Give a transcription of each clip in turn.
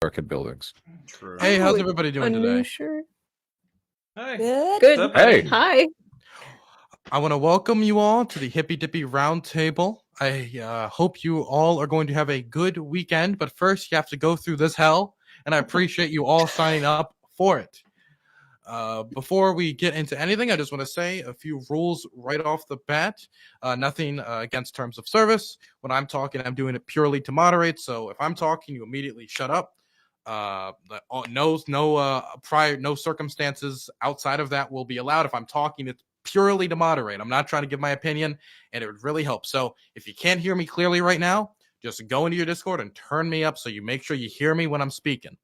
circuit buildings. True. Hey, how's everybody doing today? Shirt. Hey. Good. What's up, buddy? Hey. Hi. I want to welcome you all to the Hippy Dippy Roundtable. I hope you all are going to have a good weekend, but first you have to go through this hell, and I appreciate you all signing up for it. Before we get into anything, I just want to say a few rules right off the bat. Nothing against terms of service. When I'm talking, I'm doing it purely to moderate. So if I'm talking, you immediately shut up. No circumstances outside of that will be allowed. If I'm talking, it's purely to moderate. I'm not trying to give my opinion, and it would really help. So if you can't hear me clearly right now, just go into your Discord and turn me up so you make sure you hear me when I'm speaking.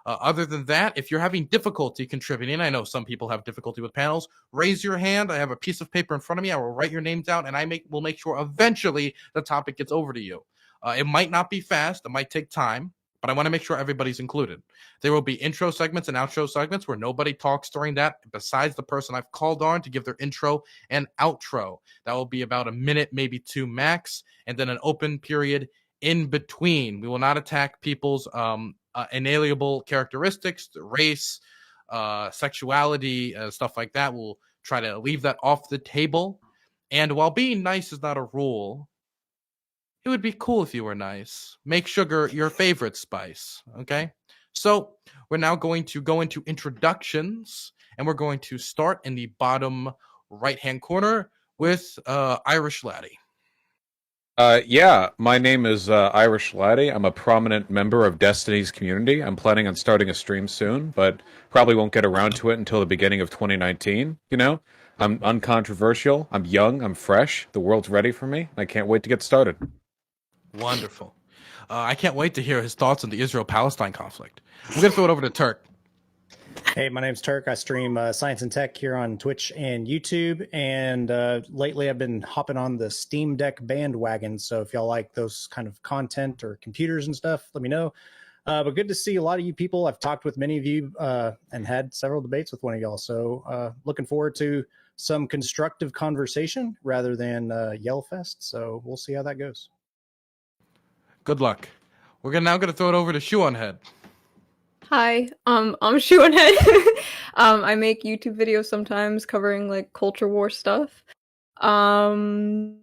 Other than that, if you're having difficulty contributing, I know some people have difficulty with panels, raise your hand. I have a piece of paper in front of me. I will write your name down, and will make sure eventually the topic gets over to you. It might not be fast. It might take time, but I want to make sure everybody's included. There will be intro segments and outro segments where nobody talks during that besides the person I've called on to give their intro and outro. That will be about a minute, maybe two max, and then an open period in between. We will not attack people's inalienable characteristics, race, sexuality, stuff like that. We'll try to leave that off the table. And while being nice is not a rule, it would be cool if you were nice. Make sugar your favorite spice, okay? So we're now going to go into introductions, and we're going to start in the bottom right-hand corner with Irish Laddie. Yeah, my name is Irish Laddie. I'm a prominent member of Destiny's community. I'm planning on starting a stream soon, but probably won't get around to it until the beginning of 2019, you know? I'm uncontroversial, I'm young, I'm fresh, the world's ready for me, I can't wait to get started. Wonderful. I can't wait to hear his thoughts on the Israel-Palestine conflict. I'm going to throw it over to Turk. Hey, my name's Turk. I stream science and tech here on Twitch and YouTube. And lately I've been hopping on the Steam Deck bandwagon. So if y'all like those kind of content or computers and stuff, let me know. But good to see a lot of you people. I've talked with many of you and had several debates with one of y'all. So looking forward to some constructive conversation rather than yell fest. So we'll see how that goes. Good luck. We're now going to throw it over to Shoe on Head. Hi. I'm Shoe on Head. I make YouTube videos sometimes covering like culture war stuff. And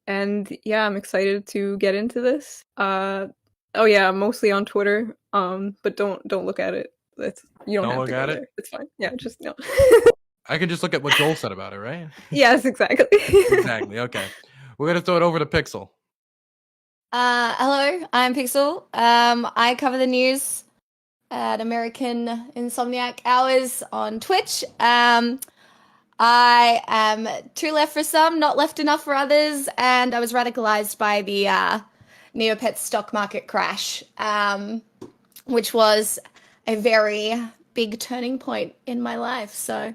yeah, I'm excited to get into this. Oh yeah, I'm mostly on Twitter. But don't look at it. You don't have look to go at there. it. It's fine. Yeah, just no. I can just look at what Joel said about it, right? Yes, exactly. Exactly. Okay. We're going to throw it over to Pixel. Hello, I'm Pixel. I cover the news at American Insomniac Hours on Twitch. I am too left for some, not left enough for others, and I was radicalized by the Neopets stock market crash, which was a very big turning point in my life. So,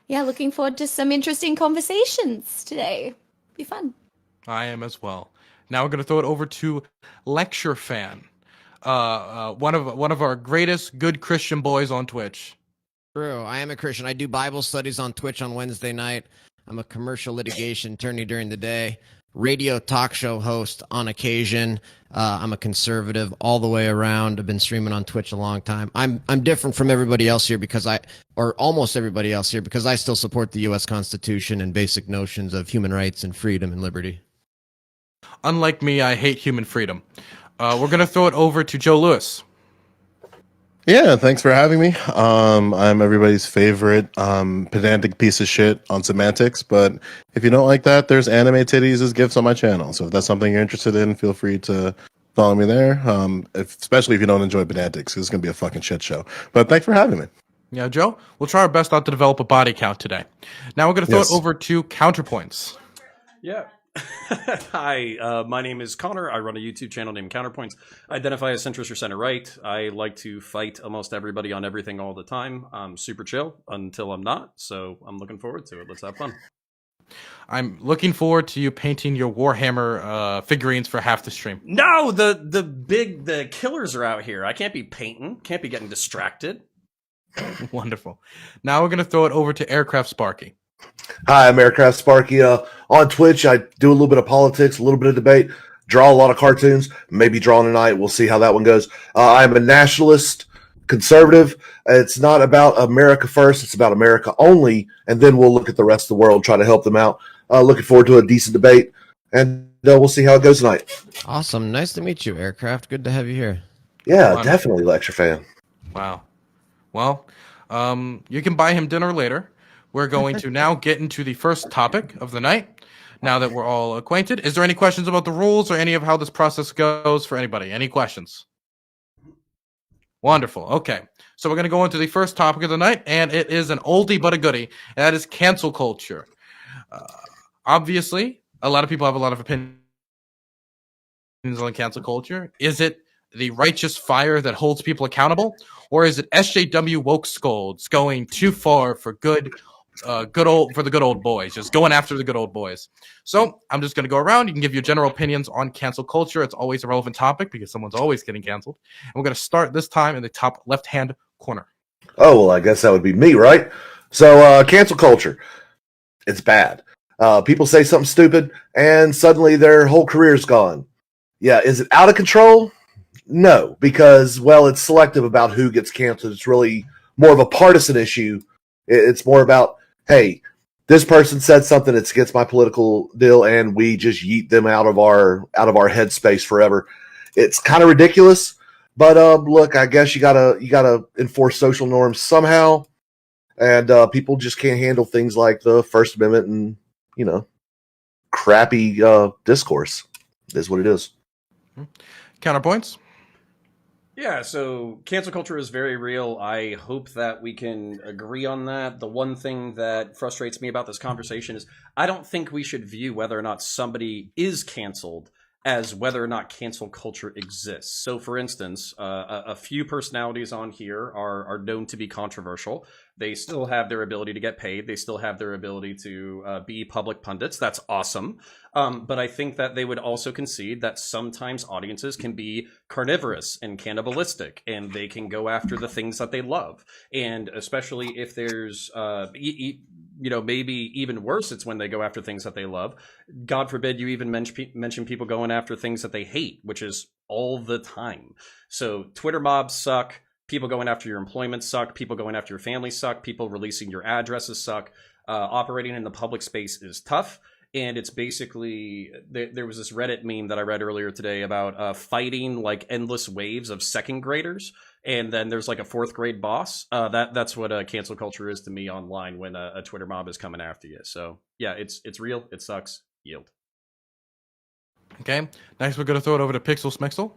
yeah, looking forward to some interesting conversations today. Be fun. I am as well. Now we're going to throw it over to Lecture Fan, one of our greatest good Christian boys on Twitch. True, I am a Christian. I do Bible studies on Twitch on Wednesday night. I'm a commercial litigation attorney during the day, radio talk show host on occasion. I'm a conservative all the way around. I've been streaming on Twitch a long time. I'm different from everybody else here or almost everybody else here, because I still support the U.S. Constitution and basic notions of human rights and freedom and liberty. Unlike me, I hate human freedom. We're going to throw it over to Joe Lewis. Yeah, thanks for having me. I'm everybody's favorite pedantic piece of shit on semantics, but if you don't like that, there's anime titties as gifts on my channel. So if that's something you're interested in, feel free to follow me there, especially if you don't enjoy pedantics, because it's going to be a fucking shit show. But thanks for having me. Yeah, Joe, we'll try our best not to develop a body count today. Now we're going to throw it over to Counterpoints. Yeah. Hi, my name is Connor. I run a YouTube channel named Counterpoints. I identify as centrist or center-right. I like to fight almost everybody on everything all the time. I'm super chill until I'm not, so I'm looking forward to it. Let's have fun. I'm looking forward to you painting your Warhammer figurines for half the stream. No, the killers are out here. I can't be painting. Can't be getting distracted. Wonderful. Now we're going to throw it over to Aircraft Sparky. Hi, I'm Aircraft Sparky. On Twitch, I do a little bit of politics, a little bit of debate. draw a lot of cartoons, maybe draw tonight. We'll see how that one goes. I'm a nationalist, conservative. It's not about America first. It's about America only. And then we'll look at the rest of the world, try to help them out. Looking forward to a decent debate. And we'll see how it goes tonight. Awesome. Nice to meet you, Aircraft. Good to have you here. Yeah, Wonderful. definitely lecture fan. Wow. Well, you can buy him dinner later. We're going to now get into the first topic of the night. Now that we're all acquainted, is there any questions about the rules or any of how this process goes for anybody? Any questions? Wonderful. Okay. So we're going to go into the first topic of the night, and it is an oldie but a goodie, and that is cancel culture. Obviously, a lot of people have a lot of opinions on cancel culture. Is it the righteous fire that holds people accountable, or is it SJW woke scolds going too far for the good old boys, just going after the good old boys? So I'm just going to go around. You can give your general opinions on cancel culture. It's always a relevant topic because someone's always getting canceled. And we're going to start this time in the top left-hand corner. Oh, well, I guess that would be me, right? So, cancel culture. It's bad. People say something stupid, and suddenly their whole career's gone. Yeah, is it out of control? No, because, well, it's selective about who gets canceled. It's really more of a partisan issue. It's more about, hey, this person said something that's against my political deal, and we just yeet them out of our headspace forever. It's kind of ridiculous, but look, I guess you gotta enforce social norms somehow, and people just can't handle things like the First Amendment and crappy discourse. It is what it is. Counterpoints? Yeah, so cancel culture is very real. I hope that we can agree on that. The one thing that frustrates me about this conversation is I don't think we should view whether or not somebody is canceled as whether or not cancel culture exists. So, for instance, a few personalities on here are known to be controversial. They still have their ability to get paid. They still have their ability to be public pundits. That's awesome. But I think that they would also concede that sometimes audiences can be carnivorous and cannibalistic, and they can go after the things that they love. And especially if there's, maybe even worse, it's when they go after things that they love. God forbid you even mention people going after things that they hate, which is all the time. So Twitter mobs suck. People going after your employment suck. People going after your family suck. People releasing your addresses suck. Operating in the public space is tough. And it's basically, there was this Reddit meme that I read earlier today about fighting like endless waves of second graders. And then there's like a fourth grade boss. That's what cancel culture is to me online when a Twitter mob is coming after you. So yeah, it's real. It sucks. Yield. Okay. Next, we're going to throw it over to Pixel Smixel.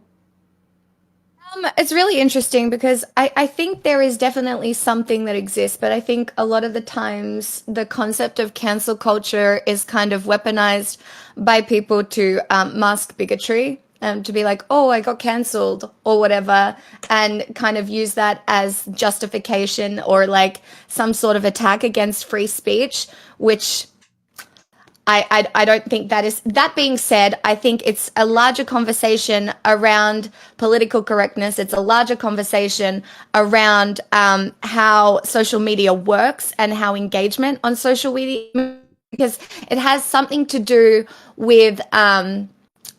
It's really interesting because I think there is definitely something that exists, but I think a lot of the times the concept of cancel culture is kind of weaponized by people to mask bigotry and to be like, oh, I got canceled or whatever, and kind of use that as justification or like some sort of attack against free speech, which I don't think that is. That being said, I think it's a larger conversation around political correctness. It's a larger conversation around how social media works and how engagement on social media, because it has something to do with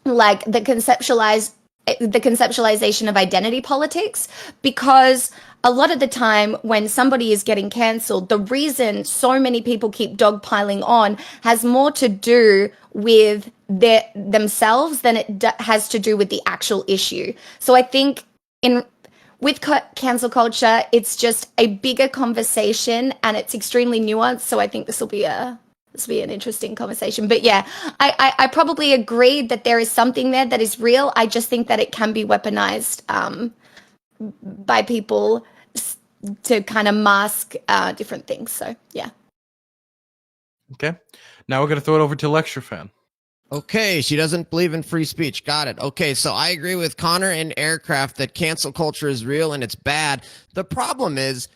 like the conceptualization of identity politics, because a lot of the time when somebody is getting cancelled, the reason so many people keep dogpiling on has more to do with themselves than it has to do with the actual issue. So I think with cancel culture, it's just a bigger conversation and it's extremely nuanced. So I think this will be an interesting conversation. But yeah, I probably agree that there is something there that is real. I just think that it can be weaponized by people to kind of mask different things. So yeah. Okay. Now we're going to throw it over to Lecture Fan. Okay, she doesn't believe in free speech. Got it. Okay, so I agree with Connor and Aircraft that cancel culture is real and it's bad. The problem is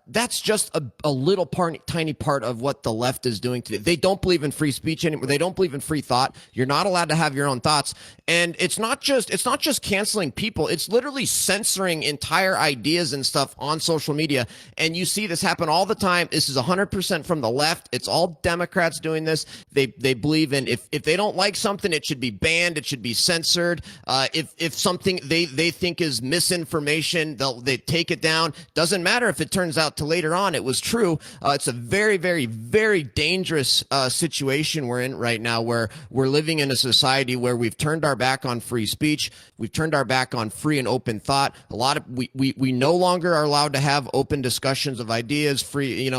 that's just a little tiny part of what the left is doing today. They don't believe in free speech anymore. They don't believe in free thought. You're not allowed to have your own thoughts. And it's not just canceling people. It's literally censoring entire ideas and stuff on social media. And you see this happen all the time. This is 100% from the left. It's all Democrats doing this. They believe in if they don't like something, it should be banned. It should be censored. If something they think is misinformation, they take it down. Doesn't matter if it turns out to later on it was true. It's a very, very, very dangerous situation we're in right now, where we're living in a society where we've turned our back on free speech. We've turned our back on free and open thought. We no longer are allowed to have open discussions of ideas, free.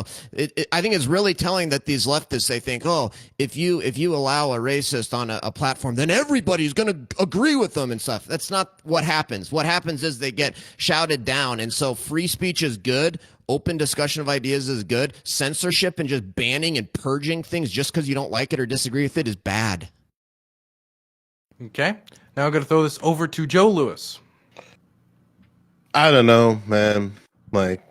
I think it's really telling that these leftists, they think, oh, if you allow a racist on a platform, then everybody's going to agree with them and stuff. That's not what happens. What happens is they get shouted down. And so free speech is good. Open discussion of ideas is good. Censorship and just banning and purging things just because you don't like it or disagree with it is bad. Okay. Now I'm going to throw this over to Joe Lewis. I don't know, man. Like,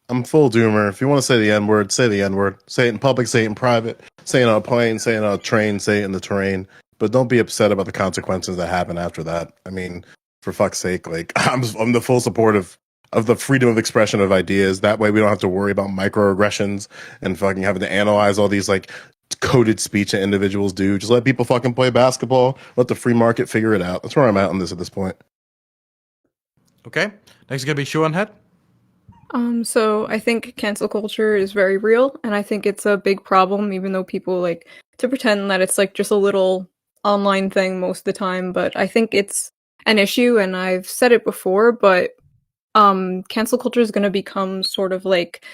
I'm full doomer. If you want to say the N-word, say the N-word. Say it in public, say it in private. Say it on a plane, say it on a train, say it in the terrain. But don't be upset about the consequences that happen after that. I mean, for fuck's sake, like, I'm the full support of the freedom of expression of ideas. That way we don't have to worry about microaggressions and fucking having to analyze all these, like, coded speech that individuals do. Just let people fucking play basketball. Let the free market figure it out. That's where I'm at on this at this point. Okay. Next is going to be Sean Head. So I think cancel culture is very real, and I think it's a big problem, even though people like to pretend that it's like just a little online thing most of the time. But I think it's an issue, and I've said it before, but cancel culture is going to become sort of like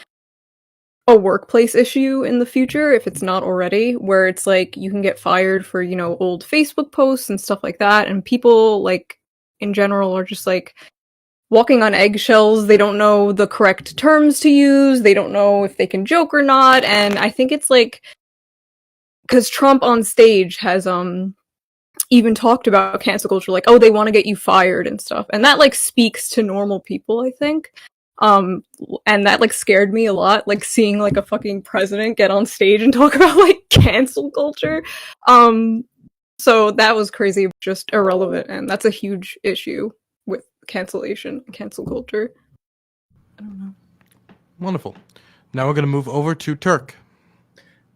a workplace issue in the future, if it's not already, where it's like you can get fired for, old Facebook posts and stuff like that, and people, like, in general are just like walking on eggshells. They don't know the correct terms to use. They don't know if they can joke or not. And I think it's like, because Trump on stage has even talked about cancel culture, like, oh, they want to get you fired and stuff. And that like speaks to normal people, I think. And that like scared me a lot, like seeing like a fucking president get on stage and talk about like cancel culture. So that was crazy, just irrelevant, and that's a huge issue with cancellation and cancel culture. I don't know. Wonderful. Now we're going to move over to Turk.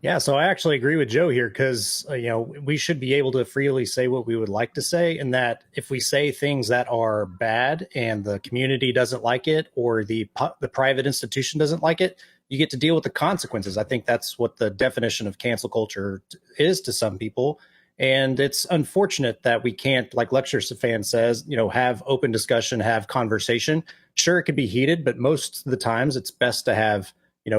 Yeah, so I actually agree with Joe here because, we should be able to freely say what we would like to say, and that if we say things that are bad and the community doesn't like it or the private institution doesn't like it, you get to deal with the consequences. I think that's what the definition of cancel culture is to some people. And it's unfortunate that we can't, like Lecture Fan says, have open discussion, have conversation. Sure, it could be heated, but most of the times it's best to have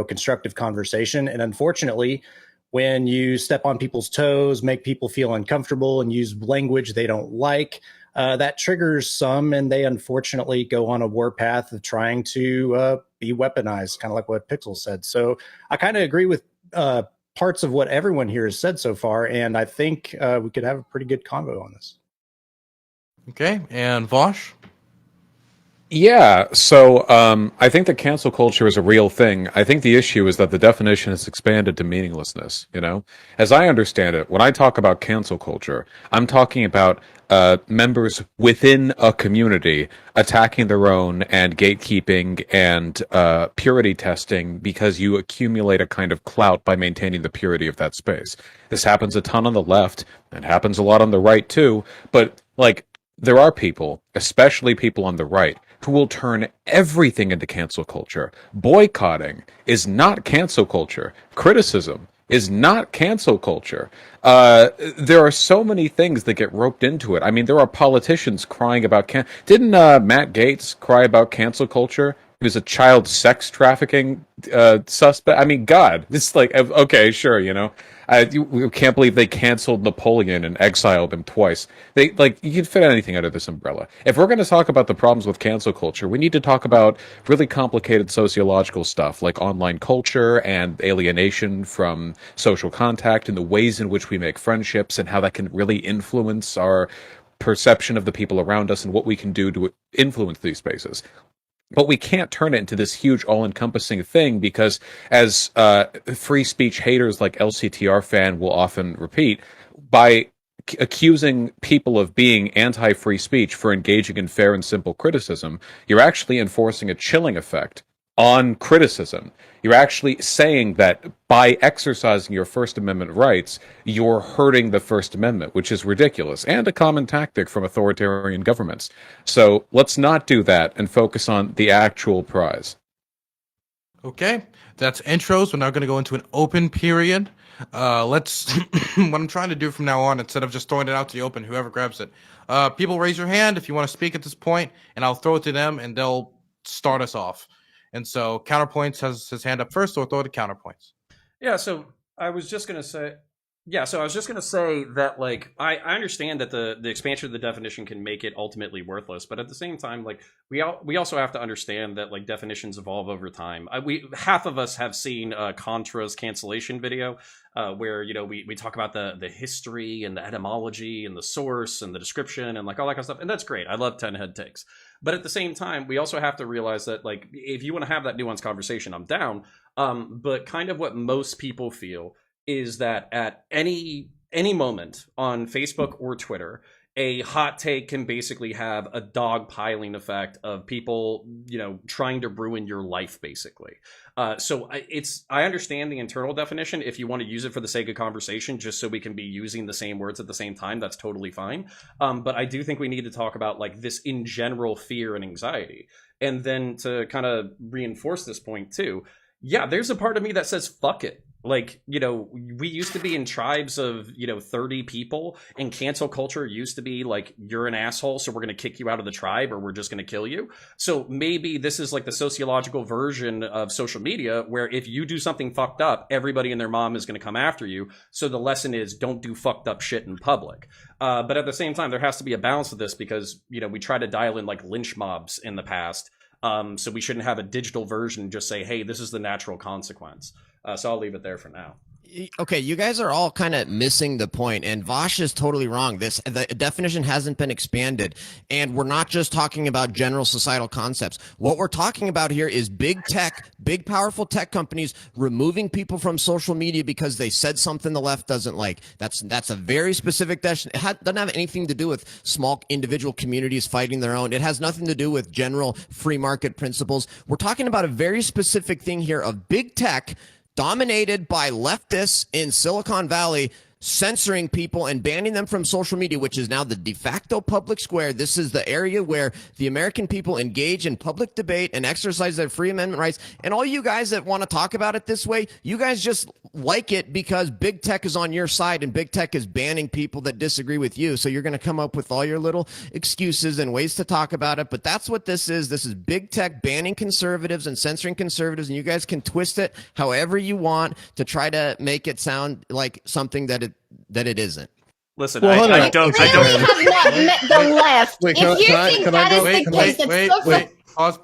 constructive conversation. And unfortunately, when you step on people's toes, make people feel uncomfortable and use language they don't like, that triggers some, and they unfortunately go on a warpath of trying to be weaponized, kind of like what Pixel said. So I kind of agree with parts of what everyone here has said so far, and I think we could have a pretty good convo on this. Okay, and Vaush? Yeah, so I think that cancel culture is a real thing. I think the issue is that the definition has expanded to meaninglessness, As I understand it, when I talk about cancel culture, I'm talking about members within a community attacking their own and gatekeeping and purity testing because you accumulate a kind of clout by maintaining the purity of that space. This happens a ton on the left, and happens a lot on the right too, but there are people, especially people on the right, who will turn everything into cancel culture. Boycotting is not cancel culture. Criticism is not cancel culture. There are so many things that get roped into it. I mean, there are politicians crying about Didn't Matt Gaetz cry about cancel culture? He was a child sex trafficking suspect. I mean, God, it's like, okay, sure, you can't believe they canceled Napoleon and exiled him twice. You can fit anything under this umbrella. If we're going to talk about the problems with cancel culture, we need to talk about really complicated sociological stuff like online culture and alienation from social contact and the ways in which we make friendships and how that can really influence our perception of the people around us and what we can do to influence these spaces. But we can't turn it into this huge all-encompassing thing because, as free speech haters like LCTR fan will often repeat, by accusing people of being anti-free speech for engaging in fair and simple criticism, you're actually enforcing a chilling effect on criticism. You're actually saying that by exercising your First Amendment rights, you're hurting the First Amendment, which is ridiculous and a common tactic from authoritarian governments. So let's not do that and focus on the actual prize. Okay, that's intros. We're now going to go into an open period. Let's. What I'm trying to do from now on, instead of just throwing it out to the open, whoever grabs it, people raise your hand if you want to speak at this point, and I'll throw it to them, and they'll start us off. And so Counterpoints has his hand up first, so we'll throw it to Counterpoints. Yeah, so I was just gonna say, that like I understand that the expansion of the definition can make it ultimately worthless, but at the same time, like we also have to understand that like definitions evolve over time. Half of us have seen Contra's cancellation video, where we talk about the history and the etymology and the source and the description and like all that kind of stuff, and that's great. I love 10 head takes. But at the same time, we also have to realize that, like, if you want to have that nuanced conversation, I'm down. But kind of what most people feel is that at any moment on Facebook or Twitter, a hot take can basically have a dogpiling effect of people, trying to ruin your life, basically. So I understand the internal definition. If you want to use it for the sake of conversation, just so we can be using the same words at the same time, that's totally fine. But I do think we need to talk about like this in general fear and anxiety. And then to kind of reinforce this point too, yeah, there's a part of me that says, fuck it. Like, we used to be in tribes of, 30 people, and cancel culture used to be like, you're an asshole, so we're going to kick you out of the tribe, or we're just going to kill you. So maybe this is like the sociological version of social media, where if you do something fucked up, everybody and their mom is going to come after you. So the lesson is, don't do fucked up shit in public. But at the same time, there has to be a balance of this because, we try to dial in like lynch mobs in the past. So we shouldn't have a digital version and just say, hey, this is the natural consequence. So I'll leave it there for now. Okay, you guys are all kind of missing the point, and Vaush is totally wrong. The definition hasn't been expanded, and we're not just talking about general societal concepts. What we're talking about here is big tech, big powerful tech companies removing people from social media because they said something the left doesn't like. That's a very specific definition. It doesn't have anything to do with small individual communities fighting their own. It has nothing to do with general free market principles. We're talking about a very specific thing here of big tech dominated by leftists in Silicon Valley, censoring people and banning them from social media, which is now the de facto public square. This is the area where the American people engage in public debate and exercise their free amendment rights. And all you guys that want to talk about it this way, you guys just like it because big tech is on your side and big tech is banning people that disagree with you. So you're going to come up with all your little excuses and ways to talk about it. But that's what this is. This is big tech banning conservatives and censoring conservatives. And you guys can twist it however you want to try to make it sound like something that it isn't. Listen, Well, I don't. have not met the left. Wait, If you think can I that go- is the case, it's so Pause.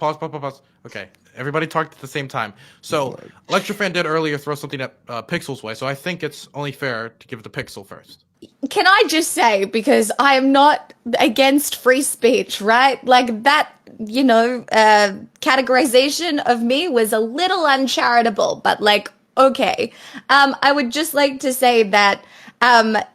Okay, everybody talked at the same time. So, Lecture Fan did earlier throw something at Pixel's way, so I think it's only fair to give it to Pixel first. Can I just say, because I am not against free speech, right? Like that, categorization of me was a little uncharitable, but like, okay. I would just like to say that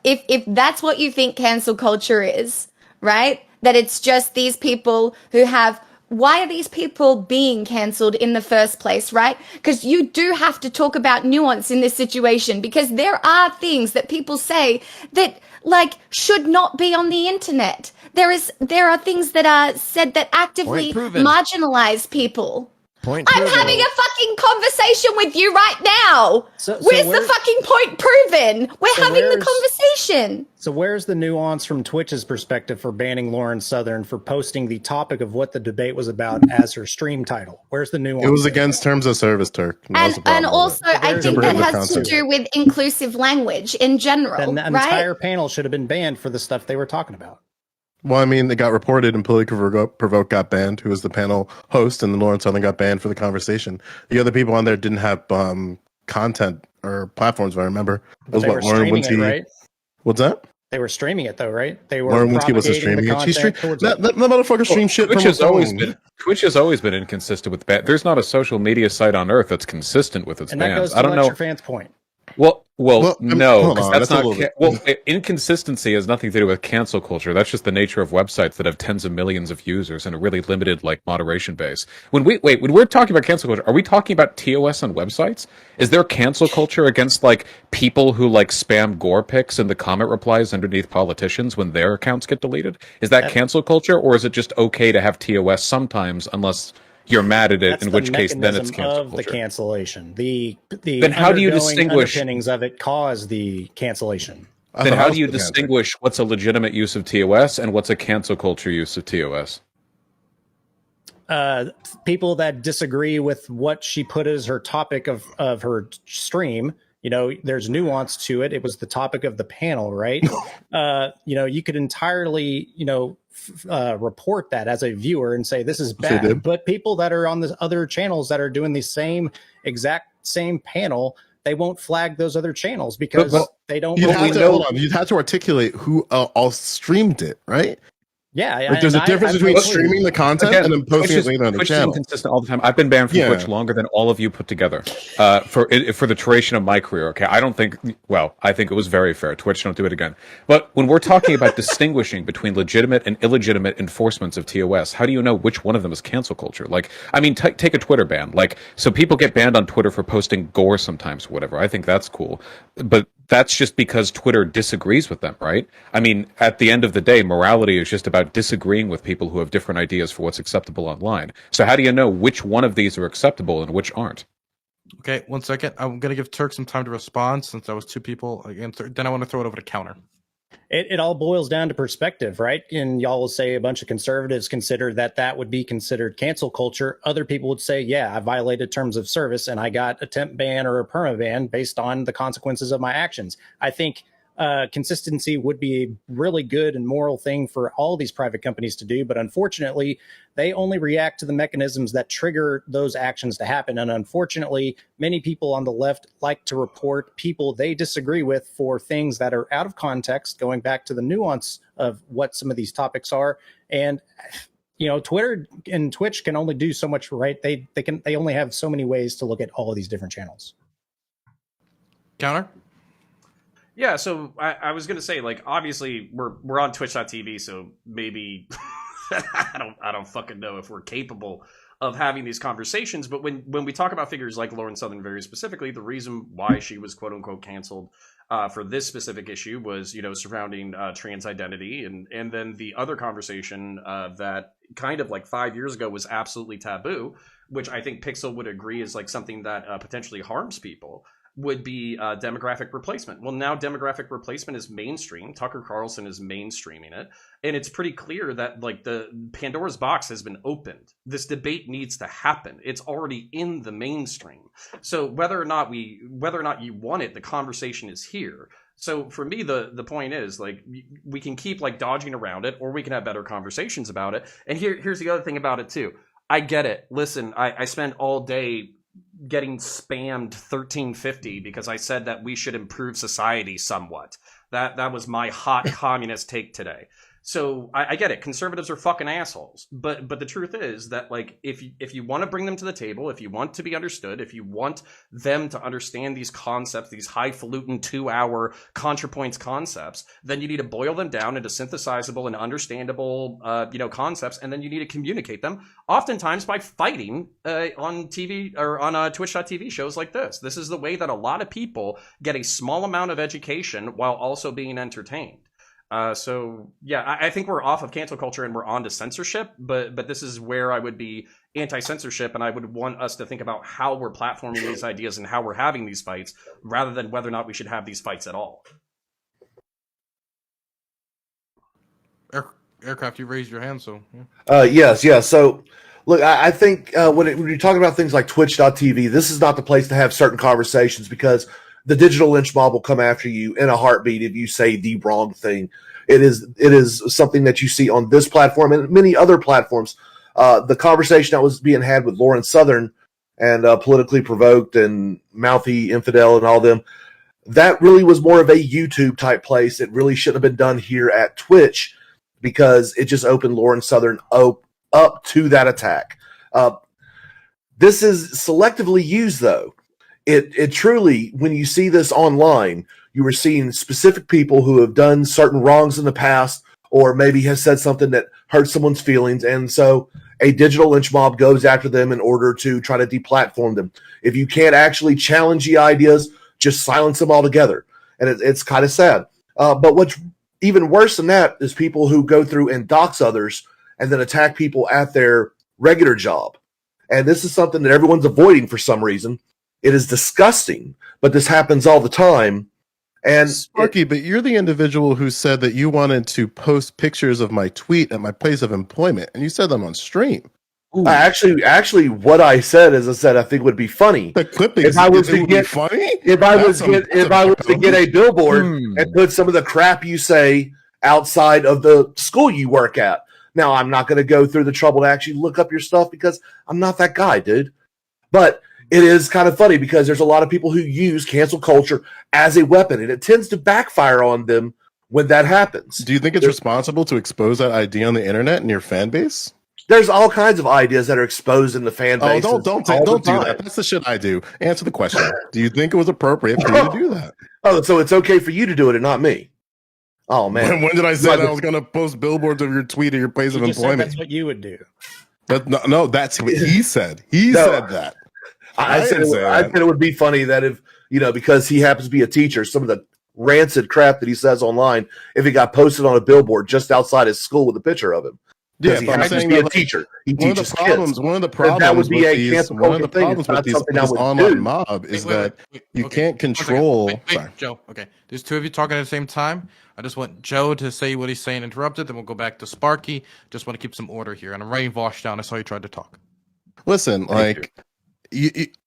if that's what you think cancel culture is, right? That it's just these people who have. Why are these people being cancelled in the first place, right? Because you do have to talk about nuance in this situation, because there are things that people say that like should not be on the internet. There are things that are said that actively marginalize people. I'm having a fucking conversation with you right now. Where's the fucking point proven? We're having the conversation. So where's the nuance from Twitch's perspective for banning Lauren Southern for posting the topic of what the debate was about as her stream title? Where's the nuance? It was against terms of service, Turk. And also, I think that has to do with inclusive language in general, then the entire panel should have been banned for the stuff they were talking about. Well, I mean, they got reported and Politically Provoked got banned, who was the panel host, and then Lauren Southern got banned for the conversation. The other people on there didn't have content or platforms, if I remember. But they were streaming it, right? What's that? They were streaming it though, right? They were Lauren Winsky wasn't propagating the streaming it. She content streamed towards that, it. that motherfucker streamed shit Twitch from has her always phone. been Twitch has always been inconsistent with ban. There's not a social media site on earth that's consistent with its And that bans. goes to I don't know. lecture fans' point. Well, Well, I mean, no, hold 'cause on, that's that's a not. little bit- Inconsistency has nothing to do with cancel culture. That's just the nature of websites that have tens of millions of users and a really limited moderation base. When we're talking about cancel culture, are we talking about TOS on websites? Is there cancel culture against people who spam gore pics in the comment replies underneath politicians when their accounts get deleted? Is that cancel culture, or is it just okay to have TOS sometimes unless you're mad at it, That's in the which case then it's mechanism cancel of the culture? cancellation. The Then how do you undergoing distinguish- underpinnings of it cause the cancellation? Then how do you the cancel? distinguish what's a legitimate use of TOS and what's a cancel culture use of TOS? People that disagree with what she put as her topic of her stream, there's nuance to it. It was the topic of the panel, right? You could entirely, report that as a viewer and say this is Sure bad. did. But people that are on the other channels that are doing the exact same panel, they won't flag those other channels because But they don't. You'd have to know- hold on. You'd have to articulate who all streamed it, right? Yeah, There's a difference between made streaming the content Again, and then posting it later on the Twitch is channel. inconsistent all the time. I've been banned from Yeah. Twitch longer than all of you put together for the duration of my career. Okay, I think it was very fair. Twitch, don't do it again. But when we're talking about distinguishing between legitimate and illegitimate enforcements of TOS, how do you know which one of them is cancel culture? Take a Twitter ban. So people get banned on Twitter for posting gore sometimes, or whatever. I think that's cool, but that's just because Twitter disagrees with them, right? I mean, at the end of the day, morality is just about disagreeing with people who have different ideas for what's acceptable online. So how do you know which one of these are acceptable and which aren't? Okay, 1 second. I'm gonna give Turk some time to respond since that was two people. Then I want to throw it over to Counter. It all boils down to perspective, right? And y'all will say a bunch of conservatives consider that would be considered cancel culture. Other people would say, yeah, I violated terms of service and I got a temp ban or a perma ban based on the consequences of my actions. I think consistency would be a really good and moral thing for all these private companies to do. But unfortunately, they only react to the mechanisms that trigger those actions to happen. And unfortunately, many people on the left like to report people they disagree with for things that are out of context, going back to the nuance of what some of these topics are. And Twitter and Twitch can only do so much, right? They only have so many ways to look at all of these different channels. Counter. Yeah, so I was gonna say, obviously we're on Twitch.tv, so maybe I don't fucking know if we're capable of having these conversations. But when we talk about figures like Lauren Southern very specifically, the reason why she was quote unquote canceled for this specific issue was surrounding trans identity, and then the other conversation that kind of 5 years ago was absolutely taboo, which I think Pixel would agree is something that potentially harms people, would be demographic replacement. Well, now demographic replacement is mainstream. Tucker Carlson is mainstreaming it. And it's pretty clear that the Pandora's box has been opened. This debate needs to happen. It's already in the mainstream. So whether or not you want it, the conversation is here. So for me, the point is we can keep dodging around it, or we can have better conversations about it. And here's the other thing about it too. I get it. Listen, I spent all day getting spammed 1350 because I said that we should improve society somewhat. That was my hot communist take today. So I get it. Conservatives are fucking assholes. But the truth is that if you want to bring them to the table, if you want to be understood, if you want them to understand these concepts, these highfalutin 2-hour ContraPoints concepts, then you need to boil them down into synthesizable and understandable concepts, and then you need to communicate them, oftentimes by fighting on TV or on Twitch.tv shows like this. This is the way that a lot of people get a small amount of education while also being entertained. So yeah, I think we're off of cancel culture and we're on to censorship, but this is where I would be anti-censorship, and I would want us to think about how we're platforming these ideas and how we're having these fights, rather than whether or not we should have these fights at all. Aircraft, you raised your hand, so yeah. Yes. So, look, I think when you're talking about things like Twitch.tv, this is not the place to have certain conversations, because the digital lynch mob will come after you in a heartbeat if you say the wrong thing. It is something that you see on this platform and many other platforms. The conversation that was being had with Lauren Southern and Politically Provoked and Mouthy Infidel and all them, that really was more of a YouTube type place. It really shouldn't have been done here at Twitch because it just opened Lauren Southern up to that attack. This is selectively used, though. It truly, when you see this online, you are seeing specific people who have done certain wrongs in the past, or maybe has said something that hurt someone's feelings, and so a digital lynch mob goes after them in order to try to deplatform them. If you can't actually challenge the ideas, just silence them altogether. And it's kind of sad. But what's even worse than that is people who go through and dox others and then attack people at their regular job. And this is something that everyone's avoiding for some reason. It is disgusting, but this happens all the time. And Sparky, but you're the individual who said that you wanted to post pictures of my tweet at my place of employment, and you said them on stream. Actually, what I said is, I said I think it would be funny. The clipping. If I was to get funny, if I was to get a billboard and put some of the crap you say outside of the school you work at. Now, I'm not going to go through the trouble to actually look up your stuff because I'm not that guy, dude. But it is kind of funny because there's a lot of people who use cancel culture as a weapon, and it tends to backfire on them when that happens. Do you think it's responsible to expose that idea on the internet and your fan base? There's all kinds of ideas that are exposed in the fan base. Oh, don't do that. That's the shit I do. Answer the question. Do you think it was appropriate for you to do that? Oh, so it's okay for you to do it and not me? Oh man, when did I say that I was going to post billboards of your tweet at your place of employment? That's what you would do. No, that's what he said. He said that. I said it would be funny that if, because he happens to be a teacher, some of the rancid crap that he says online, if it got posted on a billboard just outside his school with a picture of him. Yeah, he happens to be a teacher. He teaches kids. One of the problems that would be with this online mob is that you can't control. Wait, Joe. Okay, there's two of you talking at the same time. I just want Joe to say what he's saying, interrupted, then we'll go back to Sparky. Just want to keep some order here, and I'm writing Vaush down. I saw you tried to talk. Listen,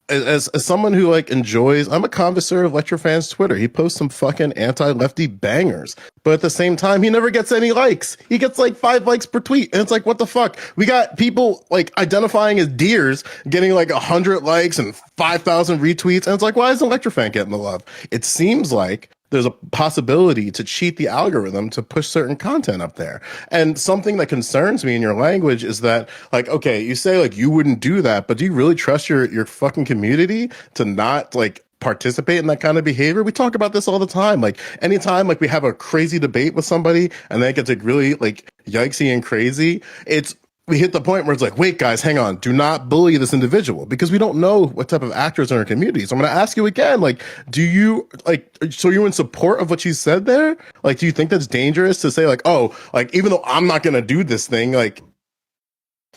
as someone who enjoys, I'm a connoisseur of Lecture Fan's Twitter. He posts some fucking anti-lefty bangers, but at the same time, he never gets any likes. He gets 5 likes per tweet, and it's what the fuck? We got people identifying as deers getting 100 likes and 5,000 retweets, and it's why isn't Lecture Fan getting the love? It seems like there's a possibility to cheat the algorithm to push certain content up there. And something that concerns me in your language is that, okay, you say you wouldn't do that, but do you really trust your fucking community to not participate in that kind of behavior? We talk about this all the time. Anytime we have a crazy debate with somebody and then it gets really yikesy and crazy, we hit the point where it's wait, guys, hang on. Do not bully this individual because we don't know what type of actors are in our community. So I'm going to ask you again, do you, so you're in support of what you said there? Do you think that's dangerous to say, even though I'm not going to do this thing, you know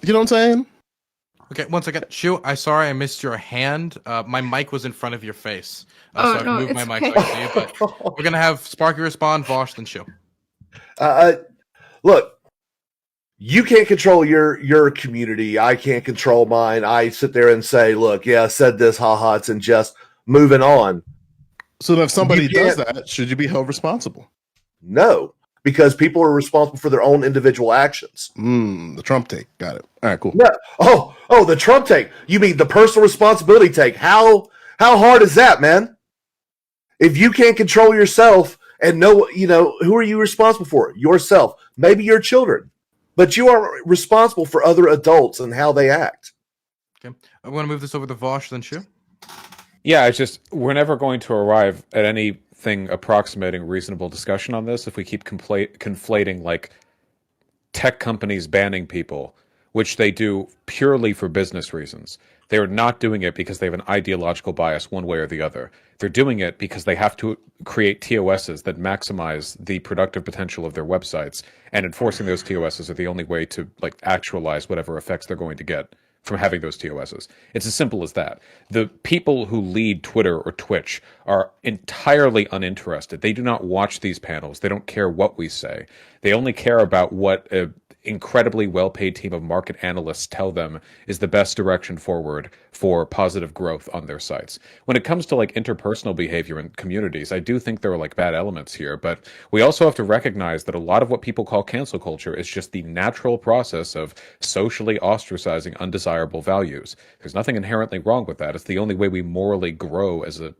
what I'm saying? Okay, once again, Shu, I'm sorry I missed your hand. My mic was in front of your face. So I moved my mic so I can see it, but we're going to have Sparky respond, Vaush, then Shu. Look. You can't control your community. I can't control mine. I sit there and say, look, yeah, I said this, haha, it's in jest, moving on. So then if somebody does that, should you be held responsible? No, because people are responsible for their own individual actions. The Trump take. Got it. All right, cool. Yeah. Oh, the Trump take. You mean the personal responsibility take. How hard is that, man? If you can't control yourself and know, who are you responsible for? Yourself. Maybe your children. But you are responsible for other adults and how they act. Okay. I'm going to move this over to Vaush, then Shu. Yeah, it's just, we're never going to arrive at anything approximating reasonable discussion on this if we keep conflating, tech companies banning people, which they do purely for business reasons. They are not doing it because they have an ideological bias one way or the other. They're doing it because they have to create TOSs that maximize the productive potential of their websites, and enforcing those TOSs are the only way to actualize whatever effects they're going to get from having those TOSs. It's as simple as that. The people who lead Twitter or Twitch are entirely uninterested. They do not watch these panels. They don't care what we say. They only care about what incredibly well-paid team of market analysts tell them is the best direction forward for positive growth on their sites. When it comes to interpersonal behavior in communities, I do think there are bad elements here, but we also have to recognize that a lot of what people call cancel culture is just the natural process of socially ostracizing undesirable values. There's nothing inherently wrong with that. It's the only way we morally grow as a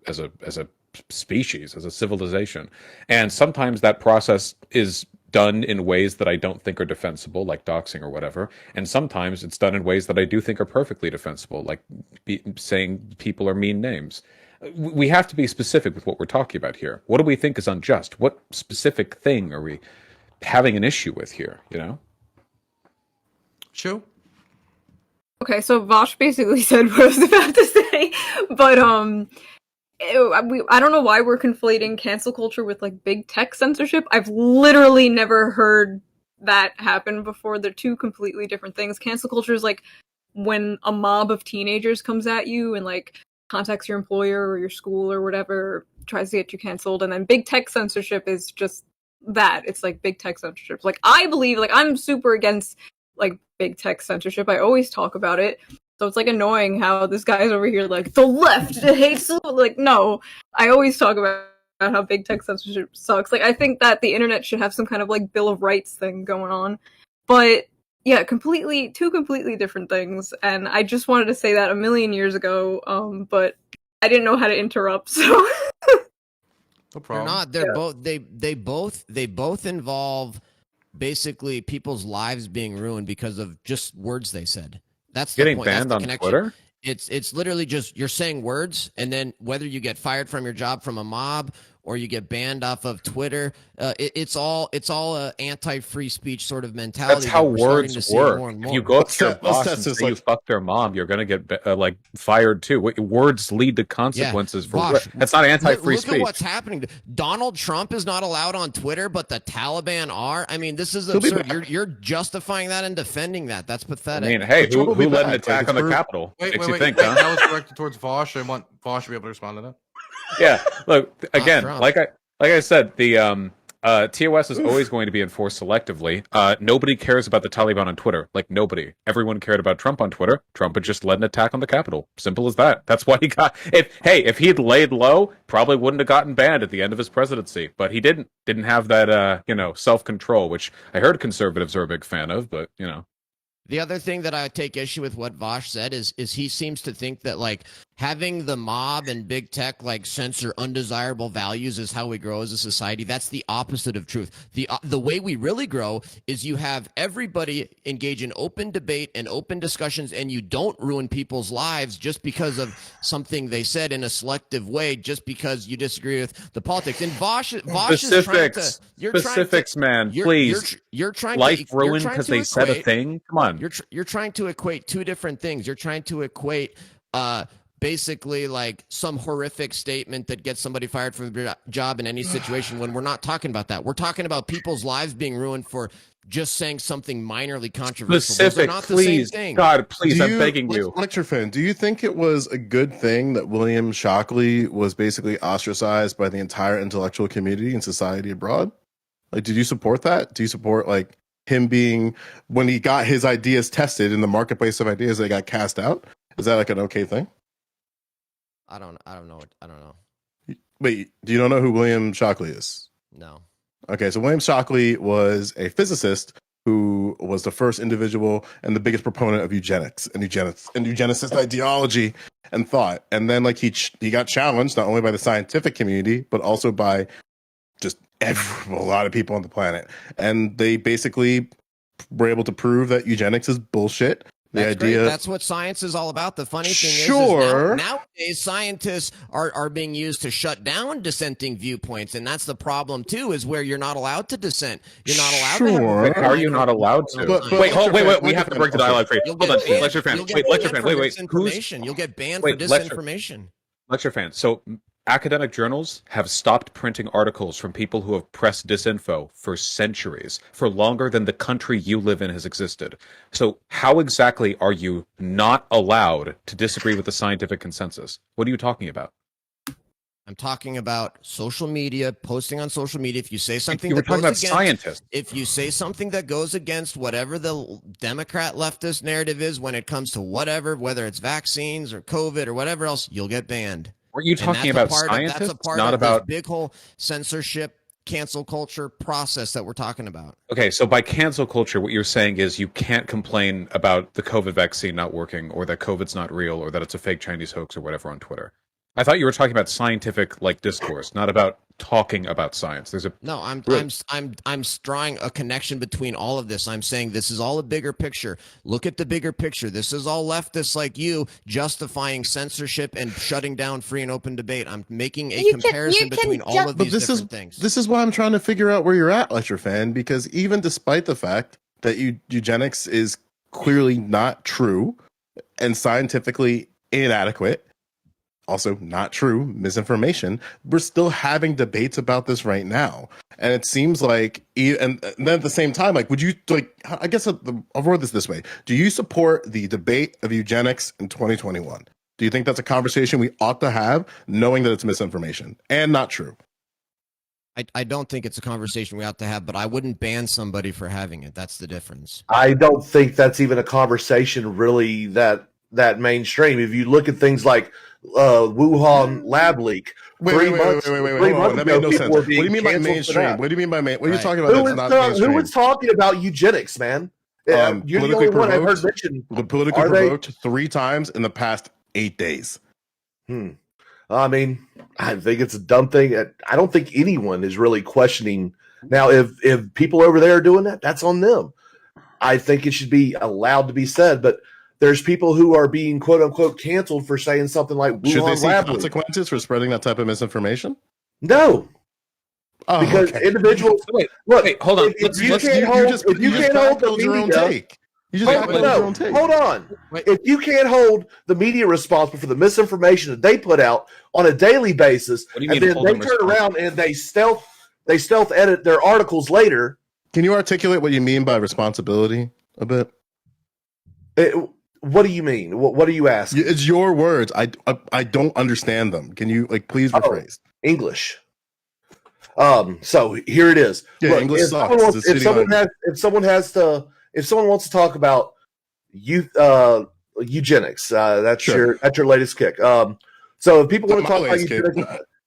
species, as a civilization. And sometimes that process is done in ways that I don't think are defensible, like doxing or whatever. And sometimes it's done in ways that I do think are perfectly defensible, like saying people are mean names. We have to be specific with what we're talking about here. What do we think is unjust? What specific thing are we having an issue with here, you know? Shu? Okay, so Vaush basically said what I was about to say, but I don't know why we're conflating cancel culture with like big tech censorship. I've literally never heard that happen before. They're two completely different things. Cancel culture is like when a mob of teenagers comes at you and like contacts your employer or your school or whatever, tries to get you canceled, and then big tech censorship is just that. It's like big tech censorship. Like I believe, like I'm super against like big tech censorship. I always talk about it. So it's like annoying how this guy's over here like the left hates, like no. I always talk about how big tech censorship sucks. Like I think that the internet should have some kind of like Bill of Rights thing going on. But yeah, two completely different things. And I just wanted to say that a million years ago, but I didn't know how to interrupt, so No problem. They're not. They're both. They both involve basically people's lives being ruined because of just words they said. That's the Getting point. That's banned the on connection. Twitter? It's literally just you're saying words, and then whether you get fired from your job from a mob or you get banned off of Twitter, it's all a anti-free speech sort of mentality. That's how that we're starting to words see more work. and If more. you go up to your Let's boss test and this, say you like- fucked their mom, you're gonna get like fired too. Words lead to consequences for Vaush, that's not anti-free look speech. at what's happening. Donald Trump is not allowed on Twitter, but the Taliban are. I mean, this is He'll be absurd. back. You're justifying that and defending that. That's I pathetic. mean, hey, Trump will who be led an back, like, attack on the it's Capitol? Wait, Makes wait, you wait, think, wait. huh? That was directed towards Vaush. I want Vaush to be able to respond to that. Yeah. Look, again, Trump. like I said, the TOS is always going to be enforced selectively. Nobody cares about the Taliban on Twitter. Like nobody. Everyone cared about Trump on Twitter. Trump had just led an attack on the Capitol. Simple as that. That's why he got. If he'd laid low, probably wouldn't have gotten banned at the end of his presidency. But he didn't. Didn't have that self control, which I heard conservatives are a big fan of. But The other thing that I take issue with what Vaush said is he seems to think that like having the mob and big tech like censor undesirable values is how we grow as a society. That's the opposite of truth. The way we really grow is you have everybody engage in open debate and open discussions, and you don't ruin people's lives just because of something they said in a selective way, just because you disagree with the politics. And Vaush is trying to specifics, man, please. You're trying Life to ruined because they said a thing. Come on. You're trying to equate two different things. You're trying to equate basically like some horrific statement that gets somebody fired from their job in any situation when we're not talking about that. We're talking about people's lives being ruined for just saying something minorly controversial. Those are Specific, not please. the same thing. God, please, Do I'm begging you. Lecture fan, do you think it was a good thing that William Shockley was basically ostracized by the entire intellectual community and society abroad? Like, did you support that? Do you support like him being, when he got his ideas tested in the marketplace of ideas, they got cast out? Is that like an okay thing? I don't know. I don't know. Wait, do you don't know who William Shockley is? No. Okay, so William Shockley was a physicist who was the first individual and the biggest proponent of eugenics and eugenicist ideology and thought. And then like he got challenged not only by the scientific community but also by just a lot of people on the planet. And they basically were able to prove that eugenics is bullshit. That's great. That's what science is all about. The funny thing is nowadays scientists are being used to shut down dissenting viewpoints, and that's the problem too. Is where you're not allowed to dissent. You're not allowed to. How are you not allowed to? Wait. We have to break the dialogue for you. Hold on, lecture fan. Wait, lecture fan. Wait. You'll get banned for disinformation. Lecture fan. So academic journals have stopped printing articles from people who have pressed disinfo for centuries, for longer than the country you live in has existed. So how exactly are you not allowed to disagree with the scientific consensus? What are you talking about? I'm talking about social media, posting on social media. If you say something you were talking about scientists. If you say something that goes against whatever the Democrat leftist narrative is when it comes to whatever, whether it's vaccines or COVID or whatever else, you'll get banned. Were you talking about scientists? That's a part not of about this big whole censorship, cancel culture process that we're talking about. Okay, so by cancel culture, what you're saying is you can't complain about the COVID vaccine not working, or that COVID's not real, or that it's a fake Chinese hoax, or whatever on Twitter. I thought you were talking about scientific like discourse, not about talking about science. There's a No, Really? I'm drawing a connection between all of this. I'm saying this is all a bigger picture. Look at the bigger picture. This is all leftists like you justifying censorship and shutting down free and open debate. I'm making a comparison between all of these different things. This is why I'm trying to figure out where you're at, Lecture Fan, because even despite the fact that eugenics is clearly not true and scientifically inadequate, also not true, misinformation, we're still having debates about this right now. And it seems like, and then at the same time, like, would you, like, I guess I'll word this way. Do you support the debate of eugenics in 2021? Do you think that's a conversation we ought to have, knowing that it's misinformation and not true? I don't think it's a conversation we ought to have, but I wouldn't ban somebody for having it. That's the difference. I don't think that's even a conversation really that mainstream. If you look at things like Wuhan lab leak, Wait, hold on. That made no sense. What do you mean by mainstream? What do you mean by what are you talking about? That's not mainstream. Who was talking about eugenics, man? You're the only one I've heard mention. Politically provoked 3 times in the past 8 days. I mean, I think it's a dumb thing. I don't think anyone is really questioning. Now, if people over there are doing that, that's on them. I think it should be allowed to be said, but there's people who are being quote unquote canceled for saying something like Wuhan should they see lab consequences for spreading that type of misinformation? No. Oh, because okay. individuals Wait, hold on. If you can't hold the media, hold on. If you can't hold the media responsible for the misinformation that they put out on a daily basis, and then they turn around and they stealth edit their articles later. Can you articulate what you mean by responsibility a bit? What do you mean? What are you asking? It's your words. I don't understand them. Can you please rephrase? English. So here it is. Yeah, look, English sucks. If someone wants to talk about eugenics, that's your latest kick. So if people want to talk about eugenics,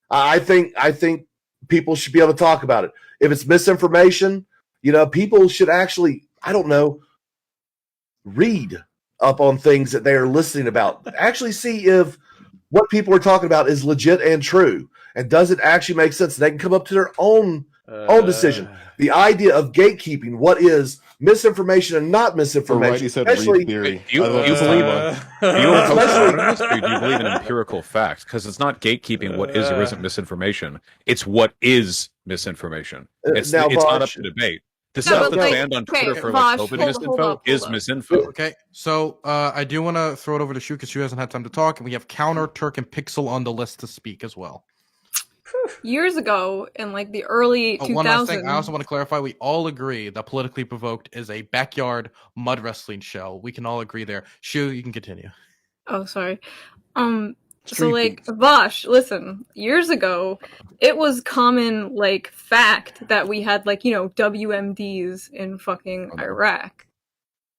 I think people should be able to talk about it. If it's misinformation, people should actually, I don't know, read up on things that they are listening about. Actually see if what people are talking about is legit and true, and does it actually make sense. They can come up to their own decision. The idea of gatekeeping what is misinformation and not misinformation. Especially theory. Do you believe in empirical facts? Because it's not gatekeeping what is or isn't misinformation. It's what is misinformation. It's not up to debate. The stuff that's banned on Twitter for COVID misinfo is misinfo. Okay, so I do want to throw it over to Shu because Shu hasn't had time to talk, and we have Counter, Turk, and Pixel on the list to speak as well. Years ago, in the early 2000s. One last thing, I also want to clarify: we all agree that Politically Provoked is a backyard mud wrestling show. We can all agree there. Shu, you can continue. Oh, sorry. So Vaush, listen, years ago, it was common fact that we had WMDs in fucking Iraq.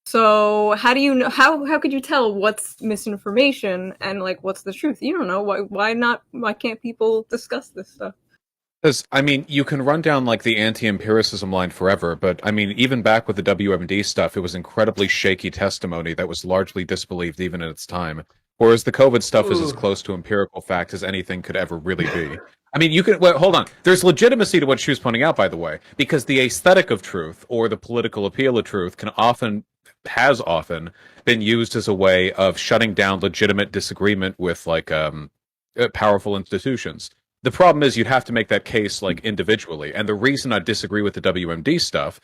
So how do you know, how could you tell what's misinformation and what's the truth? You don't know. Why can't people discuss this stuff? Because, you can run down the anti-empiricism line forever, but even back with the WMD stuff, it was incredibly shaky testimony that was largely disbelieved even at its time. Whereas the COVID stuff is as close to empirical fact as anything could ever really be. You can hold on. There's legitimacy to what she was pointing out, by the way, because the aesthetic of truth or the political appeal of truth has often been used as a way of shutting down legitimate disagreement with powerful institutions. The problem is you'd have to make that case individually, and the reason I disagree with the WMD stuff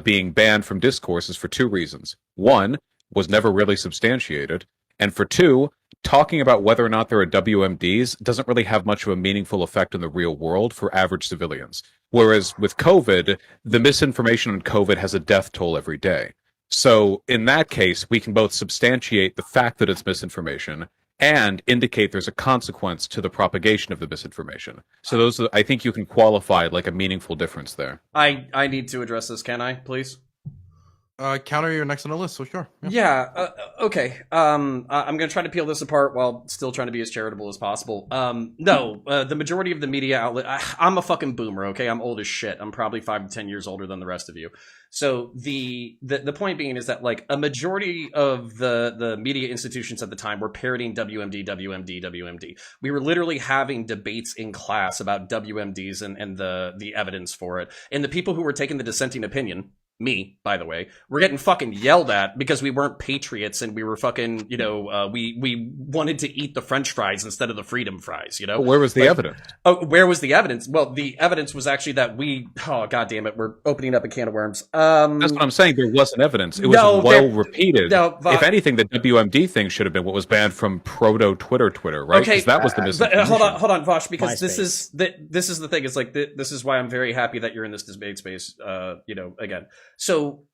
being banned from discourse is for 2 reasons. 1, was never really substantiated. And for 2, talking about whether or not there are WMDs doesn't really have much of a meaningful effect in the real world for average civilians. Whereas with COVID, the misinformation on COVID has a death toll every day. So in that case, we can both substantiate the fact that it's misinformation and indicate there's a consequence to the propagation of the misinformation. So I think you can qualify a meaningful difference there. I need to address this, can I, please? Counter, you're next on the list, so sure. Okay. I'm going to try to peel this apart while still trying to be as charitable as possible. No, the majority of the media outlet. I'm a fucking boomer. Okay, I'm old as shit. I'm probably 5 to 10 years older than the rest of you. So the point being is that like a majority of the media institutions at the time were parroting WMD, WMD, WMD. We were literally having debates in class about WMDs and the evidence for it, and the people who were taking the dissenting opinion. Me, by the way, we're getting fucking yelled at because we weren't patriots and we were fucking, we wanted to eat the French fries instead of the freedom fries, you know? But where was the evidence? Oh, where was the evidence? Well, the evidence was actually that god damn it, we're opening up a can of worms. That's what I'm saying. There wasn't evidence. It was well repeated. If anything, the WMD thing should have been what was banned from proto Twitter, right? Okay, that was the misinformation. Hold on, Vaush, because MySpace. this is the thing. It's like this is why I'm very happy that you're in this debate space. Again. So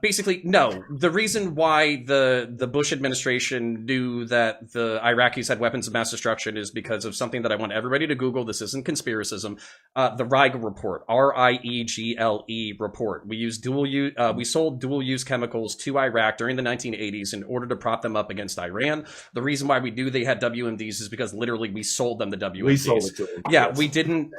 basically, no. The reason why the Bush administration knew that the Iraqis had weapons of mass destruction is because of something that I want everybody to Google. This isn't conspiracism. The Riegel report, RIEGLE report. We sold dual use chemicals to Iraq during the 1980s in order to prop them up against Iran. The reason why we knew they had WMDs is because literally we sold them the WMDs. We sold it to them. Yeah, we didn't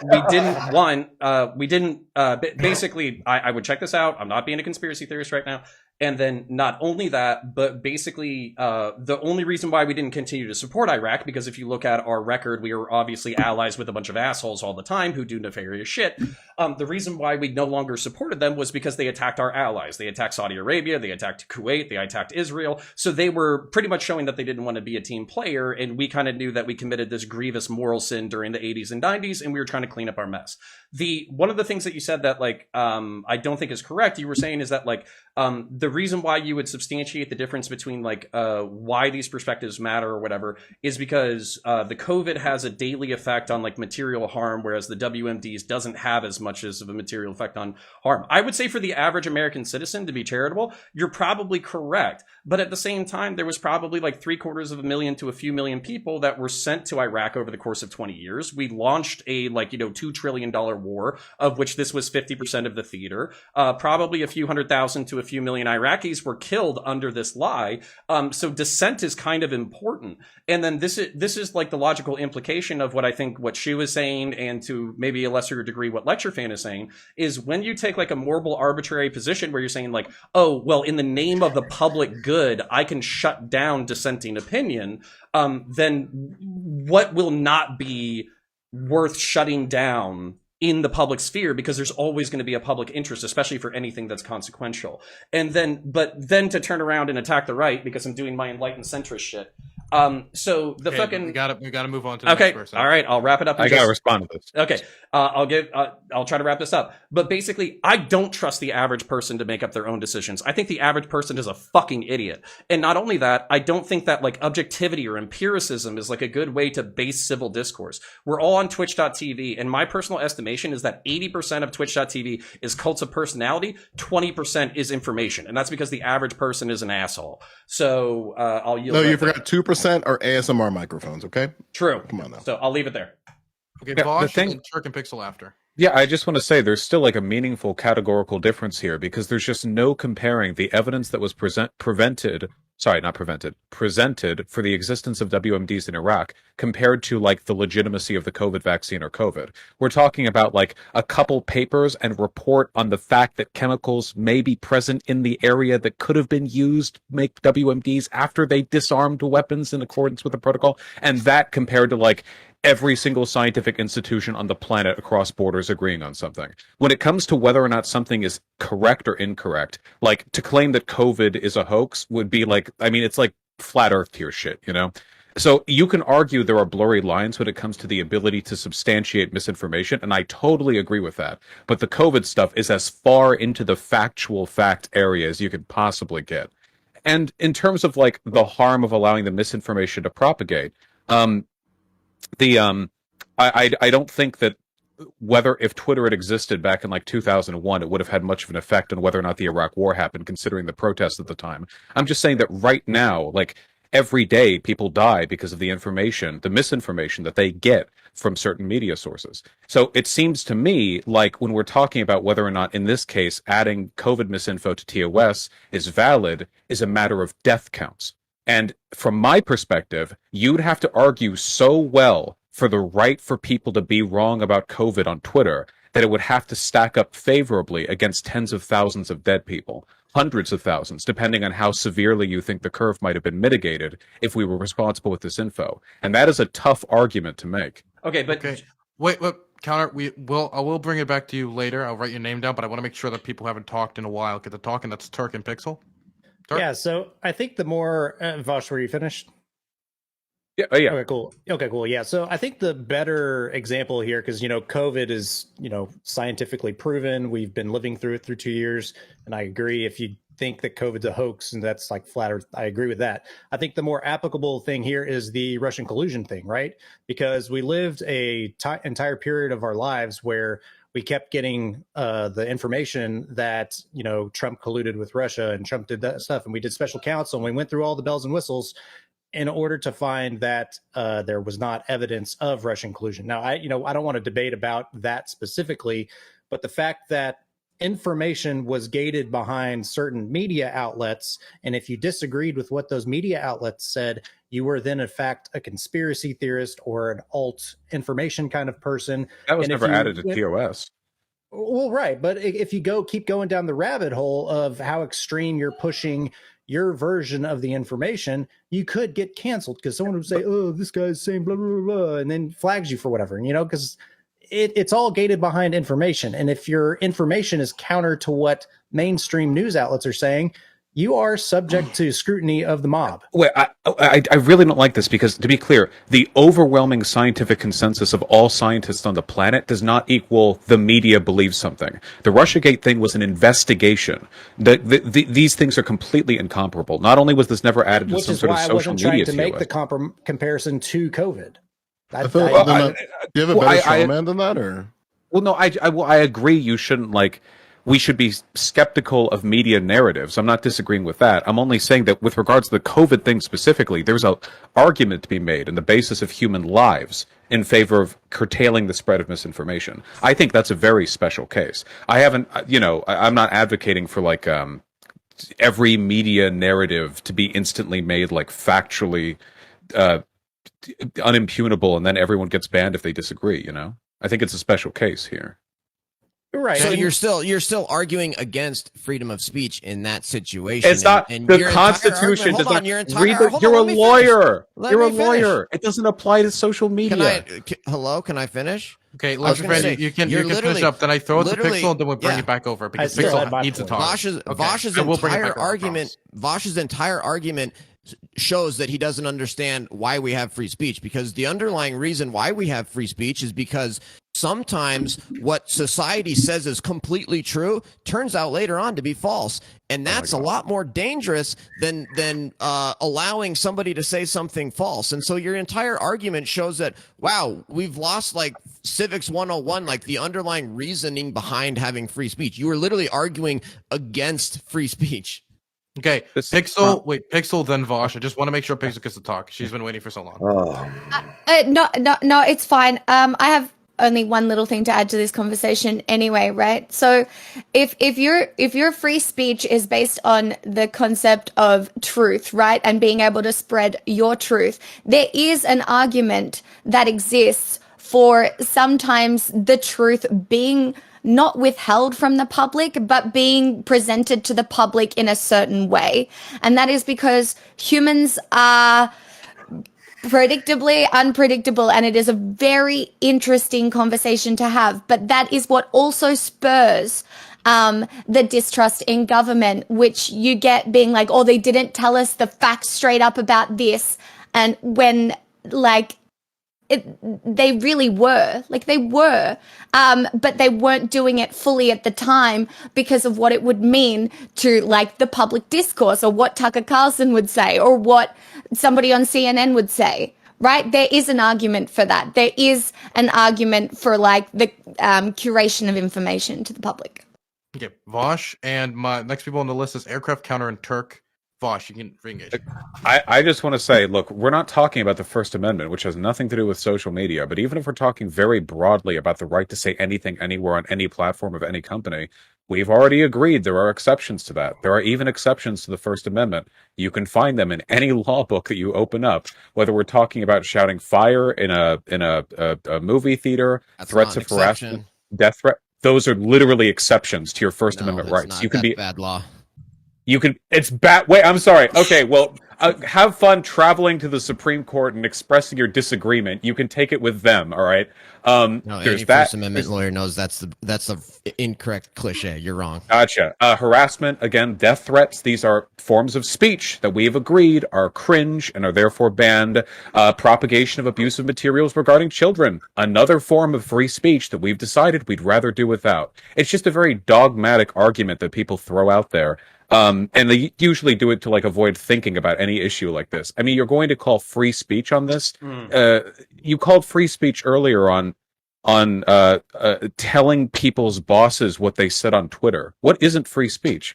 basically I would check this out. I'm not being a conspiracy theorist right now. And then not only that, but basically the only reason why we didn't continue to support Iraq, because if you look at our record, we were obviously allies with a bunch of assholes all the time who do nefarious shit. The reason why we no longer supported them was because they attacked our allies. They attacked Saudi Arabia, they attacked Kuwait, they attacked Israel. So they were pretty much showing that they didn't want to be a team player, and we kind of knew that we committed this grievous moral sin during the 80s and 90s, and we were trying to clean up our mess. One of the things that you said that like I don't think is correct, you were saying is that like the reason why you would substantiate the difference between like why these perspectives matter or whatever is because the COVID has a daily effect on like material harm, whereas the WMDs doesn't have as much as of a material effect on harm. I would say for the average American citizen, to be charitable, you're probably correct. But at the same time, there was probably like 750,000 to a few million people that were sent to Iraq over the course of 20 years. We launched a $2 trillion war, of which this was 50% of the theater. Probably a few 100,000 to a few million Iraqis were killed under this lie. So dissent is kind of important. And then this is like the logical implication of what I think what Shu is saying, and to maybe a lesser degree what Lecture Fan is saying, is when you take like a moral arbitrary position where you're saying like, oh, well, in the name of the public good, I can shut down dissenting opinion, then what will not be worth shutting down in the public sphere, because there's always going to be a public interest, especially for anything that's consequential. But then to turn around and attack the right, because I'm doing my enlightened centrist shit. So the fucking we gotta move on to the next person. All right, I'll wrap it up. I gotta respond to this. Okay, I'll try to wrap this up. But basically, I don't trust the average person to make up their own decisions. I think the average person is a fucking idiot. And not only that, I don't think that like objectivity or empiricism is like a good way to base civil discourse. We're all on Twitch.tv, and my personal estimation is that 80% of Twitch.tv is cults of personality, 20% is information, and that's because the average person is an asshole. So I'll yield. No, you forgot 2% are ASMR microphones. Okay, true. Come on now. So I'll leave it there. Okay, Yeah, Vaush thing- and Turk and Pixel after. Yeah, I just want to say there's still like a meaningful categorical difference here, because there's just no comparing the evidence that was presented for the existence of WMDs in Iraq compared to like the legitimacy of the COVID vaccine or COVID. We're talking about like a couple papers and report on the fact that chemicals may be present in the area that could have been used to make WMDs after they disarmed weapons in accordance with the protocol. And that compared to like every single scientific institution on the planet across borders agreeing on something. When it comes to whether or not something is correct or incorrect, like to claim that COVID is a hoax would be like, I mean, it's like flat earth tier shit, you know? So you can argue there are blurry lines when it comes to the ability to substantiate misinformation, and I totally agree with that. But the COVID stuff is as far into the factual fact area as you could possibly get. And in terms of like the harm of allowing the misinformation to propagate, I don't think that if Twitter had existed back in like 2001, it would have had much of an effect on whether or not the Iraq War happened, considering the protests at the time. I'm just saying that right now, like every day, people die because of the misinformation that they get from certain media sources. So it seems to me like when we're talking about whether or not, in this case, adding COVID misinfo to TOS is valid is a matter of death counts. And from my perspective, you'd have to argue so well for the right for people to be wrong about COVID on Twitter that it would have to stack up favorably against tens of thousands of dead people, hundreds of thousands, depending on how severely you think the curve might have been mitigated if we were responsible with this info. And that is a tough argument to make. Okay, but Okay. Wait, Counter. I will bring it back to you later. I'll write your name down, but I want to make sure that people haven't talked in a while get to talking. That's Turk and Pixel. Turk? Yeah, so I think the more Vaush, were you finished? Yeah, Okay, cool. Okay, cool. Yeah, so I think the better example here, because COVID is scientifically proven. We've been living through it through 2 years, and I agree. If you think that COVID's a hoax and that's like flat Earth, I agree with that. I think the more applicable thing here is the Russian collusion thing, right? Because we lived a entire period of our lives where we kept getting the information that Trump colluded with Russia and Trump did that stuff, and we did special counsel and we went through all the bells and whistles in order to find that there was not evidence of Russian collusion. Now, I don't want to debate about that specifically, but the fact that information was gated behind certain media outlets, and if you disagreed with what those media outlets said, you were then in fact a conspiracy theorist or an alt information kind of person. That was And if never you added to went- TOS. Well, right, but if you keep going down the rabbit hole of how extreme you're pushing your version of the information, you could get canceled because someone would say, "Oh, this guy's saying blah blah blah," and then flags you for whatever. Because it's all gated behind information, and if your information is counter to what mainstream news outlets are saying, you are subject to scrutiny of the mob. Wait, I really don't like this because, to be clear, the overwhelming scientific consensus of all scientists on the planet does not equal the media believes something. The Russiagate thing was an investigation. These things are completely incomparable. Not only was this never added to Which some is sort of why I social wasn't trying media to make TOS. the comparison to COVID. I feel, do you have a well, better I- showman than that, or? Well, no, I agree. You shouldn't we should be skeptical of media narratives. I'm not disagreeing with that. I'm only saying that with regards to the COVID thing specifically, there's a argument to be made on the basis of human lives in favor of curtailing the spread of misinformation. I think that's a very special case. I'm not advocating for every media narrative to be instantly made factually unimpugnable, and then everyone gets banned if they disagree. I think it's a special case here. Right. So And- you're still arguing against freedom of speech in that situation. It's not and the your entire Constitution. argument- Does hold not on, your entire- read the, hold you're on, a let me lawyer. Let You're a me finish. lawyer. It doesn't apply to social media. Hello? Can I finish? Okay, I was let's gonna say, you can you're finish literally- up. Then I throw it to literally- Pixel, and then we'll bring yeah. it back over because still had Pixel my needs to point. talk. Vaush's I will bring it entire back over, I argument. Vaush's entire argument shows that he doesn't understand why we have free speech, because the underlying reason why we have free speech is because sometimes what society says is completely true turns out later on to be false, and that's a lot more dangerous than allowing somebody to say something false. And so your entire argument shows that, wow, we've lost civics 101, the underlying reasoning behind having free speech. You were literally arguing against free speech. Okay, This- Pixel, then Vaush. I just want to make sure Pixel gets to talk. She's been waiting for so long. No, it's fine. I have only one little thing to add to this conversation anyway, right? So if your free speech is based on the concept of truth, right, and being able to spread your truth, there is an argument that exists for sometimes the truth being not withheld from the public, but being presented to the public in a certain way. And that is because humans are predictably unpredictable, and it is a very interesting conversation to have. But that is what also spurs the distrust in government, which you get being oh, they didn't tell us the facts straight up about this. And when they really were but they weren't doing it fully at the time because of what it would mean to the public discourse, or what Tucker Carlson would say, or what somebody on CNN would say, right? There is an argument for that. There is an argument for the curation of information to the public. Okay, Vaush, and my next people on the list is Aircraft Counter and Turk. Vaush, you can re-engage. I just want to say, look, we're not talking about the First Amendment, which has nothing to do with social media. But even if we're talking very broadly about the right to say anything anywhere on any platform of any company, we've already agreed there are exceptions to that. There are even exceptions to the First Amendment. You can find them in any law book that you open up. Whether we're talking about shouting fire in a movie theater, That's threats not of an harassment, exception. death threat. Those are literally exceptions to your First No, Amendment it's rights. not. You can That's be bad law. You can. It's bad. Wait, I'm sorry. Okay, well, have fun traveling to the Supreme Court and expressing your disagreement. You can take it with them. All right. No, There's any that. First Amendment lawyer knows that's the incorrect cliche. You're wrong. Gotcha. Harassment, again, death threats. These are forms of speech that we've agreed are cringe and are therefore banned. Propagation of abusive materials regarding children, another form of free speech that we've decided we'd rather do without. It's just a very dogmatic argument that people throw out there. And they usually do it to like avoid thinking about any issue like this. I mean, you're going to call free speech on this. You called free speech earlier on telling people's bosses what they said on Twitter. What isn't free speech?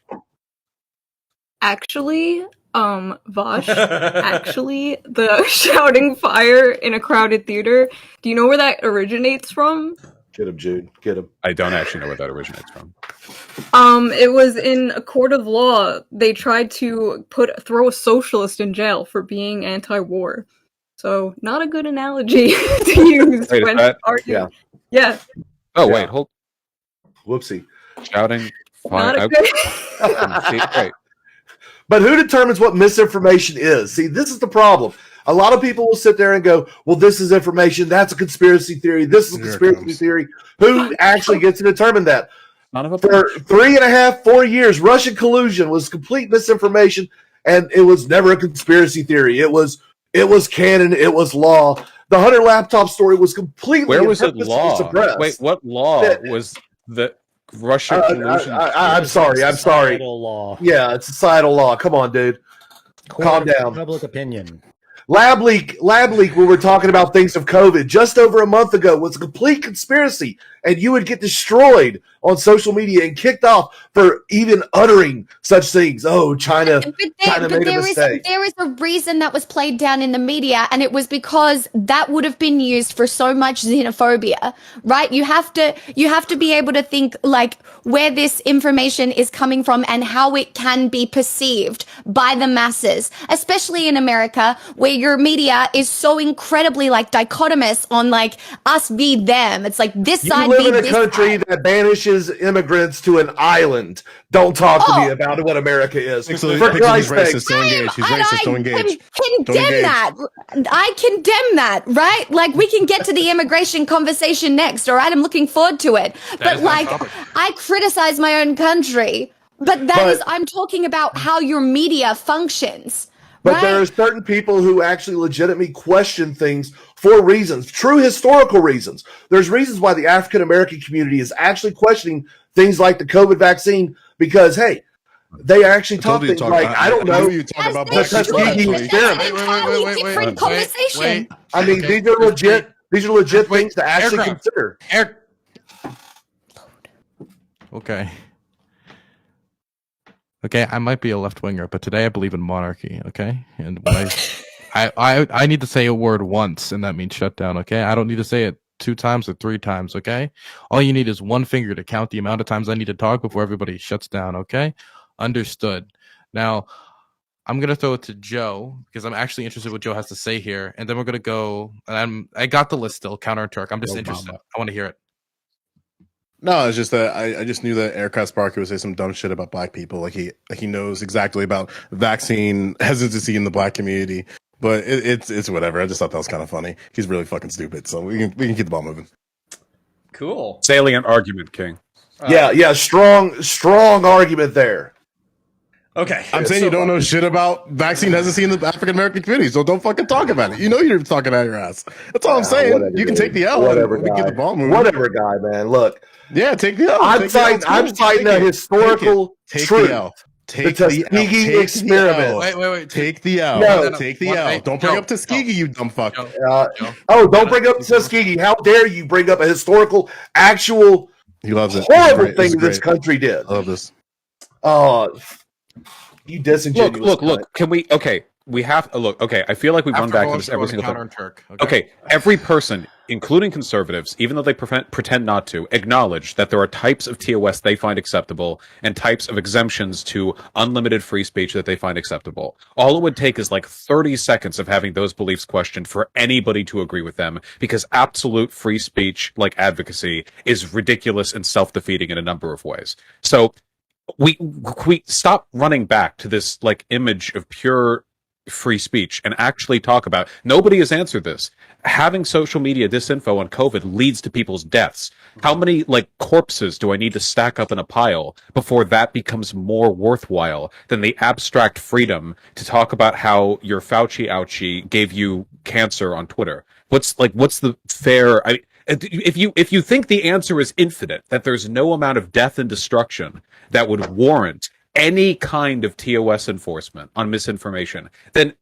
Actually, Vaush, actually, the shouting fire in a crowded theater, do you know where that originates from? Get him, Jude. Get him. I don't actually know where that originates from. It was in a court of law. They tried to throw a socialist in jail for being anti-war. So, not a good analogy to use Wait, when arguing. Yeah. Oh, Yeah. wait, hold. Whoopsie. Shouting Not fire. a good. Wait. But who determines what misinformation is? See, this is the problem. A lot of people will sit there and go, well, this is information. That's a conspiracy theory. This is a Here it conspiracy comes. theory. Who actually gets to determine that? None of a For 3.5, 4 years, Russian collusion was complete misinformation, and it was never a conspiracy theory. It was canon. It was law. The Hunter laptop story was completely Where and was it purposely law? suppressed. Wait, what law was the Russia collusion? I'm sorry. Societal law. Yeah, it's societal law. Come on, dude. Calm down. Public opinion. Lab leak, when we're talking about things of COVID, just over a month ago was a complete conspiracy, and you would get destroyed on social media and kicked off for even uttering such things. Oh, China made a mistake. There is a reason that was played down in the media, and it was because that would have been used for so much xenophobia, right? You have to be able to think like where this information is coming from and how it can be perceived by the masses, especially in America, where your media is so incredibly like dichotomous on like us v them. It's like this You side live v in a this country side. that banishes immigrants to an island. Don't talk to me about what America is. Pixel, For Pixel, he's Christ's racist. sake. Don't engage. He's racist. Don't engage. Condemn engage. that. I condemn that, right? Like we can get to the immigration conversation next, all right? I'm looking forward to it. But is my like topic. I criticize my own country, but I'm talking about how your media functions. But right? there are certain people who actually legitimately question things for reasons, true historical reasons. There's reasons why the African American community is actually questioning things like the COVID vaccine because, hey, they actually talk things like, I don't know. You talk about As they bullshit. should. Tuskegee That's experiment. an entirely different conversation. I mean, Okay. these are legit Wait, things to actually aircraft. consider. Okay. Okay, I might be a left winger, but today I believe in monarchy. Okay, and when I need to say a word once, and that means shut down. Okay, I don't need to say it 2 times or 3 times. Okay, all you need is one finger to count the amount of times I need to talk before everybody shuts down. Okay, understood. Now I'm gonna throw it to Joe because I'm actually interested what Joe has to say here, and then we're gonna go. And I got the list still, counter and Turk. I'm just No interested. problem. I want to hear it. No, it's just that I just knew that Aircraft Sparky would say some dumb shit about black people. Like he knows exactly about vaccine hesitancy in the black community. But it's whatever. I just thought that was kind of funny. He's really fucking stupid. So we can keep the ball moving. Cool. Salient argument, King. Yeah, strong argument there. Okay. I'm saying you don't know shit about vaccine hesitancy in the African American community, so don't fucking talk about it. You know you're talking out of your ass. That's all I'm saying. Whatever, You can dude. take the L. Whatever, We guy. keep the ball moving. Whatever, guy, man. Look, Yeah, take the L. I'm Take the L. citing Take a it. historical Take truth. the L. Take The the L. Tuskegee Take experiment. the L. Wait. Take the L. No. Take the One- L. wait, Don't bring Joe, up Tuskegee, you dumb fuck. Joe, Joe. Don't bring up Tuskegee. How dare you bring up a historical, actual, He loves it. horrible It's thing great. this country did? I love this. You disingenuous. Look. Can we? Okay, we have. Look. Okay, I feel like we've run back to this every single time. Okay, every person, including conservatives, even though they pretend not to, acknowledge that there are types of TOS they find acceptable and types of exemptions to unlimited free speech that they find acceptable. All it would take is like 30 seconds of having those beliefs questioned for anybody to agree with them, because absolute free speech, like advocacy, is ridiculous and self-defeating in a number of ways. So we stop running back to this like image of pure free speech and actually talk about. Nobody has answered this. Having social media disinfo on COVID leads to people's deaths. How many like corpses do I need to stack up in a pile before that becomes more worthwhile than the abstract freedom to talk about how your Fauci ouchie gave you cancer on Twitter? What's the fair? If you think the answer is infinite, that there's no amount of death and destruction that would warrant any kind of TOS enforcement on misinformation, then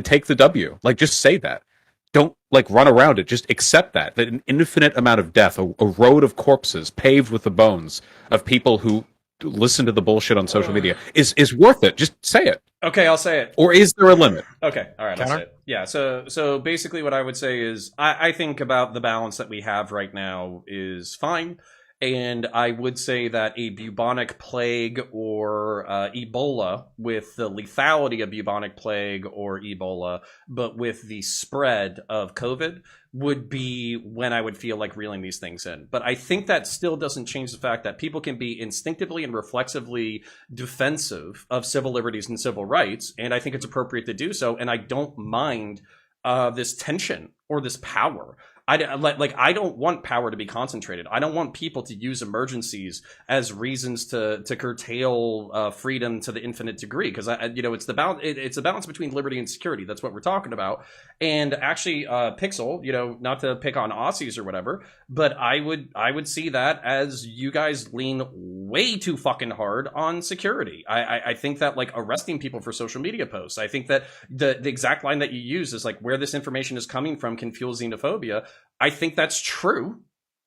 take the W. Like, just say that. Don't like run around it. Just accept that an infinite amount of death, a road of corpses paved with the bones of people who listen to the bullshit on social media is worth it. Just say it. Okay, I'll say it. Or is there a limit? Okay, all right, I'll say it. Yeah, so basically what I would say is I think about the balance that we have right now is fine. And I would say that a bubonic plague or Ebola, with the lethality of bubonic plague or Ebola, but with the spread of COVID, would be when I would feel like reeling these things in. But I think that still doesn't change the fact that people can be instinctively and reflexively defensive of civil liberties and civil rights, and I think it's appropriate to do so, and I don't mind this tension or this power. I don't want power to be concentrated. I don't want people to use emergencies as reasons to curtail freedom to the infinite degree, because it's the balance. It's a balance between liberty and security. That's what we're talking about. And actually, Pixel, not to pick on Aussies or whatever, but I would see that as you guys lean way too fucking hard on security. I think that like arresting people for social media posts. I think that the exact line that you use is like, where this information is coming from can fuel xenophobia. I think that's true.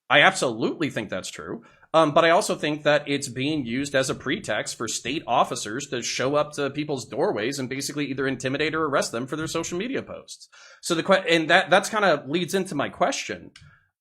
I absolutely think that's true. But I also think that it's being used as a pretext for state officers to show up to people's doorways and basically either intimidate or arrest them for their social media posts. So that's kind of leads into my question.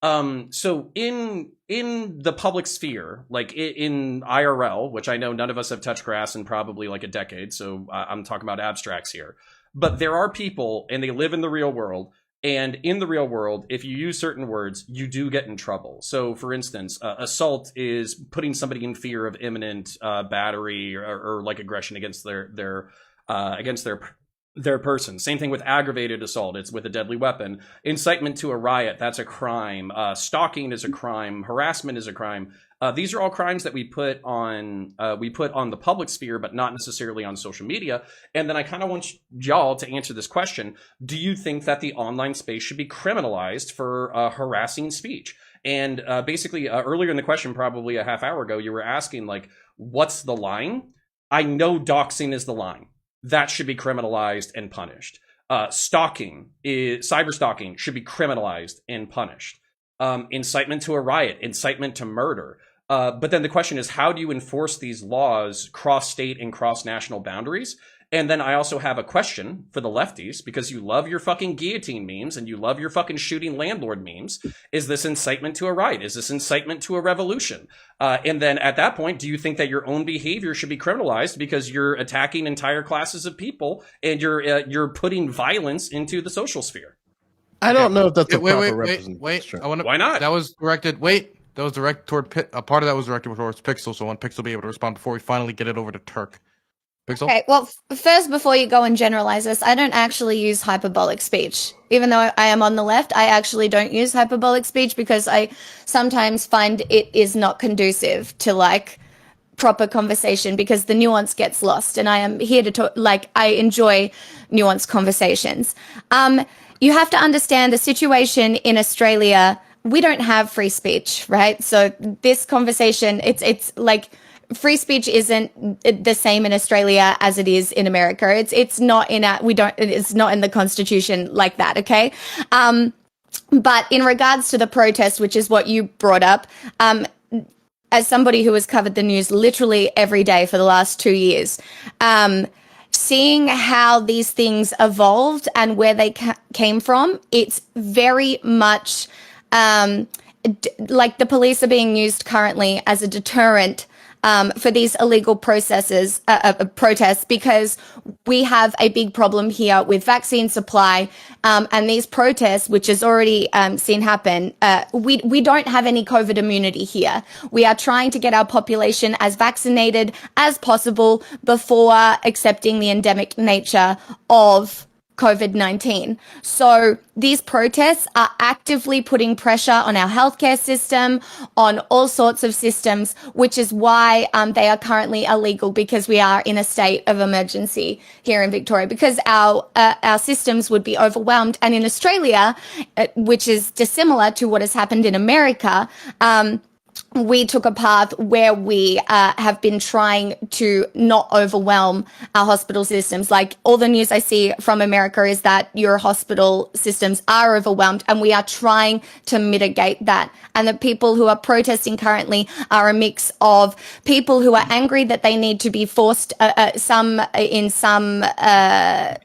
So in the public sphere, like in IRL, which I know none of us have touched grass in probably like a decade, so I'm talking about abstracts here. But there are people, and they live in the real world. And in the real world, if you use certain words, you do get in trouble. So, for instance, assault is putting somebody in fear of imminent battery or like aggression against their person. Same thing with aggravated assault. It's with a deadly weapon. Incitement to a riot, that's a crime. Stalking is a crime. Harassment is a crime. These are all crimes that we put on the public sphere, but not necessarily on social media. And then I kind of want y'all to answer this question. Do you think that the online space should be criminalized for harassing speech? And basically, earlier in the question, probably a half hour ago, you were asking, like, what's the line? I know doxing is the line. That should be criminalized and punished. Cyber stalking should be criminalized and punished. Incitement to a riot, incitement to murder. But then the question is, how do you enforce these laws cross-state and cross-national boundaries? And then I also have a question for the lefties, because you love your fucking guillotine memes and you love your fucking shooting landlord memes. Is this incitement to a riot? Is this incitement to a revolution? And then at that point, do you think that your own behavior should be criminalized because you're attacking entire classes of people and you're putting violence into the social sphere? I don't know if that's a proper wait. Why not? That was directed. That was directed toward a part of that was directed towards Pixel. So I want Pixel to be able to respond before we finally get it over to Turk. Pixel. Okay. Well, first, before you go and generalize this, I don't actually use hyperbolic speech. Even though I am on the left, I actually don't use hyperbolic speech because I sometimes find it is not conducive to like proper conversation because the nuance gets lost. And I am here to talk. Like, I enjoy nuanced conversations. You have to understand the situation in Australia. We don't have free speech, right? So this conversation, it's like free speech isn't the same in Australia as it is in America. It's not in it's not in the Constitution like that, okay? But in regards to the protest, which is what you brought up, as somebody who has covered the news literally every day for the last 2 years, seeing how these things evolved and where they came from, it's very much like the police are being used currently as a deterrent for these illegal protests, because we have a big problem here with vaccine supply, and these protests, which has already seen happen. We don't have any COVID immunity here. We are trying to get our population as vaccinated as possible before accepting the endemic nature of COVID-19. So these protests are actively putting pressure on our healthcare system, on all sorts of systems, which is why they are currently illegal, because we are in a state of emergency here in Victoria, because our systems would be overwhelmed. And in Australia, which is dissimilar to what has happened in America, we took a path where we have been trying to not overwhelm our hospital systems. Like, all the news I see from America is that your hospital systems are overwhelmed, and we are trying to mitigate that. And the people who are protesting currently are a mix of people who are angry that they need to be forced, some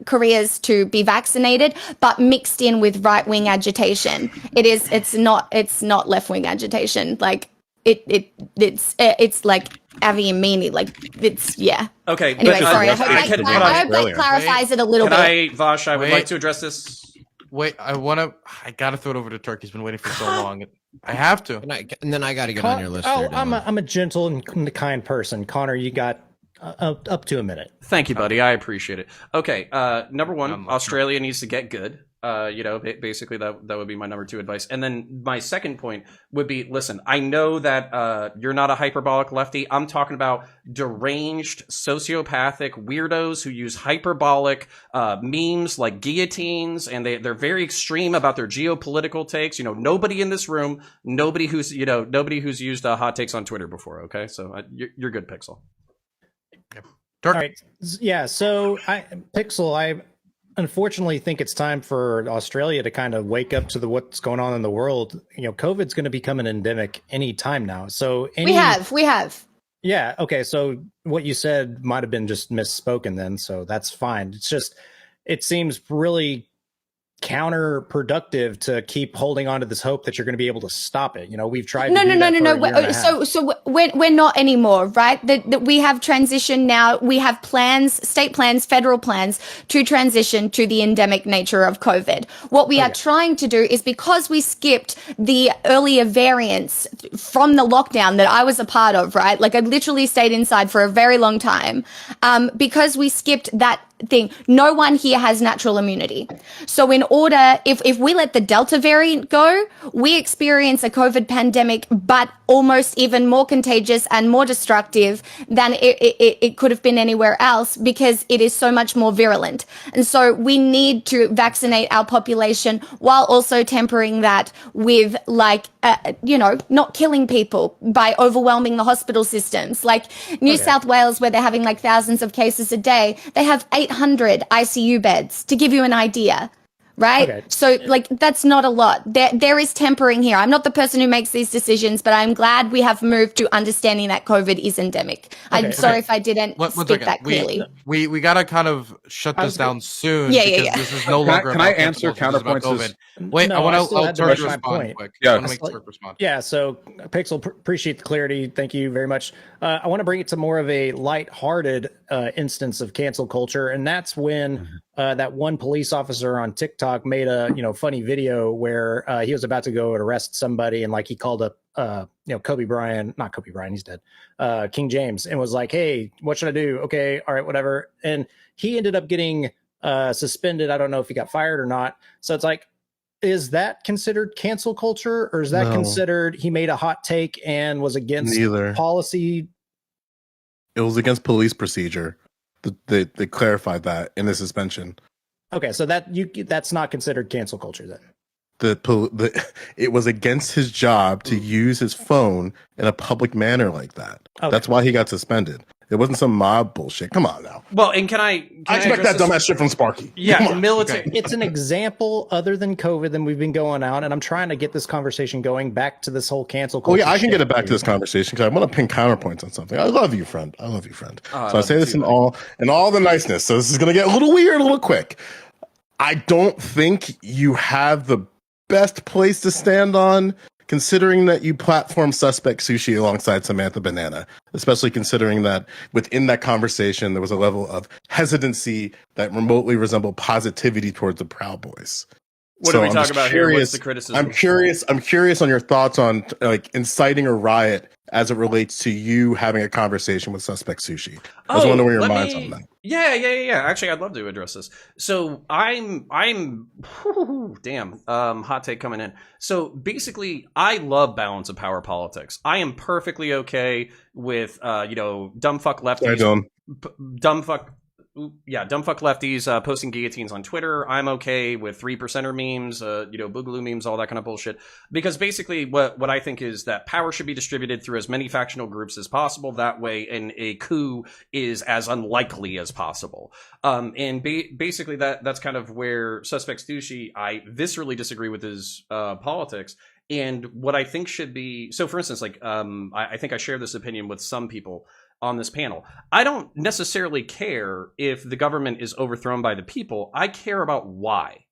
careers, to be vaccinated, but mixed in with right-wing agitation. It's not left-wing agitation. Like, it's like Avi and Mimi, like, it's, yeah. Okay. Anyway, but, sorry. I I hope can- that clarifies it a little Can bit. Vaush, I would Wait. like to address this. Wait, I gotta throw it over to Turk. He's been waiting for so long. I have to. And then I got to get on your list. there, I'm Dylan. a gentle and kind person. Connor, you got up to a minute. Thank you, buddy. I appreciate it. Okay. Number one, I'm- Australia needs to get good. Basically that would be my number 2 advice. And then my second point would be, listen, I know that you're not a hyperbolic lefty. I'm talking about deranged, sociopathic weirdos who use hyperbolic memes like guillotines, and they're very extreme about their geopolitical takes. Nobody in this room, nobody who's used hot takes on Twitter before. Okay, so you're good, Pixel. Turk. All right. Yeah. So, Pixel, I unfortunately think it's time for Australia to kind of wake up to what's going on in the world. COVID's going to become an endemic any time now. So We have. Yeah. Okay. So what you said might have been just misspoken then. So that's fine. It's just, it seems really counterproductive to keep holding on to this hope that you're going to be able to stop it. We've tried. No. For a year and a half. So we're not anymore, right? That we have transitioned now. We have plans, state plans, federal plans to transition to the endemic nature of COVID. What we are trying to do is, because we skipped the earlier variants from the lockdown that I was a part of, right? Like, I literally stayed inside for a very long time, because we skipped that thing. No one here has natural immunity. So in order, if we let the Delta variant go, we experience a COVID pandemic, but almost even more contagious and more destructive than it could have been anywhere else, because it is so much more virulent. And so we need to vaccinate our population while also tempering that with, like, not killing people by overwhelming the hospital systems. Like New South Wales, where they're having like thousands of cases a day, they have 800 ICU beds, to give you an idea. Right? Okay. So, like, that's not a lot. There is tempering here. I'm not the person who makes these decisions, but I'm glad we have moved to understanding that COVID is endemic. I'm sorry if I didn't speak that clearly. We gotta kind of shut this down soon. Yeah, because yeah. this is no longer. Can I about answer cancel culture, this is about counterpoints? COVID. Wait, No, I want I to. still I'll had to Turk make my respond point. quick. Yeah. I want to make Turk respond. Yeah, so Pixel, appreciate the clarity. Thank you very much. I want to bring it to more of a lighthearted instance of cancel culture, and that's when that one police officer on TikTok made a funny video where he was about to go and arrest somebody, and like he called up Kobe Bryant, not Kobe Bryant, he's dead, King James, and was like, "Hey, what should I do? Okay, all right, whatever." And he ended up getting suspended. I don't know if he got fired or not. So it's like, is that considered cancel culture, or is that No. considered he made a hot take and was against Neither. policy? It was against police procedure. They clarified that in the suspension. Okay, so that's not considered cancel culture then. It was against his job to use his phone in a public manner like that. Okay. That's why he got suspended. It wasn't some mob bullshit. Come on now. Well, and can I expect that address dumbass shit from Sparky. Yeah, military. It's an example other than COVID than we've been going on, and I'm trying to get this conversation going back to this whole cancel culture. Oh yeah, I can shit. get it back to this conversation because I want to pin counterpoints on something. I love you, friend. I love you, friend. Oh, So I say this in all the niceness. So this is gonna get a little weird, a little quick. I don't think you have the best place to stand on, considering that you platform Suspect Sushi alongside Samantha Banana, especially considering that within that conversation there was a level of hesitancy that remotely resembled positivity towards the Proud Boys. What So are we I'm talking just about here? What's curious- the criticism? I'm curious on your thoughts on like inciting a riot as it relates to you having a conversation with Suspect Sushi. I was wondering where your mind's on that. Yeah. Actually, I'd love to address this. So I'm damn, hot take coming in. So basically, I love balance of power politics. I am perfectly okay with, dumb fuck lefties, Sorry, Dylan. dumb fuck lefties posting guillotines on Twitter. I'm okay with 3%er memes, boogaloo memes, all that kind of bullshit. Because basically, what I think is that power should be distributed through as many factional groups as possible. That way, a coup is as unlikely as possible. Basically, that's kind of where Suspect Sushi, I viscerally disagree with his politics. And what I think should be, so for instance, like I think I share this opinion with some people on this panel. I don't necessarily care if the government is overthrown by the people. I care about why.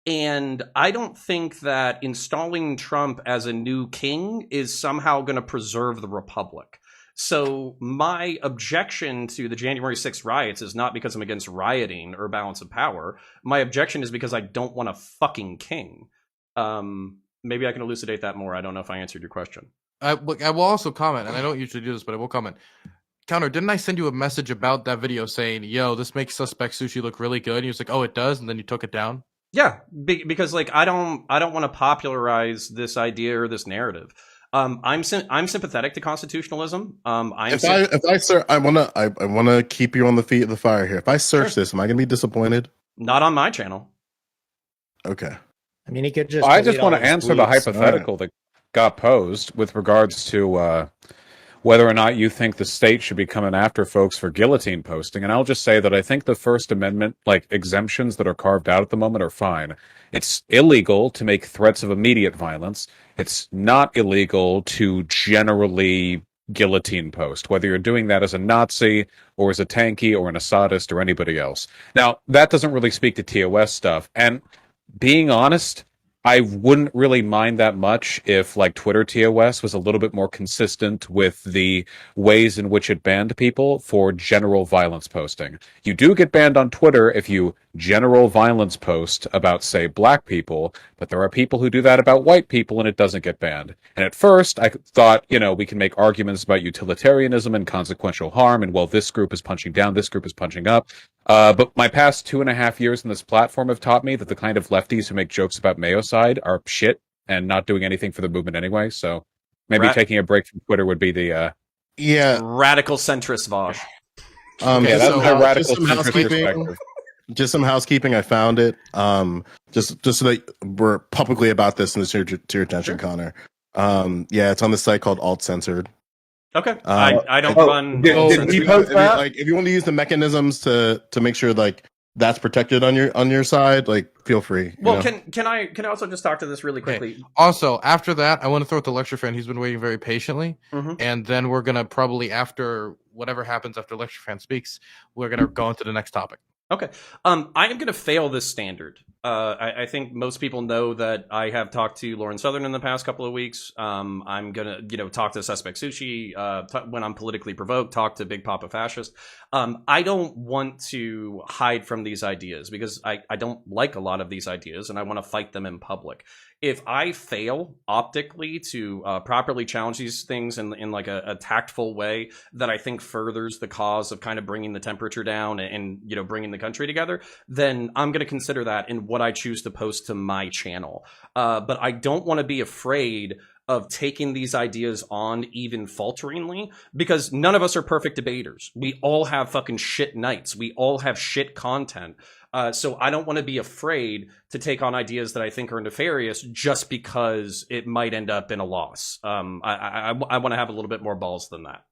And I don't think that installing Trump as a new king is somehow going to preserve the republic. So my objection to the January 6th riots is not because I'm against rioting or balance of power. My objection is because I don't want a fucking king. Maybe I can elucidate that more. I don't know if I answered your question. I will also comment, and I don't usually do this, but I will comment. Counter, didn't I send you a message about that video saying, yo, this makes Suspect Sushi look really good? And he was like, oh, it does? And then you took it down? Yeah, because like I don't want to popularize this idea or this narrative. I'm sympathetic to constitutionalism. I wanna keep you on the feet of the fire here. If I search this, am I gonna be disappointed? Not on my channel. Okay. I mean, he could just. I just delete want all to his answer the tweets. hypothetical that got posed with regards to whether or not you think the state should be coming after folks for guillotine posting. And I'll just say that I think the First Amendment, like exemptions that are carved out at the moment, are fine. It's illegal to make threats of immediate violence. It's not illegal to generally guillotine post, whether you're doing that as a Nazi or as a tanky or an Assadist or anybody else. Now, that doesn't really speak to TOS stuff. And being honest, I wouldn't really mind that much if, like, Twitter TOS was a little bit more consistent with the ways in which it banned people for general violence posting. You do get banned on Twitter if you general violence post about, say, black people, but there are people who do that about white people and it doesn't get banned. And at first, I thought, we can make arguments about utilitarianism and consequential harm, and, well, this group is punching down, this group is punching up. But my past 2.5 years in this platform have taught me that the kind of lefties who make jokes about Mayocide are shit and not doing anything for the movement anyway. So maybe taking a break from Twitter would be the radical centrist Vaush. That's my radical some centrist perspective. Just some housekeeping. I found it. Just so that we're publicly about this and it's to your attention, Connor. It's on this site called Alt Censored. Okay. I don't run. Did he post that? Like, if you want to use the mechanisms to make sure like that's protected on your side, like feel free. Well, can I also just talk to this really quickly? Okay. Also, after that, I want to throw it to Lecture Fan. He's been waiting very patiently, and then we're gonna probably, after whatever happens after Lecture Fan speaks, we're gonna go into the next topic. Okay. I am going to fail this standard. I think most people know that I have talked to Lauren Southern in the past couple of weeks. I'm going to, talk to Suspect Sushi when I'm politically provoked, talk to Big Papa Fascist. I don't want to hide from these ideas because I don't like a lot of these ideas and I want to fight them in public. If I fail optically to properly challenge these things in like a tactful way that I think furthers the cause of kind of bringing the temperature down and bringing the country together, then I'm going to consider that in what I choose to post to my channel. But I don't want to be afraid of taking these ideas on even falteringly, because none of us are perfect debaters. We all have fucking shit nights. We all have shit content. So I don't want to be afraid to take on ideas that I think are nefarious just because it might end up in a loss. I want to have a little bit more balls than that.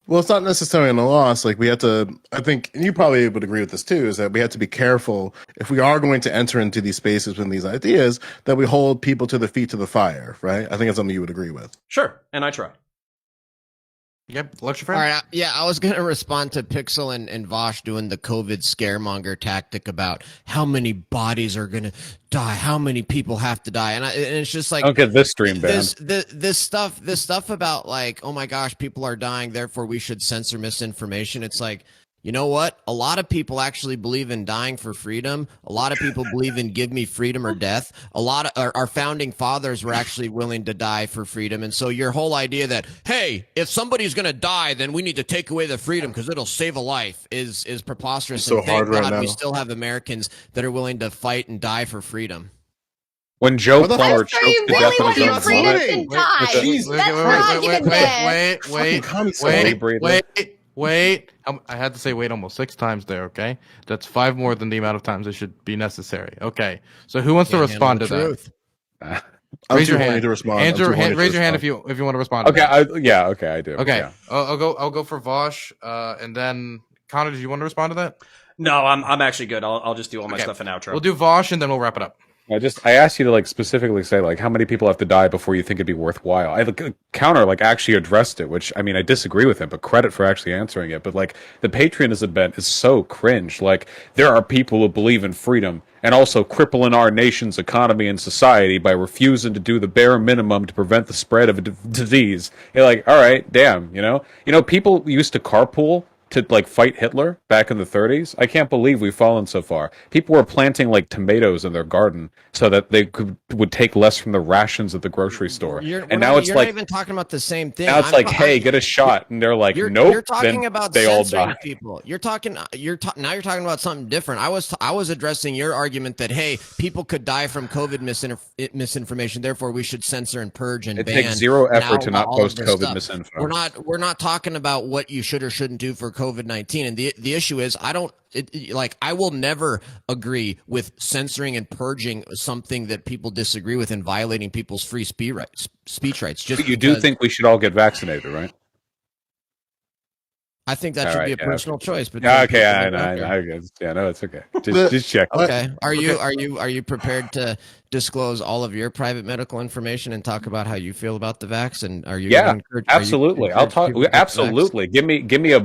Well, it's not necessarily a loss. Like we have to, I think, and you probably would agree with this too, is that we have to be careful if we are going to enter into these spaces with these ideas that we hold people to the feet to the fire, right? I think that's something you would agree with. Sure, and I try. Yep, lecture All friend. right, yeah, I was gonna respond to Pixel and Vaush doing the COVID scaremonger tactic about how many bodies are gonna die, how many people have to die, and it's just like, Don't get this stream banned. this stuff about like, oh my gosh, people are dying, therefore we should censor misinformation. It's like, you know what? A lot of people actually believe in dying for freedom. A lot of people believe in give me freedom or death. A lot of our founding fathers were actually willing to die for freedom. And so your whole idea that, hey, if somebody's going to die, then we need to take away the freedom because it'll save a life is preposterous. It's so and thank hard right God we now. still have Americans that are willing to fight and die for freedom. When Joe What the Plumber I'm sure choked you to death really on want his your own freedom vomit. to die. Wait, That's the argument there. Wait. I had to say wait almost 6 times there, okay? That's 5 more than the amount of times it should be necessary. Okay. So who wants to Can't handle respond the to that? truth. I'm Raise too your horny hand. to respond. Andrew, I'm too horny to raise your hand respond. if you want to respond. To Okay, that. okay, I do. Okay. Yeah. I'll go for Vaush, and then Connor. Did you want to respond to that? No, I'm actually good. I'll just do all my Okay. stuff in outro. We'll do Vaush, and then we'll wrap it up. I asked you to like specifically say like how many people have to die before you think it'd be worthwhile. Counter like actually addressed it, which I mean I disagree with him, but credit for actually answering it. But like the Patreonism bent is so cringe. Like there are people who believe in freedom and also crippling our nation's economy and society by refusing to do the bare minimum to prevent the spread of a disease. You're like, all right, damn, you know, people used to carpool to like fight Hitler back in the 30s. I can't believe we've fallen so far. People were planting like tomatoes in their garden so that they would take less from the rations at the grocery store. And now it's you're like not even talking about the same thing. now it's like, hey, get a shot, and they're like, nope. You're talking then about they all censoring die. people. Now you're talking about something different. I was addressing your argument that hey, people could die from COVID misinformation, therefore we should censor and purge and It ban. takes zero and effort to outlaw not all of post this COVID stuff. misinfo. We're not talking about what you should or shouldn't do for COVID-19. And the issue is I will never agree with censoring and purging something that people disagree with and violating people's free speech rights. Just But you do think we should all get vaccinated, right? I think that All should right, be a yeah, personal choice. Yeah, okay, between people I that are guess. Yeah, no, it's okay. Just check. Okay. Are you prepared to disclose all of your private medical information and talk about how you feel about the vax? And are you? Yeah, are you absolutely. I'll encourage talk. people to get the vax? Absolutely. Give me a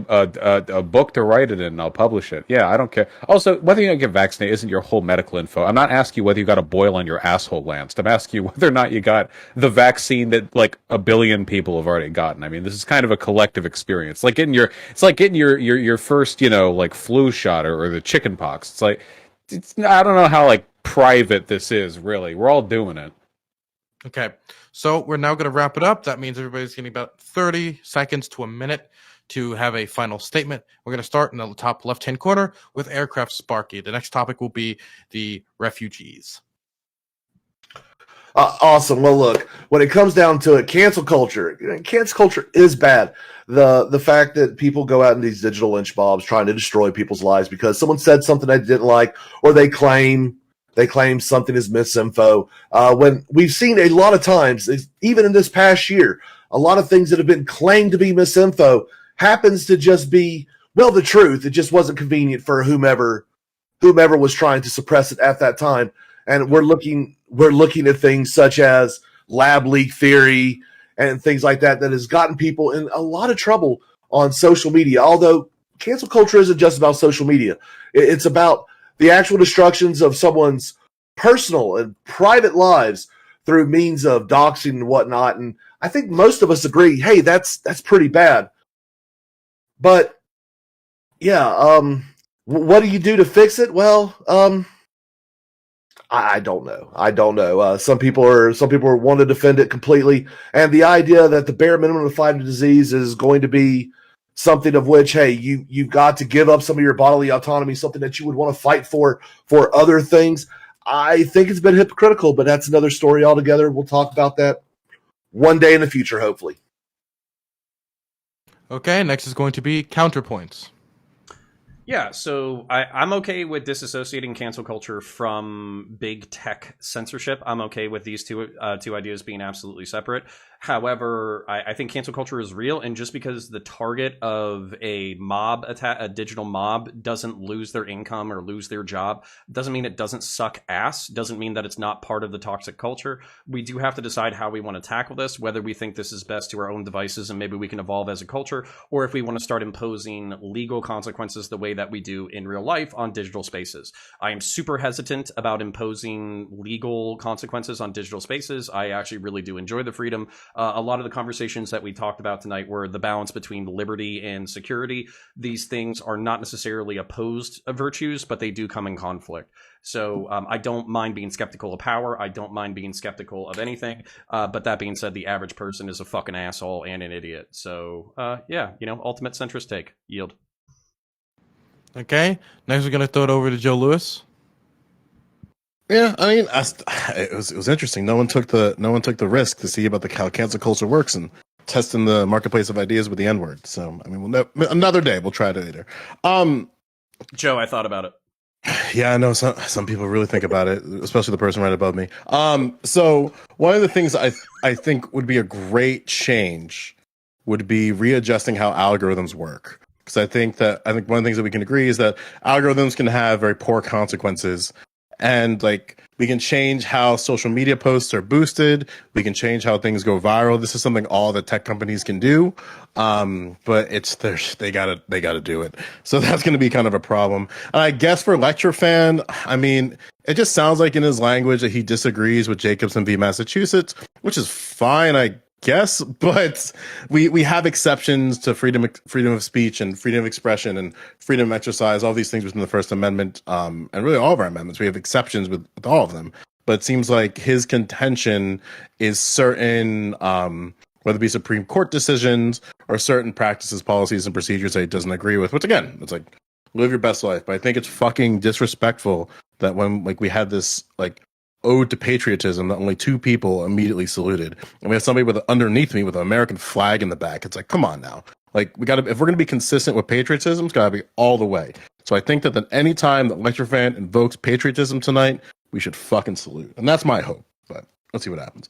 book to write it in, and I'll publish it. Yeah, I don't care. Also, whether you get vaccinated isn't your whole medical info. I'm not asking you whether you got a boil on your asshole, Lance. I'm asking you whether or not you got the vaccine that like a billion people have already gotten. I mean, this is kind of a collective experience. Like it's like getting your first, like flu shot or the chicken pox. It's like I don't know how like private this is really. We're all doing it. Okay. So we're now going to wrap it up. That means everybody's getting about 30 seconds to a minute to have a final statement. We're going to start in the top left-hand corner with Aircraft Sparky. The next topic will be the refugees. Awesome. Well, look, when it comes down to it, cancel culture is bad. The fact that people go out in these digital lynch mobs trying to destroy people's lives because someone said something they didn't like, or they claim something is misinfo. When we've seen a lot of times, even in this past year, a lot of things that have been claimed to be misinfo happens to just be, well, the truth. It just wasn't convenient for whomever was trying to suppress it at that time. And we're looking at things such as lab leak theory and things like that has gotten people in a lot of trouble on social media. Although cancel culture isn't just about social media. It's about the actual destructions of someone's personal and private lives through means of doxing and whatnot. And I think most of us agree, hey, that's pretty bad. But yeah, what do you do to fix it? Well, I don't know. Some people are want to defend it completely, and the idea that the bare minimum to fight a disease is going to be something of which, hey, you've got to give up some of your bodily autonomy, something that you would want to fight for other things. I think it's been hypocritical, but that's another story altogether. We'll talk about that one day in the future, hopefully. Okay, next is going to be counterpoints. Yeah, so I'm okay with disassociating cancel culture from big tech censorship. I'm okay with these two ideas being absolutely separate. However, I think cancel culture is real, and just because the target of a mob attack, a digital mob, doesn't lose their income or lose their job, doesn't mean it doesn't suck ass. Doesn't mean that it's not part of the toxic culture. We do have to decide how we want to tackle this, whether we think this is best to our own devices and maybe we can evolve as a culture, or if we want to start imposing legal consequences the way that we do in real life on digital spaces. I am super hesitant about imposing legal consequences on digital spaces. I actually really do enjoy the freedom. A lot of the conversations that we talked about tonight were the balance between liberty and security. These things are not necessarily opposed virtues, but they do come in conflict. So I don't mind being skeptical of power. I don't mind being skeptical of anything. But that being said, the average person is a fucking asshole and an idiot. So yeah, ultimate centrist take. Yield. Okay. Next, we're gonna throw it over to Joe Lewis. Yeah, I mean, it was interesting. No one took the risk to see about how cancel culture works and testing the marketplace of ideas with the N word. So I mean, another day we'll try it later. Joe, I thought about it. Yeah, I know some people really think about it, especially the person right above me. So one of the things I think would be a great change would be readjusting how algorithms work. Because I think one of the things that we can agree is that algorithms can have very poor consequences. And like we can change how social media posts are boosted. We can change how things go viral. This is something all the tech companies can do. But they gotta do it. So that's going to be kind of a problem. And I guess for Lecture Fan, I mean, it just sounds like in his language that he disagrees with Jacobson v. Massachusetts, which is fine, I guess, but we have exceptions to freedom of speech and freedom of expression and freedom of exercise, all these things within the First Amendment, and really all of our amendments. We have exceptions with all of them. But it seems like his contention is certain, whether it be Supreme Court decisions or certain practices, policies, and procedures that he doesn't agree with, which again, it's like, live your best life. But I think it's fucking disrespectful that when we had this ode to patriotism that only two people immediately saluted, and we have somebody underneath me with an American flag in the back. It's like, come on now. If we're going to be consistent with patriotism, it's got to be all the way. So I think that any time that Lecture Fan invokes patriotism tonight, we should fucking salute. And that's my hope. But let's see what happens.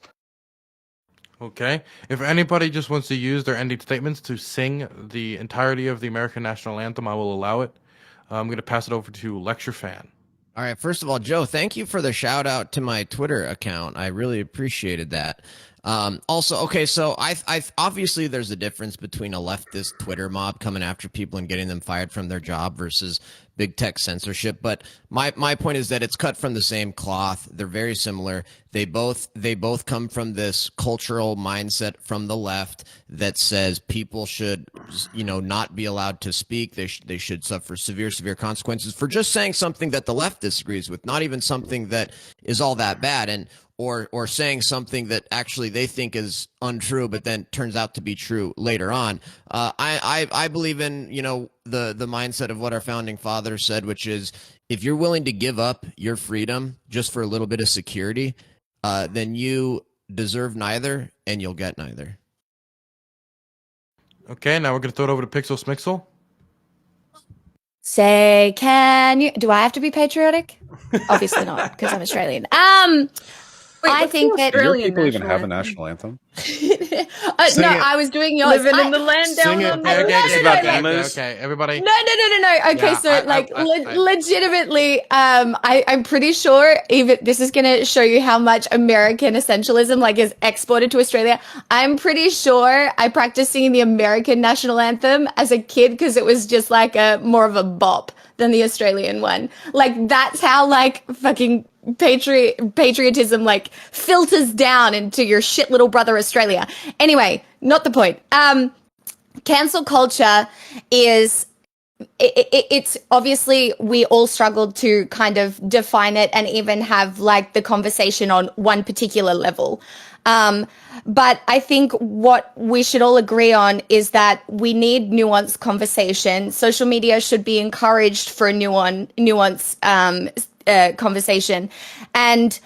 Okay. If anybody just wants to use their ending statements to sing the entirety of the American National Anthem, I will allow it. I'm going to pass it over to Lecture Fan. All right. First of all, Joe, thank you for the shout out to my Twitter account. I really appreciated that. Also, okay, so I obviously there's a difference between a leftist Twitter mob coming after people and getting them fired from their job versus big tech censorship. But my point is that it's cut from the same cloth. They're very similar. They both come from this cultural mindset from the left that says people should, not be allowed to speak. They should suffer severe consequences for just saying something that the left disagrees with, not even something that is all that bad. And or saying something that actually they think is untrue, but then turns out to be true later on. I believe in, the mindset of what our founding fathers said, which is if you're willing to give up your freedom just for a little bit of security, then you deserve neither and you'll get neither. Okay, now we're going to throw it over to Pixel Smixel. Say, do I have to be patriotic? Obviously not, because I'm Australian. I think that Do your people even have a national anthem? No, I was doing yours. Living in the land down on Okay, everybody. No. Okay, Yeah, legitimately, I'm pretty sure even this is gonna show you how much American essentialism is exported to Australia. I'm pretty sure I practiced singing the American national anthem as a kid because it was just more of a bop than the Australian one. That's how fucking patriotism filters down into your shit little brother Australia. Anyway, not the point. Cancel culture is it's obviously we all struggled to kind of define it and even have the conversation on one particular level. But I think what we should all agree on is that we need nuanced conversation. Social media should be encouraged for nuanced conversation. And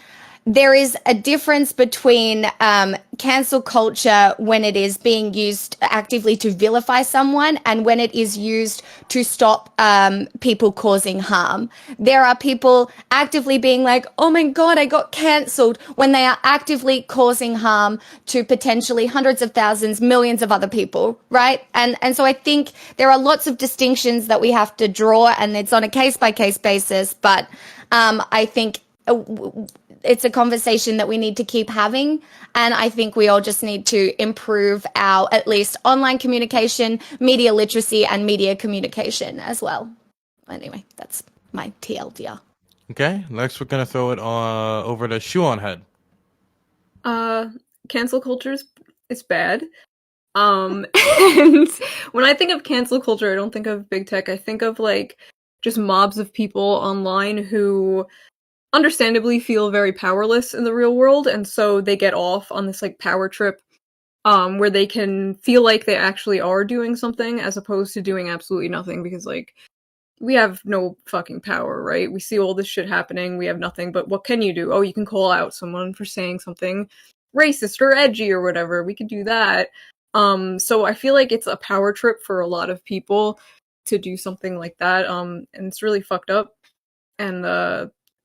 there is a difference between cancel culture when it is being used actively to vilify someone and when it is used to stop people causing harm. There are people actively being like, oh my God, I got cancelled, when they are actively causing harm to potentially hundreds of thousands, millions of other people, right? And so I think there are lots of distinctions that we have to draw, and it's on a case-by-case basis, but I think it's a conversation that we need to keep having, and I think we all just need to improve our at least online communication, media literacy, and media communication as well. Anyway, that's my TLDR. Okay, next we're gonna throw it over to Shoe on Head. Cancel culture is bad. And when I think of cancel culture, I don't think of big tech. I think of like just mobs of people online who understandably feel very powerless in the real world, and so they get off on this like power trip where they can feel like they actually are doing something as opposed to doing absolutely nothing, because like we have no fucking power, right? We see all this shit happening, we have nothing, but what can you do? Oh, you can call out someone for saying something racist or edgy or whatever. We could do that. So I feel like it's a power trip for a lot of people to do something like that, and it's really fucked up, and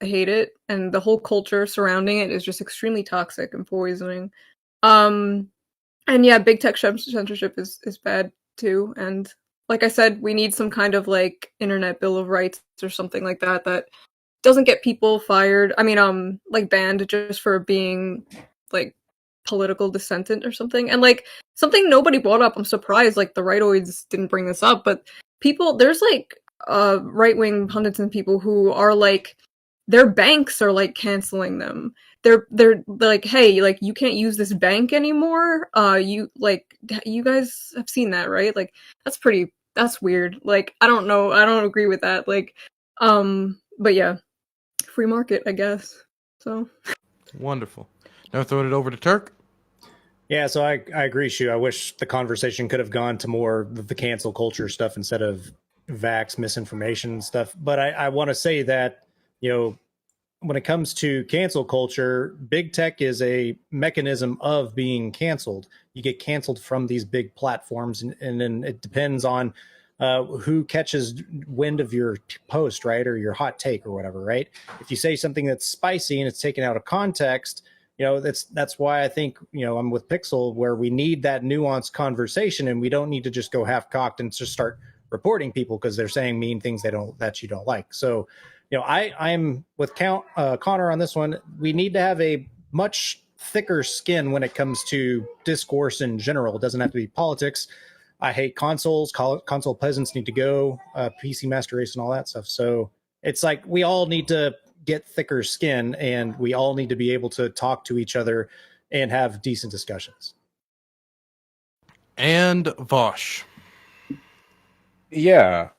I hate it, and the whole culture surrounding it is just extremely toxic and poisoning. And yeah, big tech censorship is bad too, and like I said, we need some kind of like internet bill of rights or something like that that doesn't get people fired. I mean, like banned just for being like political dissentant or something. And like something nobody brought up, I'm surprised like the rightoids didn't bring this up, but there's like right-wing pundits and people who are like, their banks are like canceling them. They're like, hey, like you can't use this bank anymore. You guys have seen that, right? Like that's weird. Like I don't know, I don't agree with that. Like but yeah, free market, I guess. So Wonderful. Now throwing it over to Turk. Yeah, so I agree, Shu. I wish the conversation could have gone to more of the cancel culture stuff instead of vax misinformation stuff. But I want to say that, when it comes to cancel culture, big tech is a mechanism of being canceled. You get canceled from these big platforms, and then it depends on who catches wind of your post, right, or your hot take or whatever, right? If you say something that's spicy and it's taken out of context, that's why I think, I'm with Pixel, where we need that nuanced conversation, and we don't need to just go half cocked and just start reporting people because they're saying mean things that you don't like. So, I'm with Connor on this one. We need to have a much thicker skin when it comes to discourse in general. It doesn't have to be politics. I hate consoles. Console peasants need to go. PC master race and all that stuff. So it's like we all need to get thicker skin, and we all need to be able to talk to each other and have decent discussions. And Vaush. Yeah.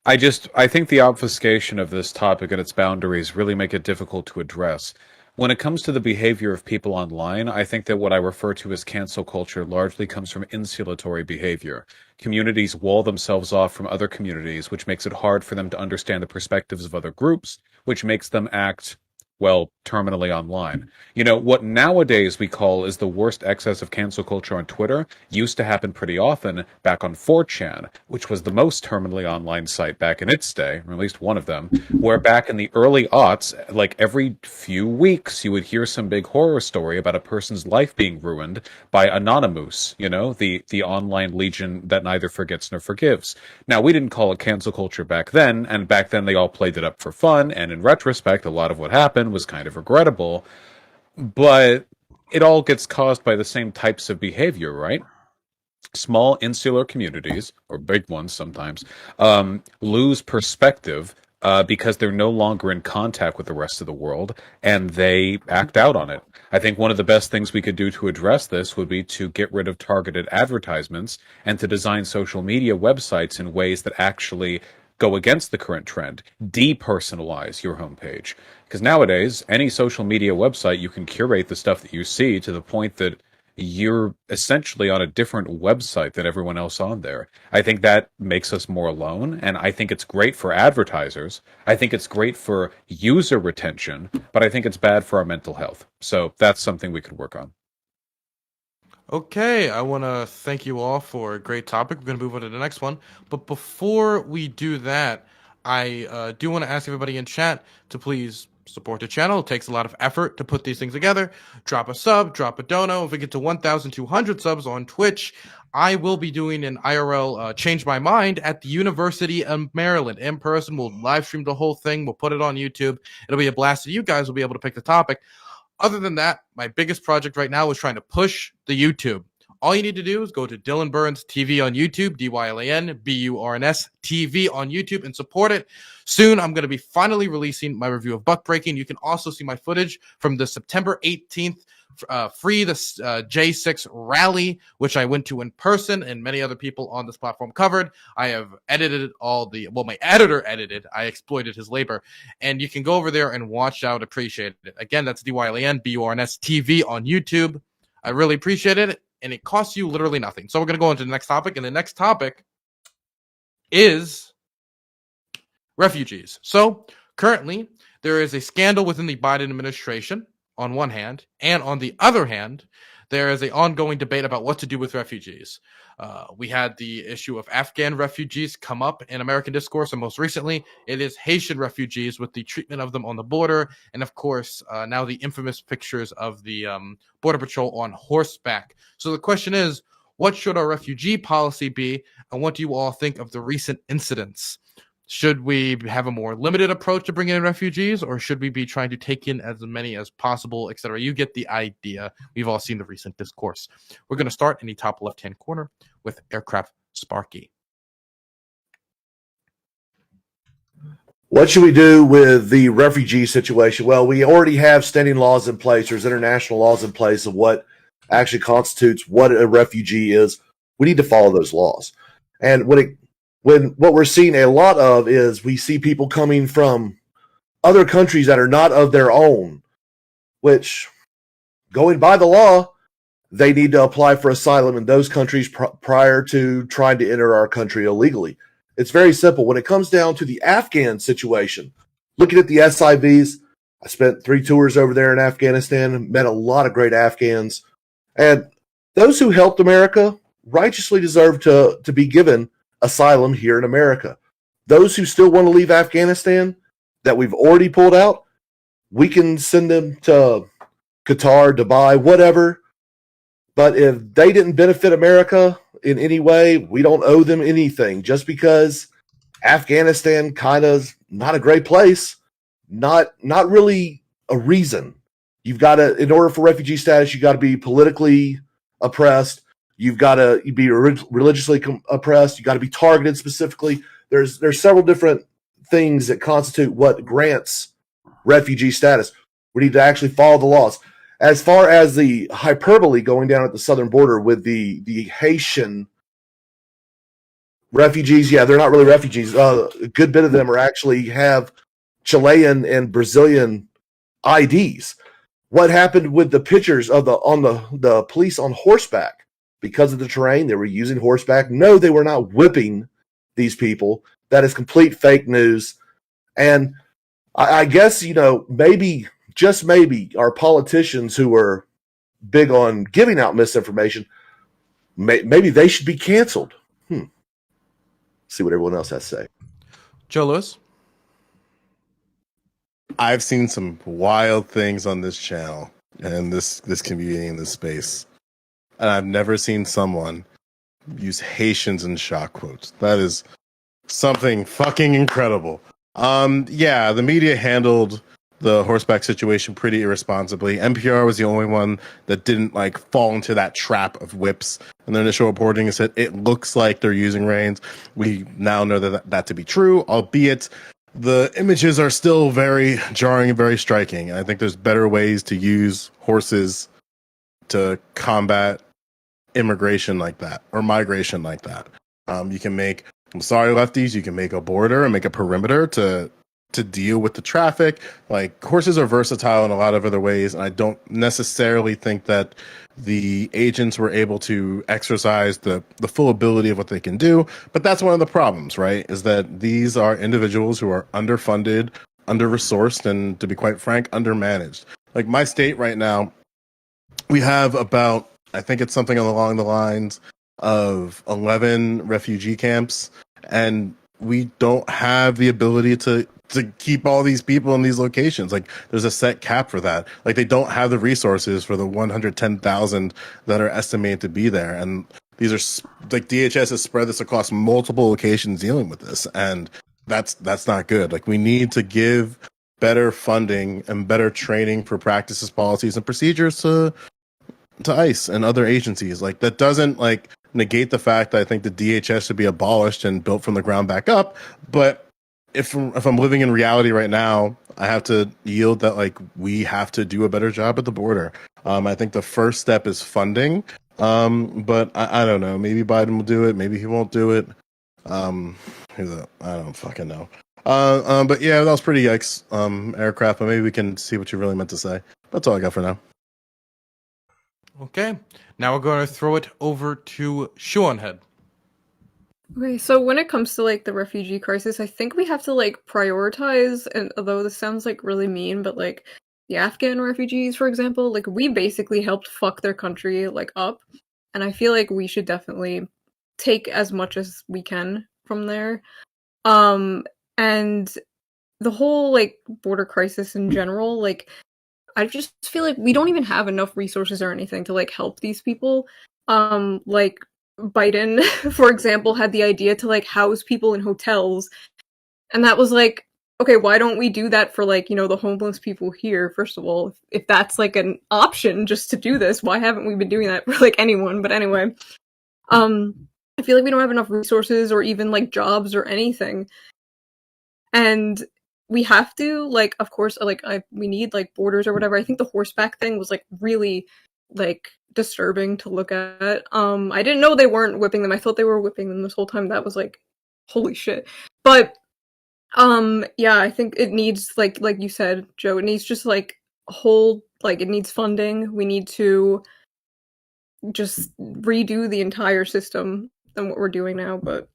I think the obfuscation of this topic and its boundaries really make it difficult to address. When it comes to the behavior of people online, I think that what I refer to as cancel culture largely comes from insulatory behavior. Communities wall themselves off from other communities, which makes it hard for them to understand the perspectives of other groups, which makes them act, well, terminally online. What nowadays we call is the worst excess of cancel culture on Twitter used to happen pretty often back on 4chan, which was the most terminally online site back in its day, or at least one of them, where back in the early aughts, like every few weeks, you would hear some big horror story about a person's life being ruined by Anonymous, the online legion that neither forgets nor forgives. Now, we didn't call it cancel culture back then, and back then they all played it up for fun, and in retrospect, a lot of what happened was kind of regrettable, but it all gets caused by the same types of behavior, right? Small insular communities, or big ones sometimes, lose perspective because they're no longer in contact with the rest of the world, and they act out on it. I think one of the best things we could do to address this would be to get rid of targeted advertisements and to design social media websites in ways that actually go against the current trend. Depersonalize your homepage. Because nowadays, any social media website, you can curate the stuff that you see to the point that you're essentially on a different website than everyone else on there. I think that makes us more alone, and I think it's great for advertisers. I think it's great for user retention, but I think it's bad for our mental health. So that's something we could work on. Okay, I want to thank you all for a great topic. We're going to move on to the next one. But before we do that, I do want to ask everybody in chat to please support the channel. It takes a lot of effort to put these things together. Drop a sub, drop a dono. If we get to 1,200 subs on Twitch, I will be doing an IRL Change My Mind at the University of Maryland in person. We'll live stream the whole thing. We'll put it on YouTube. It'll be a blast. You guys will be able to pick the topic. Other than that, my biggest project right now is trying to push the YouTube. All you need to do is go to Dylan Burns TV on YouTube, DYLAN TV on YouTube, and support it. Soon, I'm going to be finally releasing my review of Buck Breaking. You can also see my footage from the September 18th Free the J6 rally, which I went to in person, and many other people on this platform covered. I have edited my editor edited. I exploited his labor, and you can go over there and watch. I would appreciate it. Again, that's DYLAN TV on YouTube. I really appreciate it, and it costs you literally nothing. So we're going to go into the next topic, and the next topic is refugees. So currently, there is a scandal within the Biden administration on one hand, and on the other hand, there is an ongoing debate about what to do with refugees. We had the issue of Afghan refugees come up in American discourse, and most recently, it is Haitian refugees with the treatment of them on the border, and of course, now the infamous pictures of the Border Patrol on horseback. So the question is, what should our refugee policy be, and what do you all think of the recent incidents? Should we have a more limited approach to bringing in refugees, or should we be trying to take in as many as possible, etc.? You get the idea. We've all seen the recent discourse. We're going to start in the top left-hand corner with Aircraft Sparky. What should we do with the refugee situation? Well, we already have standing laws in place. There's international laws in place of what actually constitutes what a refugee is. We need to follow those laws. And when what we're seeing a lot of is we see people coming from other countries that are not of their own, which, going by the law, they need to apply for asylum in those countries prior to trying to enter our country illegally. It's very simple. When it comes down to the Afghan situation, looking at the SIVs, I spent 3 tours over there in Afghanistan, met a lot of great Afghans, and those who helped America righteously deserve to be given asylum here in America. Those who still want to leave Afghanistan that we've already pulled out, we can send them to Qatar, Dubai, whatever. But if they didn't benefit America in any way, we don't owe them anything. Just because Afghanistan kind of not a great place, not really a reason. You've got to, in order for refugee status, you got to be politically oppressed. You've got to be religiously oppressed. You've got to be targeted specifically. There's several different things that constitute what grants refugee status. We need to actually follow the laws. As far as the hyperbole going down at the southern border with the Haitian refugees, yeah, they're not really refugees. A good bit of them are actually have Chilean and Brazilian IDs. What happened with the pictures of the police on horseback? Because of the terrain, they were using horseback. No, they were not whipping these people. That is complete fake news. And I guess, maybe, just maybe, our politicians who are big on giving out misinformation, maybe they should be canceled. See what everyone else has to say. Joe Lewis? I've seen some wild things on this channel and this community in this space. And I've never seen someone use Haitians in shock quotes. That is something fucking incredible. Yeah, the media handled the horseback situation pretty irresponsibly. NPR was the only one that didn't fall into that trap of whips. And their initial reporting said it looks like they're using reins. We now know that to be true, albeit the images are still very jarring and very striking. I think there's better ways to use horses to combat immigration like that or migration like that. You can make, I'm sorry, lefties, you can make a border and make a perimeter to to deal with the traffic. Like, horses are versatile in a lot of other ways, and I don't necessarily think that the agents were able to exercise the full ability of what they can do. But that's one of the problems, right? Is that these are individuals who are underfunded, under-resourced, and, to be quite frank, undermanaged. Like, my state right now, we have about, I think it's something along the lines of 11 refugee camps, and we don't have the ability to keep all these people in these locations. Like, there's a set cap for that. Like, they don't have the resources for the 110,000 that are estimated to be there. And these are, like, DHS has spread this across multiple locations dealing with this, and that's not good. Like, we need to give better funding and better training for practices, policies, and procedures to ICE and other agencies. Like, that doesn't, like, negate the fact that I think the DHS should be abolished and built from the ground back up. But if I'm living in reality right now, I have to yield that, like, we have to do a better job at the border. I think the first step is funding. But I don't know. Maybe Biden will do it. Maybe he won't do it. I don't fucking know. But yeah, that was pretty yikes. Aircraft. But maybe we can see what you really meant to say. That's all I got for now. Okay, now we're going to throw it over to Shoonhead. Okay, so when it comes to like the refugee crisis, I think we have to like prioritize, and although this sounds like really mean, but like the Afghan refugees, for example, like we basically helped fuck their country like up, and I feel like we should definitely take as much as we can from there. And the whole like border crisis in general, like I just feel like we don't even have enough resources or anything to like help these people. Like Biden, for example, had the idea to like house people in hotels, and that was like, okay, why don't we do that for like, you know, the homeless people here? First of all, if that's like an option just to do this, why haven't we been doing that for like anyone? But anyway, I feel like we don't have enough resources or even like jobs or anything, and we have to, like, of course, like, we need, like, borders or whatever. I think the horseback thing was, like, really, like, disturbing to look at. I didn't know they weren't whipping them. I thought they were whipping them this whole time. That was, like, holy shit. But, yeah, I think it needs, like you said, Joe, it needs just, like, it needs funding. We need to just redo the entire system than what we're doing now, but,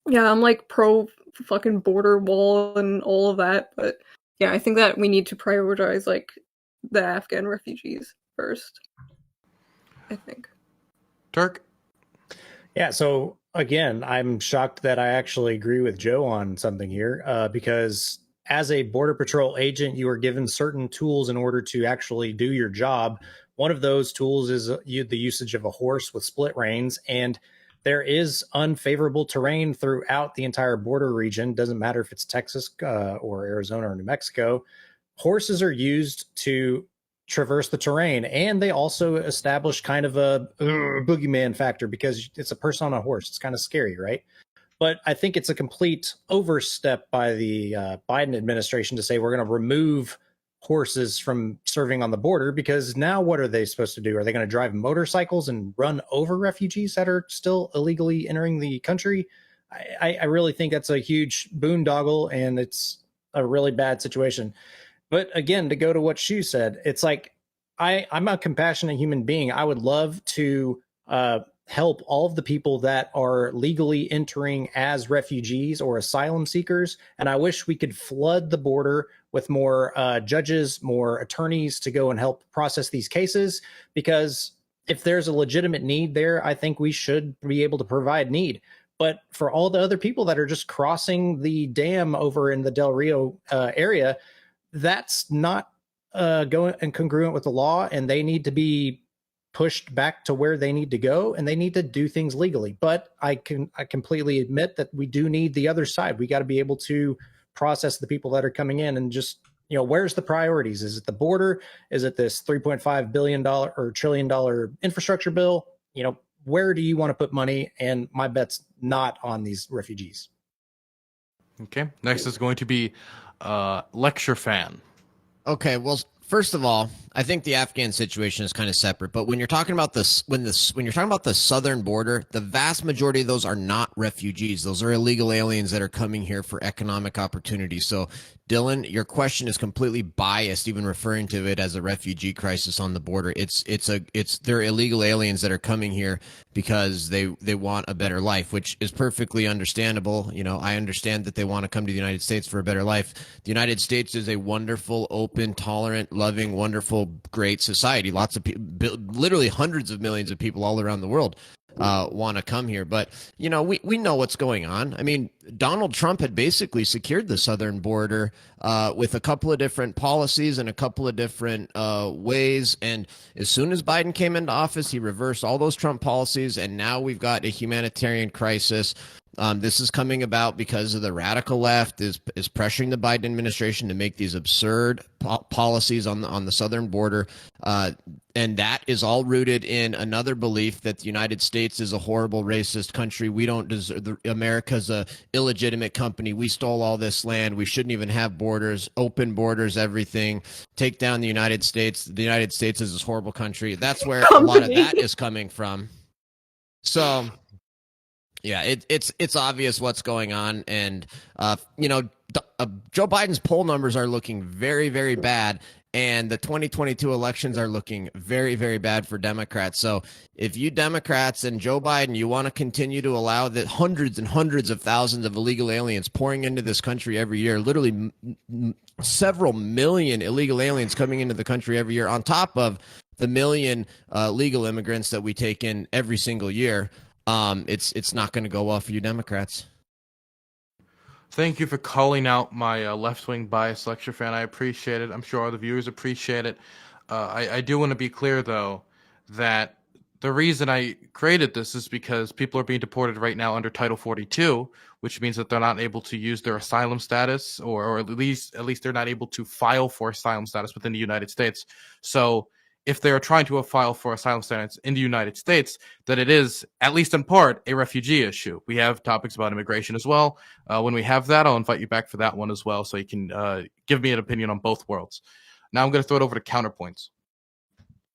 yeah, I'm, like, pro fucking border wall and all of that, but yeah, I think that we need to prioritize like the Afghan refugees first. I think. Turk? Yeah, so again, I'm shocked that I actually agree with Joe on something here, because as a Border Patrol agent, you are given certain tools in order to actually do your job. One of those tools is the usage of a horse with split reins, and there is unfavorable terrain throughout the entire border region. Doesn't matter if it's Texas or Arizona or New Mexico. Horses are used to traverse the terrain, and they also establish kind of a boogeyman factor because it's a person on a horse. It's kind of scary, right? But I think it's a complete overstep by the Biden administration to say we're going to remove horses from serving on the border, because now what are they supposed to do? Are they going to drive motorcycles and run over refugees that are still illegally entering the country? I really think that's a huge boondoggle, and it's a really bad situation. But again, to go to what Shu said, it's like I'm a compassionate human being. I would love to help all of the people that are legally entering as refugees or asylum seekers. And I wish we could flood the border with more judges, more attorneys to go and help process these cases, because if there's a legitimate need there, I think we should be able to provide need. But for all the other people that are just crossing the dam over in the Del Rio area, that's not going and congruent with the law, and they need to be pushed back to where they need to go, and they need to do things legally. But I completely admit that we do need the other side. We got to be able to process the people that are coming in, and just, you know, where's the priorities? Is it the border? Is it this $3.5 billion or $1 trillion infrastructure bill? You know, where do you want to put money? And my bet's not on these refugees. Okay, next is going to be Lecture Fan. Okay, well, first of all, I think the Afghan situation is kind of separate. But when you're talking about this, when you're talking about the southern border, the vast majority of those are not refugees. Those are illegal aliens that are coming here for economic opportunity. So Dylan, your question is completely biased, even referring to it as a refugee crisis on the border. They're illegal aliens that are coming here because they want a better life, which is perfectly understandable. You know, I understand that they want to come to the United States for a better life. The United States is a wonderful, open, tolerant, loving, wonderful, great society. Lots of people, literally hundreds of millions of people all around the world want to come here. But, you know, we know what's going on. I mean, Donald Trump had basically secured the southern border with a couple of different policies and a couple of different ways. And as soon as Biden came into office, he reversed all those Trump policies. And now we've got a humanitarian crisis. This is coming about because of the radical left is pressuring the Biden administration to make these absurd policies on the southern border. And that is all rooted in another belief that the United States is a horrible racist country. We don't deserve, America's a illegitimate company. We stole all this land. We shouldn't even have borders, open borders, everything. Take down the United States. The United States is this horrible country. That's where a lot of that is coming from. So yeah, it's obvious what's going on. And, you know, Joe Biden's poll numbers are looking very, very bad. And the 2022 elections are looking very, very bad for Democrats. So if you Democrats and Joe Biden, you want to continue to allow the hundreds and hundreds of thousands of illegal aliens pouring into this country every year, literally several million illegal aliens coming into the country every year, on top of the million legal immigrants that we take in every single year, it's not going to go well for you Democrats. Thank you for calling out my left-wing bias lecture fan. I appreciate it. I'm sure all the viewers appreciate it. I do want to be clear, though, that the reason I created this is because people are being deported right now under Title 42, which means that they're not able to use their asylum status, or at least they're not able to file for asylum status within the United States. So if they are trying to file for asylum status in the United States, that it is, at least in part, a refugee issue. We have topics about immigration as well. When we have that, I'll invite you back for that one as well, so you can give me an opinion on both worlds. Now I'm going to throw it over to Counterpoints.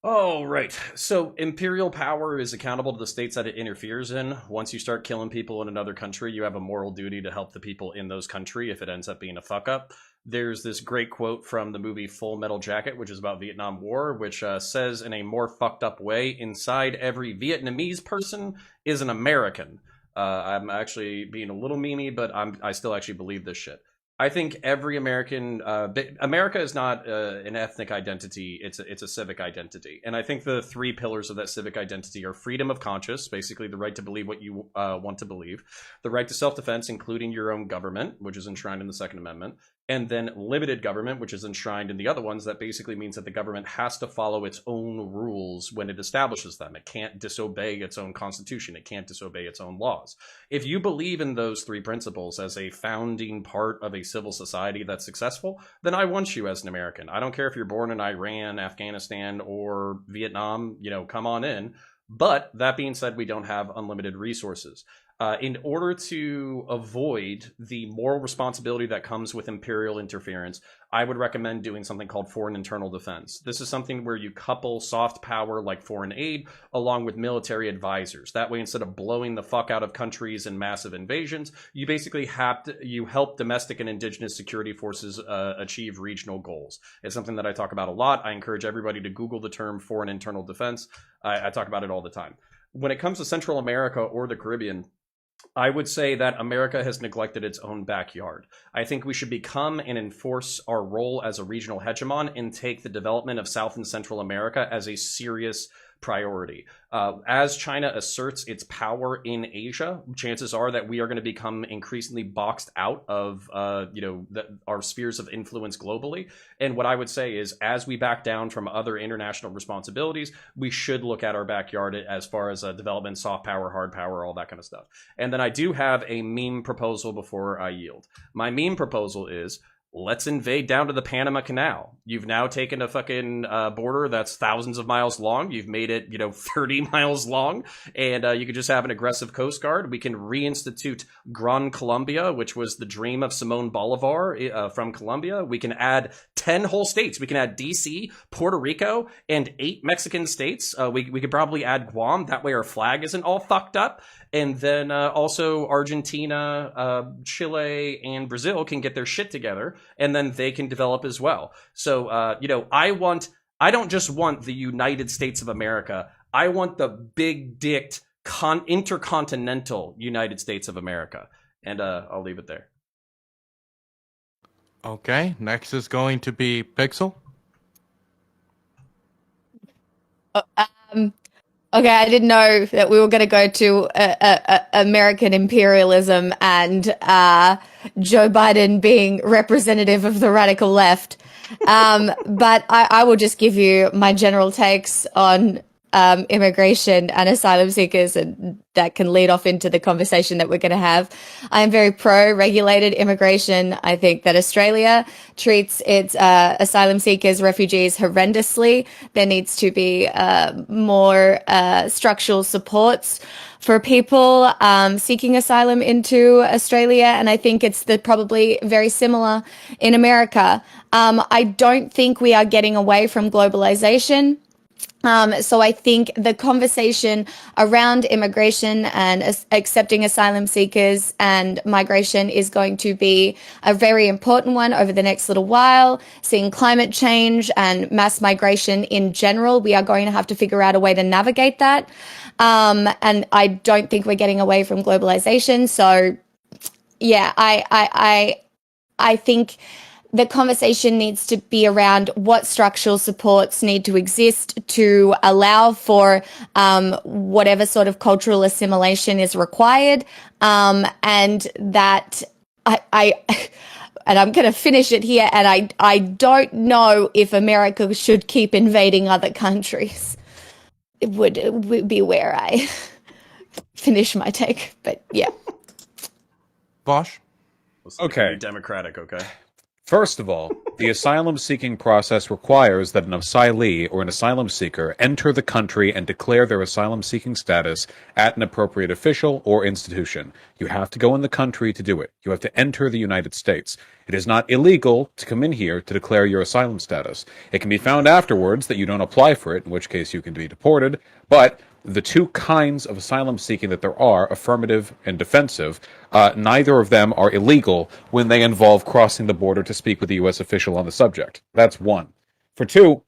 Oh, right. So imperial power is accountable to the states that it interferes in. Once you start killing people in another country, you have a moral duty to help the people in those countries if it ends up being a fuck up. There's this great quote from the movie Full Metal Jacket, which is about Vietnam War, which says in a more fucked up way, inside every Vietnamese person is an American. I'm actually being a little memey, but I still actually believe this shit. I think every American, America is not an ethnic identity, it's a civic identity. And I think the three pillars of that civic identity are freedom of conscience, basically the right to believe what you want to believe, the right to self-defense, including your own government, which is enshrined in the Second Amendment, and then limited government, which is enshrined in the other ones. That basically means that the government has to follow its own rules when it establishes them. It can't disobey its own constitution. It can't disobey its own laws. If you believe in those three principles as a founding part of a civil society that's successful, then I want you as an American. I don't care if you're born in Iran, Afghanistan, or Vietnam, you know, come on in. But that being said, we don't have unlimited resources. In order to avoid the moral responsibility that comes with imperial interference, I would recommend doing something called foreign internal defense. This is something where you couple soft power like foreign aid along with military advisors. That way, instead of blowing the fuck out of countries in massive invasions, you basically help domestic and indigenous security forces achieve regional goals. It's something that I talk about a lot. I encourage everybody to Google the term foreign internal defense. I talk about it all the time. When it comes to Central America or the Caribbean, I would say that America has neglected its own backyard. I think we should become and enforce our role as a regional hegemon and take the development of South and Central America as a serious priority. As China asserts its power in Asia, chances are that we are going to become increasingly boxed out of our spheres of influence globally. And what I would say is, as we back down from other international responsibilities, we should look at our backyard as far as development, soft power, hard power, all that kind of stuff. And then I do have a meme proposal before I yield. My meme proposal is, let's invade down to the Panama Canal. You've now taken a fucking border that's thousands of miles long. You've made it, 30 miles long, and you could just have an aggressive Coast Guard. We can reinstitute Gran Colombia, which was the dream of Simón Bolívar from Colombia. We can add 10 whole states. We can add DC, Puerto Rico, and 8 Mexican states. We could probably add Guam. That way our flag isn't all fucked up. And then also Argentina, Chile, and Brazil can get their shit together. and then they can develop as well. So, I don't just want the United States of America. I want the big dicked intercontinental United States of America. And I'll leave it there. Okay, next is going to be Pixel. Okay, I didn't know that we were going to go to American imperialism and Joe Biden being representative of the radical left. But I will just give you my general takes on immigration and asylum seekers, and that can lead off into the conversation that we're going to have. I am very pro-regulated immigration. I think that Australia treats its asylum seekers, refugees horrendously. There needs to be more structural supports for people seeking asylum into Australia, and I think it's probably very similar in America. I don't think we are getting away from globalization. So I think the conversation around immigration and accepting asylum seekers and migration is going to be a very important one over the next little while. Seeing climate change and mass migration in general, we are going to have to figure out a way to navigate that. And I don't think we're getting away from globalization. So yeah, I think the conversation needs to be around what structural supports need to exist to allow for whatever sort of cultural assimilation is required, and that I and I'm going to finish it here. And I don't know if America should keep invading other countries. It would be where I finish my take. But yeah, Vaush. Okay. Democratic, okay. First of all, the asylum seeking process requires that an asylee or an asylum seeker enter the country and declare their asylum seeking status at an appropriate official or institution. You have to go in the country to do it. You have to enter the United States. It is not illegal to come in here to declare your asylum status. It can be found afterwards that you don't apply for it, in which case you can be deported, but the two kinds of asylum seeking that there are, affirmative and defensive, neither of them are illegal when they involve crossing the border to speak with a U.S. official on the subject. That's one. For two,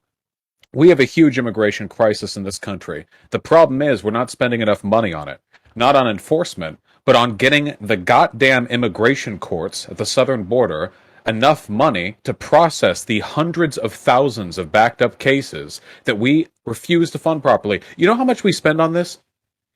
we have a huge immigration crisis in this country. The problem is we're not spending enough money on it. Not on enforcement, but on getting the goddamn immigration courts at the southern border enough money to process the hundreds of thousands of backed up cases that we refuse to fund properly. You know how much we spend on this?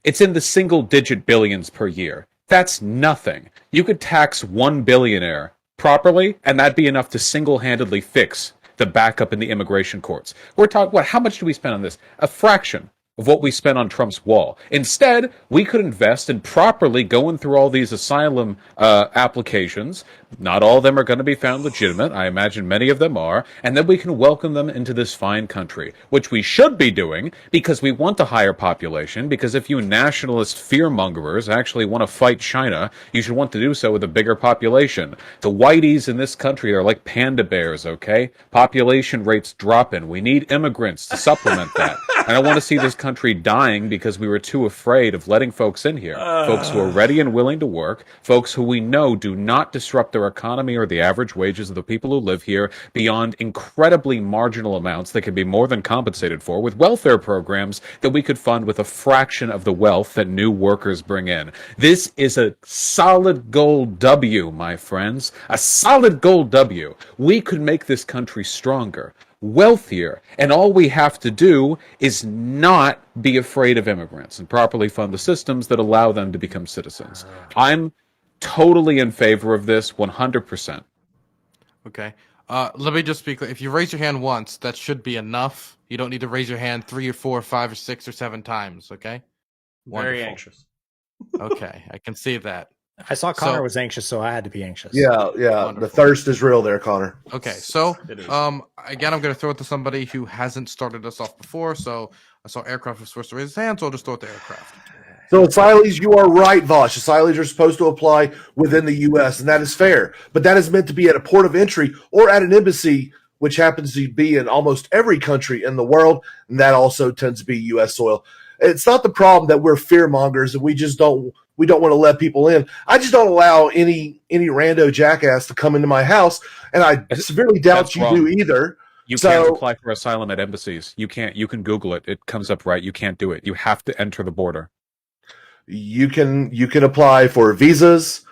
It's in the single digit billions per year. That's nothing. You could tax one billionaire properly, and that'd be enough to single-handedly fix the backup in the immigration courts. We're talking, how much do we spend on this? A fraction of what we spent on Trump's wall. Instead, we could invest in properly going through all these asylum applications. Not all of them are going to be found legitimate. I imagine many of them are. And then we can welcome them into this fine country, which we should be doing because we want a higher population. Because if you nationalist fearmongerers actually want to fight China, you should want to do so with a bigger population. The whiteys in this country are like panda bears, okay? Population rates dropping. We need immigrants to supplement that. I don't want to see this country dying because we were too afraid of letting folks in here. Folks who are ready and willing to work, folks who we know do not disrupt their economy or the average wages of the people who live here beyond incredibly marginal amounts that can be more than compensated for with welfare programs that we could fund with a fraction of the wealth that new workers bring in. This is a solid gold W, my friends. A solid gold W. We could make this country stronger, wealthier, and all we have to do is not be afraid of immigrants and properly fund the systems that allow them to become citizens. I'm totally in favor of this 100%. Okay. Let me just be clear. If you raise your hand once, that should be enough. You don't need to raise your hand 3 or 4 or 5 or 6 or 7 times, okay? Very Wonderful. anxious. Okay, I can see that. I saw Connor So- was anxious, so I had to be anxious. Yeah. Wonderful. The thirst is real there, Connor. Okay, so It is. again, I'm going to throw it to somebody who hasn't started us off before. So I saw Aircraft was supposed to raise his hand, so I'll just throw it to Aircraft. So, asylees, you are right, Vaush. Asylees are supposed to apply within the U.S., and that is fair. But that is meant to be at a port of entry or at an embassy, which happens to be in almost every country in the world, and that also tends to be U.S. soil. It's not the problem that we're fearmongers and we just don't we don't want to let people in. I just don't allow any rando jackass to come into my house, and I severely doubt That's you wrong. do either. You So- can't apply for asylum at embassies. You can't. You can Google it. It comes up right. You can't do it. You have to enter the border. You can apply for visas.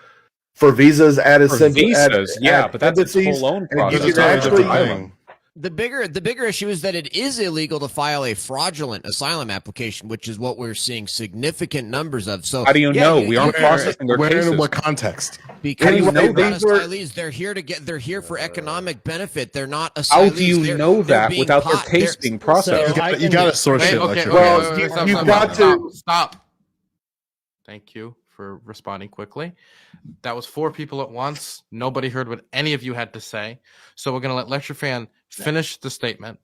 For visas at a For center, visas, yeah, but that's its embassies, whole own and you process. can actually thing. The bigger issue is that it is illegal to file a fraudulent asylum application, which is what we're seeing significant numbers of. So How do you know? We aren't Where, processing their where and cases. in what context? because How do you they're know not that? asylees. They're here for economic benefit. They're not asylees. How do you They're- know they're that being without their caught- case they're- being processed? So- You got to source Wait, shit like okay, shit. okay, Well, wait, wait, wait, stop, you've stop, got stop, to- stop. Thank you for responding quickly. That was 4 people at once. Nobody heard what any of you had to say. So we're going to let Lecture Fan finish the statement,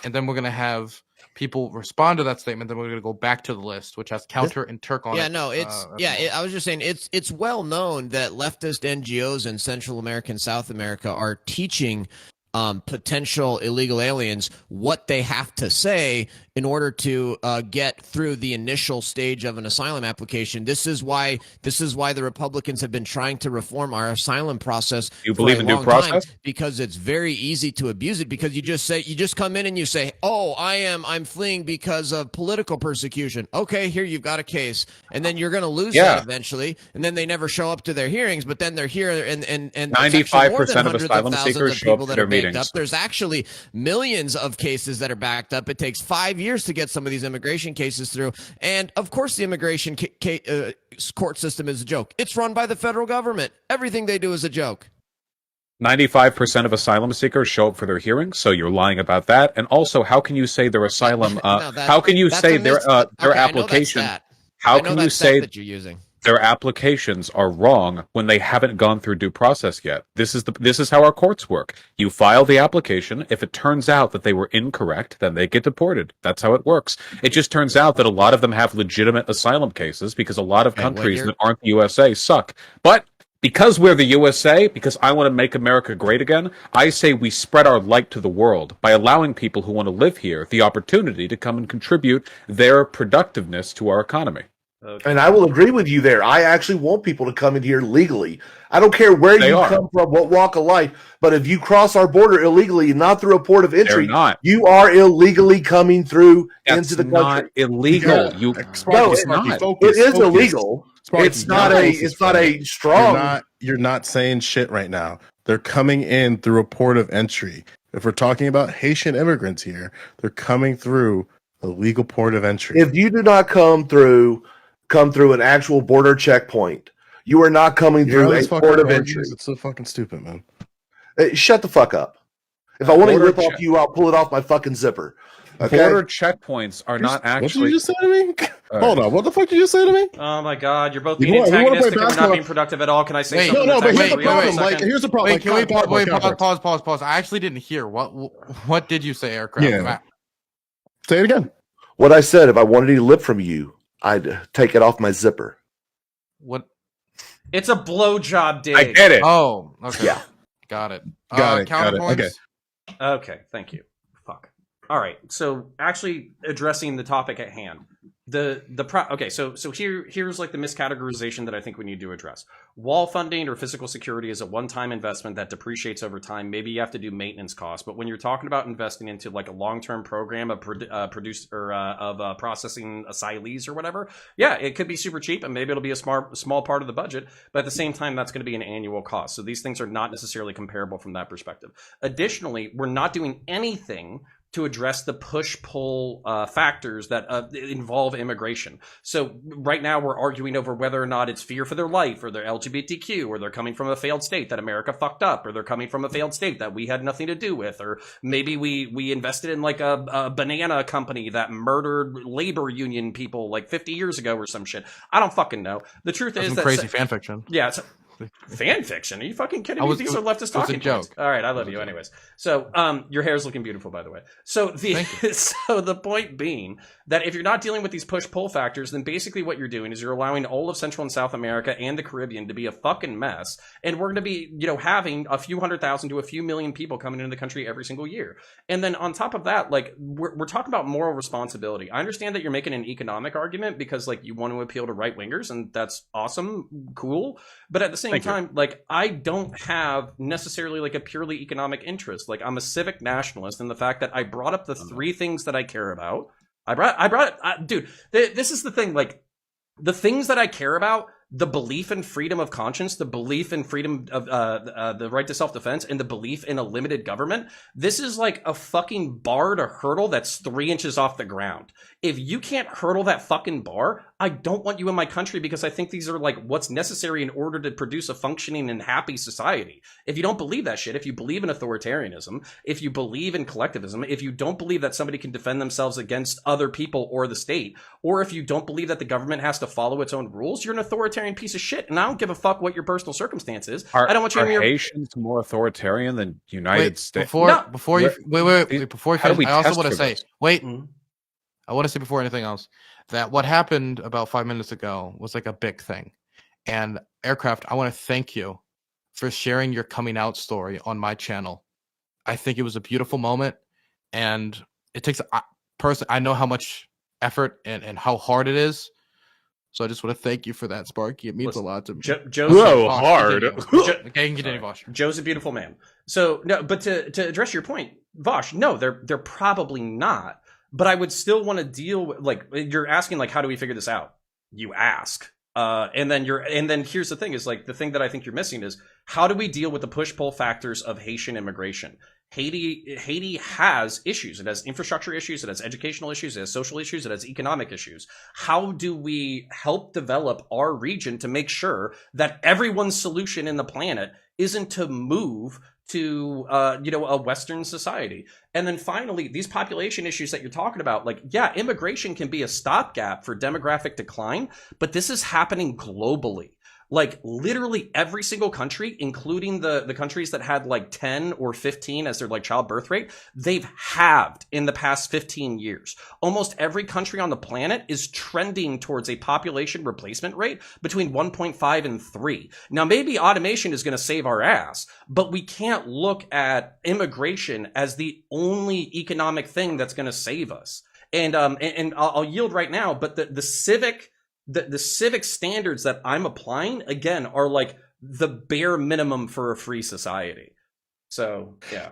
and then we're going to have people respond to that statement. Then we're going to go back to the list, which has Counter and Turk on it. Yeah, no, it's I was just saying it's well known that leftist NGOs in Central America and South America are teaching potential illegal aliens what they have to say in order to get through the initial stage of an asylum application. This is why the Republicans have been trying to reform our asylum process. You for believe a in due long time, process? because it's very easy to abuse it. Because you just come in and you say, "Oh, I'm fleeing because of political persecution." Okay, here you've got a case, and then you're going to lose Yeah. that eventually, and then they never show up to their hearings. But then they're here, and 95% of asylum seekers show up to their meetings. up. There's actually millions of cases that are backed up. It takes 5 years to get some of these immigration cases through. And of course, the immigration court system is a joke. It's run by the federal government. Everything they do is a joke. 95% of asylum seekers show up for their hearings, so you're lying about that. And also, how can you say their asylum? No, how can you that's say a their okay, I know that application? stat. How I know can that you stat say that you're using? their applications are wrong when they haven't gone through due process yet? This is how our courts work. You file the application. If it turns out that they were incorrect, then they get deported. That's how it works. It just turns out that a lot of them have legitimate asylum cases because a lot of And when countries you're- that aren't the USA suck. But because we're the USA, because I want to make America great again, I say we spread our light to the world by allowing people who want to live here the opportunity to come and contribute their productiveness to our economy. Okay. And I will agree with you there. I actually want people to come in here legally. I don't care where They you are. come from, what walk of life, but if you cross our border illegally and not through a port of They're entry, not. you are illegally coming through That's into the not country. illegal. You No, it's not. It is illegal. It's not a strong. You're not saying shit right now. They're coming in through a port of entry. If we're talking about Haitian immigrants here, they're coming through a legal port of entry. If you do not come through an actual border checkpoint, you are not coming You know through a these fucking port of arguments? entry. It's so fucking stupid, man. Shut the fuck up. If I want to Border rip off check. you, I'll pull it off my fucking zipper. Okay? Border checkpoints are not What did actually. you just say to me? All Hold right. on. What the fuck did you just say to me? Oh my God, you're both You being wanna play antagonistic and we're not basketball? being productive at all. Can I say Wait, something? No, that's but here's actually the real for a problem. Like, second? here's the problem. Wait, can we Like, pause? I actually didn't hear what did you say, Aircraft? Yeah. Say it again. What I said, if I wanted any lip from you, I'd take it off my zipper. What? It's a blowjob dig. I get it. Oh, okay. Yeah. Got it. Got it. Counterpoints? Okay. Okay, thank you. Fuck. All right. So actually addressing the topic at hand. Okay, so here's like the miscategorization that I think we need to address. Wall funding or physical security is a one-time investment that depreciates over time. Maybe you have to do maintenance costs, but when you're talking about investing into like a long-term program of processing asylees or whatever, yeah, it could be super cheap and maybe it'll be a small part of the budget, but at the same time, that's going to be an annual cost. So these things are not necessarily comparable from that perspective. Additionally, we're not doing anything to address the push-pull factors that involve immigration. So right now we're arguing over whether or not it's fear for their life or they're LGBTQ or they're coming from a failed state that America fucked up or they're coming from a failed state that we had nothing to do with, or maybe we invested in like a banana company that murdered labor union people like 50 years ago or some shit. I don't fucking know. The truth That's is some that crazy fan fiction. yeah, Fan fiction? Are you fucking kidding I me? was- These it are was- leftist it was a talking points. joke. All right, I love It was you. a joke. Anyways, so your hair is looking beautiful, by the way. So so the point being that if you're not dealing with these push-pull factors, then basically what you're doing is you're allowing all of Central and South America and the Caribbean to be a fucking mess, and we're going to be, having a few 100,000 to a few million people coming into the country every single year. And then on top of that, like we're talking about moral responsibility. I understand that you're making an economic argument because like you want to appeal to right wingers, and that's awesome, cool. But at the same time, like I don't have necessarily like a purely economic interest. Like I'm a civic nationalist in the fact that I brought up the three things that I care about. Dude, this is the thing. Like the things that I care about, the belief in freedom of conscience, the belief in freedom of the right to self-defense, and the belief in a limited government. This is like a fucking bar to hurdle that's 3 inches off the ground. If you can't hurdle that fucking bar, I don't want you in my country because I think these are like what's necessary in order to produce a functioning and happy society. If you don't believe that shit, if you believe in authoritarianism, if you believe in collectivism, if you don't believe that somebody can defend themselves against other people or the state, or if you don't believe that the government has to follow its own rules, you're an authoritarian piece of shit. And I don't give a fuck what your personal circumstance is. I don't want you in your Haitians more authoritarian than United States? Before you before you how do we finish, I also test want to for say, this? wait, Mhm. I want to say before anything else that what happened about 5 minutes ago was like a big thing. And Aircraft, I want to thank you for sharing your coming out story on my channel. I think it was a beautiful moment, and it takes I know how much effort and how hard it is. So I just want to thank you for that, Sparky. It means a lot to me. Joe's Whoa, Vosh, hard. continue. Okay, continue, Vosh. Joe's a beautiful man. So no, but to address your point, Vosh, no, they're probably not. But I would still want to deal with, like, you're asking, like, how do we figure this out? You ask. And then here's the thing is like the thing that I think you're missing is how do we deal with the push-pull factors of Haitian immigration? Haiti has issues. It has infrastructure issues. It has educational issues. It has social issues. It has economic issues. How do we help develop our region to make sure that everyone's solution in the planet isn't to move to a Western society? And then finally, these population issues that you're talking about, like, yeah, immigration can be a stopgap for demographic decline, but this is happening globally. Like literally every single country, including the countries that had like 10 or 15 as their like child birth rate, they've halved in the past 15 years. Almost every country on the planet is trending towards a population replacement rate between 1.5 and 3. Now, maybe automation is going to save our ass, but we can't look at immigration as the only economic thing that's going to save us. And I'll yield right now, but the civic standards that I'm applying, again, are like the bare minimum for a free society. So, yeah.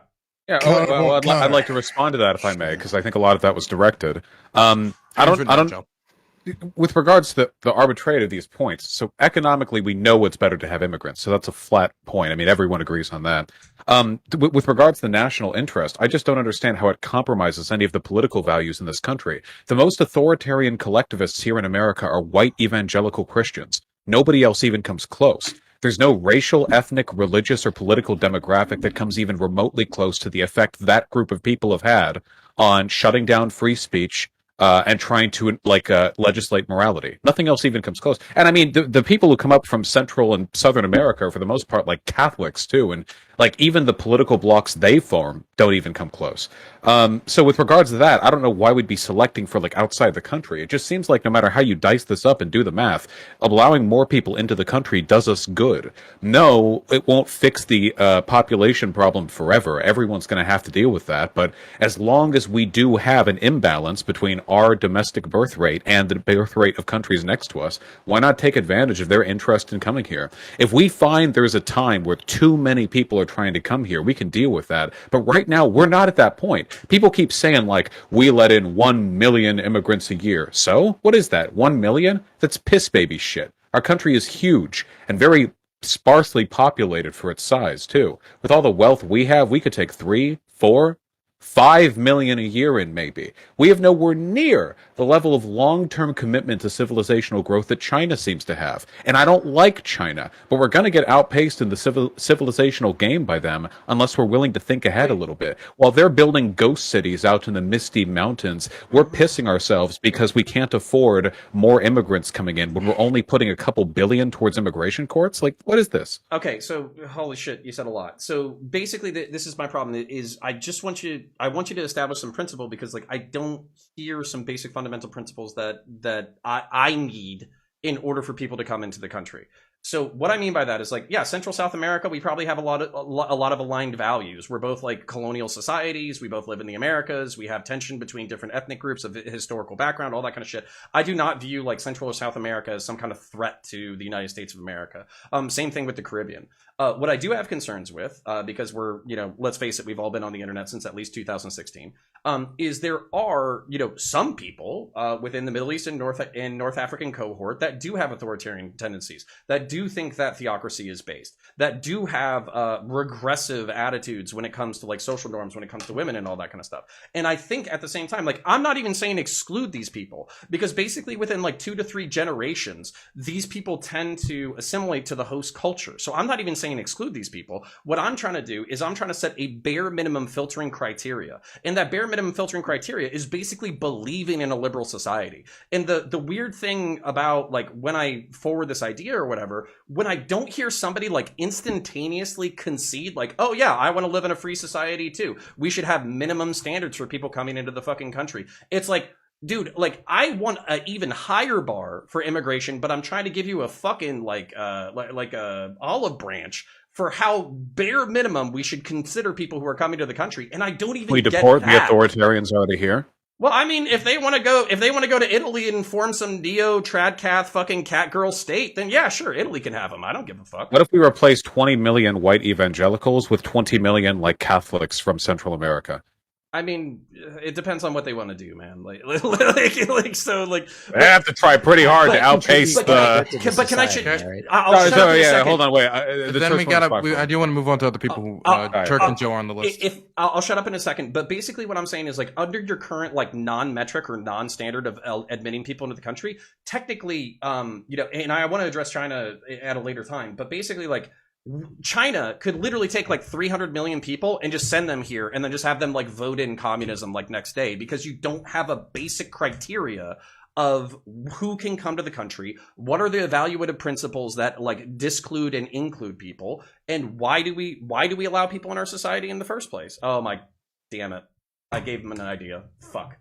Yeah, Connor, well, I'd Connor. like to respond to that if I may, because I think a lot of that was directed. I don't. Joe. With regards to the arbitrary of these points, so economically, we know it's better to have immigrants. So that's a flat point. I mean, everyone agrees on that. With regards to the national interest, I just don't understand how it compromises any of the political values in this country. The most authoritarian collectivists here in America are white evangelical Christians. Nobody else even comes close. There's no racial, ethnic, religious, or political demographic that comes even remotely close to the effect that group of people have had on shutting down free speech, and trying to legislate morality. Nothing else even comes close. And I mean, the people who come up from Central and Southern America are for the most part like Catholics too, and like even the political blocks they form don't even come close. So with regards to that, I don't know why we'd be selecting for like outside the country. It just seems like no matter how you dice this up and do the math, allowing more people into the country does us good. No, it won't fix the population problem forever. Everyone's going to have to deal with that. But as long as we do have an imbalance between our domestic birth rate and the birth rate of countries next to us, why not take advantage of their interest in coming here? If we find there's a time where too many people are trying to come here, we can deal with that. But right now, we're not at that point. People keep saying, like, we let in 1 million immigrants a year. So? What is that? 1 million? That's piss baby shit. Our country is huge and very sparsely populated for its size, too. With all the wealth we have, we could take 3, 4, 5 million a year in, maybe. We have nowhere near the level of long-term commitment to civilizational growth that China seems to have. And I don't like China, but we're going to get outpaced in the civilizational game by them unless we're willing to think ahead a little bit. While they're building ghost cities out in the misty mountains, we're pissing ourselves because we can't afford more immigrants coming in when we're only putting a couple billion towards immigration courts. Like, what is this? Okay, so holy shit, you said a lot. So basically, this is my problem. Is I want you to establish some principle, because like I don't hear some basic fundamental principles that I need in order for people to come into the country. So what I mean by that is like, yeah, Central South America, we probably have a lot of aligned values. We're both like colonial societies. We both live in the Americas. We have tension between different ethnic groups of historical background, all that kind of shit. I do not view like Central or South America as some kind of threat to the United States of America. Same thing with the Caribbean. What I do have concerns with, because we're, let's face it, we've all been on the internet since at least 2016, is there are, some people within the Middle East and North African cohort that do have authoritarian tendencies, that do think that theocracy is based, that do have regressive attitudes when it comes to like social norms, when it comes to women and all that kind of stuff. And I think at the same time, like, I'm not even saying exclude these people, because basically within like 2 to 3 generations, these people tend to assimilate to the host culture. So I'm not even saying exclude these people. What I'm trying to do is I'm trying to set a bare minimum filtering criteria. And that bare minimum filtering criteria is basically believing in a liberal society. And the weird thing about like when I forward this idea or whatever, when I don't hear somebody like instantaneously concede like, oh yeah, I want to live in a free society too, we should have minimum standards for people coming into the fucking country. It's like, dude, like I want an even higher bar for immigration, but I'm trying to give you a fucking like a olive branch for how bare minimum we should consider people who are coming to the country, and I don't even get deport the that. authoritarians already here. Well, I mean, if they want to go to Italy and form some neo tradcath fucking catgirl state, then yeah, sure, Italy can have them. I don't give a fuck. What if we replace 20 million white evangelicals with 20 million like Catholics from Central America? I mean, it depends on what they want to do, man. Like so, like they have to try pretty hard to outpace the. But can I? Hold on, wait. Then we gotta. I do want to move on to other people. Who, Turk and Joe are on the list. I'll shut up in a second. But basically, what I'm saying is like under your current like non-metric or non-standard of admitting people into the country, technically, and I want to address China at a later time. But basically, like, China could literally take like 300 million people and just send them here and then just have them like vote in communism like next day, because you don't have a basic criteria of who can come to the country, what are the evaluative principles that like disclude and include people, and why do we allow people in our society in the first place? Oh my damn it. I gave him an idea. Fuck.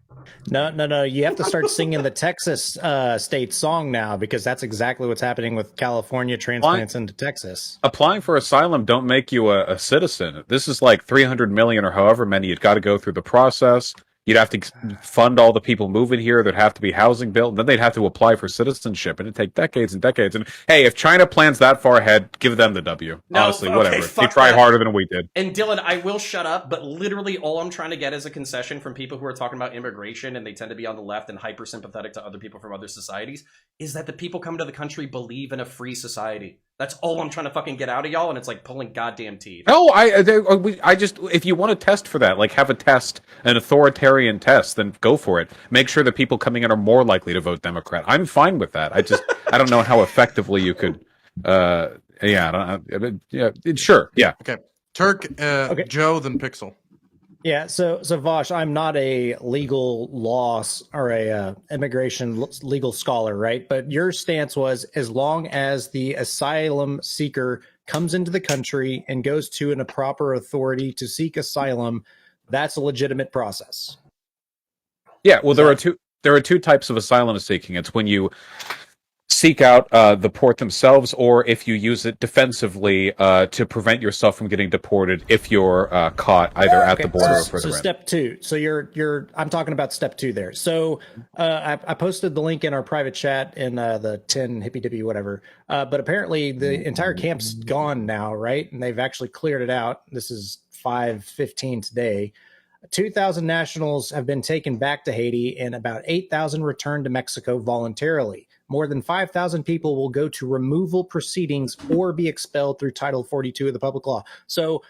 No. You have to start singing the Texas state song now, because that's exactly what's happening with California transplants into Texas. Applying for asylum don't make you a citizen. This is like 300 million or however many. You've got to go through the process. You'd have to fund all the people moving here. There'd have to be housing built. And then they'd have to apply for citizenship. And it'd take decades and decades. And hey, if China plans that far ahead, give them the W. No, honestly, okay, whatever. They tried harder than we did. And Dylan, I will shut up, but literally all I'm trying to get is a concession from people who are talking about immigration, and they tend to be on the left and hyper sympathetic to other people from other societies, is that the people coming to the country believe in a free society. That's all I'm trying to fucking get out of y'all, and it's like pulling goddamn teeth. No, I just, if you want to test for that, like have a test, an authoritarian test, then go for it. Make sure that people coming in are more likely to vote Democrat. I'm fine with that. I don't know how effectively you could, sure, yeah. Okay, Turk, Okay. Joe, then Pixel. Yeah, so Vaush, I'm not a legal laws or a immigration legal scholar, right? But your stance was, as long as the asylum seeker comes into the country and goes to a proper authority to seek asylum, that's a legitimate process. Yeah, well, there are two types of asylum seeking. It's when you seek out the port themselves, or if you use it defensively to prevent yourself from getting deported if you're caught either at the border or further in. So step 2. So I'm talking about step 2 there. So I posted the link in our private chat in the 10 Hippy Dippy whatever. But apparently the entire camp's gone now, right? And they've actually cleared it out. This is 5:15 today. 2,000 nationals have been taken back to Haiti, and about 8,000 returned to Mexico voluntarily. More than 5,000 people will go to removal proceedings or be expelled through Title 42 of the public law. So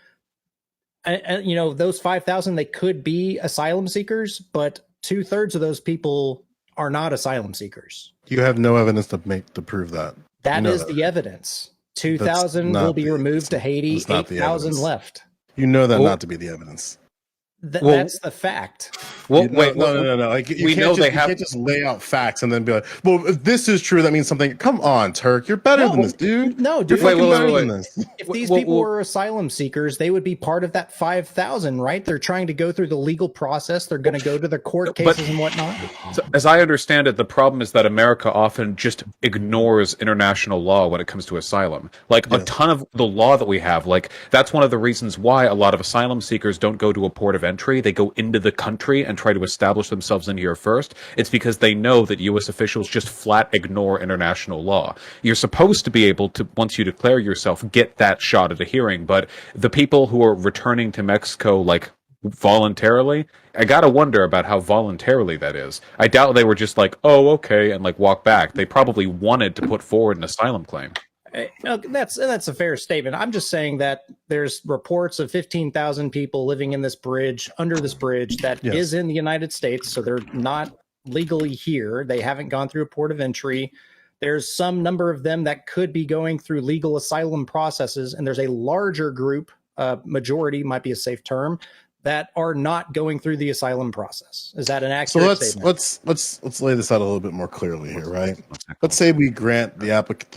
you know, those 5,000, they could be asylum seekers, but 2/3 of those people are not asylum seekers. You have no evidence to prove that. That You know is that. the evidence. 2,000 not will be the- removed to Haiti. that's not the 8,000 evidence. left. You know that Well- not to be the evidence. Well- That's the fact. Well, You- no, wait, no. Like, you we can't know just, they you have- can't just lay out facts and then be like, "Well, if this is true, that means something." Come on, Turk, you're better than this, dude. No, You're dude. fucking wait, better wait. than this. If these Well, people well- were asylum seekers, they would be part of that 5,000, right? They're trying to go through the legal process. They're going to go to the court But- cases and whatnot. So, as I understand it, the problem is that America often just ignores international law when it comes to asylum. Like a Yes. ton of the law that we have, like that's one of the reasons why a lot of asylum seekers don't go to a port of entry. They go into the country and try to establish themselves in here first. It's because they know that U.S. officials just flat ignore international law. You're supposed to be able to, once you declare yourself, get that shot at a hearing. But the people who are returning to Mexico, like voluntarily, I gotta wonder about how voluntarily that is. I doubt they were just like, oh, okay, and like walk back. They probably wanted to put forward an asylum claim. No, that's a fair statement. I'm just saying that there's reports of 15,000 people living in this bridge, under this bridge, that Yes. is in the United States. So they're not legally here. They haven't gone through a port of entry. There's some number of them that could be going through legal asylum processes. And there's a larger group, majority might be a safe term, that are not going through the asylum process. Is that an So accurate statement? let's lay this out a little bit more clearly here, right? Let's say we grant the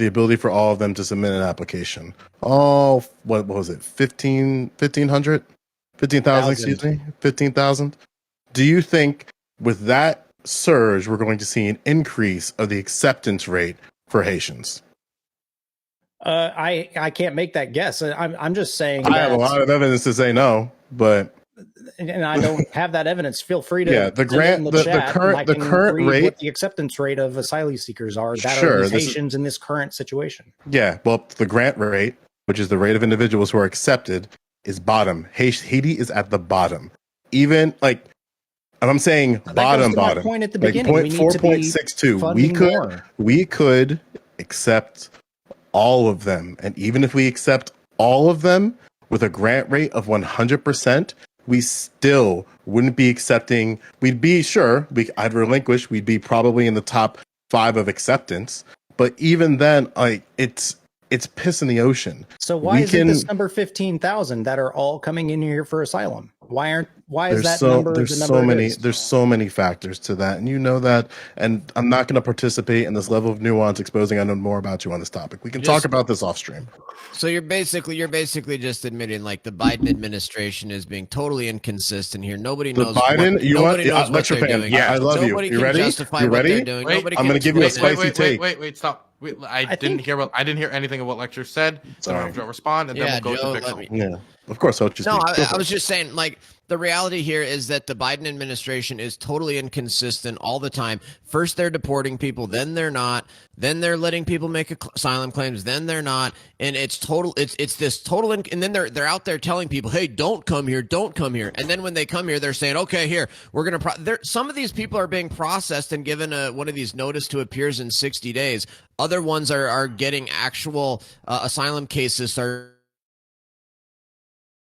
ability for all of them to submit an application. Oh, what was it? 15,000, excuse me, 15,000. Do you think with that surge, we're going to see an increase of the acceptance rate for Haitians? I can't make that guess. I'm just saying I have a that, lot of evidence to say no, but and I don't have that evidence. Feel free to Yeah, the send it grant- in the chat, current- and I the can current read rate- what the acceptance rate of asylum seekers are that Sure, are these this is- Haitians in this current situation. yeah, well, the grant rate, which is the rate of individuals who are accepted, is bottom. Haiti is at the bottom. Even like, and I'm saying That bottom, goes to my bottom. point at the Like beginning. We need to be 4.62. funding more. We could accept all of them, and even if we accept all of them with a grant rate of 100%, we still wouldn't be accepting. We'd be I'd relinquish. We'd be probably in the top 5 of acceptance. But even then, like it's piss in the ocean. So why We isn't this can- number 15,000 that are all coming in here for asylum? Why is that There's number there's the number so it many is? there's so many factors to that, and you know that. And I'm not going to participate in this level of nuance exposing I know more about you on this topic. We can talk about this off stream. So you're basically just admitting like the Biden administration is being totally inconsistent here. Nobody The knows. Biden, you want? nobody knows what Lecture they're fan. doing. Yeah, I love you. Nobody You can ready? justify You what they're ready? doing. Wait, Nobody I'm can gonna give you a explain spicy it. take. Stop. I didn't think- hear. I didn't hear anything of what Lecture said. So Sorry. I'm going to respond, and then Yeah, we'll go Joe, to let Pixel. me- Yeah, of course. I'll just No, go for I it. was just saying, like, the reality here is that the Biden administration is totally inconsistent all the time. First, they're deporting people, then they're not, then they're letting people make asylum claims, then they're not, and it's total. It's this total, and then they're out there telling people, "Hey, don't come here, don't come here," and then when they come here, they're saying, "Okay, here we're gonna." Some of these people are being processed and given one of these notice to appears in 60 days. Other ones are getting actual asylum cases started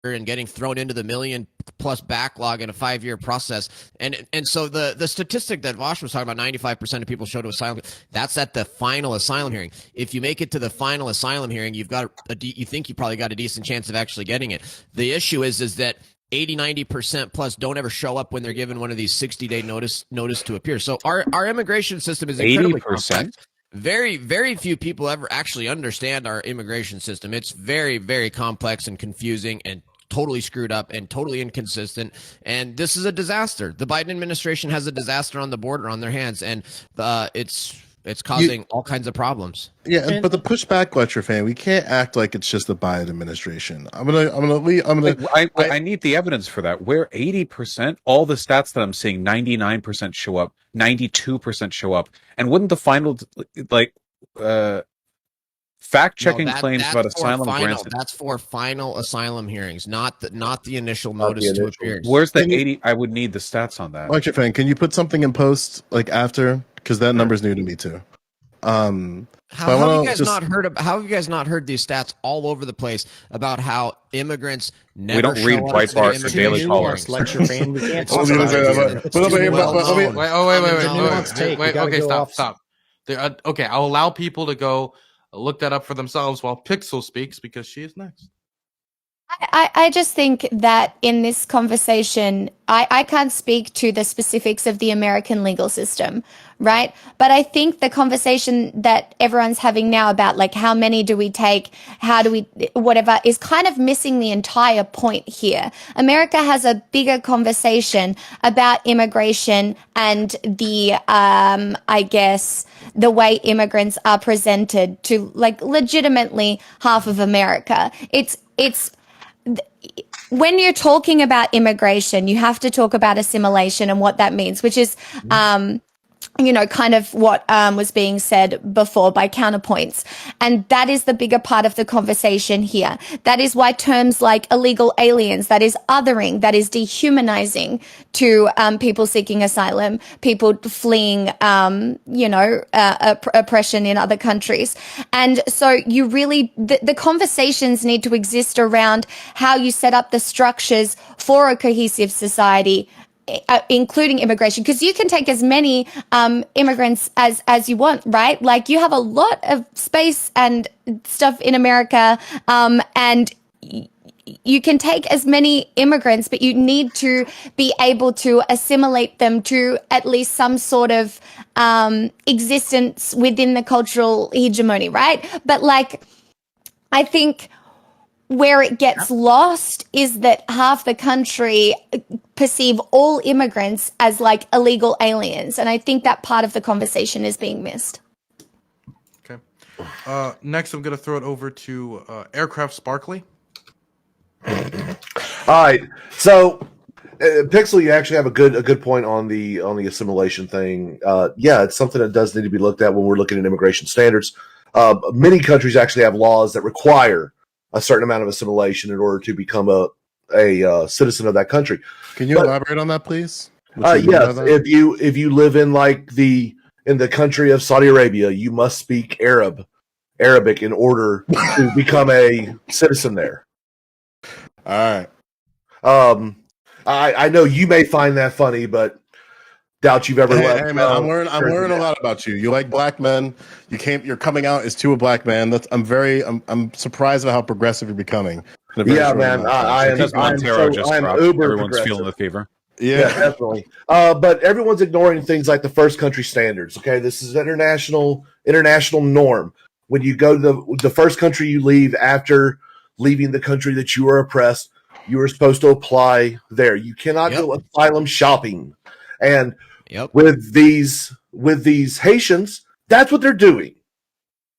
and getting thrown into the million plus backlog in a 5-year process. And so the statistic that Vaush was talking about, 95% of people show to asylum, that's at the final asylum hearing. If you make it to the final asylum hearing, you've got you think you probably got a decent chance of actually getting it. The issue is that 80-90% plus don't ever show up when they're given one of these 60-day notice to appear. So our immigration system is incredibly 80%? complex. Very, very few people ever actually understand our immigration system. It's very, very complex and confusing and totally screwed up and totally inconsistent. And this is a disaster. The Biden administration has a disaster on the border on their hands, and it's causing all kinds of problems. Yeah, but the pushback, Lecture fan, we can't act like it's just the Biden administration. I'm gonna. I need the evidence for that. Where 80%, all the stats that I'm seeing, 99% show up, 92% show up, and wouldn't the final fact-checking claims that's about for asylum grants? That's for final asylum hearings, not the initial notice to appear. Where's the 80? I would need the stats on that. Lecture fan, can you put something in post like after? Because that number's new to me too. How have you guys not heard these stats all over the place about how immigrants never We don't show read up Breitbart to or immigrant Daily hearings? Caller. Let your fan. We can't I was talk gonna about say it that, here. but- It's but- too but- well but- known. Wait, take. You gotta okay, go off- stop. Okay, I'll allow people to go look that up for themselves while Pixel speaks because she is next. I just think that in this conversation, I can't speak to the specifics of the American legal system, right? But I think the conversation that everyone's having now about like how many do we take, how do we, whatever, is kind of missing the entire point here. America has a bigger conversation about immigration and the, I guess, the way immigrants are presented to like legitimately half of America. It's when you're talking about immigration, you have to talk about assimilation and what that means, which is, kind of what was being said before by counterpoints. And that is the bigger part of the conversation here. That is why terms like illegal aliens, that is othering, that is dehumanizing to people seeking asylum, people fleeing, oppression in other countries. And so you really, the conversations need to exist around how you set up the structures for a cohesive society, including immigration, because you can take as many immigrants as you want, right? Like you have a lot of space and stuff in America, and you can take as many immigrants, but you need to be able to assimilate them to at least some sort of existence within the cultural hegemony, right? But like, I think where it gets lost is that half the country perceive all immigrants as like illegal aliens. And I think that part of the conversation is being missed. Okay. Next, I'm going to throw it over to Aircraft Sparkly. All right. So, Pixel, you actually have a good point on the assimilation thing. Yeah, it's something that does need to be looked at when we're looking at immigration standards. Many countries actually have laws that require a certain amount of assimilation in order to become a citizen of that country. Can you elaborate on that, please? Yes, if you live in in the country of Saudi Arabia, you must speak Arabic in order to become a citizen there. All right. I know you may find that funny, but doubt you've ever left. Hey man, I'm learning a lot about you. You like black men. You're coming out as to a black man. I'm surprised at how progressive you're becoming. Yeah, man. Because Montero just dropped. Everyone's feeling the fever. Yeah, definitely. But everyone's ignoring things like the first country standards. Okay, this is international norm. When you go to the first country you leave after leaving the country that you are oppressed, you are supposed to apply there. You cannot go asylum shopping. And with these Haitians, that's what they're doing.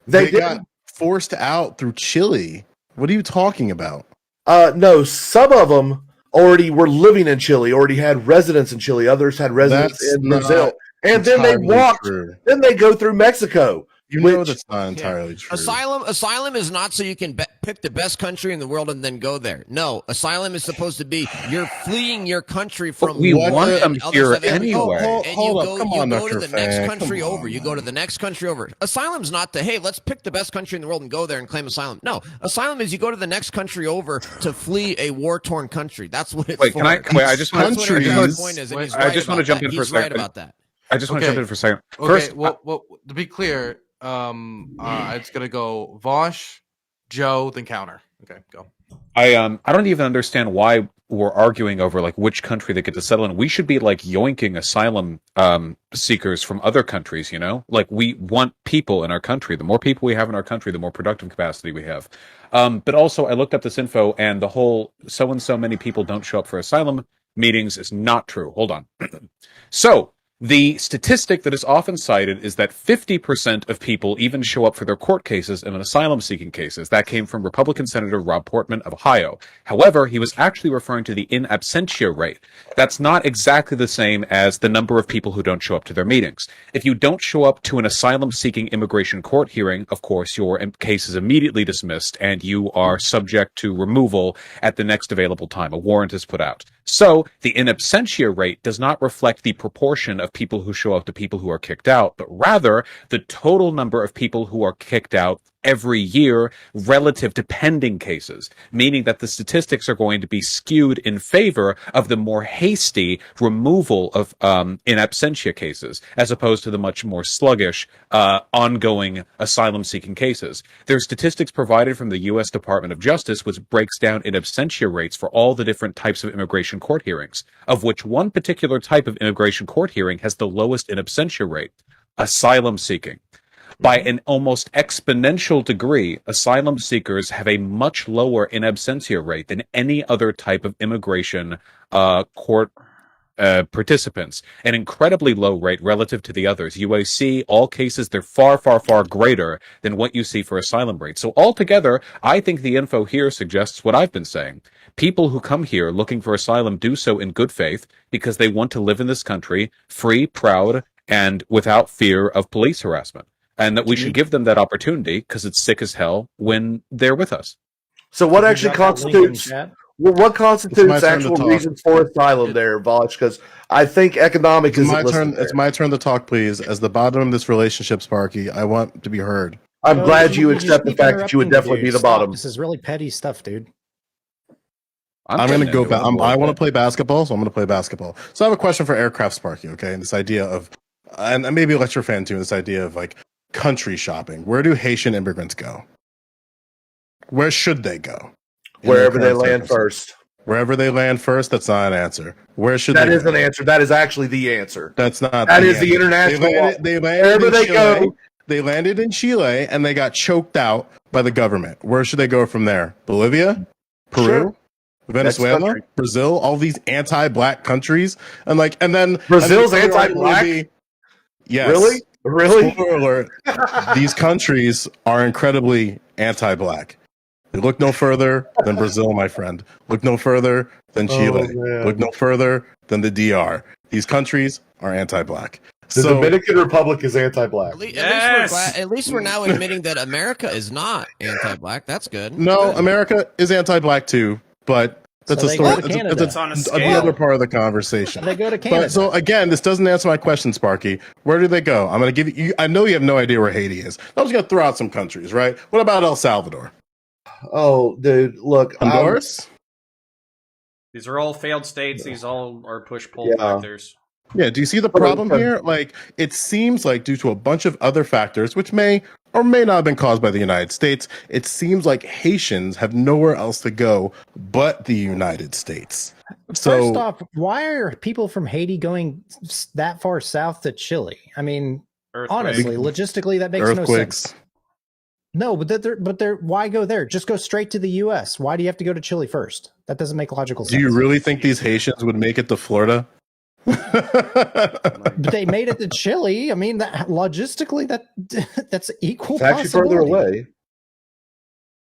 They got forced out through Chile. What are you talking about? No, some of them already were living in Chile, already had residence in Chile. Others had residence in Brazil. And then they walked. True. Then they go through Mexico. You know that's not entirely true. Asylum is not so you can pick the best country in the world and then go there. No, asylum is supposed to be you're fleeing your country from. But we want them here anyway. Hold up, come on, you go to the next country over. You go to the next country over. Asylum's not to, hey, let's pick the best country in the world and go there and claim asylum. No, asylum is you go to the next country over to flee a war-torn country. That's what it's for. I just want to jump in for a second. Right about that. I just want to jump in for a second. First, well, to be clear, it's gonna go Vaush, Joe, then Counter. Okay, go. I don't even understand why we're arguing over like which country they get to settle in. We should be like yoinking asylum seekers from other countries, you know? Like we want people in our country. The more people we have in our country, the more productive capacity we have. But also I looked up this info and the whole so and so many people don't show up for asylum meetings is not true. Hold on. So the statistic that is often cited is that 50% of people even show up for their court cases in asylum-seeking cases. That came from Republican Senator Rob Portman of Ohio. However, he was actually referring to the in absentia rate. That's not exactly the same as the number of people who don't show up to their meetings. If you don't show up to an asylum-seeking immigration court hearing, of course, your case is immediately dismissed and you are subject to removal at the next available time. A warrant is put out. So the in absentia rate does not reflect the proportion of people who show up to people who are kicked out, but rather the total number of people who are kicked out every year relative to pending cases, meaning that the statistics are going to be skewed in favor of the more hasty removal of in absentia cases, as opposed to the much more sluggish ongoing asylum-seeking cases. There's statistics provided from the U.S. Department of Justice, which breaks down in absentia rates for all the different types of immigration court hearings, of which one particular type of immigration court hearing has the lowest in absentia rate: asylum seeking. By an almost exponential degree, asylum seekers have a much lower in absentia rate than any other type of immigration court participants, an incredibly low rate relative to the others. UAC, all cases, they're far, far, far greater than what you see for asylum rates. So altogether, I think the info here suggests what I've been saying. People who come here looking for asylum do so in good faith because they want to live in this country free, proud, and without fear of police harassment. And that we should give them that opportunity because it's sick as hell when they're with us. So what You actually got that link in constitutes chat? well, what It's my constitutes turn to actual talk. reasons for asylum there, Vaush? Because I think economic It's isn't my listed turn. there. It's my turn to talk, please. As the bottom of this relationship, Sparky, I want to be heard. I'm Joe, glad you just accept the keep fact that you would interrupting, definitely dude. be the Stop. bottom. This is really petty stuff, dude. I'm going to go back. I want to play basketball, so I'm going to play basketball. So I have a question for Aircraft Sparky. Okay, and this idea of, and maybe a lecture fan too. This idea of like country shopping. Where do Haitian immigrants go? Where should they go? In Wherever their they current land circumstances? first. Wherever they land first. That's not an answer. Where should That they is go? an answer. That is actually the answer. That's not. That is the answer. international law. They landed Wherever in they Chile. go. They landed in Chile and they got choked out by the government. Where should they go from there? Bolivia, Peru, Sure. Venezuela, country. Brazil, all these anti-black countries, and then Brazil's and the other anti-black? argument would be, yes. Really? Really? Spoiler alert, these countries are incredibly anti-black. They look no further than Brazil, my friend. Look no further than Chile. man. Look no further than the DR. These countries are anti-black. The Dominican Republic is anti-black. At least we're now admitting that America is not anti-black. That's good. No, Good. America is anti-black too, but that's So a they story. go to Canada. It's on a The scale. other part of the conversation. They go to Canada. But, so again, this doesn't answer my question, Sparky. Where do they go? I'm going to give you. I know you have no idea where Haiti is. I'm just going to throw out some countries, right? What about El Salvador? Oh, dude, look. Honduras? These are all failed states. These all are push-pull Yeah. factors. Yeah. Do you see the problem here? Like, it seems like due to a bunch of other factors, which may or may not have been caused by the United States, it seems like Haitians have nowhere else to go but the United States. So, First off, why are people from Haiti going that far south to Chile? I mean, Earthquake. honestly, logistically, that makes no earthquakes. sense. No, but why go there? Just go straight to the U.S. Why do you have to go to Chile first? That doesn't make logical sense. Do you really think these Haitians would make it to Florida? But they made it to Chile. I mean, that logistically, that's equal. It's actually further possibility. away.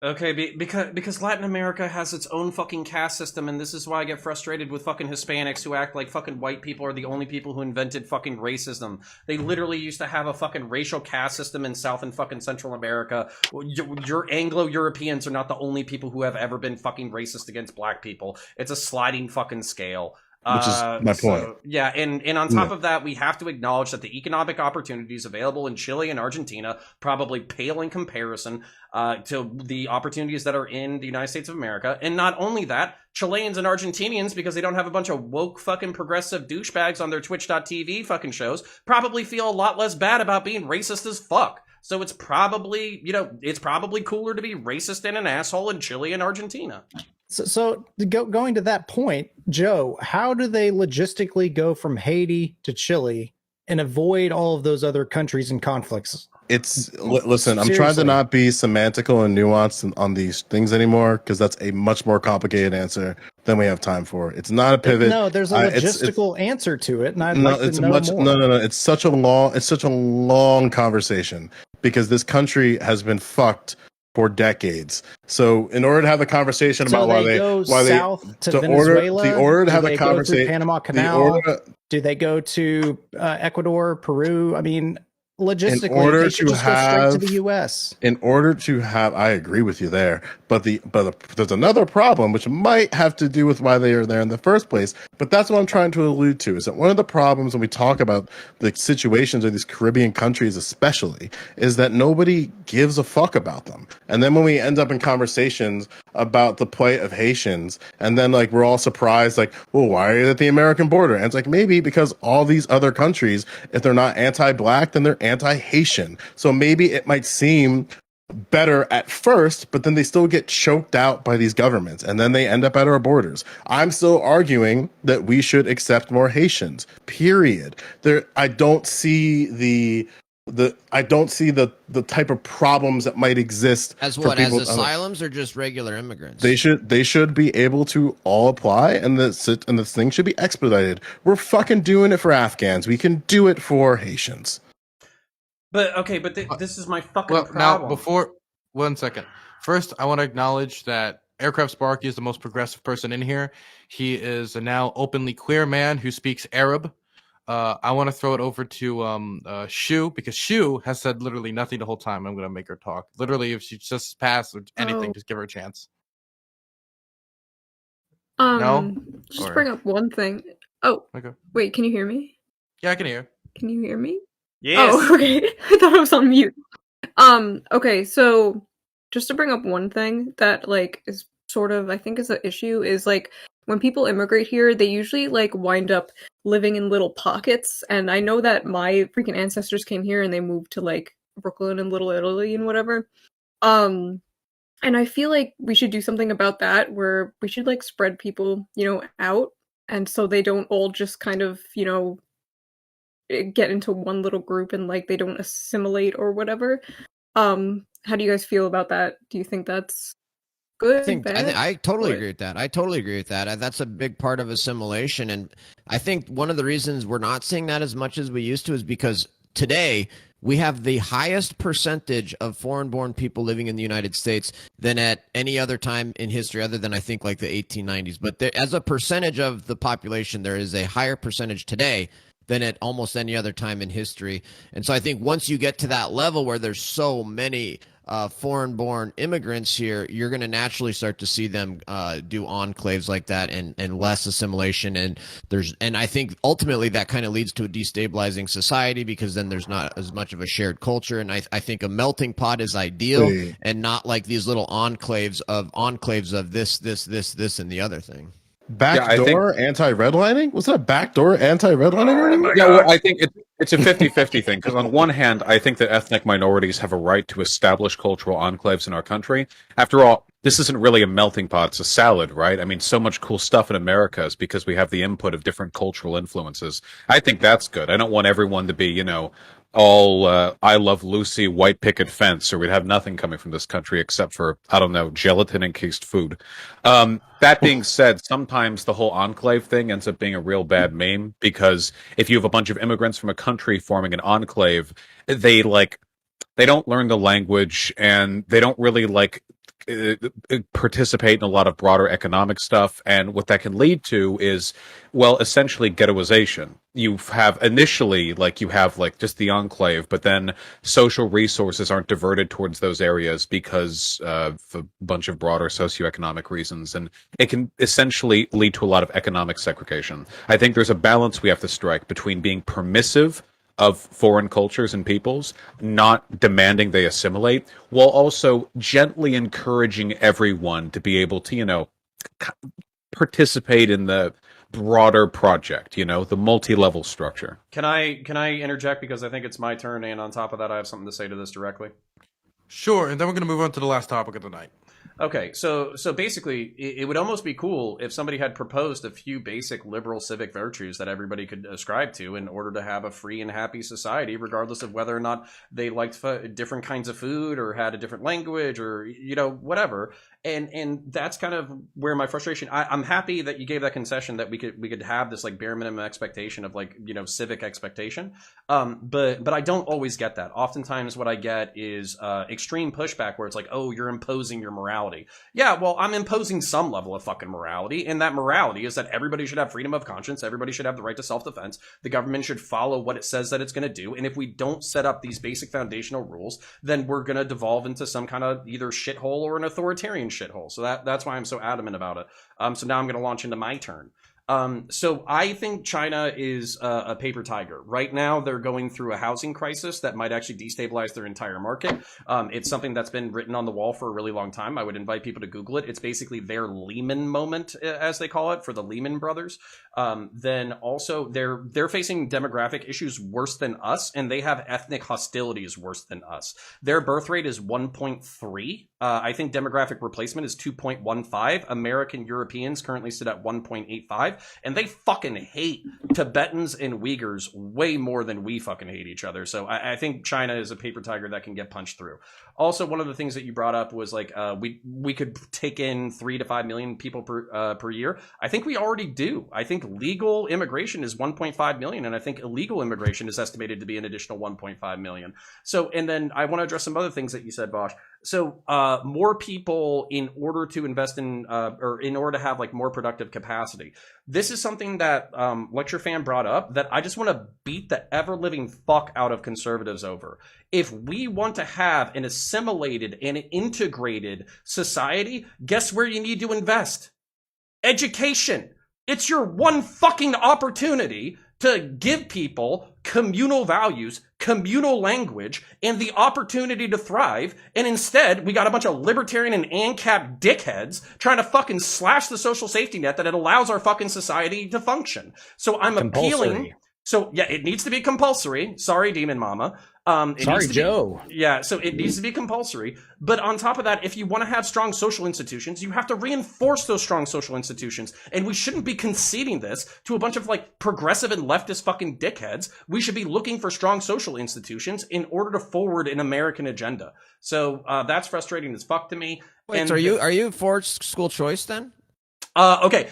Okay, because Latin America has its own fucking caste system, and this is why I get frustrated with fucking Hispanics who act like fucking white people are the only people who invented fucking racism. They literally used to have a fucking racial caste system in South and fucking Central America. Your Anglo-Europeans are not the only people who have ever been fucking racist against black people. It's a sliding fucking scale. Which is my point. Yeah, and on top of that, we have to acknowledge that the economic opportunities available in Chile and Argentina probably pale in comparison to the opportunities that are in the United States of America. And not only that, Chileans and Argentinians, because they don't have a bunch of woke fucking progressive douchebags on their Twitch.tv fucking shows, probably feel a lot less bad about being racist as fuck. So it's probably, it's probably cooler to be racist and an asshole in Chile and Argentina. So going to that point, Joe, how do they logistically go from Haiti to Chile and avoid all of those other countries and conflicts? Listen, I'm trying to Seriously. not be semantical and nuanced on these things anymore because that's a much more complicated answer than we have time for. It's not a pivot. No, there's a It's- logistical answer to it, and I'd no, like it's to know more. no. It's such a long conversation because this country has been fucked for decades. So in order to have a conversation So about why they go why south to the Venezuela. the order to Do have they a go through conversation Panama the Canal. order Do they go to Ecuador, Peru? I mean, Logistically, order they should to just go straight to have- the U.S. In order to have, I agree with you there, but there's another problem which might have to do with why they are there in the first place. But that's what I'm trying to allude to, is that one of the problems when we talk about the situations of these Caribbean countries, especially, is that nobody gives a fuck about them. And then when we end up in conversations about the plight of Haitians, and then like we're all surprised, like, well, why are you at the American border? And it's like, maybe because all these other countries, if they're not anti-black, then they're anti-Haitian. So maybe it might seem better at first, but then they still get choked out by these governments, and then they end up at our borders. I'm still arguing that we should accept more Haitians. Period. I don't see the type of problems that might exist As for what? As people. asylums or just regular immigrants? They should be able to all apply, and this thing should be expedited. We're fucking doing it for Afghans. We can do it for Haitians. But okay, but this is my fucking Well, problem. now before 1 second. First, I want to acknowledge that Aircraft Sparky is the most progressive person in here. He is a now openly queer man who speaks Arab. I want to throw it over to Shu, because Shu has said literally nothing the whole time. I'm going to make her talk. Literally, if she just passed or anything, just give her a chance. No? Just Or- bring up one thing. Oh, Okay. wait, can you hear me? Yeah, I can hear. Can you hear me? yes. Oh, okay. I thought I was on mute. Okay, so just to bring up one thing that like is sort of I think is an issue is like when people immigrate here, they usually like wind up living in little pockets. And I know that my freaking ancestors came here and they moved to like Brooklyn and Little Italy and whatever. And I feel like we should do something about that where we should like spread people, out, and so they don't all just kind of, get into one little group and like they don't assimilate or whatever. How do you guys feel about that? Do you think that's good? I totally Or- agree with that. I totally agree with that. That's a big part of assimilation, and I think one of the reasons we're not seeing that as much as we used to is because today we have the highest percentage of foreign-born people living in the United States than at any other time in history, other than I think like the 1890s. But as a percentage of the population, there is a higher percentage today than at almost any other time in history. And so I think once you get to that level where there's so many foreign-born immigrants here, you're going to naturally start to see them do enclaves like that and less assimilation. And I think ultimately that kind of leads to a destabilizing society, because then there's not as much of a shared culture. And I think a melting pot is ideal, Wait. and not like these little enclaves of this, and the other thing. Backdoor anti-redlining? Was that a backdoor anti-redlining? Yeah, well, I think it's a 50-50 thing, because on one hand, I think that ethnic minorities have a right to establish cultural enclaves in our country. After all, this isn't really a melting pot, it's a salad, right? I mean, so much cool stuff in America is because we have the input of different cultural influences. I think that's good. I don't want everyone to be, all I Love Lucy white picket fence, or we'd have nothing coming from this country except for, I don't know, gelatin encased food. That being said, sometimes the whole enclave thing ends up being a real bad meme, because if you have a bunch of immigrants from a country forming an enclave, they don't learn the language, and they don't really participate in a lot of broader economic stuff. And what that can lead to is, well, essentially ghettoization. You have just the enclave, but then social resources aren't diverted towards those areas because of a bunch of broader socioeconomic reasons. And it can essentially lead to a lot of economic segregation. I think there's a balance we have to strike between being permissive of foreign cultures and peoples, not demanding they assimilate, while also gently encouraging everyone to be able to, participate in the broader project, the multi-level structure. Can I interject, because I think it's my turn, and on top of that, I have something to say to this directly. Sure, and then we're going to move on to the last topic of the night. Okay, so basically, it would almost be cool if somebody had proposed a few basic liberal civic virtues that everybody could ascribe to in order to have a free and happy society, regardless of whether or not they liked different kinds of food or had a different language or whatever. And that's kind of where my frustration. I'm happy that you gave that concession that we could have this like bare minimum expectation of like, you know, civic expectation. But I don't always get that. Oftentimes what I get is extreme pushback where it's like, oh, you're imposing your morality. Yeah, well, I'm imposing some level of fucking morality, and that morality is that everybody should have freedom of conscience, everybody should have the right to self-defense, the government should follow what it says that it's going to do, and if we don't set up these basic foundational rules, then we're going to devolve into some kind of either shithole or an authoritarian shithole. So that's why I'm so adamant about it. So now I'm going to launch into my turn. So I think China is a paper tiger. Right now, they're going through a housing crisis that might actually destabilize their entire market. It's something that's been written on the wall for a really long time. I would invite people to Google it. It's basically their Lehman moment, as they call it, for the Lehman Brothers. Then also they're facing demographic issues worse than us, and they have ethnic hostilities worse than us. Their birth rate is 1.3. I think demographic replacement is 2.15. American Europeans currently sit at 1.85. And they fucking hate Tibetans and Uyghurs way more than we fucking hate each other. So I think China is a paper tiger that can get punched through. Also, one of the things that you brought up was like we could take in 3 to 5 million people per year. I think we already do. I think legal immigration is 1.5 million, and I think illegal immigration is estimated to be an additional 1.5 million. So, and then I want to address some other things that you said, Vaush. So more people in order to invest in or in order to have like more productive capacity. This is something that Lecture Fan brought up that I just want to beat the ever living fuck out of conservatives over. If we want to have an assimilated and integrated society, guess where you need to invest? Education. It's your one fucking opportunity to give people communal values, communal language, and the opportunity to thrive. And instead, we got a bunch of libertarian and ANCAP dickheads trying to fucking slash the social safety net that it allows our fucking society to function. So I'm appealing. So yeah, it needs to be compulsory. Sorry, Demon Mama. Sorry, Joe. So it needs to be compulsory. But on top of that, if you want to have strong social institutions, you have to reinforce those strong social institutions. And we shouldn't be conceding this to a bunch of like progressive and leftist fucking dickheads. We should be looking for strong social institutions in order to forward an American agenda. So that's frustrating as fuck to me. Wait, and so are you for school choice then? Okay,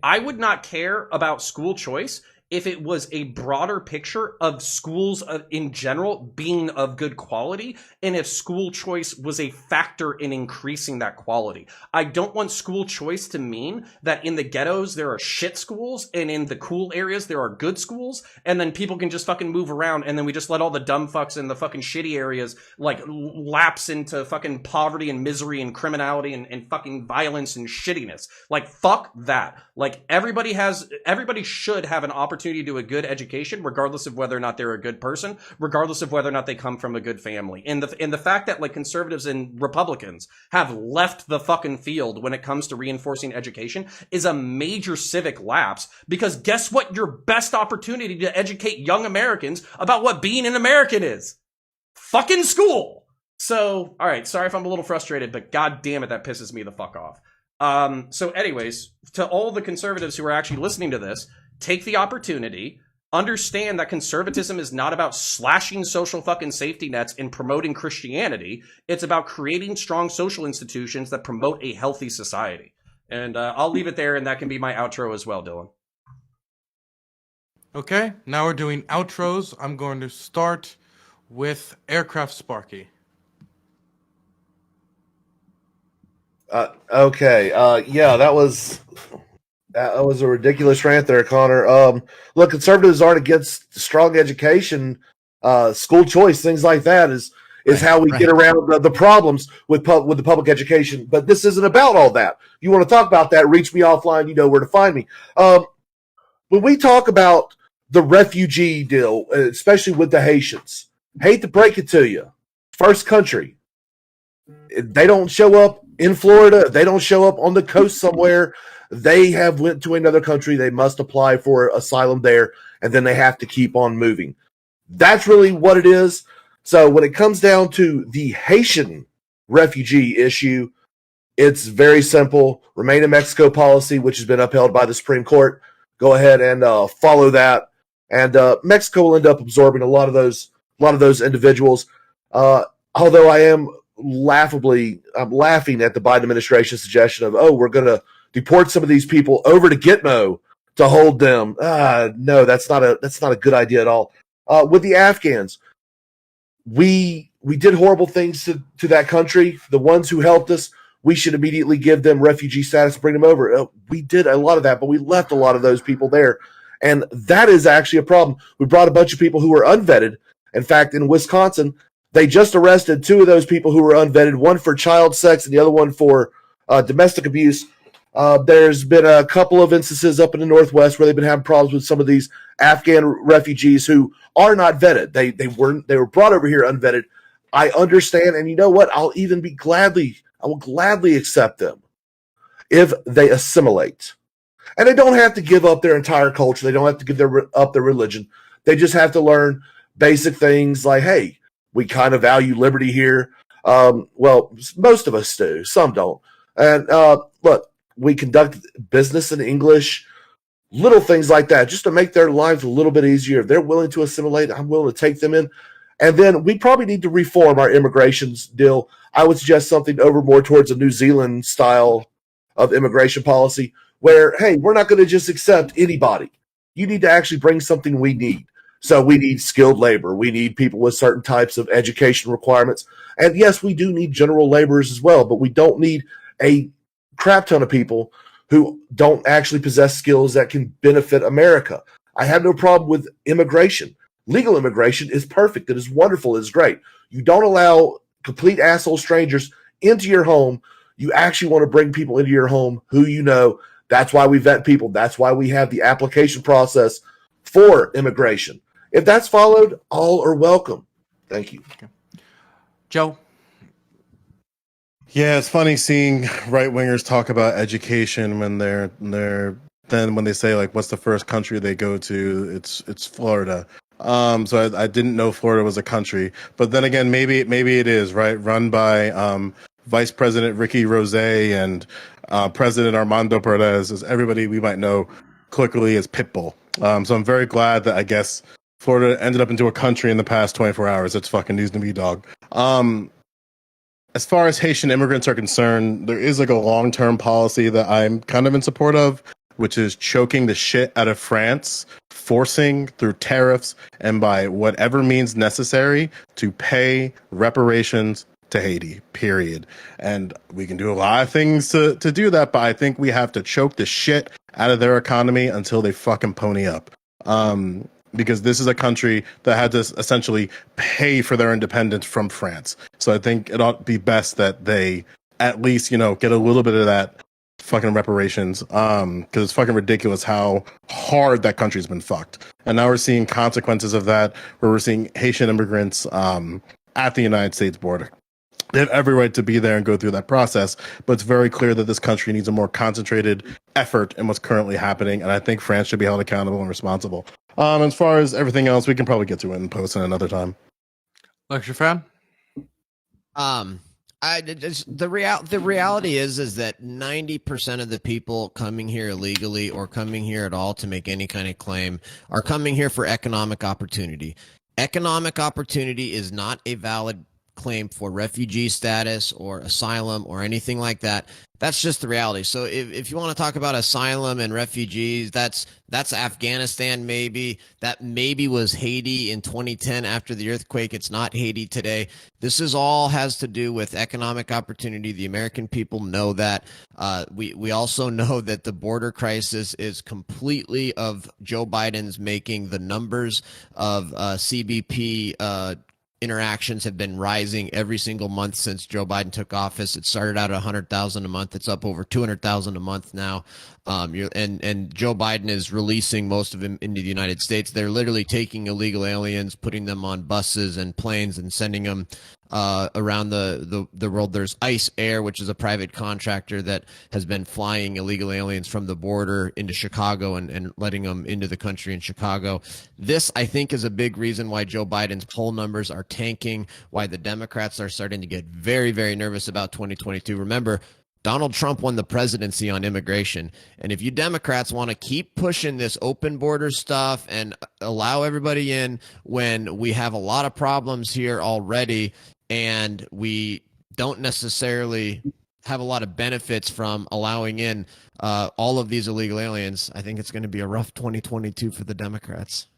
I would not care about school choice if it was a broader picture of schools in general being of good quality, and if school choice was a factor in increasing that quality. I don't want school choice to mean that in the ghettos there are shit schools, and in the cool areas there are good schools, and then people can just fucking move around, and then we just let all the dumb fucks in the fucking shitty areas like lapse into fucking poverty and misery and criminality and fucking violence and shittiness. Like, fuck that. Like, everybody should have an opportunity to a good education, regardless of whether or not they're a good person, regardless of whether or not they come from a good family. And the fact that like conservatives and Republicans have left the fucking field when it comes to reinforcing education is a major civic lapse, because guess what your best opportunity to educate young Americans about what being an American is? Fucking school. So, all right, sorry if I'm a little frustrated, but god damn it, that pisses me the fuck off. So anyways, to all the conservatives who are actually listening to this, take the opportunity, understand that conservatism is not about slashing social fucking safety nets and promoting Christianity. It's about creating strong social institutions that promote a healthy society. And I'll leave it there, and that can be my outro as well, Dylan. Okay, now we're doing outros. I'm going to start with Aircraft Sparky. Okay. Yeah, that was a ridiculous rant there, Connor. Look, conservatives aren't against strong education, school choice, things like that is how we get around the problems with the public education. But this isn't about all that. If you want to talk about that, reach me offline. You know where to find me. When we talk about the refugee deal, especially with the Haitians, hate to break it to you, first country. They don't show up in Florida. They don't show up on the coast somewhere. They have went to another country. They must apply for asylum there, and then they have to keep on moving. That's really what it is. So when it comes down to the Haitian refugee issue, it's very simple. Remain in Mexico policy, which has been upheld by the Supreme Court. Go ahead and follow that, and Mexico will end up absorbing a lot of those individuals. Although I am I'm laughing at the Biden administration's suggestion of, oh, we're going to deport some of these people over to Gitmo to hold them. No, that's not a good idea at all. With the Afghans, we did horrible things to that country. The ones who helped us, we should immediately give them refugee status and bring them over. We did a lot of that, but we left a lot of those people there. And that is actually a problem. We brought a bunch of people who were unvetted. In fact, in Wisconsin, they just arrested 2 of those people who were unvetted, one for child sex and the other one for domestic abuse. There's been a couple of instances up in the Northwest where they've been having problems with some of these Afghan refugees who are not vetted. They were brought over here unvetted. I understand, and you know what? I will gladly accept them if they assimilate. And they don't have to give up their entire culture. They don't have to give up their religion. They just have to learn basic things like, hey, we kind of value liberty here. Well, most of us do. Some don't. And look, we conduct business in English, little things like that, just to make their lives a little bit easier. If they're willing to assimilate, I'm willing to take them in. And then we probably need to reform our immigration deal. I would suggest something over more towards a New Zealand style of immigration policy where, hey, we're not going to just accept anybody. You need to actually bring something we need. So we need skilled labor. We need people with certain types of education requirements. And yes, we do need general laborers as well, but we don't need a crap ton of people who don't actually possess skills that can benefit America. I have no problem with immigration. Legal immigration is perfect. It is wonderful. It is great. You don't allow complete asshole strangers into your home. You actually want to bring people into your home who you know. That's why we vet people. That's why we have the application process for immigration. If that's followed, all are welcome. Thank you. Okay. Joe? Yeah, it's funny seeing right wingers talk about education when then when they say like, what's the first country they go to? It's Florida. So I didn't know Florida was a country, but then again, maybe it is, right? Run by Vice President Ricky Rose and President Armando Perez, as everybody we might know colloquially as Pitbull. So I'm very glad that I guess Florida ended up into a country in the past 24 hours. It's fucking news to me, dog. As far as Haitian immigrants are concerned, there is like a long-term policy that I'm kind of in support of, which is choking the shit out of France, forcing through tariffs and by whatever means necessary to pay reparations to Haiti, period. And we can do a lot of things to do that, but I think we have to choke the shit out of their economy until they fucking pony up. Because this is a country that had to essentially pay for their independence from France. So I think it ought to be best that they at least, get a little bit of that fucking reparations. Because it's fucking ridiculous how hard that country's been fucked. And now we're seeing consequences of that, where we're seeing Haitian immigrants at the United States border. They have every right to be there and go through that process, but it's very clear that this country needs a more concentrated effort in what's currently happening, and I think France should be held accountable and responsible. As far as everything else, we can probably get to it in post in another time. Lecture fan? The reality is that 90% of the people coming here illegally or coming here at all to make any kind of claim are coming here for economic opportunity. Economic opportunity is not a valid claim for refugee status or asylum or anything like that. That's just the reality. So if you want to talk about asylum and refugees, that's Afghanistan maybe. That maybe was Haiti in 2010 after the earthquake. It's not Haiti today. This is all has to do with economic opportunity. The American people know that. We also know that the border crisis is completely of Joe Biden's making. The numbers of CBP interactions have been rising every single month since Joe Biden took office. It started out at 100,000 a month. It's up over 200,000 a month now. And Joe Biden is releasing most of them into the United States. They're literally taking illegal aliens, putting them on buses and planes and sending them around the world. There's ICE Air, which is a private contractor that has been flying illegal aliens from the border into Chicago and letting them into the country in Chicago. This, I think, is a big reason why Joe Biden's poll numbers are tanking, why the Democrats are starting to get very, very nervous about 2022. Remember, Donald Trump won the presidency on immigration. And if you Democrats want to keep pushing this open border stuff and allow everybody in when we have a lot of problems here already, and we don't necessarily have a lot of benefits from allowing in all of these illegal aliens, I think it's going to be a rough 2022 for the Democrats.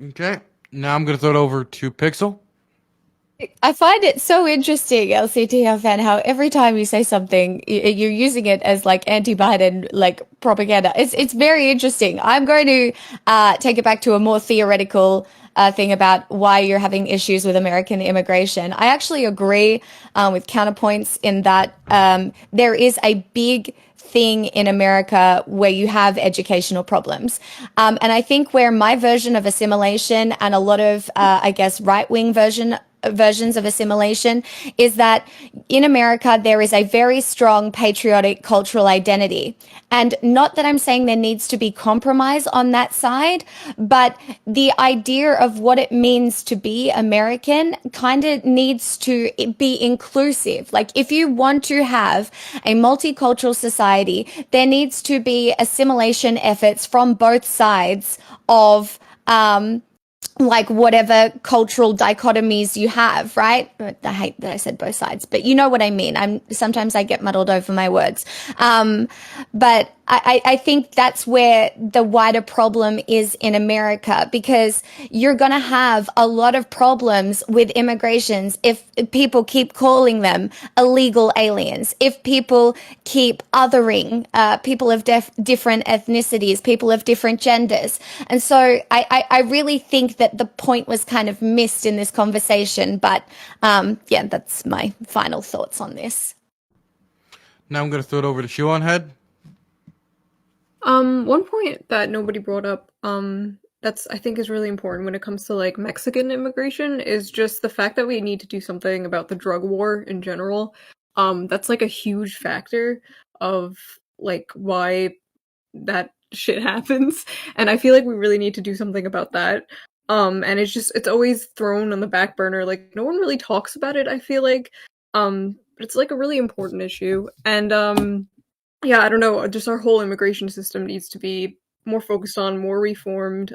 Okay. Now I'm going to throw it over to Pixel. I find it so interesting, LCTF fan, how every time you say something, you're using it as like anti-Biden like propaganda. It's very interesting. I'm going to take it back to a more theoretical thing about why you're having issues with American immigration. I actually agree with counterpoints in that there is a big thing in America where you have educational problems. And I think where my version of assimilation and a lot of, I guess, right-wing versions of assimilation is that in America there is a very strong patriotic cultural identity. And not that I'm saying there needs to be compromise on that side, but the idea of what it means to be American kind of needs to be inclusive. Like if you want to have a multicultural society, there needs to be assimilation efforts from both sides of like whatever cultural dichotomies you have, right? I hate that I said both sides, but you know what I mean. Sometimes I get muddled over my words. But I think that's where the wider problem is in America, because you're going to have a lot of problems with immigrations if people keep calling them illegal aliens, if people keep othering people of different ethnicities, people of different genders. And so I really think that the point was kind of missed in this conversation. But yeah, that's my final thoughts on this. Now I'm going to throw it over to Shoeonhead. One point that nobody brought up, that's I think is really important when it comes to like Mexican immigration is just the fact that we need to do something about the drug war in general. That's like a huge factor of like why that shit happens, and I feel like we really need to do something about that. And it's always thrown on the back burner, like no one really talks about it, I feel like. But it's like a really important issue. And yeah, I don't know, just our whole immigration system needs to be more focused on, more reformed.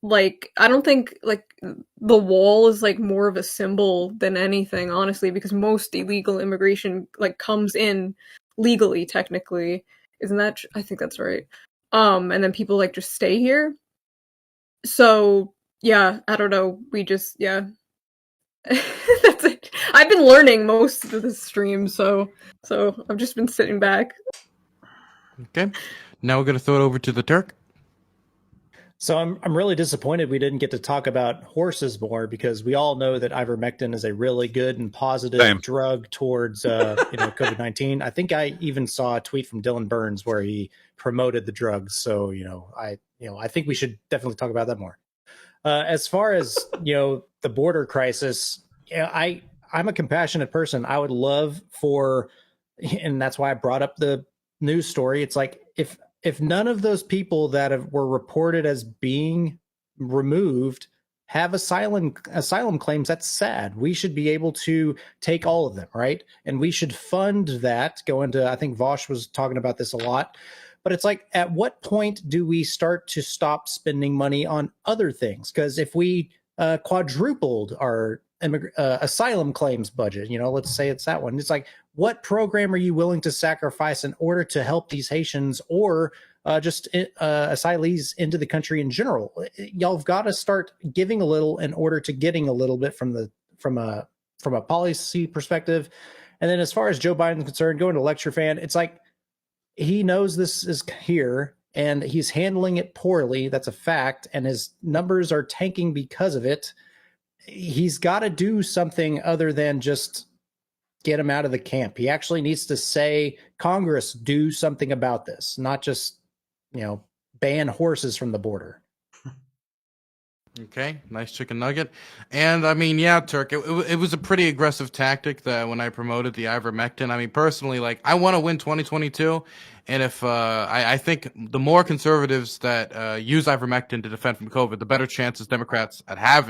Like I don't think like the wall is like more of a symbol than anything, honestly, because most illegal immigration like comes in legally technically. Isn't that I think that's right. And then people like just stay here. So, yeah, I don't know. We just yeah. That's it. I've been learning most of the stream, so I've just been sitting back. Okay. Now we're going to throw it over to the Turk. So I'm really disappointed we didn't get to talk about horses more, because we all know that ivermectin is a really good and positive drug towards COVID-19. I think I even saw a tweet from Dylan Burns where he promoted the drugs. So I think we should definitely talk about that more. As far as the border crisis, I'm a compassionate person. I would love for, and that's why I brought up the news story. It's like if none of those people that were reported as being removed have asylum claims, that's sad. We should be able to take all of them, right? And we should fund that. Go into, I think Vaush was talking about this a lot. But it's like, at what point do we start to stop spending money on other things? Because if we quadrupled our asylum claims budget, let's say it's that one. It's like, what program are you willing to sacrifice in order to help these Haitians or just asylees into the country in general? Y'all have got to start giving a little in order to getting a little bit from a policy perspective. And then as far as Joe Biden's concerned, going to lecture fan, it's like, he knows this is here and he's handling it poorly. That's a fact. And his numbers are tanking because of it. He's got to do something other than just get him out of the camp. He actually needs to say, Congress, do something about this, not just, ban horses from the border. Okay, nice chicken nugget. And I mean, yeah, Turk, it was a pretty aggressive tactic that when I promoted the ivermectin. I mean, personally, like, I want to win 2022. And if I think the more conservatives that use ivermectin to defend from COVID, the better chances Democrats have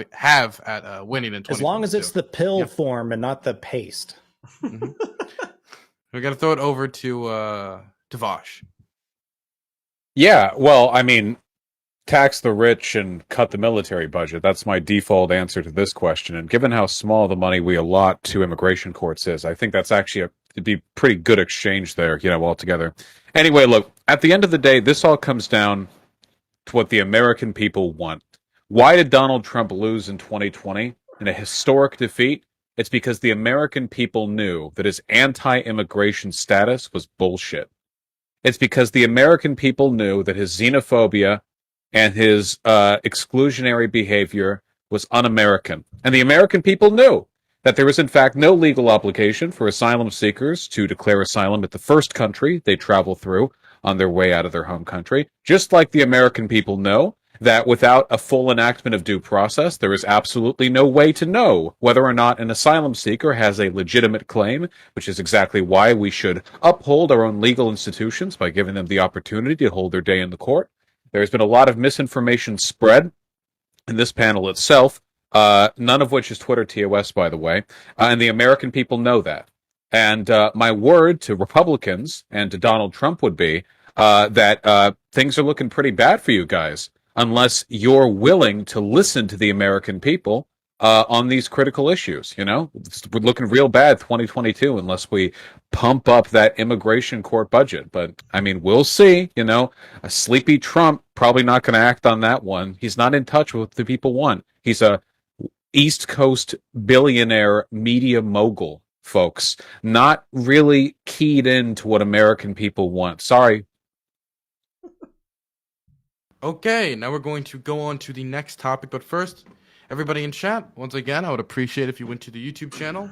at winning in 2022. As long as it's the pill form and not the paste. Mm-hmm. We're going to throw it over to Vaush. Yeah, well, I mean, tax the rich and cut the military budget. That's my default answer to this question. And given how small the money we allot to immigration courts is, I think that's actually it'd be pretty good exchange there, altogether. Anyway, look, at the end of the day, this all comes down to what the American people want. Why did Donald Trump lose in 2020 in a historic defeat? It's because the American people knew that his anti-immigration status was bullshit. It's because the American people knew that his xenophobia and his exclusionary behavior was un-American. And the American people knew that there was in fact no legal obligation for asylum seekers to declare asylum at the first country they travel through on their way out of their home country. Just like the American people know that without a full enactment of due process, there is absolutely no way to know whether or not an asylum seeker has a legitimate claim, which is exactly why we should uphold our own legal institutions by giving them the opportunity to hold their day in the court. There's been a lot of misinformation spread in this panel itself, none of which is Twitter TOS, by the way, and the American people know that. And my word to Republicans and to Donald Trump would be that things are looking pretty bad for you guys, unless you're willing to listen to the American people on these critical issues. We're looking real bad 2022 unless we pump up that immigration court budget. But I mean, we'll see. A sleepy Trump probably not going to act on that one. He's not in touch with what the people want. He's a East Coast billionaire media mogul, folks, not really keyed into what American people want. Sorry. Okay, now we're going to go on to the next topic, but first, everybody in chat, once again, I would appreciate if you went to the YouTube channel,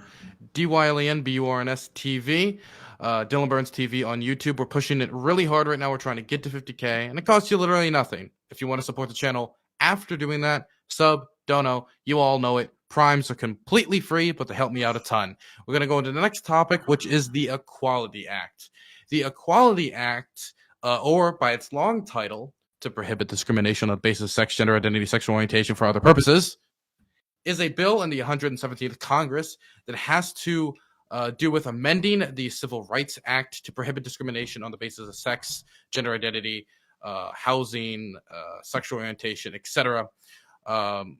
DYLANBURNS TV, Dylan Burns TV on YouTube. We're pushing it really hard right now. We're trying to get to 50K, and it costs you literally nothing. If you want to support the channel after doing that, sub, dono, you all know it. Primes are completely free, but they help me out a ton. We're going to go into the next topic, which is the Equality Act. The Equality Act, or by its long title, to prohibit discrimination on the basis of sex, gender identity, sexual orientation for other purposes, is a bill in the 117th Congress that has to do with amending the Civil Rights Act to prohibit discrimination on the basis of sex, gender identity, housing, sexual orientation, etc.,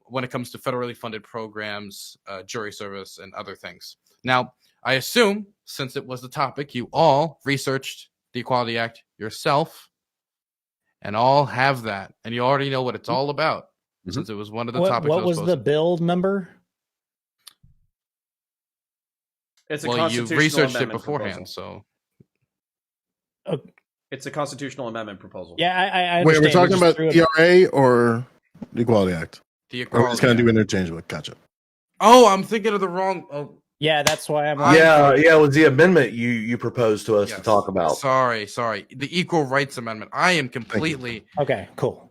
when it comes to federally funded programs, jury service, and other things. Now, I assume, since it was the topic, you all researched the Equality Act yourself, and all have that, and you already know what it's all about, since it was one of the topics. What was the bill number? It's a well, you constitutional researched it amendment beforehand, proposal. so It's a constitutional amendment proposal. Yeah, I Wait, understand. we're talking about ERA or the Equality Act? the Or Equality we're just going to do Act. interchangeable. Gotcha. Oh, I'm thinking of the wrong. Oh, Yeah, that's why I'm. Yeah, it was the amendment you proposed to us yes. to talk about. Sorry. The Equal Rights Amendment. I am completely. Okay, cool.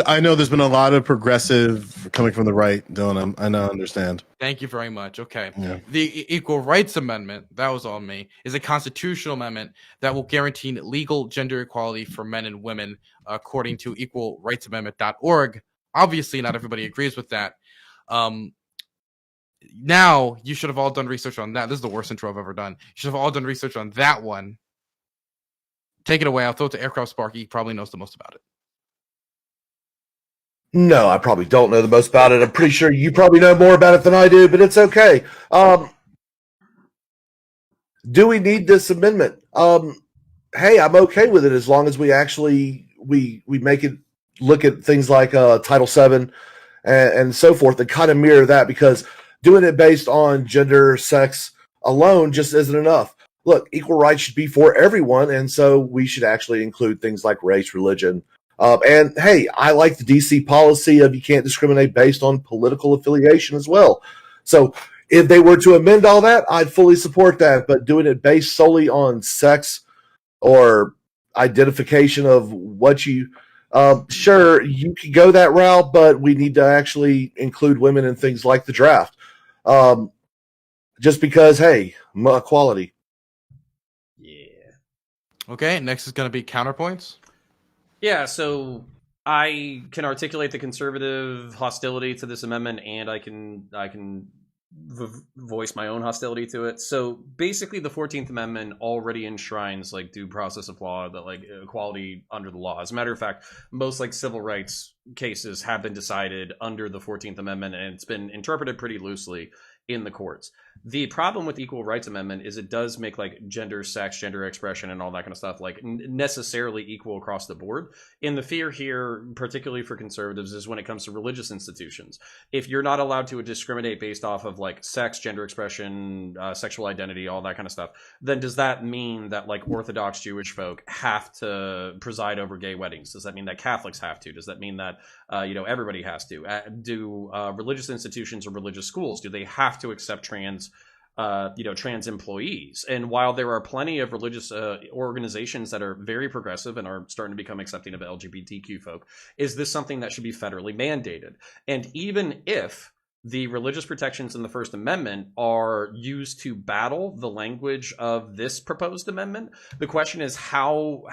I know there's been a lot of progressive coming from the right, Dylan. I now understand. Thank you very much. Okay. Yeah. The Equal Rights Amendment, that was on me, is a constitutional amendment that will guarantee legal gender equality for men and women, according to equalrightsamendment.org. Obviously, not everybody agrees with that. Now, you should have all done research on that. This is the worst intro I've ever done. You should have all done research on that one. Take it away. I'll throw it to Aircraft Sparky. He probably knows the most about it. No, I probably don't know the most about it. I'm pretty sure you probably know more about it than I do, but it's okay. Do we need this amendment? Hey, I'm okay with it as long as we actually we make it look at things like Title VII and so forth and kind of mirror that, because doing it based on gender, sex alone just isn't enough. Look, equal rights should be for everyone, and so we should actually include things like race, religion. And hey, I like the DC policy of you can't discriminate based on political affiliation as well. So if they were to amend all that, I'd fully support that. But doing it based solely on sex or identification of what you, sure, you could go that route, but we need to actually include women in things like the draft. Just because, hey, equality. Yeah. Okay, next is going to be counterpoints. Yeah, so I can articulate the conservative hostility to this amendment, and I can voice my own hostility to it. So basically, the 14th Amendment already enshrines like due process of law, that like equality under the law. As a matter of fact, most like civil rights cases have been decided under the 14th Amendment, and it's been interpreted pretty loosely in the courts. The problem with the Equal Rights Amendment is it does make like gender, sex, gender expression, and all that kind of stuff like necessarily equal across the board. And the fear here, particularly for conservatives, is when it comes to religious institutions. If you're not allowed to discriminate based off of like sex, gender expression, sexual identity, all that kind of stuff, then does that mean that like Orthodox Jewish folk have to preside over gay weddings? Does that mean that Catholics have to? Does that mean that everybody has to? Do religious institutions or religious schools, do they have to accept trans employees? And while there are plenty of religious organizations that are very progressive and are starting to become accepting of LGBTQ folk, is this something that should be federally mandated? And even if the religious protections in the First Amendment are used to battle the language of this proposed amendment, the question is how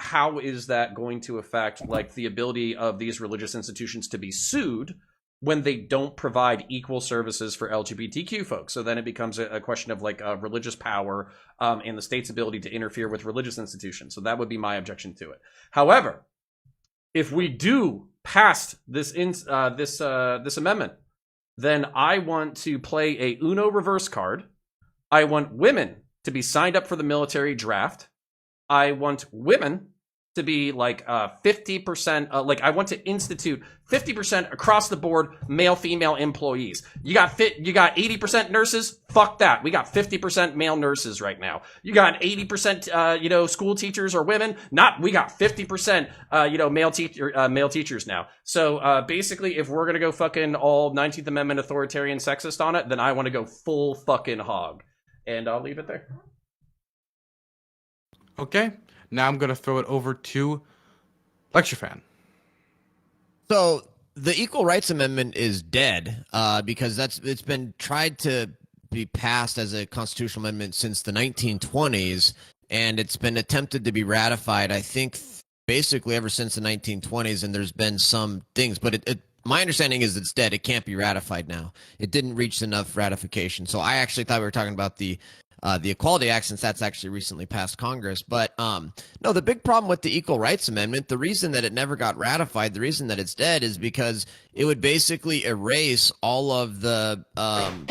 is that going to affect like the ability of these religious institutions to be sued when they don't provide equal services for LGBTQ folks? So then it becomes a question of like religious power and the state's ability to interfere with religious institutions. So that would be my objection to it. However, if we do pass this amendment, then I want to play a Uno reverse card. I want women to be signed up for the military draft. I want women to be like 50%, like I want to institute 50% across the board male female employees. You got 80% nurses, fuck that. We got 50% male nurses right now. You got 80% school teachers or women, we got 50% male teachers now. So basically, if we're gonna go fucking all 19th Amendment authoritarian sexist on it, then I want to go full fucking hog. And I'll leave it there. Okay. Now I'm going to throw it over to Lecture Fan. So the Equal Rights Amendment is dead because it's been tried to be passed as a constitutional amendment since the 1920s, and it's been attempted to be ratified, I think, basically ever since the 1920s, and there's been some things, but my understanding is it's dead. It can't be ratified now. It didn't reach enough ratification. So I actually thought we were talking about the Equality Act, since that's actually recently passed Congress. But no, the big problem with the Equal Rights Amendment, the reason that it never got ratified, the reason that it's dead, is because it would basically erase all of the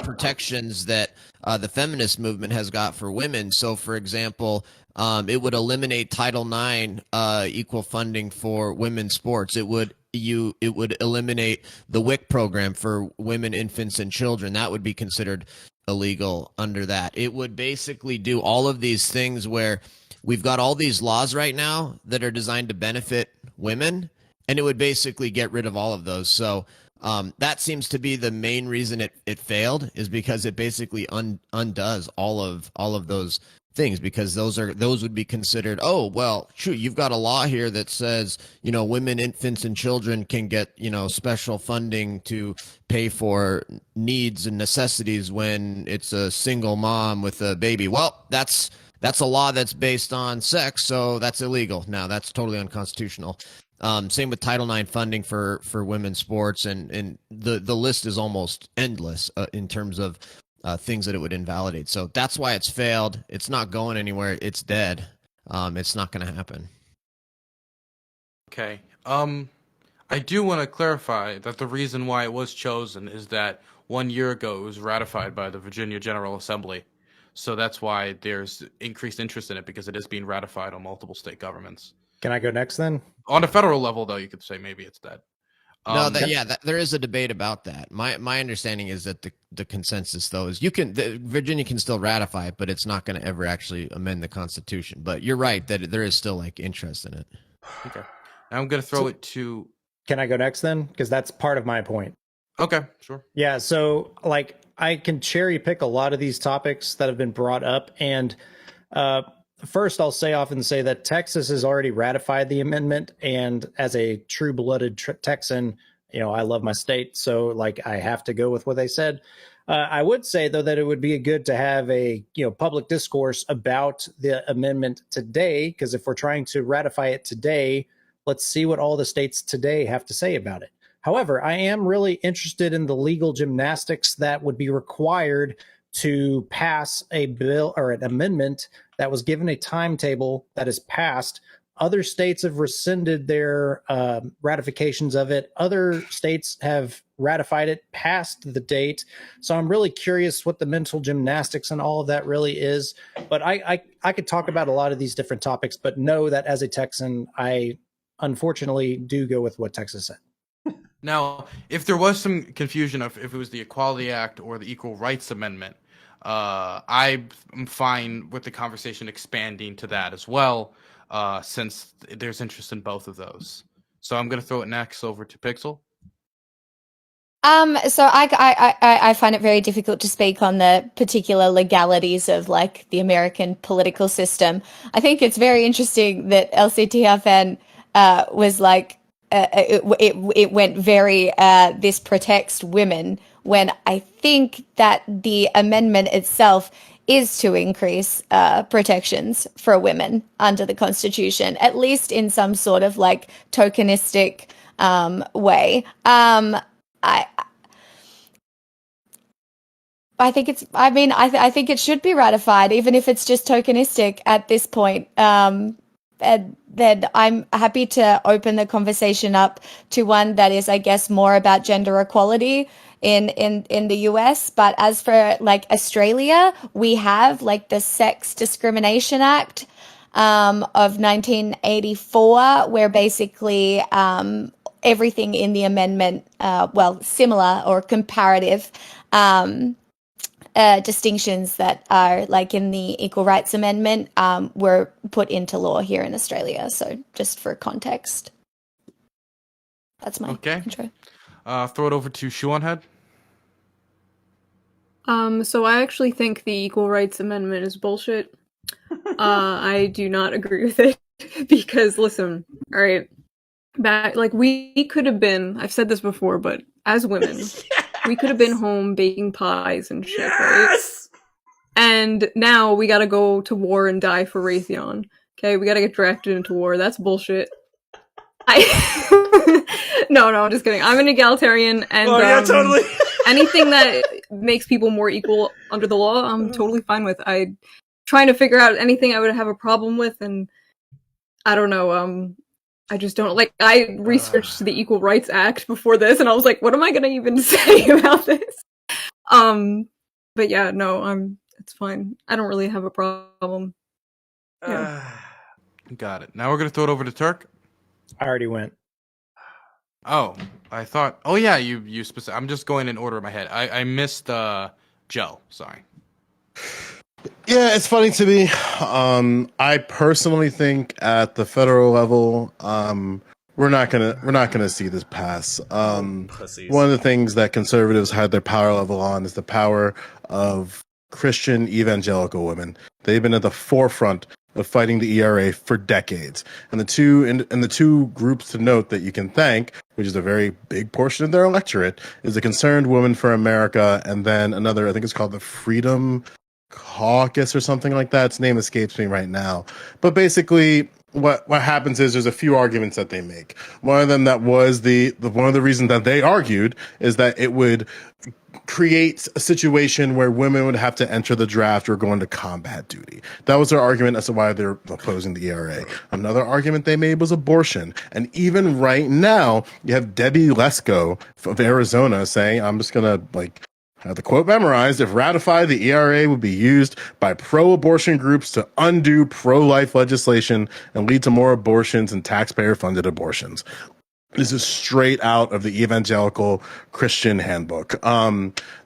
protections that the feminist movement has got for women. So, for example, it would eliminate Title IX equal funding for women's sports. It would eliminate the WIC program for women, infants, and children. That would be considered illegal under that. It would basically do all of these things where we've got all these laws right now that are designed to benefit women, and it would basically get rid of all of those. So that seems to be the main reason it failed, is because it basically undoes all of those things, because those would be considered, oh, well, shoot, you've got a law here that says, women, infants, and children can get, special funding to pay for needs and necessities when it's a single mom with a baby. Well, that's a law that's based on sex, so that's illegal. Now, that's totally unconstitutional. Same with Title IX funding for women's sports, and the list is almost endless in terms of things that it would invalidate. So that's why it's failed. It's not going anywhere. It's dead. It's not going to happen. Okay. I do want to clarify that the reason why it was chosen is that 1 year ago it was ratified by the Virginia General Assembly. So that's why there's increased interest in it, because it is being ratified on multiple state governments. Can I go next then? On a federal level, though, you could say maybe it's dead. There is a debate about that. My understanding is that the consensus, though, is Virginia can still ratify it, but it's not going to ever actually amend the Constitution. But you're right that there is still like interest in it. Okay. Now I'm going to throw it to. Can I go next then? Because that's part of my point. Okay, sure. Yeah, so like I can cherry pick a lot of these topics that have been brought up, and first, I'll often say that Texas has already ratified the amendment, and as a true-blooded Texan, I love my state, so like I have to go with what they said. I would say, though, that it would be good to have a public discourse about the amendment today, because if we're trying to ratify it today, let's see what all the states today have to say about it. However, I am really interested in the legal gymnastics that would be required to pass a bill or an amendment that was given a timetable that is passed. Other states have rescinded their ratifications of it. Other states have ratified it past the date. So I'm really curious what the mental gymnastics and all of that really is. But I could talk about a lot of these different topics, but know that as a Texan, I unfortunately do go with what Texas said. Now, if there was some confusion of if it was the Equality Act or the Equal Rights Amendment, I'm fine with the conversation expanding to that as well, since there's interest in both of those. So I'm going to throw it next over to Pixel. So I find it very difficult to speak on the particular legalities of like the American political system. I think it's very interesting that LCTFN was like it went very this protects women, when I think that the amendment itself is to increase protections for women under the Constitution, at least in some sort of like tokenistic way. I think it's. I mean, I think it should be ratified, even if it's just tokenistic at this point. And then I'm happy to open the conversation up to one that is, I guess, more about gender equality in the US. But as for like Australia, we have like the Sex Discrimination Act of 1984, where basically everything in the amendment, well, similar or comparative distinctions that are like in the Equal Rights Amendment were put into law here in Australia. So just for context, that's my intro. Throw it over to Shoonhead. So I actually think the Equal Rights Amendment is bullshit. I do not agree with it because listen, all right, back like we could have been. I've said this before, but as women. Yes! We could have been home baking pies and shit, right? And now we gotta go to war and die for Raytheon. Okay, we gotta get drafted into war. That's bullshit. No, I'm just kidding. I'm an egalitarian, and totally. Anything that makes people more equal under the law, I'm totally fine with. I'm trying to figure out anything I would have a problem with, and I don't know. I just don't like. I researched the Equal Rights Act before this, and I was like, "What am I gonna even say about this?" But yeah, no, it's fine. I don't really have a problem. Yeah. Got it. Now we're gonna throw it over to Turk. I already went. Oh, I thought. Oh yeah, you specific. I'm just going in order in my head. I missed Joe. Sorry. Yeah, it's funny to me. I personally think at the federal level, we're not gonna see this pass. One of the things that conservatives had their power level on is the power of Christian evangelical women. They've been at the forefront of fighting the ERA for decades, and the two groups to note that you can thank, which is a very big portion of their electorate, is the Concerned Women for America, and then another, I think it's called the Freedom Caucus or something like that. Its name escapes me right now. But basically, what happens is there's a few arguments that they make. One of them that was one of the reasons that they argued is that it would create a situation where women would have to enter the draft or go into combat duty. That was their argument as to why they're opposing the ERA. Another argument they made was abortion. And even right now, you have Debbie Lesko of Arizona saying, I'm just going to I have the quote memorized. If ratified, the ERA would be used by pro-abortion groups to undo pro-life legislation and lead to more abortions and taxpayer-funded abortions. This is straight out of the evangelical Christian handbook.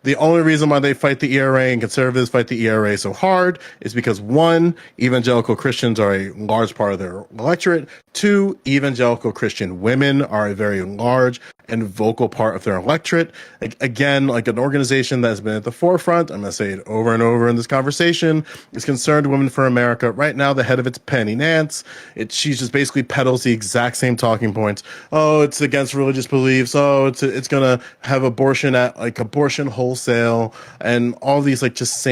The only reason why they fight the ERA and conservatives fight the ERA so hard is because, one, evangelical Christians are a large part of their electorate. Two, evangelical Christian women are a very large and vocal part of their electorate. Again, like an organization that has been at the forefront, I'm going to say it over and over in this conversation, is Concerned Women for America. Right now, the head of it's Penny Nance. She just basically peddles the exact same talking points. Oh, oh, it's against religious beliefs. Oh, it's gonna have abortion at like abortion wholesale and all these like just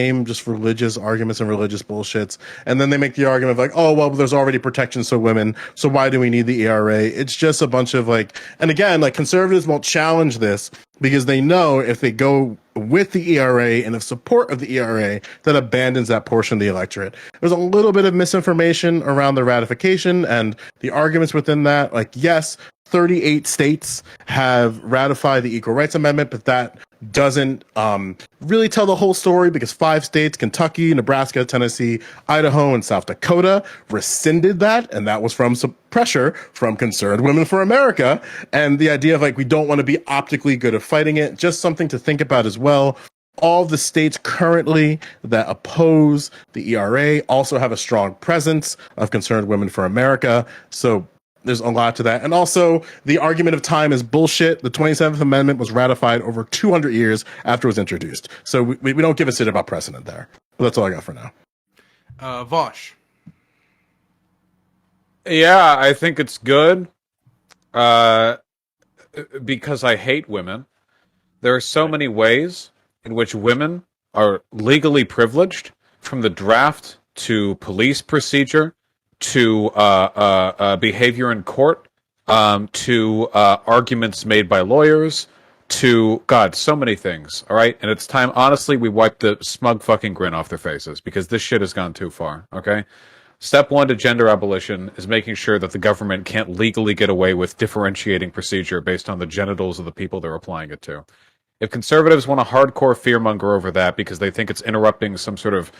religious arguments and religious bullshits. And then they make the argument of like, oh, well, there's already protections for women, so why do we need the ERA? It's just a bunch of like, and again, like conservatives won't challenge this because they know if they go with the ERA and of support of the ERA, that abandons that portion of the electorate. There's a little bit of misinformation around the ratification and the arguments within that. Like, yes, 38 states have ratified the Equal Rights Amendment, but that doesn't really tell the whole story because 5 states, Kentucky, Nebraska, Tennessee, Idaho, and South Dakota, rescinded that. And that was from some pressure from Concerned Women for America. And the idea of like, we don't want to be optically good at fighting it, just something to think about as well. All the states currently that oppose the ERA also have a strong presence of Concerned Women for America. So there's a lot to that. And also, the argument of time is bullshit. The 27th Amendment was ratified over 200 years after it was introduced. So we don't give a shit about precedent there. But that's all I got for now. Vaush. Yeah, I think it's good. Because I hate women. There are so many ways in which women are legally privileged, from the draft to police procedure to behavior in court, to arguments made by lawyers, to, God, so many things, all right? And it's time, honestly, we wipe the smug fucking grin off their faces, because this shit has gone too far, okay? Step 1 to gender abolition is making sure that the government can't legally get away with differentiating procedure based on the genitals of the people they're applying it to. If conservatives want to hardcore fearmonger over that because they think it's interrupting some sort of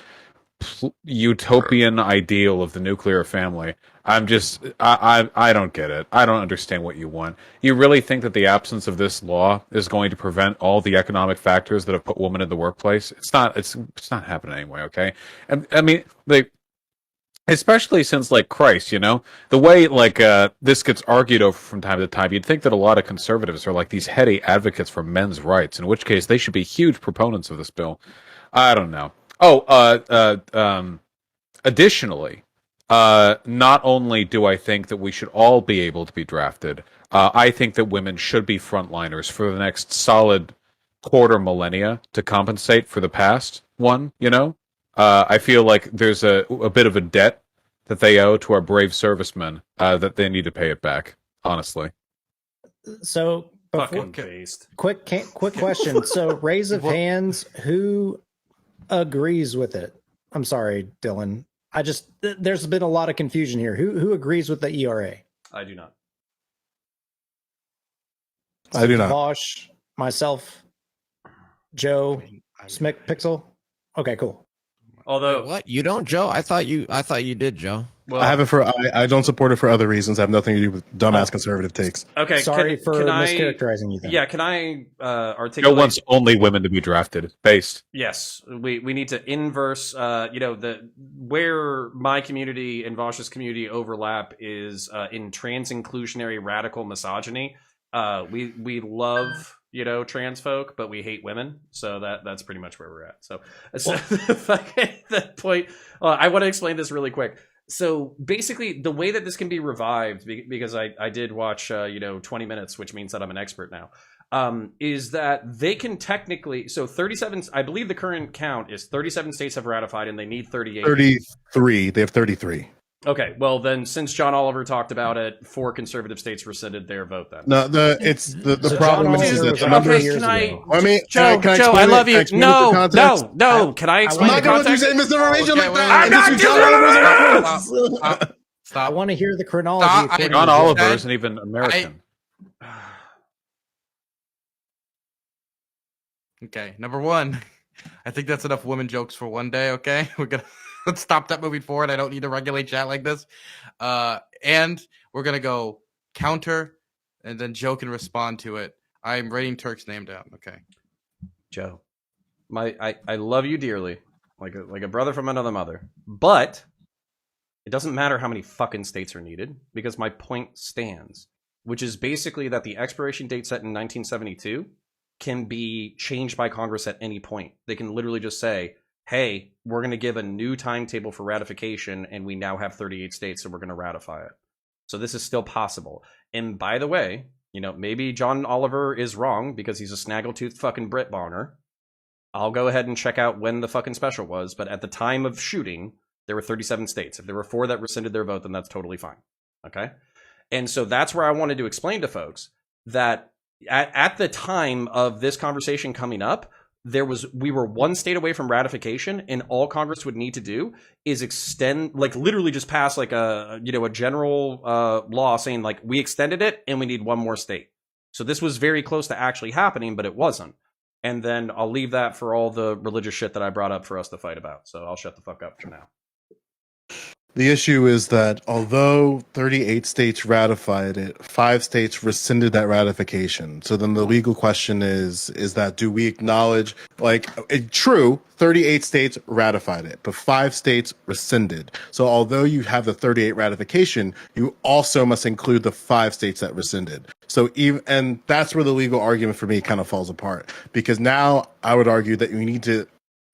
utopian ideal of the nuclear family, I don't get it. I don't understand what you want. You really think that the absence of this law is going to prevent all the economic factors that have put women in the workplace? It's not happening anyway, okay? And I mean, especially since, like, Christ, you know, the way, like, this gets argued over from time to time, you'd think that a lot of conservatives are like these heady advocates for men's rights, in which case they should be huge proponents of this bill. I don't know. Additionally, not only do I think that we should all be able to be drafted, I think that women should be frontliners for the next solid quarter millennia to compensate for the past one, you know? I feel like there's a bit of a debt that they owe to our brave servicemen that they need to pay it back, honestly. So, Fucking based. quick question. So, raise of hands, who agrees with it? I'm sorry, Dylan. There's been a lot of confusion here. Who agrees with the ERA? I do not. I do not. Vaush, myself, Joe, Smick, Pixel. Okay, cool. Although, What? You don't, Joe? I thought you did, Joe. well, I have it for I don't support it for other reasons. I have nothing to do with dumbass conservative takes. okay. Sorry for can mischaracterizing you then. Yeah, can I Joe articulate? wants only women to be drafted. Based. Yes, we need to inverse. Where my community and Vaush's community overlap is in trans inclusionary radical misogyny. We love trans folk, but we hate women. So that's pretty much where we're at. So at that point, I want to explain this really quick. So basically, the way that this can be revived, because I did watch 20 minutes, which means that I'm an expert now. Is that they can technically, so 37, I believe the current count is 37 states have ratified and they need 38. 33. They have 33. Okay, well then, since John Oliver talked about it, 4 conservative states rescinded their vote. Then No, the So problem John is Oliver that was the on number. Okay, years can I, ago. I mean, Joe, can I Joe, explain I love it? Can I you. explain it for context? No. Can I I'm explain not the going to context? say misinformation Okay, like wait, that. I'm not This is doing John Oliver's it! reference. I Stop. want to hear the chronology. Stop. according John to Oliver Joe. isn't even American. Okay, number 1. I think that's enough women jokes for one day. Okay, let's stop that moving forward. I don't need to regulate chat like this. And we're gonna go counter, and then Joe can respond to it. I'm writing Turk's name down. Okay, Joe, I love you dearly, like a brother from another mother, but it doesn't matter how many fucking states are needed, because my point stands, which is basically that the expiration date set in 1972 can be changed by Congress at any point. They can literally just say, hey, we're going to give a new timetable for ratification, and we now have 38 states, so we're going to ratify it. So this is still possible. And by the way, maybe John Oliver is wrong because he's a snaggletooth fucking Brit boner. I'll go ahead and check out when the fucking special was, but at the time of shooting, there were 37 states. If there were 4 that rescinded their vote, then that's totally fine. Okay? And so that's where I wanted to explain to folks that at the time of this conversation coming up, we were 1 state away from ratification, and all Congress would need to do is extend, like literally just pass like a general law saying like we extended it and we need 1 more state. So this was very close to actually happening, but it wasn't. And then I'll leave that for all the religious shit that I brought up for us to fight about. So I'll shut the fuck up for now. The issue is that although 38 states ratified it, 5 states rescinded that ratification. So then the legal question is that do we acknowledge, true, 38 states ratified it, but 5 states rescinded. So although you have the 38 ratification, you also must include the 5 states that rescinded. And that's where the legal argument for me kind of falls apart, because now I would argue that you need to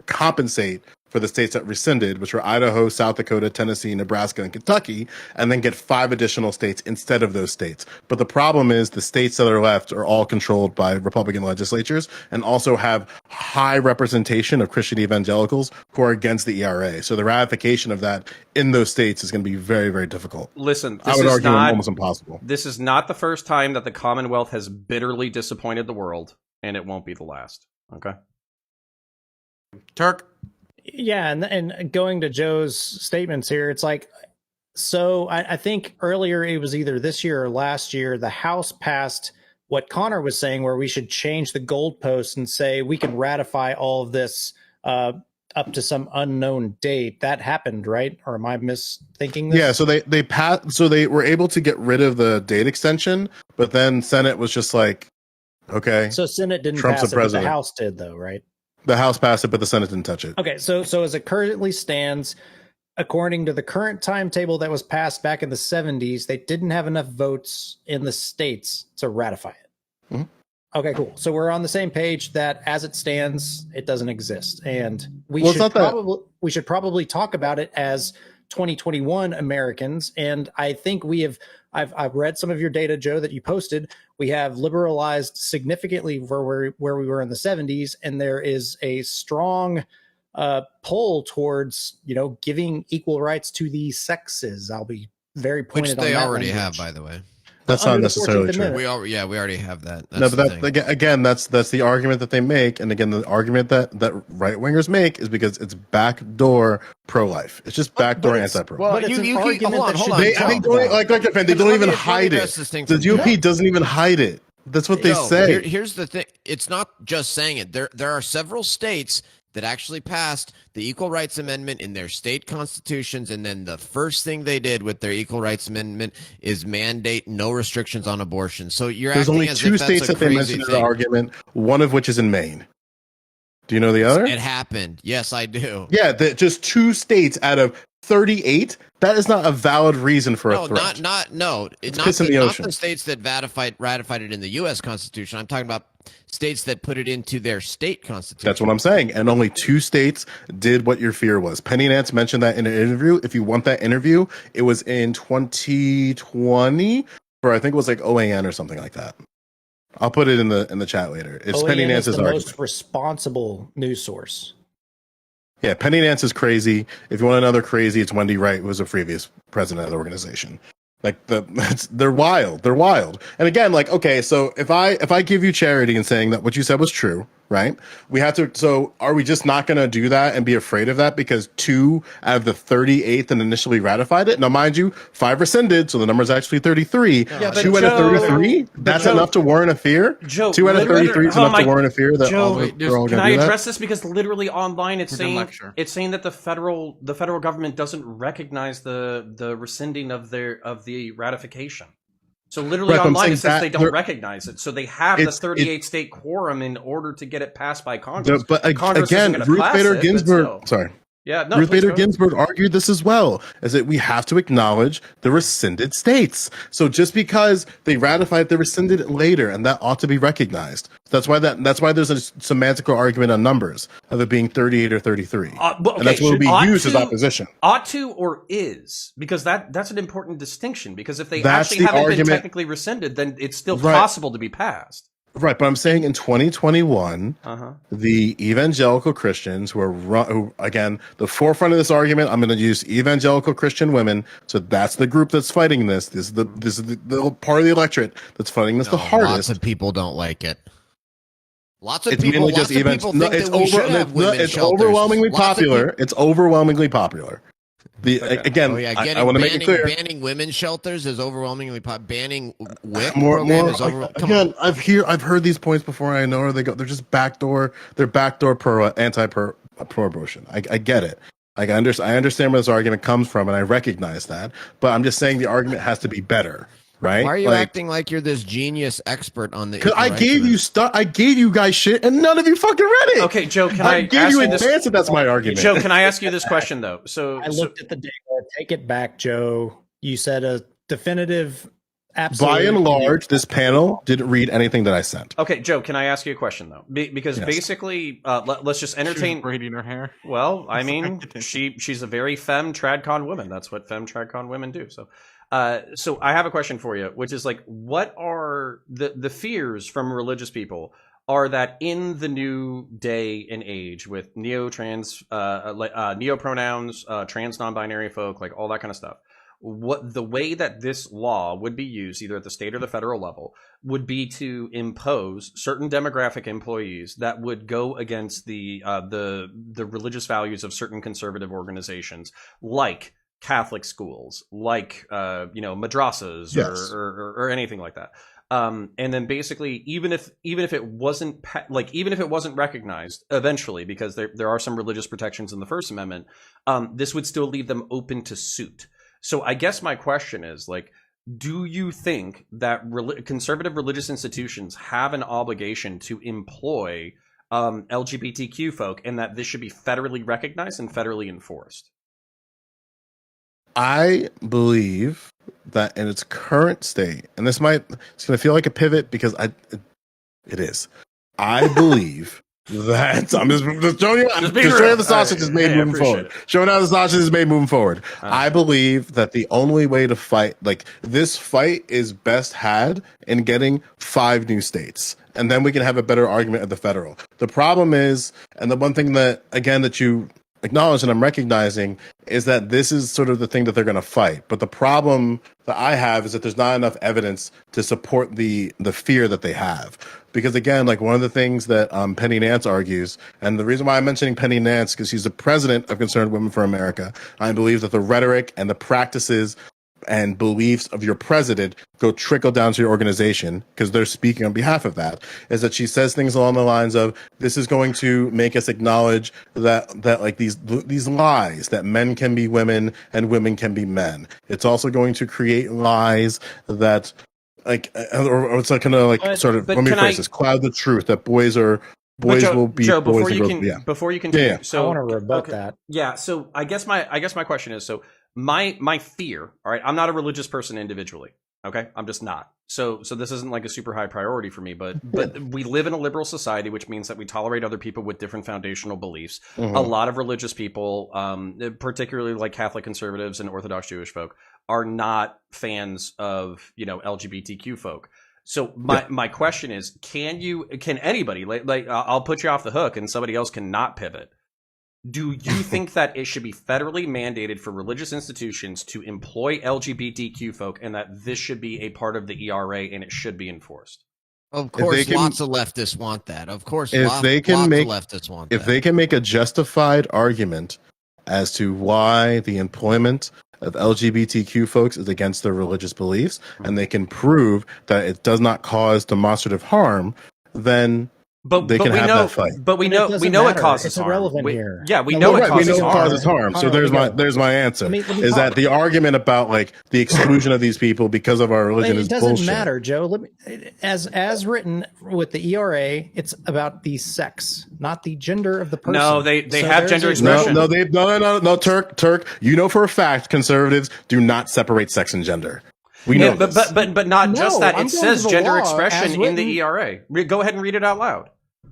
compensate for the states that rescinded, which were Idaho, South Dakota, Tennessee, Nebraska, and Kentucky, and then get 5 additional states instead of those states. But the problem is the states that are left are all controlled by Republican legislatures and also have high representation of Christian evangelicals who are against the ERA. So the ratification of that in those states is going to be very, very difficult. Listen, I would argue almost impossible. This is not the first time that the Commonwealth has bitterly disappointed the world, and it won't be the last. Okay? Turk? Yeah, and going to Joe's statements here, it's like, so I think earlier it was either this year or last year, the House passed what Connor was saying, where we should change the goalposts and say we can ratify all of this up to some unknown date. That happened, right? Or am I misthinking this? Yeah, so they passed, so they were able to get rid of the date extension, but then Senate was just like, okay. So Senate didn't Trump's pass the it, but the president. House did, though, right? The House passed it, but the Senate didn't touch it. Okay, so as it currently stands, according to the current timetable that was passed back in the 70s, they didn't have enough votes in the states to ratify it. Mm-hmm. Okay, cool. So we're on the same page that as it stands, it doesn't exist. And we should probably talk about it as 2021 Americans. And I think I've read some of your data, Joe, that you posted. We have liberalized significantly where we were in the 70s, and there is a strong pull towards giving equal rights to the sexes. I'll be very pointed which they on that already language. have, by the way. That's not necessarily true. We already have that. No, but that's the argument that they make, and again, the argument that right wingers make is because it's backdoor pro-life. It's just backdoor anti-pro. Well, but it's an argument hold that should on. be They don't even hide it. The GOP doesn't even hide it. That's what they say. Here's the thing. It's not just saying it. There are several states that actually passed the Equal Rights Amendment in their state constitutions, and then the first thing they did with their Equal Rights Amendment is mandate no restrictions on abortion. So there's only 2 states that they mentioned in the argument, one of which is in Maine. Do you know the other? It happened. Yes, I do. Yeah, just 2 states out of 38. That is not a valid reason for a threat. Not piss in the ocean. Not the states that ratified it in the U.S. Constitution. I'm talking about states that put it into their state constitution. That's what I'm saying. And only 2 states did what your fear was. Penny Nance mentioned that in an interview. If you want that interview, it was in 2020, or I think it was like OAN or something like that. I'll put it in the chat later. It's OAN Penny Nance's is the argument. most responsible news source. Yeah, Penny Nance is crazy. If you want another crazy, it's Wendy Wright, who was a previous president of the organization. They're wild. They're wild. And again, okay, so if I give you charity and saying that what you said was true, right? We have to. So are we just not going to do that and be afraid of that because 2 out of the 38 that initially ratified it? Now, mind you, 5 rescinded, so the number is actually 33. Yeah, 2 out of 33. That's enough to warrant a fear. Joe, 2 out of 33 is enough to warrant a fear that Joe, we're all going to do that. Can I address this because literally online it's saying that the federal government doesn't recognize the rescinding of the ratification. So literally online it says they don't recognize it. So they have the 38 state quorum in order to get it passed by Congress. But Congress again, Ruth Bader Ginsburg. Sorry. Yeah, no, Ruth please Bader go ahead. Ginsburg argued this as well, is that we have to acknowledge the rescinded states. So just because they ratified, they rescinded it later, and that ought to be recognized. That's why there's a semantical argument on numbers of it being 38 or 33, Okay, and that's what will be used as opposition. Ought to or is, because that's an important distinction. Because if they That's actually the haven't been argument. technically rescinded, then it's still Right. possible to be passed. Right, but I'm saying in 2021, the evangelical Christians who again, the forefront of this argument, I'm going to use evangelical Christian women. So that's the group that's fighting this. This is the part of the electorate that's fighting this the hardest. Lots of people don't like it. Lots of It's people. mainly Lots just of people think that we should have women's it's shelters. overwhelmingly Lots of popular. It's overwhelmingly popular. Again, Oh yeah, I want to make it clear. Banning women's shelters is overwhelmingly banning WIC More, program is over. Come on. again, I've heard these points before. I know where they go. They're just backdoor. They're backdoor pro-abortion. I get it. Like I understand where this argument comes from, and I recognize that. But I'm just saying the argument has to be better, right? Why are you acting like you're this genius expert on the? Because I gave you stuff. I gave you guys shit, and none of you fucking read it. Okay, Joe, can I I gave ask you you this? advance that that's my argument. Joe, can I ask you this question though? So I looked at the data. Take it back, Joe. You said a definitive, absolute. By and large, this panel didn't read anything that I sent. Okay, Joe, can I ask you a question though? Because Yes. basically, let's just entertain. She's braiding her hair. Well, I mean, she's a very femme tradcon woman. That's what femme tradcon women do. So, so I have a question for you, which is like, what are the fears from religious people? Are that in the new day and age with neo-trans, neo-pronouns, trans non-binary folk, like all that kind of stuff? What the way that this law would be used, either at the state or the federal level, would be to impose certain demographic employees that would go against the religious values of certain conservative organizations, like Catholic schools, like madrasas, Yes. or anything like that. And then basically, even if it wasn't even if it wasn't recognized eventually, because there are some religious protections in the First Amendment, this would still leave them open to suit. So I guess my question is, like, do you think that conservative religious institutions have an obligation to employ LGBTQ folk, and that this should be federally recognized and federally enforced? I believe that in its current state, and it's going to feel like a pivot because it is. I believe that I'm just showing you. I'm just showing you the sausage is made moving forward. Showing how the sausage is made moving forward. I believe that the only way to fight, like this fight, is best had in getting 5 new states, and then we can have a better argument at the federal. The problem is, and the one thing that again that you acknowledge and I'm recognizing is that this is sort of the thing that they're going to fight. But the problem that I have is that there's not enough evidence to support the fear that they have. Because again, like one of the things that Penny Nance argues, and the reason why I'm mentioning Penny Nance, because she's the president of Concerned Women for America, I believe that the rhetoric and the practices and beliefs of your president go trickle down to your organization, because they're speaking on behalf of that, is that she says things along the lines of, this is going to make us acknowledge that like these lies that men can be women and women can be men. It's also going to create lies that like, or it's like kind of like sort of, let me phrase this, cloud the truth that boys will be Joe, boys before you continue, Yeah. so I want to rebut that. Yeah, so I guess my question is, so my fear, all right, I'm not a religious person individually, okay? I'm just not. So this isn't like a super high priority for me, but we live in a liberal society, which means that we tolerate other people with different foundational beliefs. Mm-hmm. A lot of religious people, particularly like Catholic conservatives and Orthodox Jewish folk, are not fans of, LGBTQ folk. So my question is, can anybody, like I'll put you off the hook and somebody else cannot pivot. Do you think that it should be federally mandated for religious institutions to employ LGBTQ folk, and that this should be a part of the ERA and it should be enforced? Of course, lots of leftists want that. Of course, if lots of leftists want that. If they can make a justified argument as to why the employment of LGBTQ folks is against their religious beliefs, and they can prove that it does not cause demonstrative harm, then But can we have know, that fight. but we But it know we doesn't know it matter. causes It's harm. irrelevant here. Yeah, we No, know we it Right, we know causes it harm. causes harm. So Connor, there's my answer. Let me Is that talk. the argument about like the exclusion of these people because of our religion It is doesn't bullshit? matter, Joe. As written with the ERA, it's about the sex, not the gender of the person. No, they So have there's gender a- expression. No, Turk. You know for a fact conservatives do not separate sex and gender. We know but, this. but not just No, that. I'm It going says to the gender law expression as in the written. ERA. Go ahead and read it out loud.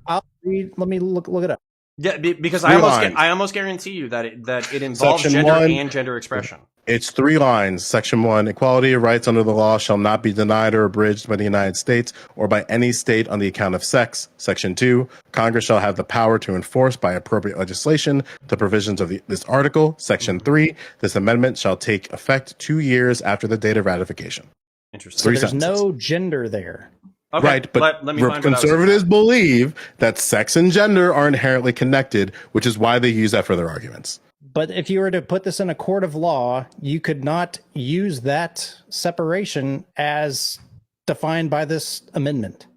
I'll read. Let me look it up. Yeah, because Three lines. I almost guarantee you that it involves Section gender 1. and gender expression. It's 3 lines. Section 1, equality of rights under the law shall not be denied or abridged by the United States or by any state on the account of sex. Section 2, Congress shall have the power to enforce by appropriate legislation the provisions of this article. Section 3, this amendment shall take effect 2 years after the date of ratification. Interesting. So Three there's sentences. no gender there. Okay, Right, but let me find what I was conservatives looking believe that sex and gender are inherently connected, which is why they use that for their arguments. But if you were to put this in a court of law, you could not use that separation as defined by this amendment.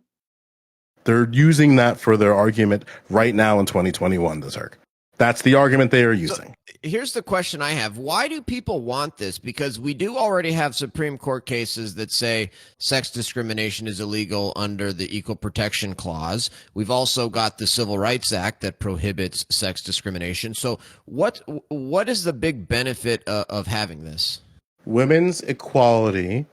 They're using that for their argument right now in 2021, the Turk. That's the argument they are using. Here's the question I have. Why do people want this? Because we do already have Supreme Court cases that say sex discrimination is illegal under the Equal Protection Clause. We've also got the Civil Rights Act that prohibits sex discrimination. So what is the big benefit of having this? Women's equality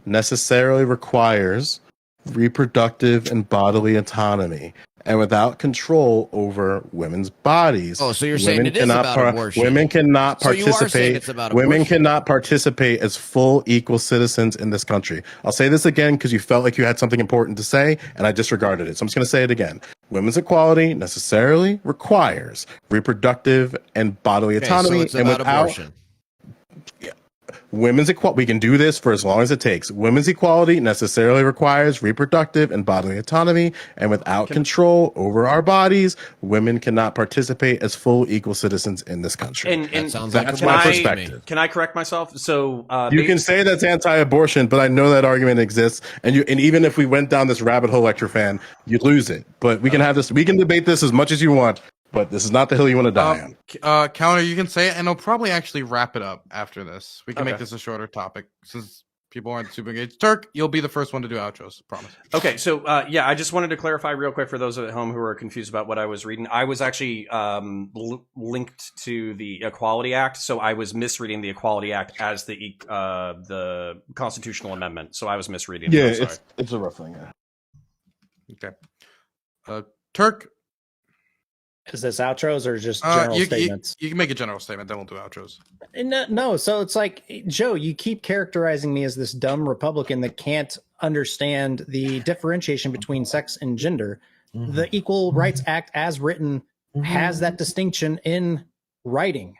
necessarily requires reproductive and bodily autonomy. And without control over women's bodies, Oh, so you're saying it is cannot about abortion. women cannot So you are saying participate. it's about Women abortion. cannot participate as full equal citizens in this country. I'll say this again because you felt like you had something important to say, and I disregarded it. So I'm just going to say it again. Women's equality necessarily requires reproductive and bodily Okay, so autonomy, it's and about without abortion. women's equality, we can do this for as long as it takes. Women's equality necessarily requires reproductive and bodily autonomy, and without control over our bodies, women cannot participate as full equal citizens in this country. And That sounds like that's a my waste to me. perspective. Can I correct myself? So You can say that's anti-abortion, but I know that argument exists, and even if we went down this rabbit hole, Electrofan, you'd lose it. But we can have this. We can debate this as much as you want, but this is not the hill you want to die on. Counter, you can say it, and I'll probably actually wrap it up after this. We can make Okay. this a shorter topic since people aren't super engaged. Turk, you'll be the first one to do outros. Promise. Okay, so yeah, I just wanted to clarify real quick for those at home who are confused about what I was reading. I was actually linked to the Equality Act, so I was misreading the Equality Act as the constitutional amendment. So I was misreading. Yeah, it. I'm sorry. it's a rough thing. Yeah. Okay. Turk, Is this outros or just general statements? you can make a general statement, then we'll do outros. No, so it's like, Joe, you keep characterizing me as this dumb Republican that can't understand the differentiation between sex and gender. The Equal Rights Act, as written, has that distinction in writing.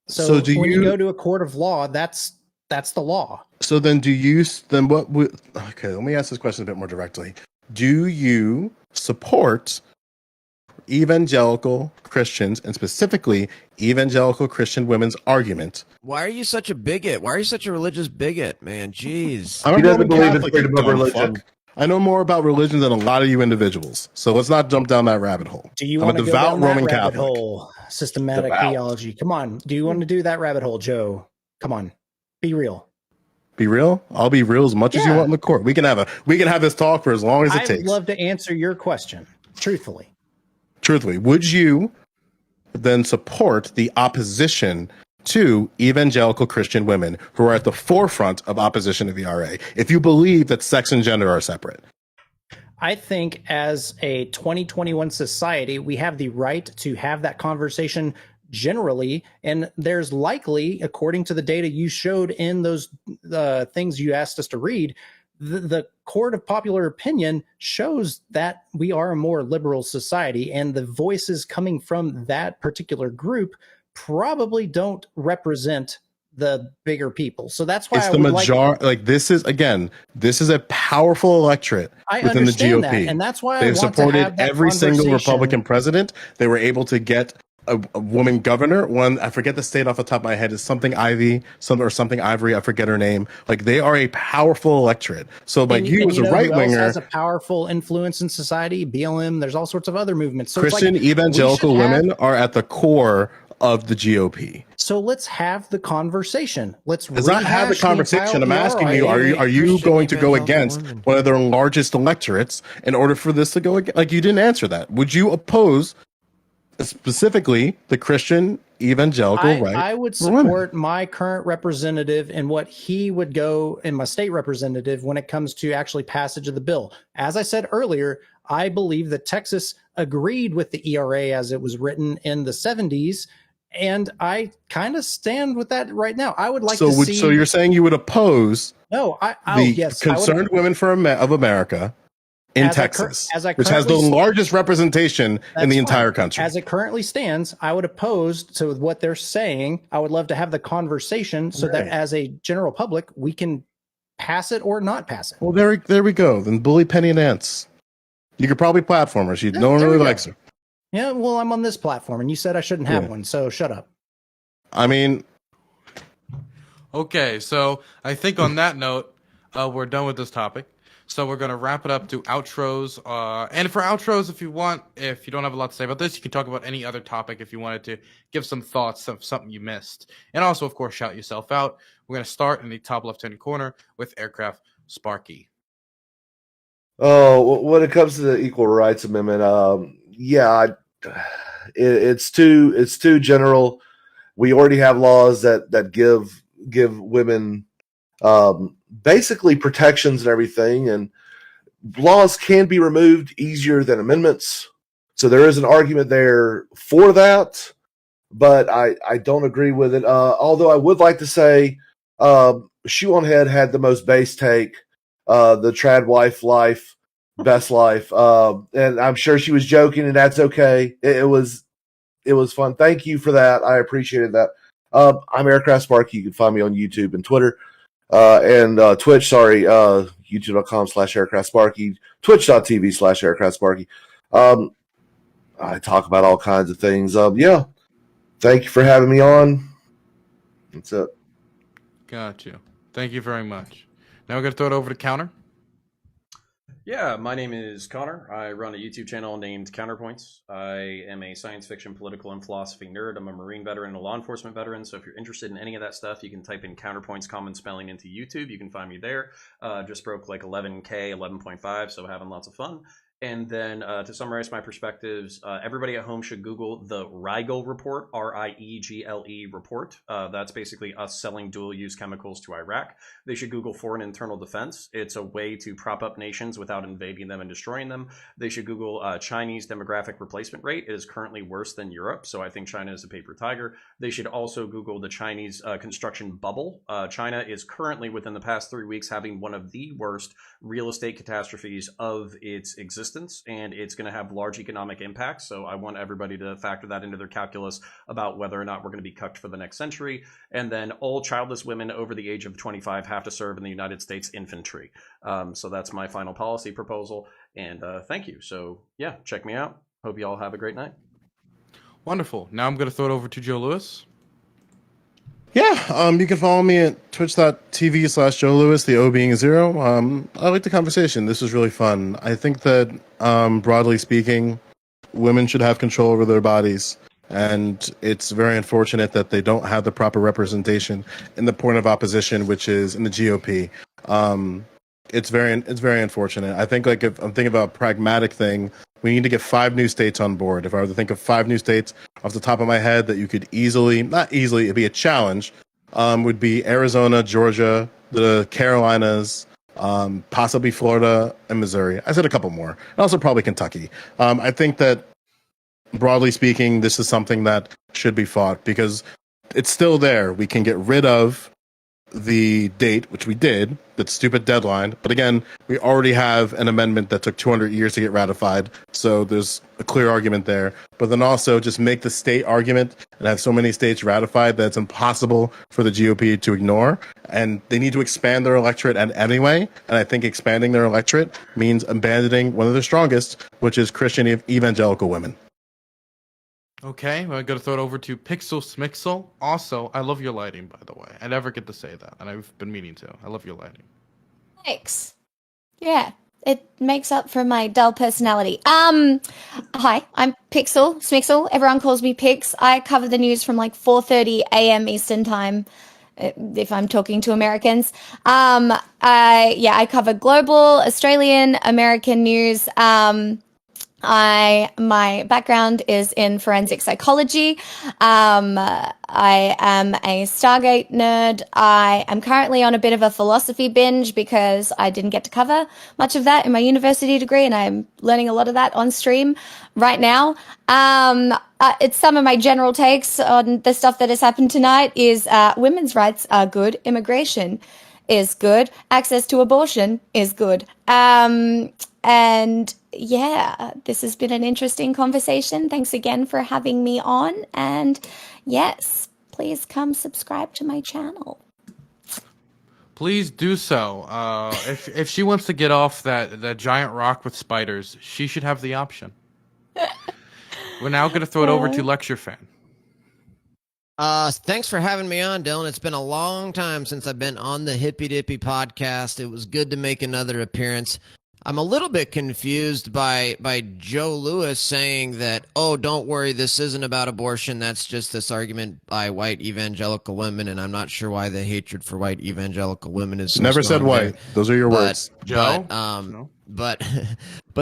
So do when you you- go to a court of law, that's the law. So then okay, let me ask this question a bit more directly. Do you support evangelical Christians, and specifically evangelical Christian women's argument? Why are you such a bigot? Why are you such a religious bigot, man? Jeez. I'm He a doesn't Roman believe in Catholic, freedom you of dumb religion. fuck. I know more about religion than a lot of you individuals. So let's not jump down that rabbit hole. Do you I'm a want to go devout down that Roman rabbit Catholic. hole? Systematic Devout. theology. Come on. Do you want to do that rabbit hole, Joe? Come on. Be real. Be real. I'll be real as much as you Yeah. want in the court. We can have this talk for as long as it I'd takes. love to answer your question, truthfully. Truthfully, would you then support the opposition to evangelical Christian women who are at the forefront of opposition to the RA if you believe that sex and gender are separate? I think as a 2021 society, we have the right to have that conversation generally. And there's likely, according to the data you showed in those things you asked us to read, the court of popular opinion shows that we are a more liberal society, and the voices coming from that particular group probably don't represent the bigger people. So that's why It's I the would majority. This is a powerful electorate I within the understand GOP. that, and that's why I They've want to supported have that every single conversation. Republican president. They were able to get a woman governor. One, I forget the state off the top of my head, is something Ivy, something Ivory. I forget her name. Like, they are a powerful electorate. So like, you as a know right who else winger, has a powerful influence in society? BLM. There's all sorts of other movements. So Christian it's like, evangelical women are at the core of the GOP. So let's have the conversation. Let's not have the conversation. I'm asking you, are you going to go against one of their largest electorates in order for this to go against? Like, you didn't answer that. Would you oppose specifically the Christian evangelical right? I would support my current representative and what he would go in my state representative when it comes to actually passage of the bill. As I said earlier, I believe that Texas agreed with the ERA as it was written in the 70s. And I kind of stand with that right now. I would like to see. So you're saying you would oppose yes, Concerned Women of America in Texas, which has the largest representation in the entire country. As it currently stands, I would oppose to what they're saying. I would love to have the conversation so that as a general public, we can pass it or not pass it. Well, there we go. Then bully Penny Nance. You could probably platform her. No one really likes her. Yeah, well, I'm on this platform, and you said I shouldn't have one, so shut up. I mean... Okay, so I think on that note, we're done with this topic. So we're going to wrap it up to outros. And for outros, if you don't have a lot to say about this, you can talk about any other topic if you wanted to give some thoughts of something you missed. And also, of course, shout yourself out. We're going to start in the top left-hand corner with Aircraft Sparky. Oh, when it comes to the Equal Rights Amendment, it's too general. We already have laws that give women basically protections and everything, and laws can be removed easier than amendments. So there is an argument there for that, but I don't agree with it. Although I would like to say, Shoe on Head had the most base take, the trad wife life. Best life, and I'm sure she was joking, and that's okay. It was fun. Thank you for that. I appreciated that. I'm Aircraft Sparky. You can find me on YouTube and Twitter and Twitch. Sorry, youtube.com/Aircraft Sparky, twitch.tv/Aircraft Sparky. I talk about all kinds of things. Yeah. Thank you for having me on. That's it. Got you. Thank you very much. Now we're going to throw it over to Counter. Yeah, my name is Connor. I run a YouTube channel named Counterpoints. I am a science fiction, political, and philosophy nerd. I'm a Marine veteran and a law enforcement veteran, so if you're interested in any of that stuff, you can type in Counterpoints common spelling into YouTube. You can find me there. Just broke like 11K, 11.5, so having lots of fun. And then to summarize my perspectives, everybody at home should Google the Riegel report, R-I-E-G-L-E report. That's basically us selling dual-use chemicals to Iraq. They should Google foreign internal defense. It's a way to prop up nations without invading them and destroying them. They should Google Chinese demographic replacement rate. It is currently worse than Europe, so I think China is a paper tiger. They should also Google the Chinese construction bubble. China is currently, within the past 3 weeks, having one of the worst real estate catastrophes of its existence. And it's going to have large economic impacts. So I want everybody to factor that into their calculus about whether or not we're going to be cucked for the next century. And then all childless women over the age of 25 have to serve in the United States infantry. So that's my final policy proposal. And thank you. So yeah, check me out. Hope you all have a great night. Wonderful. Now I'm going to throw it over to Joe Lewis. Yeah, you can follow me at twitch.tv/Joe Lewis, the O being 0. I like the conversation. This was really fun. I think that, broadly speaking, women should have control over their bodies. And it's very unfortunate that they don't have the proper representation in the point of opposition, which is in the GOP. It's very unfortunate. I think, like, if I'm thinking about a pragmatic thing, we need to get 5 new states on board. If I were to think of 5 new states off the top of my head that you could not easily, it'd be a challenge, would be Arizona, Georgia, the Carolinas, possibly Florida and Missouri. I said a couple more. And also probably Kentucky. I think that, broadly speaking, this is something that should be fought because it's still there. We can get rid of the date, which we did, that stupid deadline. But again, we already have an amendment that took 200 years to get ratified. So there's a clear argument there. But then also just make the state argument and have so many states ratified that it's impossible for the GOP to ignore. And they need to expand their electorate anyway. And I think expanding their electorate means abandoning one of their strongest, which is Christian evangelical women. Okay, well, I'm gonna throw it over to Pixel Smixel. Also, I love your lighting, by the way. I never get to say that, and I've been meaning to. I love your lighting. Thanks. Yeah, it makes up for my dull personality. Hi, I'm Pixel Smixel. Everyone calls me Pix. I cover the news from like 4:30 a.m. Eastern time. If I'm talking to Americans, I cover global, Australian, American news. My background is in forensic psychology. I am a Stargate nerd. I am currently on a bit of a philosophy binge because I didn't get to cover much of that in my university degree, and I'm learning a lot of that on stream right now. It's some of my general takes on the stuff that has happened tonight. Is women's rights are good, immigration is good, access to abortion is good. And yeah, this has been an interesting conversation. Thanks again for having me on. And yes, please come subscribe to my channel. Please do so. If she wants to get off that giant rock with spiders, she should have the option. We're now going to throw it over to Lecture Fan. Thanks for having me on, Dylan. It's been a long time since I've been on the Hippy Dippy podcast. It was good to make another appearance. I'm a little bit confused by Joe Lewis saying that, oh, don't worry, this isn't about abortion. That's just this argument by white evangelical women, and I'm not sure why the hatred for white evangelical women is so Never said strong white. there. Those are your words. Joe? But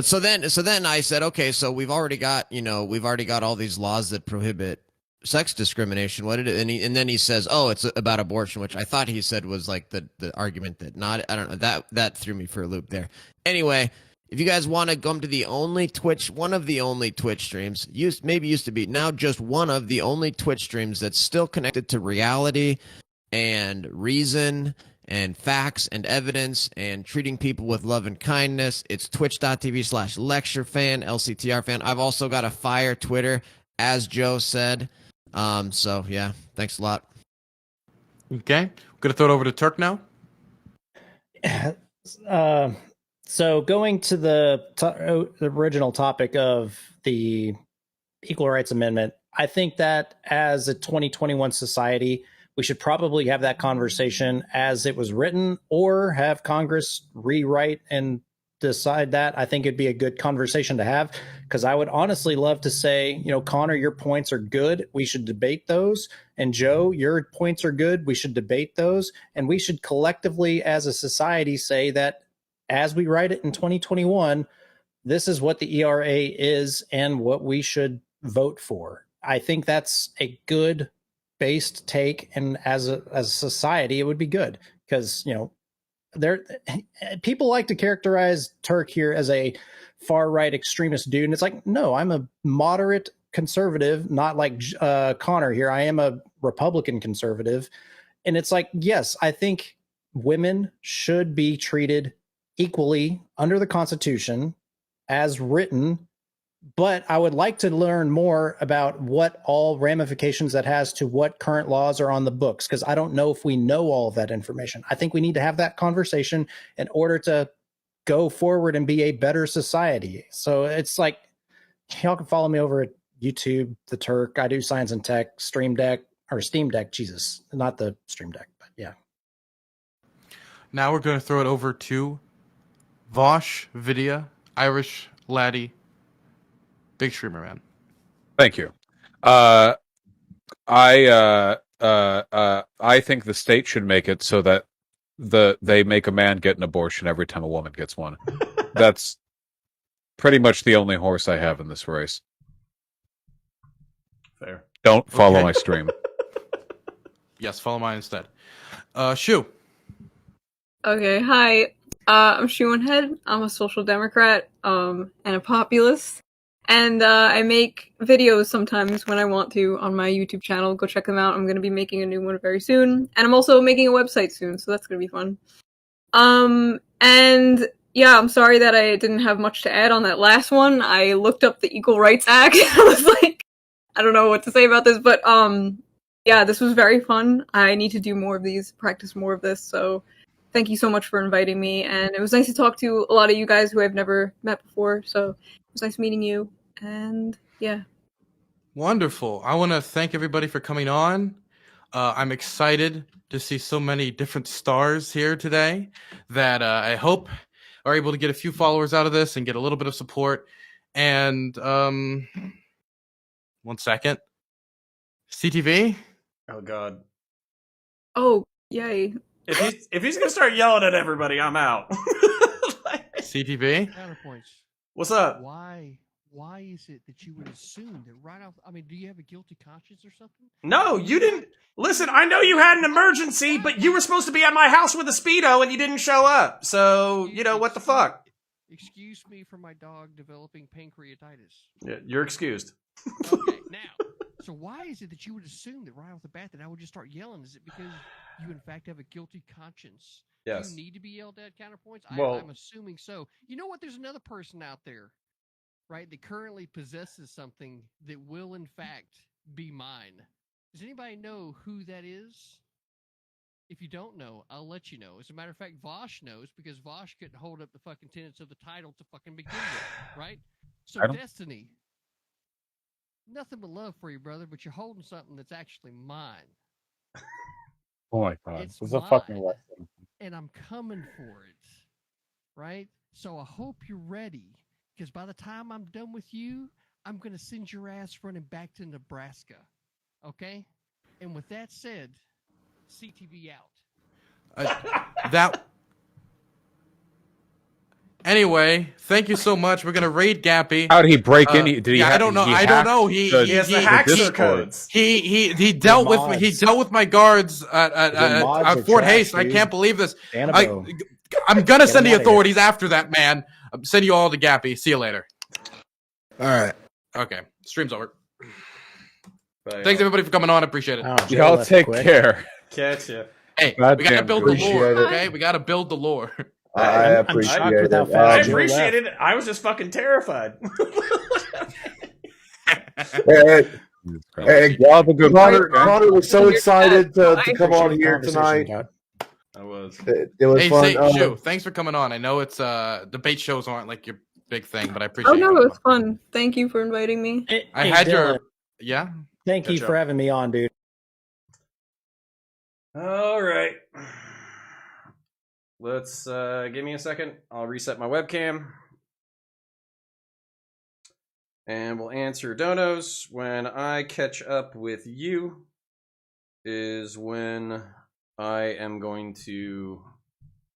so then I said, okay, so we've already got all these laws that prohibit sex discrimination. What did it? And then he says, oh, it's about abortion, which I thought he said was like the argument that not. I don't know, that threw me for a loop there. Anyway, if you guys want to come to one of the only Twitch streams, used to be, now just one of the only Twitch streams that's still connected to reality and reason and facts and evidence and treating people with love and kindness. It's twitch.tv/lecturefan, LCTR fan. I've also got a fire Twitter, as Joe said. So yeah, thanks a lot. Okay, we're going to throw it over to Turk now. So going to the original topic of the Equal Rights Amendment, I think that as a 2021 society, we should probably have that conversation as it was written, or have Congress rewrite and decide that. I think it'd be a good conversation to have, because I would honestly love to say, Connor, your points are good. We should debate those. And Joe, your points are good. We should debate those. And we should collectively as a society say that as we write it in 2021, this is what the ERA is and what we should vote for. I think that's a good based take, and as a society, it would be good, because people like to characterize Turk here as a far right extremist dude, and it's like, no, I'm a moderate conservative, not like Connor here. I am a Republican conservative, and it's like, yes, I think women should be treated equally under the Constitution as written, but I would like to learn more about what all ramifications that has to what current laws are on the books, because I don't know if we know all of that information. I think we need to have that conversation in order to go forward and be a better society. So it's like, y'all can follow me over at YouTube, The Turk. I do Science and Tech, Steam Deck, Jesus, not the Stream Deck, but yeah. Now we're going to throw it over to Vaush Vidya, Irish laddie, big streamer, man. Thank you. I think the state should make it so that they make a man get an abortion every time a woman gets one. That's pretty much the only horse I have in this race. Fair. Don't follow my stream. Yes, follow mine instead. Shu. Okay, hi. I'm Shoehead. I'm a social democrat, and a populist. And I make videos sometimes when I want to on my YouTube channel. Go check them out. I'm gonna be making a new one very soon. And I'm also making a website soon, so that's gonna be fun. And yeah, I'm sorry that I didn't have much to add on that last one. I looked up the Equal Rights Act. I was like, I don't know what to say about this, but yeah, this was very fun. I need to do more of these, practice more of this, so thank you so much for inviting me, and it was nice to talk to a lot of you guys who I've never met before, so it was nice meeting you, and yeah. Wonderful. I want to thank everybody for coming on. I'm excited to see so many different stars here today that I hope are able to get a few followers out of this and get a little bit of support. And 1 second. CTV? Oh God. Oh, yay. If he's gonna start yelling at everybody, I'm out. CTV? Counterpoints. What's up? Why is it that you would assume that right off? I mean, do you have a guilty conscience or something? No, you didn't. Listen, I know you had an emergency, but you were supposed to be at my house with a Speedo and you didn't show up. So, you know, what the fuck? Excuse me for my dog developing pancreatitis. Yeah, you're excused. Okay, now, so why is it that you would assume that right off the bat that I would just start yelling? Is it because you, in fact, have a guilty conscience? Yes. Do you need to be yelled at, counterpoints? Well, I'm assuming so. You know what? There's another person out there, right, that currently possesses something that will, in fact, be mine. Does anybody know who that is? If you don't know, I'll let you know. As a matter of fact, Vaush knows because Vaush couldn't hold up the fucking tenets of the title to fucking begin with, right? So, Destiny, nothing but love for you, brother, but you're holding something that's actually mine. Oh my god. It's This is a mine, fucking lesson. and I'm coming for it, right? So I hope you're ready, because by the time I'm done with you, I'm going to send your ass running back to Nebraska, okay? And with that said, CTV out. Anyway, thank you so much. We're gonna raid Gappy. How did he break in? Did he? I don't know. I don't know. He has the hacker codes. He dealt with my guards at Fort Haste. I can't believe this. I'm gonna send the authorities after that, man. I'm sending you all to Gappy. See you later. All right. Okay. Stream's over. Bye, Thanks everybody for coming on. I appreciate it. Y'all take care. Catch ya. Hey, God we gotta damn, build the appreciate lore. it. Okay, we gotta build the lore. I I'm appreciate shocked it. with how I fast Joe appreciate left. it. I was just fucking terrified. Hey, Y'all have a good Connor was so excited to come on here tonight. I was. It was Hey, fun. Shu, thanks for coming on. I know it's debate shows aren't like your big thing, but I appreciate Oh no, you. it was fun. Thank you for inviting me. I Hey, had Dylan, yeah. Thank you Catch for up. having me on, dude. All right. Let's give me a second. I'll reset my webcam. And we'll answer donos. When I catch up with you is when I am going to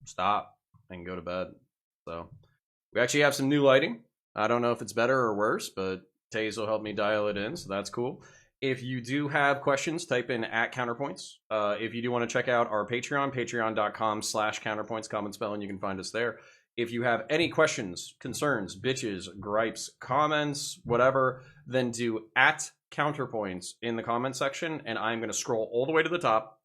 stop and go to bed. So we actually have some new lighting. I don't know if it's better or worse, but Taze will help me dial it in, so that's cool. If you do have questions, type in @counterpoints. If you do want to check out our Patreon, patreon.com/counterpoints, common spelling, you can find us there. If you have any questions, concerns, bitches, gripes, comments, whatever, then do @counterpoints in the comment section, and I'm going to scroll all the way to the top,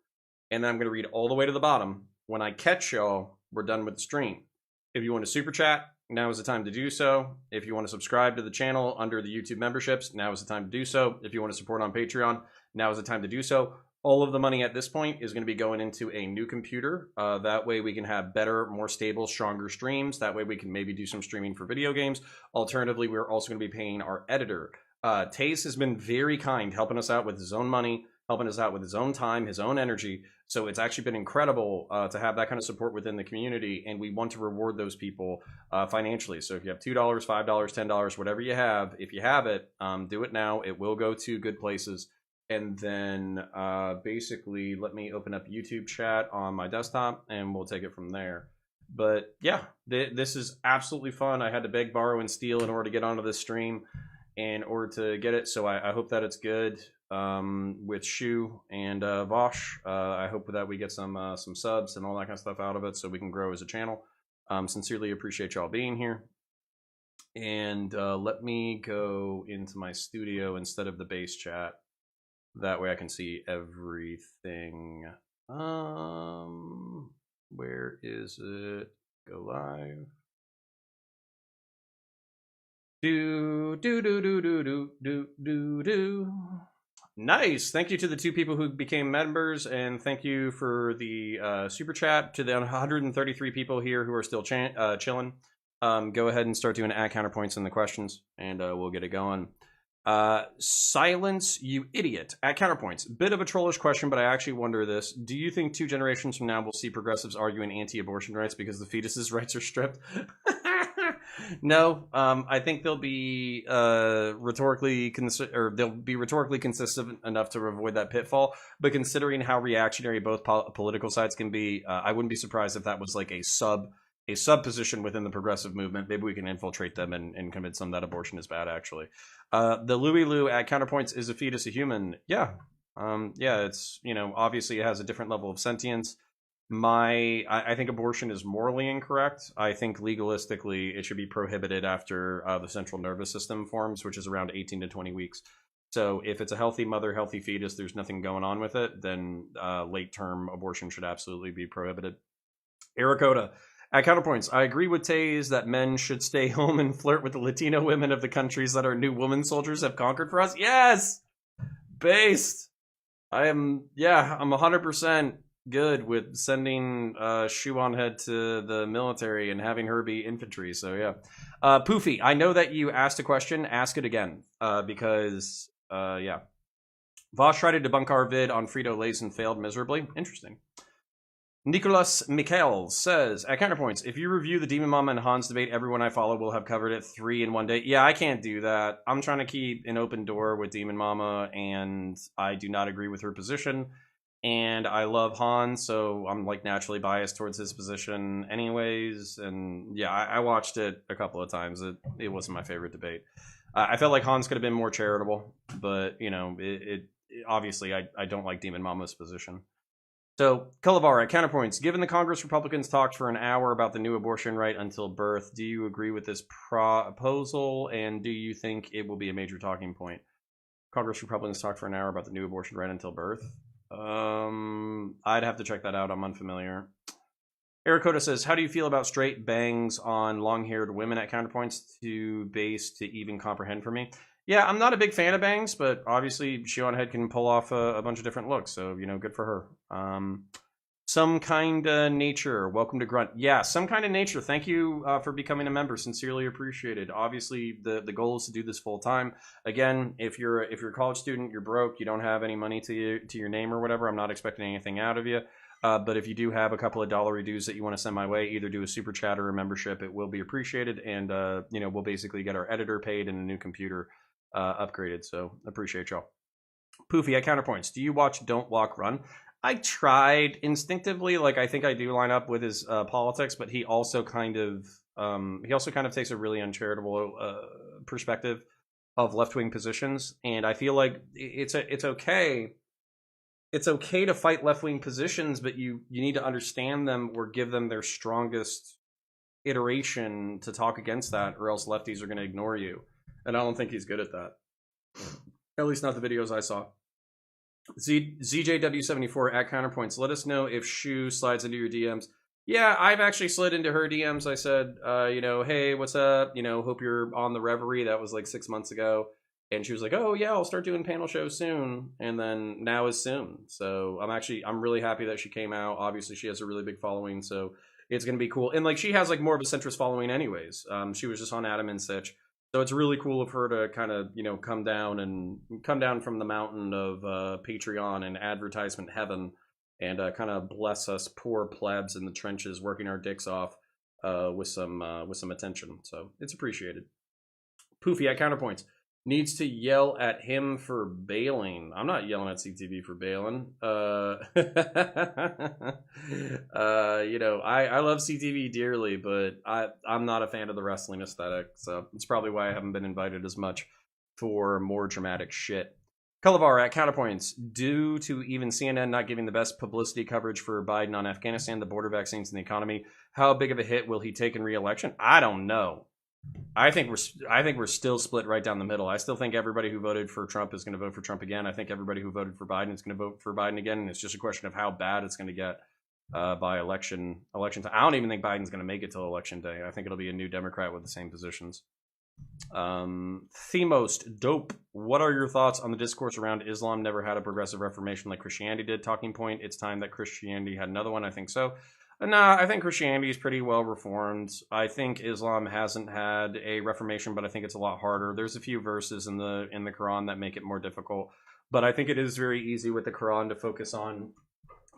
and then I'm going to read all the way to the bottom. When I catch y'all, we're done with the stream. If you want to super chat, now is the time to do so. If you want to subscribe to the channel under the YouTube memberships, now is the time to do so. If you want to support on Patreon, now is the time to do so. All of the money at this point is going to be going into a new computer. That way we can have better, more stable, stronger streams. That way we can maybe do some streaming for video games. Alternatively, we're also going to be paying our editor. Taze has been very kind, helping us out with his own money, helping us out with his own time, his own energy. So it's actually been incredible to have that kind of support within the community, and we want to reward those people financially. So if you have $2, $5, $10, whatever you have, if you have it, do it now. It will go to good places. And then basically let me open up YouTube chat on my desktop, and we'll take it from there. But yeah, this is absolutely fun. I had to beg, borrow, and steal in order to get onto this stream, in order to get it. So I hope that it's good. With Shu and Vaush, I hope that we get some subs and all that kind of stuff out of it, so we can grow as a channel. Sincerely appreciate y'all being here. And let me go into my studio instead of the base chat. That way I can see everything. Where is it? Go live. Do. Nice. Thank you to the 2 people who became members, and thank you for the super chat to the 133 people here who are still chilling. Go ahead and start doing @counterpoints in the questions, and we'll get it going. Silence, you idiot. At Counterpoints, bit of a trollish question, but I actually wonder this. Do you think 2 generations from now we'll see progressives arguing anti-abortion rights because the fetus's rights are stripped? No, I think they'll be rhetorically consistent enough to avoid that pitfall. But considering how reactionary both political sides can be, I wouldn't be surprised if that was like a sub position within the progressive movement. Maybe we can infiltrate them and convince them that abortion is bad. Actually, the Louis Lou at Counterpoints, is a fetus a human? Yeah, it's, obviously it has a different level of sentience. I think abortion is morally incorrect. I think legalistically it should be prohibited after the central nervous system forms, which is around 18 to 20 weeks. So if it's a healthy mother, healthy fetus, there's nothing going on with it, then late term abortion should absolutely be prohibited. Arakota, at Counterpoints, I agree with Taze that men should stay home and flirt with the Latino women of the countries that our new woman soldiers have conquered for us. Yes! Based. I'm 100% good with sending Shoe on Head to the military and having her be infantry. So yeah. Poofy, I know that you asked a question. Ask it again. Because Vaush tried to debunk our vid on Frito-Lays and failed miserably. Interesting. Nicolas Michael says, at Counterpoints, if you review the Demon Mama and Hans debate, everyone I follow will have covered it 3 in one day. Yeah, I can't do that. I'm trying to keep an open door with Demon Mama, and I do not agree with her position. And I love Hans, so I'm like naturally biased towards his position anyways. And yeah, I watched it a couple of times. It wasn't my favorite debate. I felt like Hans could have been more charitable, but obviously I don't like Demon Mama's position. So, Cullivar, at Counterpoints, given the Congress Republicans talked for an hour about the new abortion right until birth, do you agree with this proposal, and do you think it will be a major talking point? Congress Republicans talked for an hour about the new abortion right until birth. I'd have to check that out. I'm unfamiliar. Arakota says, how do you feel about straight bangs on long-haired women at Counterpoints to base to even comprehend for me? Yeah, I'm not a big fan of bangs, but obviously Shoe on Head can pull off a bunch of different looks, so, good for her. Some Kind of Nature, welcome to Grunt. Yeah, Some Kind of Nature, thank you for becoming a member, sincerely appreciated. Obviously, the goal is to do this full time. Again, if you're a college student, you're broke, you don't have any money to your name or whatever, I'm not expecting anything out of you. But if you do have a couple of dollar dues that you want to send my way, either do a super chat or a membership, it will be appreciated, and we'll basically get our editor paid and a new computer upgraded, so appreciate y'all. Poofy at Counterpoints, do you watch Don't Walk Run? I tried instinctively, like I think I do line up with his politics, but he also kind of takes a really uncharitable perspective of left-wing positions, and I feel like it's okay to fight left-wing positions, but you need to understand them or give them their strongest iteration to talk against that, or else lefties are going to ignore you. And I don't think he's good at that. At least not the videos I saw. ZJW74 at Counterpoints. Let us know if Shoe slides into your DMs. Yeah, I've actually slid into her DMs. I said, hey, what's up? Hope you're on the Reverie. That was like 6 months ago. And she was like, oh, yeah, I'll start doing panel shows soon. And then now is soon. So I'm really happy that she came out. Obviously, she has a really big following. So it's going to be cool. And like she has like more of a centrist following anyways. She was just on Adam and Sitch. So it's really cool of her to kind of, come down from the mountain of Patreon and advertisement heaven and kind of bless us poor plebs in the trenches working our dicks off with some attention. So it's appreciated. Poofy at Counterpoints needs to yell at him for bailing. I'm not yelling at CTV for bailing. I love CTV dearly, but I'm not a fan of the wrestling aesthetic. So it's probably why I haven't been invited as much for more dramatic shit. Cullivar at Counterpoints, due to even CNN not giving the best publicity coverage for Biden on Afghanistan, the border vaccines, and the economy, how big of a hit will he take in re-election? I don't know. I think we're still split right down the middle. I still think everybody who voted for Trump is going to vote for Trump again. I think everybody who voted for Biden is going to vote for Biden again, and it's just a question of how bad it's going to get by election time. I don't even think Biden's going to make it till election day. I think it'll be a new Democrat with the same positions. Themost dope. What are your thoughts on the discourse around Islam never had a progressive reformation like Christianity did? Talking point. It's time that Christianity had another one. I think so. Nah, I think Christianity is pretty well reformed. I think Islam hasn't had a reformation, but I think it's a lot harder. There's a few verses in the Quran that make it more difficult, but I think it is very easy with the Quran to focus on.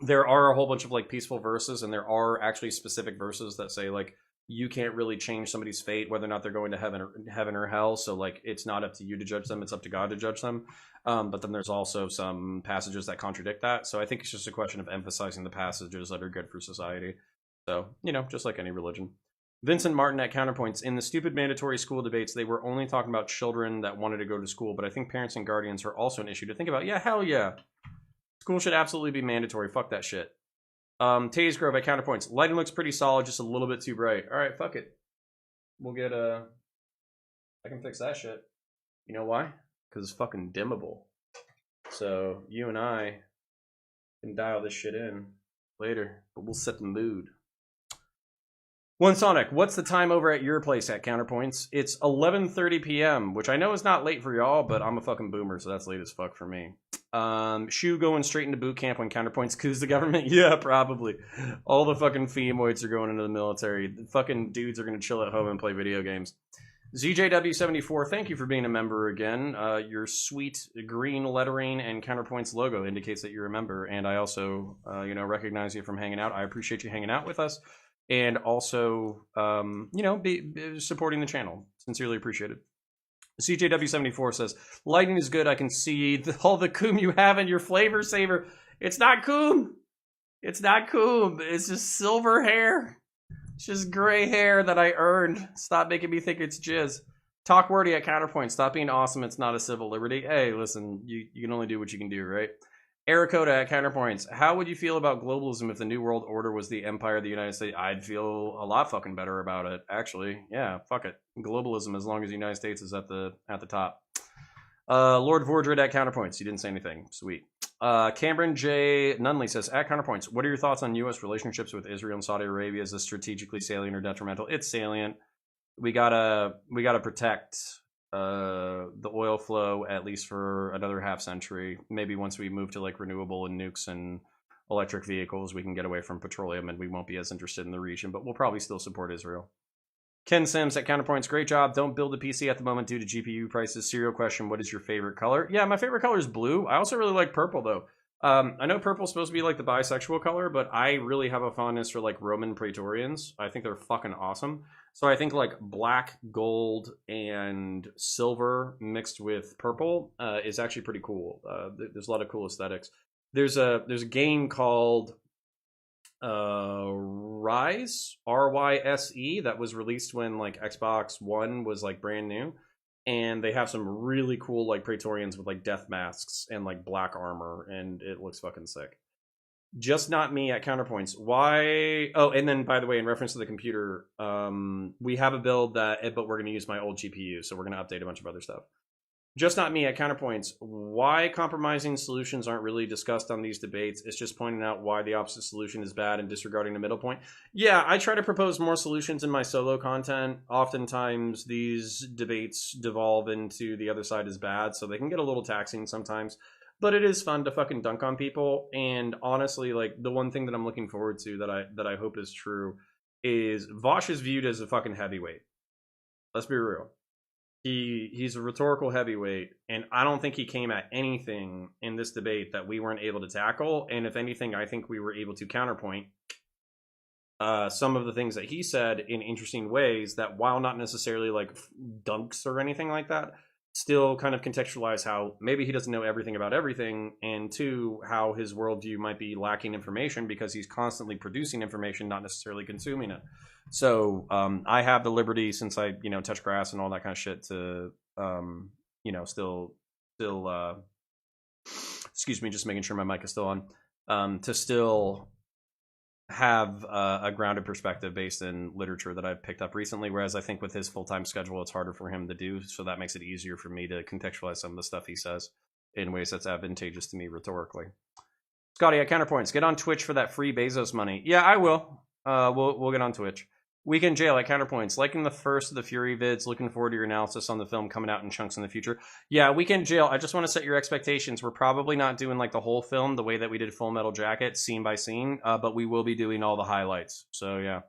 There are a whole bunch of like peaceful verses, and there are actually specific verses that say like you can't really change somebody's fate, whether or not they're going to heaven or hell. So like it's not up to you to judge them; it's up to God to judge them. But then there's also some passages that contradict that. So I think it's just a question of emphasizing the passages that are good for society. So, just like any religion. Vincent Martin at Counterpoints. In the stupid mandatory school debates, they were only talking about children that wanted to go to school, but I think parents and guardians are also an issue to think about. Yeah, hell yeah. School should absolutely be mandatory. Fuck that shit. Taze Grove at Counterpoints. Lighting looks pretty solid, just a little bit too bright. Alright, fuck it. We'll get I can fix that shit. You know why? Because it's fucking dimmable. So you and I can dial this shit in later, but we'll set the mood. One Sonic, what's the time over at your place at Counterpoints? It's 11:30 p.m., which I know is not late for y'all, but I'm a fucking boomer, so that's late as fuck for me. Shu going straight into boot camp when Counterpoints coups the government? Yeah, probably. All the fucking femoids are going into the military. The fucking dudes are going to chill at home and play video games. ZJW74, thank you for being a member again. Your sweet green lettering and Counterpoints logo indicates that you're a member, and I also, recognize you from hanging out. I appreciate you hanging out with us, and also, be supporting the channel. Sincerely appreciated. CJW74 says, lighting is good. I can see all the coom you have in your flavor saver. It's not coom. It's not coom. It's just silver hair. It's just gray hair that I earned. Stop making me think it's jizz. Talk wordy at Counterpoint. Stop being awesome. It's not a civil liberty. Hey, listen, you can only do what you can do, right? Ericoda at Counterpoints. How would you feel about globalism if the New World Order was the empire of the United States? I'd feel a lot fucking better about it, actually. Yeah, fuck it. Globalism, as long as the United States is at the top. Lord Vordred at Counterpoints. You didn't say anything. Sweet. Cameron J. Nunley says, at Counterpoints, what are your thoughts on U.S. relationships with Israel and Saudi Arabia? Is this strategically salient or detrimental? It's salient. We gotta protect the oil flow at least for another half century. Maybe once we move to like renewable and nukes and electric vehicles, we can get away from petroleum and we won't be as interested in the region, but we'll probably still support Israel. Ken Sims at Counterpoints, great job. Don't build a PC at the moment due to GPU prices. Serial question, what is your favorite color? Yeah, my favorite color is blue. I also really like purple though. I know purple's supposed to be like the bisexual color, but I really have a fondness for like Roman Praetorians. I think they're fucking awesome. So I think like black, gold, and silver mixed with purple is actually pretty cool. There's a lot of cool aesthetics. There's a game called Rise, RYSE, that was released when like Xbox One was like brand new. And they have some really cool like Praetorians with like death masks and like black armor, and it looks fucking sick. Just not me at Counterpoints. Why? Oh, and then by the way, in reference to the computer, we have a build that, but we're going to use my old GPU, so we're going to update a bunch of other stuff. Just not me at Counterpoints. Why compromising solutions aren't really discussed on these debates? It's just pointing out why the opposite solution is bad and disregarding the middle point. Yeah, I try to propose more solutions in my solo content. Oftentimes, these debates devolve into the other side is bad, so they can get a little taxing sometimes. But it is fun to fucking dunk on people. And honestly, like the one thing that I'm looking forward to that I hope is true is Vaush is viewed as a fucking heavyweight. Let's be real. He's a rhetorical heavyweight, and I don't think he came at anything in this debate that we weren't able to tackle. And if anything, I think we were able to counterpoint some of the things that he said in interesting ways that, while not necessarily like dunks or anything like that, still kind of contextualize how maybe he doesn't know everything about everything, and two, how his worldview might be lacking information because he's constantly producing information, not necessarily consuming it. So I have the liberty, since I touch grass and all that kind of shit, to still excuse me, just making sure my mic is still on, to still have a grounded perspective based in literature that I've picked up recently, whereas I think with his full-time schedule it's harder for him to do, so that makes it easier for me to contextualize some of the stuff he says in ways that's advantageous to me rhetorically. Scotty at Counterpoints, get on Twitch for that free Bezos money. Yeah, I will. We'll get on Twitch. Weekend Jail at Counterpoints. Liking the first of the Fury vids. Looking forward to your analysis on the film coming out in chunks in the future. Yeah, Weekend Jail. I just want to set your expectations. We're probably not doing like the whole film the way that we did Full Metal Jacket, scene by scene, but we will be doing all the highlights. So yeah.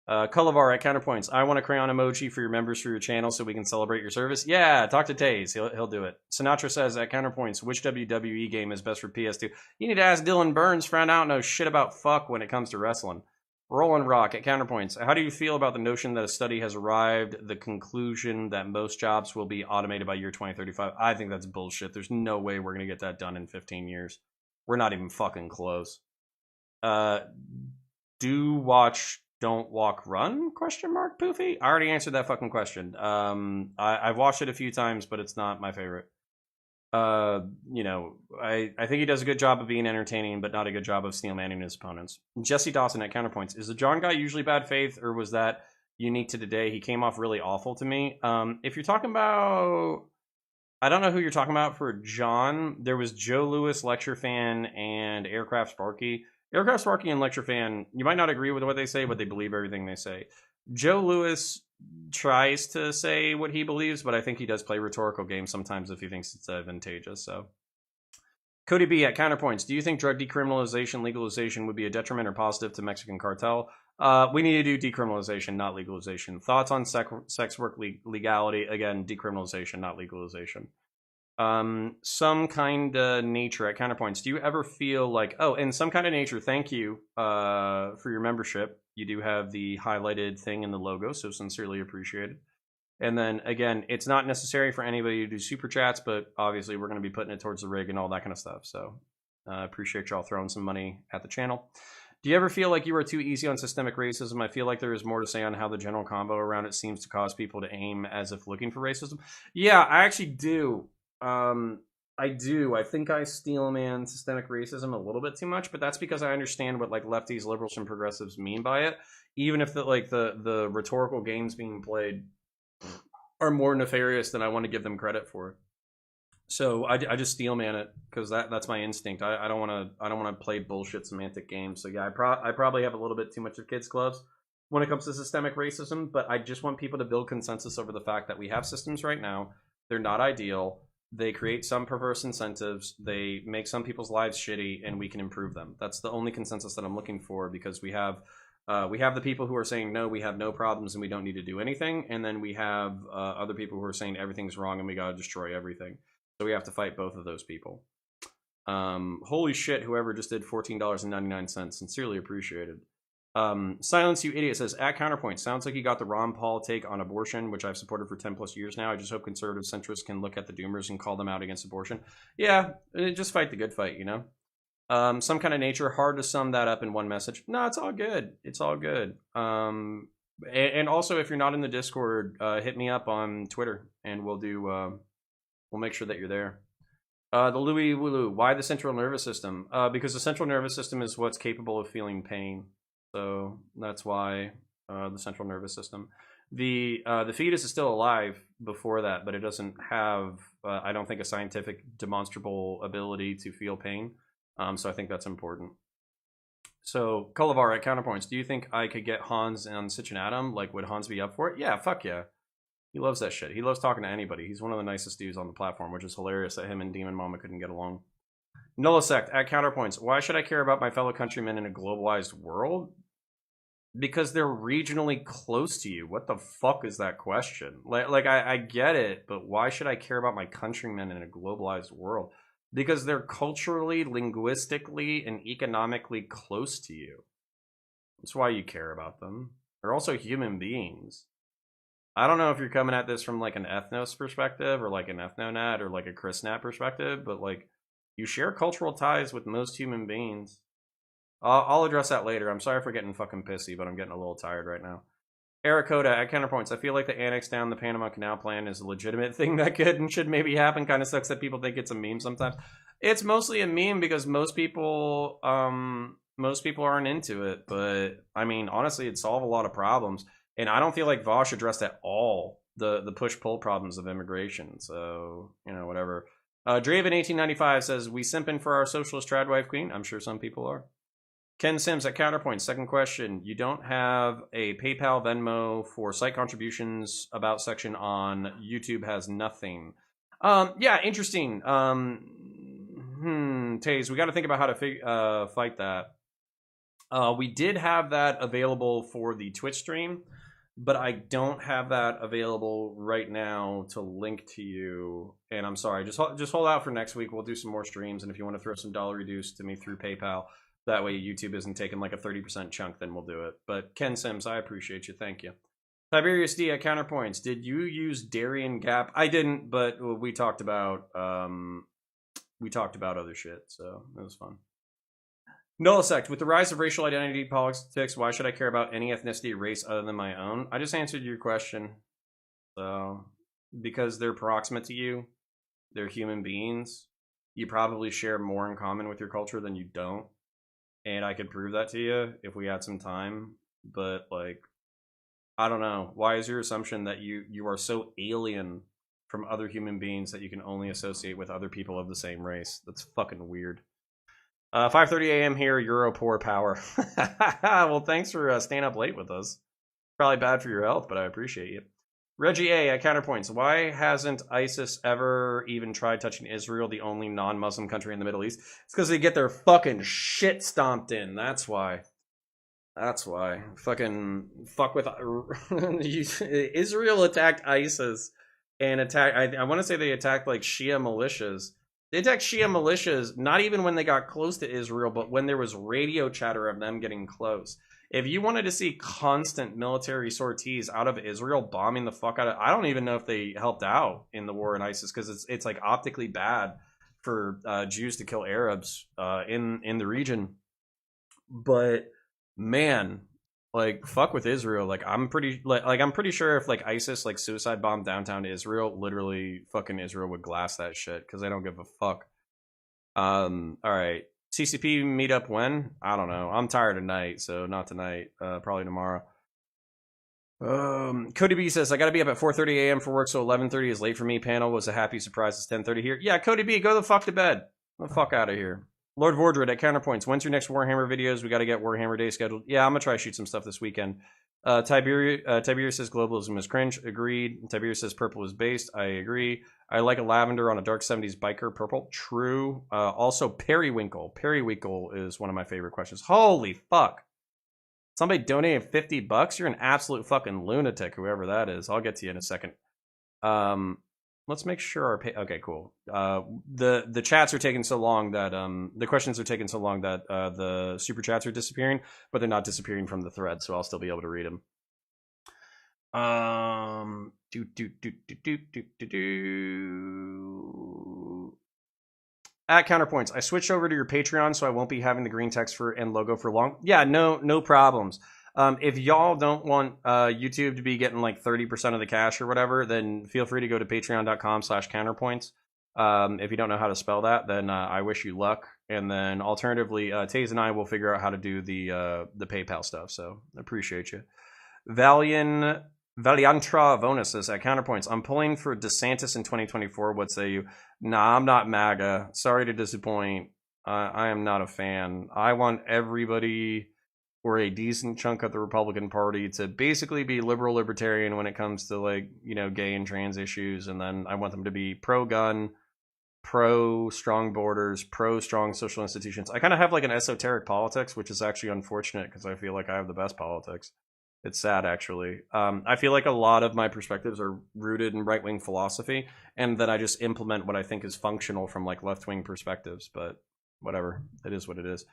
Cullivar at Counterpoints. I want a crayon emoji for your members for your channel so we can celebrate your service. Yeah, talk to Taze. He'll do it. Sinatra says at Counterpoints, which WWE game is best for PS2? You need to ask Dylan Burns. Friend, I don't know shit about fuck when it comes to wrestling. Roland Rock at Counterpoints. How do you feel about the notion that a study has arrived the conclusion that most jobs will be automated by year 2035? I think that's bullshit. There's no way we're going to get that done in 15 years. We're not even fucking close. Do watch, don't walk, run? Question mark, Poofy? I already answered that fucking question. I've watched it a few times, but it's not my favorite. You know, I think he does a good job of being entertaining, but not a good job of steel manning his opponents. Jesse Dawson at Counterpoints. Is the John guy usually bad faith, or was that unique to today? He came off really awful to me. If you're talking about, I don't know who you're talking about for John. There was Joe Lewis, Lecture Fan, and Aircraft Sparky. Aircraft Sparky and Lecture Fan, you might not agree with what they say, but they believe everything they say. Joe Lewis tries to say what he believes, but I think he does play rhetorical games sometimes if he thinks it's advantageous. So, Cody B at Counterpoints. Do you think drug decriminalization, legalization would be a detriment or positive to Mexican cartel? We need to do decriminalization, not legalization. Thoughts on sex work legality? Again, decriminalization, not legalization. Some kind of nature at Counterpoints. Do you ever feel like, oh, and some kind of nature, thank you for your membership. You do have the highlighted thing in the logo, so sincerely appreciated. And then again, it's not necessary for anybody to do super chats, but obviously we're going to be putting it towards the rig and all that kind of stuff. So appreciate y'all throwing some money at the channel. Do you ever feel like you are too easy on systemic racism? I feel like there is more to say on how the general combo around it seems to cause people to aim as if looking for racism. Yeah, I actually do. I do. I think I steel man systemic racism a little bit too much, but that's because I understand what like lefties, liberals, and progressives mean by it. Even if the rhetorical games being played are more nefarious than I want to give them credit for. So I just steel man it because that's my instinct. I don't want to play bullshit semantic games. So yeah, I probably have a little bit too much of kids gloves when it comes to systemic racism, but I just want people to build consensus over the fact that we have systems right now. They're not ideal. They create some perverse incentives. They make some people's lives shitty, and we can improve them. That's the only consensus that I'm looking for, because we have the people who are saying, no, we have no problems and we don't need to do anything. And then we have other people who are saying everything's wrong and we got to destroy everything. So we have to fight both of those people. Holy shit, whoever just did $14.99. Sincerely appreciated. Silence You Idiot says, at Counterpoint, sounds like you got the Ron Paul take on abortion, which I've supported for 10 plus years now. I just hope conservative centrists can look at the doomers and call them out against abortion. Yeah, just fight the good fight, you know? Some kind of nature, hard to sum that up in one message. No, it's all good. It's all good. And also, if you're not in the Discord, hit me up on Twitter and we'll make sure that you're there. The Louis Wooloo, why the central nervous system? Because the central nervous system is what's capable of feeling pain. So that's why the central nervous system. The fetus is still alive before that, but it doesn't have, I don't think, a scientific demonstrable ability to feel pain. So I think that's important. So Cullivar at Counterpoints, do you think I could get Hans on Sitch and Adam? Like, would Hans be up for it? Yeah, fuck yeah. He loves that shit. He loves talking to anybody. He's one of the nicest dudes on the platform, which is hilarious that him and Demon Mama couldn't get along. Nullisect at Counterpoints. Why should I care about my fellow countrymen in a globalized world? Because they're regionally close to you. What the fuck is that question? I get it, but why should I care about my countrymen in a globalized world? Because they're culturally, linguistically, and economically close to you. That's why you care about them. They're also human beings. I don't know if you're coming at this from like an ethnos perspective or like an ethnonat or like a Chrisnat perspective, but like, you share cultural ties with most human beings. I'll address that later. I'm sorry for getting fucking pissy, but I'm getting a little tired right now. Ericoda at Counterpoints. I feel like the annex down the Panama Canal plan is a legitimate thing that could and should maybe happen. Kind of sucks that people think it's a meme sometimes. It's mostly a meme because most people aren't into it. But I mean, honestly, it'd solve a lot of problems. And I don't feel like Vaush addressed at all the push-pull problems of immigration. So, you know, whatever. Draven1895 says, we simping for our socialist trad wife queen. I'm sure some people are. Ken Sims at Counterpoint. Second question. You don't have a PayPal, Venmo for site contributions about section on YouTube has nothing. Yeah, interesting. Taze, we got to think about how to fight that. We did have that available for the Twitch stream, but I don't have that available right now to link to you. And I'm sorry, just hold out for next week. We'll do some more streams, and if you want to throw some dollar reduced to me through PayPal, that way YouTube isn't taking like a 30% chunk, then we'll do it. But Ken Sims, I appreciate you. Thank you. Tiberius D at Counterpoints. Did you use Darien Gap? I didn't, but we talked about other shit, so it was fun. Null sect. With the rise of racial identity politics, why should I care about any ethnicity or race other than my own? I just answered your question. So, because they're proximate to you, they're human beings. You probably share more in common with your culture than you don't. And I could prove that to you if we had some time. But, like, I don't know. Why is your assumption that you are so alien from other human beings that you can only associate with other people of the same race? That's fucking weird. 5:30 a.m. here, Euro poor power. Well, thanks for staying up late with us. Probably bad for your health, but I appreciate you. Reggie A at Counterpoints. Why hasn't ISIS ever even tried touching Israel, the only non-Muslim country in the Middle East? It's because they get their fucking shit stomped in. That's why. That's why. Fucking fuck with Israel attacked ISIS and attacked. I want to say they attacked like Shia militias. They attacked Shia militias not even when they got close to Israel, but when there was radio chatter of them getting close. If you wanted to see constant military sorties out of Israel bombing the fuck out of, I don't even know if they helped out in the war in ISIS because it's like optically bad for Jews to kill Arabs in the region. But man, like fuck with Israel. Like I'm pretty sure if like ISIS like suicide bombed downtown Israel, literally fucking Israel would glass that shit because they don't give a fuck. All right. CCP meetup when? I don't know. I'm tired tonight, so not tonight. Probably tomorrow. Cody B says I gotta be up at 4:30 a.m. for work, so 11:30 is late for me. Panel was a happy surprise. It's 10:30 here. Yeah, Cody B, go the fuck to bed. Get the fuck out of here. Lord Vordred at Counterpoints. When's your next Warhammer videos? We got to get Warhammer Day scheduled. Yeah, I'm gonna try to shoot some stuff this weekend. Tiberius says globalism is cringe. Agreed. Tiberius says purple is based. I agree. I like a lavender on a dark 70s biker. Purple. True. Also, periwinkle. Periwinkle is one of my favorite questions. Holy fuck. Somebody donated $50? You're an absolute fucking lunatic, whoever that is. I'll get to you in a second. Let's make sure our okay, cool. The chats are taking so long that the questions are taking so long that the super chats are disappearing, but they're not disappearing from the thread, so I'll still be able to read them. At Counterpoints, I switched over to your Patreon, so I won't be having the green text for and logo for long. Yeah, no problems. If y'all don't want YouTube to be getting like 30% of the cash or whatever, then feel free to go to patreon.com/counterpoints. If you don't know how to spell that, then I wish you luck. And then alternatively, Taze and I will figure out how to do the PayPal stuff. So appreciate you. Valiantra Vonus at Counterpoints. I'm pulling for DeSantis in 2024. What say you? Nah, I'm not MAGA. Sorry to disappoint. I am not a fan. I want everybody or a decent chunk of the Republican Party to basically be liberal libertarian when it comes to like, you know, gay and trans issues. And then I want them to be pro-gun, pro-strong borders, pro-strong social institutions. I kind of have like an esoteric politics, which is actually unfortunate because I feel like I have the best politics. It's sad, actually. I feel like a lot of my perspectives are rooted in right-wing philosophy, and that I just implement what I think is functional from like left-wing perspectives. But whatever, it is what it is.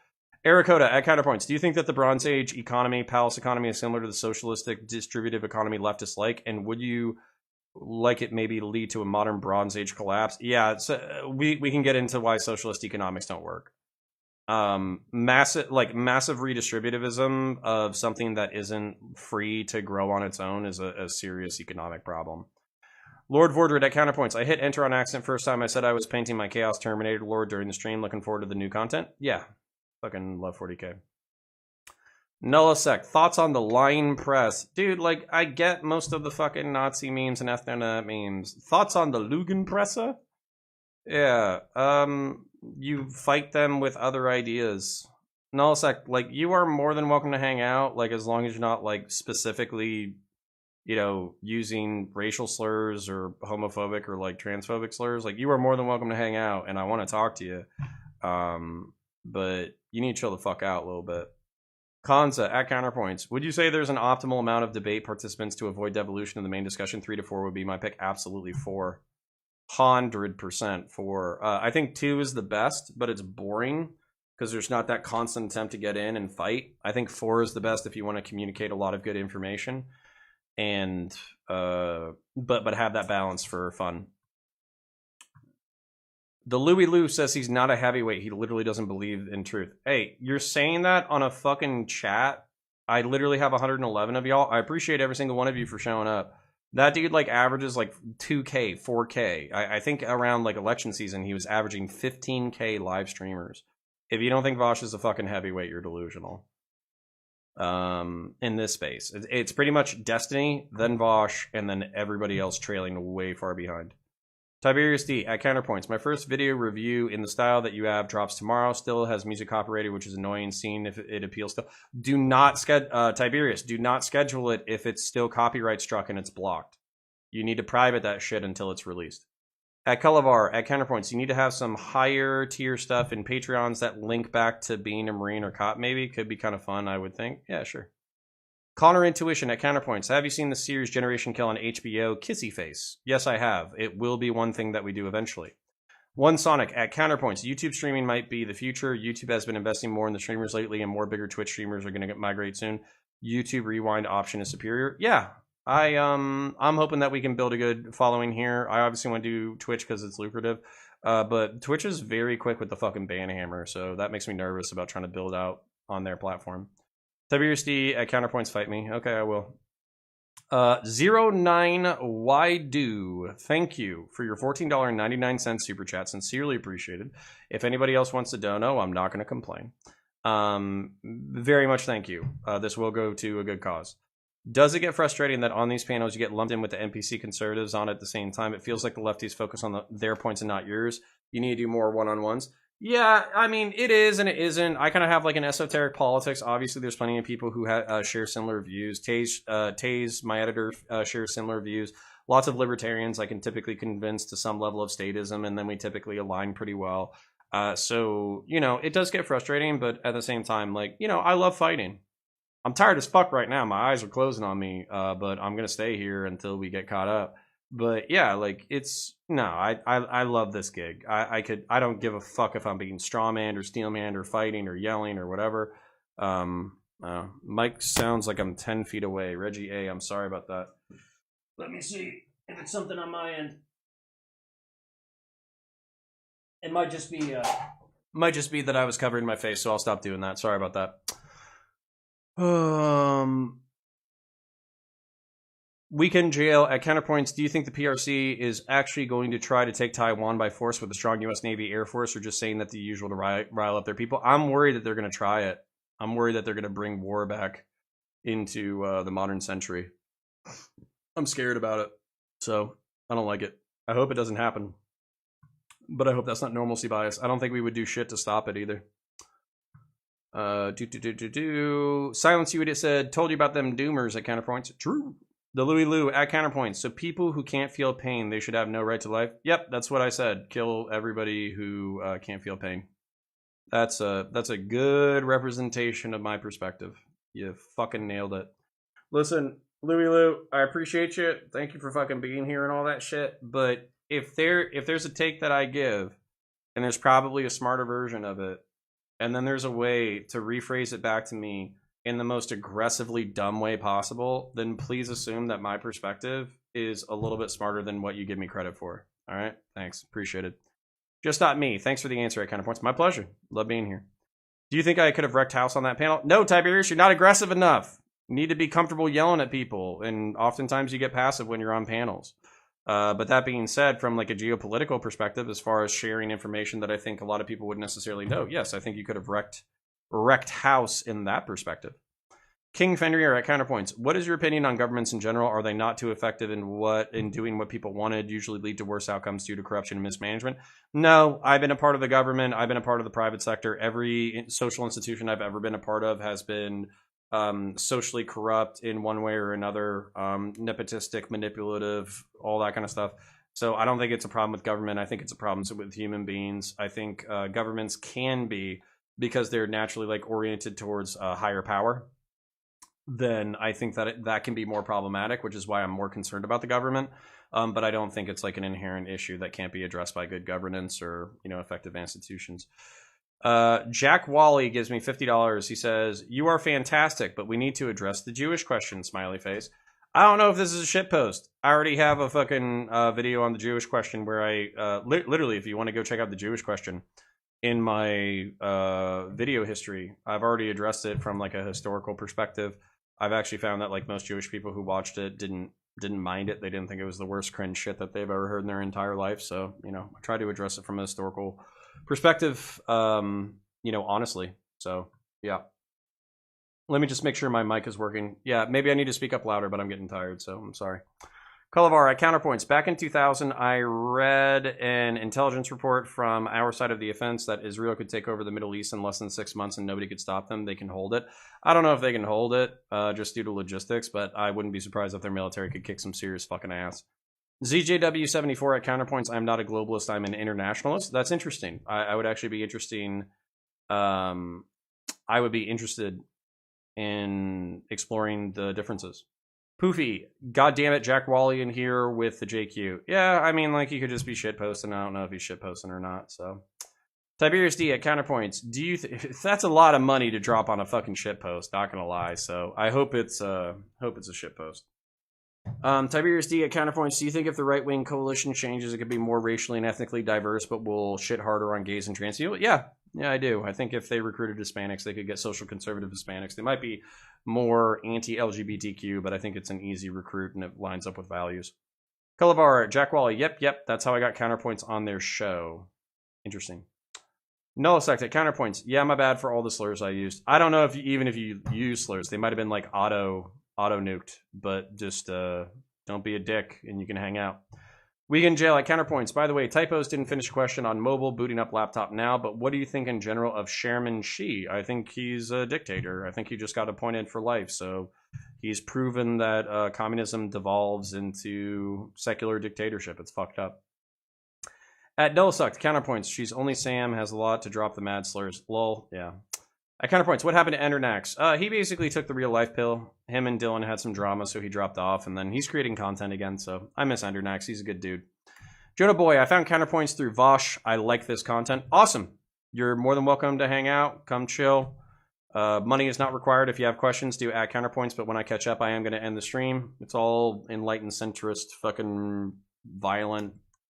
Ericoda at Counterpoints. Do you think that the Bronze Age economy, palace economy, is similar to the socialistic distributive economy leftists like? And would you like it maybe lead to a modern Bronze Age collapse? Yeah, we can get into why socialist economics don't work. Massive redistributivism of something that isn't free to grow on its own is a serious economic problem. Lord Vordred at Counterpoints. I hit enter on accident first time. I said I was painting my Chaos Terminator Lord during the stream. Looking forward to the new content. Yeah. Fucking love 40k. Nullisect. Thoughts on the lying press? Dude, like, I get most of the fucking Nazi memes and ethnonet memes. Thoughts on the Lugenpresse? Yeah. You fight them with other ideas. Nullsec, like, you are more than welcome to hang out, like, as long as you're not, like, specifically, you know, using racial slurs or homophobic or, like, transphobic slurs. Like, you are more than welcome to hang out, and I want to talk to you. But you need to chill the fuck out a little bit. Kanza, at Counterpoints, would you say there's an optimal amount of debate participants to avoid devolution in the main discussion? 3 to 4 would be my pick. Absolutely 400% 4. I think 2 is the best, but it's boring because there's not that constant attempt to get in and fight. I think 4 is the best if you want to communicate a lot of good information and but have that balance for fun. The Louie Lou says he's not a heavyweight. He literally doesn't believe in truth. Hey, you're saying that on a fucking chat. I literally have 111 of y'all. I appreciate every single one of you for showing up. That dude like averages like 2K, 4K. I think around like election season, he was averaging 15K live streamers. If you don't think Vaush is a fucking heavyweight, you're delusional. In this space. It's pretty much Destiny, then Vaush, and then everybody else trailing way far behind. Tiberius D, at Counterpoints. My first video review in the style that you have drops tomorrow. Still has music copyrighted, which is annoying. Seeing if it appeals to. Do not Tiberius, do not schedule it if it's still copyright struck and it's blocked. You need to private that shit until it's released. At Cullivar, at Counterpoints, you need to have some higher tier stuff in Patreons that link back to being a Marine or cop, maybe. Could be kind of fun, I would think. Yeah, sure. Connor Intuition at Counterpoints. Have you seen the series Generation Kill on HBO? Kissy Face. Yes, I have. It will be one thing that we do eventually. One Sonic at Counterpoints. YouTube streaming might be the future. YouTube has been investing more in the streamers lately, and more bigger Twitch streamers are going to migrate soon. YouTube Rewind option is superior. Yeah, I'm hoping that we can build a good following here. I obviously want to do Twitch because it's lucrative, but Twitch is very quick with the fucking ban hammer, so that makes me nervous about trying to build out on their platform. Tiberius D at Counterpoints, fight me. Okay, I will. 09YDo, thank you for your $14.99 super chat. Sincerely appreciated. If anybody else wants to dono, I'm not going to complain. Very much thank you. This will go to a good cause. Does it get frustrating that on these panels you get lumped in with the NPC conservatives on at the same time? It feels like the lefties focus on their points and not yours. You need to do more one-on-ones. Yeah, I mean, it is and it isn't. I kind of have like an esoteric politics. Obviously, there's plenty of people who share similar views. Taze, my editor, shares similar views. Lots of libertarians I can typically convince to some level of statism, and then we typically align pretty well. So, you know, it does get frustrating, but at the same time, like, you know, I love fighting. I'm tired as fuck right now. My eyes are closing on me, but I'm going to stay here until we get caught up. But yeah, like I love this gig. I don't give a fuck if I'm being strawmanned or steelmanned or fighting or yelling or whatever. Mike sounds like I'm 10 feet away. Reggie A, I'm sorry about that. Let me see if it's something on my end. It might just be that I was covering my face, so I'll stop doing that. Sorry about that. Weekend jail at Counterpoints. Do you think the PRC is actually going to try to take Taiwan by force with a strong U.S. Navy Air Force, or just saying that the usual to rile up their people? I'm worried that they're going to try it. I'm worried that they're going to bring war back into the modern century. I'm scared about it, so I don't like it. I hope it doesn't happen, but I hope that's not normalcy bias. I don't think we would do shit to stop it either. Silence You Idiot said, told you about them doomers at Counterpoints. True. The Louie Lou at Counterpoints. So people who can't feel pain, they should have no right to life. Yep, that's what I said. Kill everybody who can't feel pain. That's a good representation of my perspective. You fucking nailed it. Listen, Louie Lou, I appreciate you. Thank you for fucking being here and all that shit. But if there's a take that I give, and there's probably a smarter version of it, and then there's a way to rephrase it back to me in the most aggressively dumb way possible, then please assume that my perspective is a little bit smarter than what you give me credit for. All right? Thanks. Appreciate it. Just not me. Thanks for the answer at Counterpoints. My pleasure. Love being here. Do you think I could have wrecked house on that panel? No, Tiberius, you're not aggressive enough. You need to be comfortable yelling at people, and oftentimes you get passive when you're on panels. But that being said, from like a geopolitical perspective, as far as sharing information that I think a lot of people wouldn't necessarily know, yes, I think you could have wrecked house in that perspective. King Fenrir at Counterpoints. What is your opinion on governments in general? Are they not too effective in doing what people wanted, usually lead to worse outcomes due to corruption and mismanagement? No, I've been a part of the government. I've been a part of the private sector. Every social institution I've ever been a part of has been socially corrupt in one way or another, nepotistic, manipulative, all that kind of stuff. So I don't think it's a problem with government. I think it's a problem with human beings. I think governments can be, because they're naturally like oriented towards higher power, then I think that that can be more problematic, which is why I'm more concerned about the government. But I don't think it's like an inherent issue that can't be addressed by good governance or, you know, effective institutions. Jack Wally gives me $50. He says, "You are fantastic, but we need to address the Jewish question," smiley face. I don't know if this is a shit post. I already have a fucking video on the Jewish question where I literally, if you want to go check out the Jewish question in my video history, I've already addressed it from like a historical perspective. I've actually found that like most Jewish people who watched it didn't mind it. They didn't think it was the worst cringe shit that they've ever heard in their entire life. So, you know, I try to address it from a historical perspective, you know, honestly. So, yeah. Let me just make sure my mic is working. Yeah, maybe I need to speak up louder, but I'm getting tired, so I'm sorry. Kalavar at Counterpoints. Back in 2000, I read an intelligence report from our side of the offense that Israel could take over the Middle East in less than 6 months and nobody could stop them. They can hold it. I don't know if they can hold it just due to logistics, but I wouldn't be surprised if their military could kick some serious fucking ass. ZJW74 at Counterpoints. I'm not a globalist. I'm an internationalist. That's interesting. I would actually be interesting. I would be interested in exploring the differences. Poofy, goddammit, Jack Wally in here with the JQ. Yeah, I mean, like, he could just be shitposting. I don't know if he's shitposting or not, so. Tiberius D at Counterpoints. Do you that's a lot of money to drop on a fucking shitpost, not gonna lie, so I hope it's a shitpost. Tiberius D at Counterpoints. Do you think if the right-wing coalition changes, it could be more racially and ethnically diverse, but will shit harder on gays and trans people? Yeah, I do. I think if they recruited Hispanics, they could get social conservative Hispanics. They might be more anti-LGBTQ, but I think it's an easy recruit and it lines up with values. Kalavar, Jack Wally. Yep. That's how I got Counterpoints on their show. Interesting. Nullisect at Counterpoints. Yeah, my bad for all the slurs I used. I don't know if you use slurs, they might have been like auto nuked, but just don't be a dick and you can hang out. Weekend Jail at Counterpoints. By the way, typos didn't finish a question on mobile, booting up laptop now, but what do you think in general of Chairman Xi? I think he's a dictator. I think he just got appointed for life, so he's proven that communism devolves into secular dictatorship. It's fucked up. At Dulsuck, Counterpoints. She's only Sam, has a lot to drop the mad slurs. Lol, yeah. At Counterpoints, what happened to Endernax? He basically took the real life pill. Him and Dylan had some drama, so he dropped off, and then he's creating content again, so I miss Endernax. He's a good dude. Jonah Boy, I found Counterpoints through Vaush. I like this content. Awesome. You're more than welcome to hang out. Come chill. Money is not required. If you have questions, do at Counterpoints, but when I catch up, I am going to end the stream. It's all enlightened, centrist, fucking violent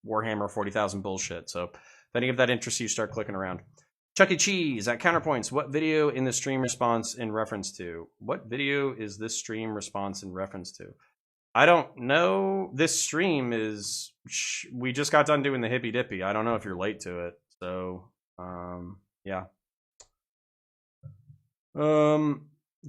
Warhammer 40,000 bullshit, so if any of that interests you, start clicking around. Chuck E. Cheese at Counterpoints. What video in the stream response in reference to? What video is this stream response in reference to? I don't know. This stream is... We just got done doing the Hippy Dippy. I don't know if you're late to it. So, yeah.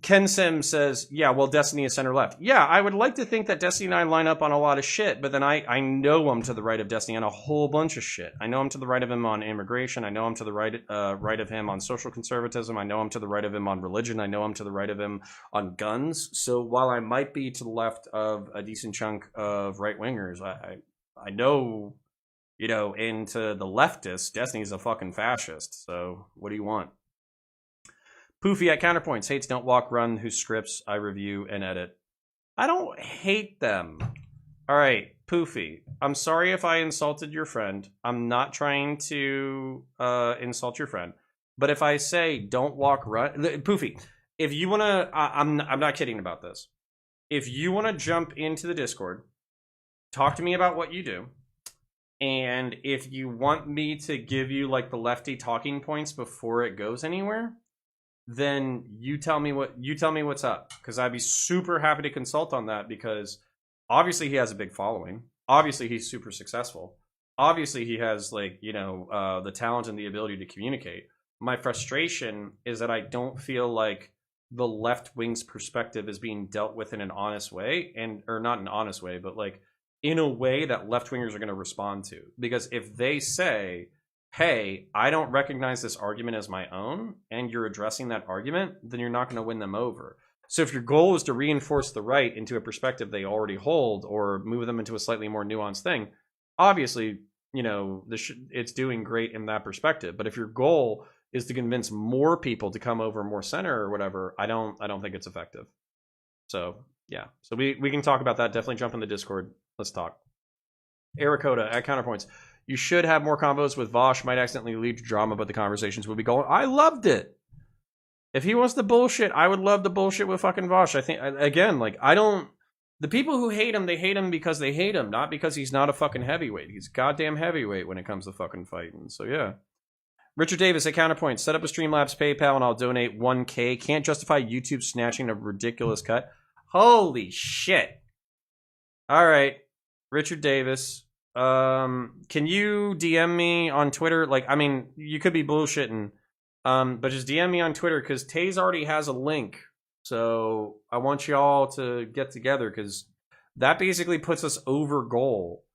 Ken Sim says, yeah, well, Destiny is center left. Yeah, I would like to think that Destiny and I line up on a lot of shit, but then I know I'm to the right of Destiny on a whole bunch of shit. I know I'm to the right of him on immigration. I know I'm to the right of him on social conservatism. I know I'm to the right of him on religion. I know I'm to the right of him on guns. So while I might be to the left of a decent chunk of right-wingers, I know, you know, into the leftists, Destiny's a fucking fascist. So what do you want? Poofy at Counterpoints. Hates Don't Walk Run, whose scripts I review and edit. I don't hate them. All right, Poofy. I'm sorry if I insulted your friend. I'm not trying to insult your friend. But if I say don't walk run... Poofy, if you want to... I'm not kidding about this. If you want to jump into the Discord, talk to me about what you do. And if you want me to give you like the lefty talking points before it goes anywhere... then you tell me what's up, because I'd be super happy to consult on that, because obviously he has a big following. Obviously he's super successful. Obviously he has, like, you know, the talent and the ability to communicate. My frustration is that I don't feel like the left wing's perspective is being dealt with in an honest way, and or not an honest way, but like in a way that left wingers are going to respond to. Because if they say, hey, I don't recognize this argument as my own, and you're addressing that argument, then you're not going to win them over. So if your goal is to reinforce the right into a perspective they already hold, or move them into a slightly more nuanced thing, obviously, you know, it's doing great in that perspective. But if your goal is to convince more people to come over more center or whatever, I don't think it's effective. So yeah, so we can talk about that. Definitely jump in the Discord. Let's talk. Ericoda at Counterpoints. You should have more combos with Vaush. Might accidentally lead to drama, but the conversations will be going. I loved it. If he wants to bullshit, I would love to bullshit with fucking Vaush. I think, again, like, I don't... The people who hate him, they hate him because they hate him, not because he's not a fucking heavyweight. He's goddamn heavyweight when it comes to fucking fighting. So yeah. Richard Davis at Counterpoint. Set up a Streamlabs PayPal and I'll donate 1K. Can't justify YouTube snatching a ridiculous cut. Holy shit. All right. Richard Davis. Can you DM me on Twitter? Like, I mean, you could be bullshitting. But just DM me on Twitter because Taze already has a link. So I want y'all to get together because that basically puts us over goal.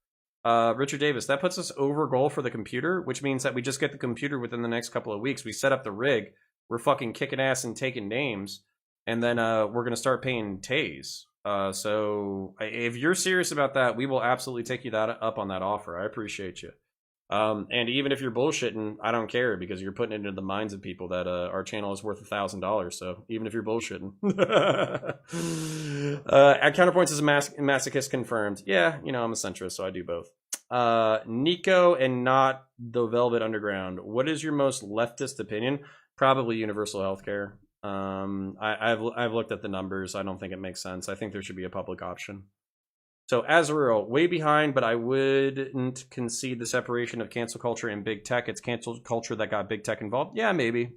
Richard Davis, that puts us over goal for the computer, which means that we just get the computer within the next couple of weeks. We set up the rig. We're fucking kicking ass and taking names. And then we're going to start paying Taze. So if you're serious about that, we will absolutely take you up on that offer. I appreciate you. And even if you're bullshitting, I don't care because you're putting it into the minds of people that our channel is worth $1,000. So even if you're bullshitting, at Counterpoints is a masochist confirmed. Yeah, you know I'm a centrist, so I do both. Nico and not the Velvet Underground. What is your most leftist opinion? Probably universal healthcare. I've looked at the numbers. I don't think it makes sense. I think there should be a public option. So Azrael, way behind, but I wouldn't concede the separation of cancel culture and big tech. It's cancel culture that got big tech involved. Yeah, maybe.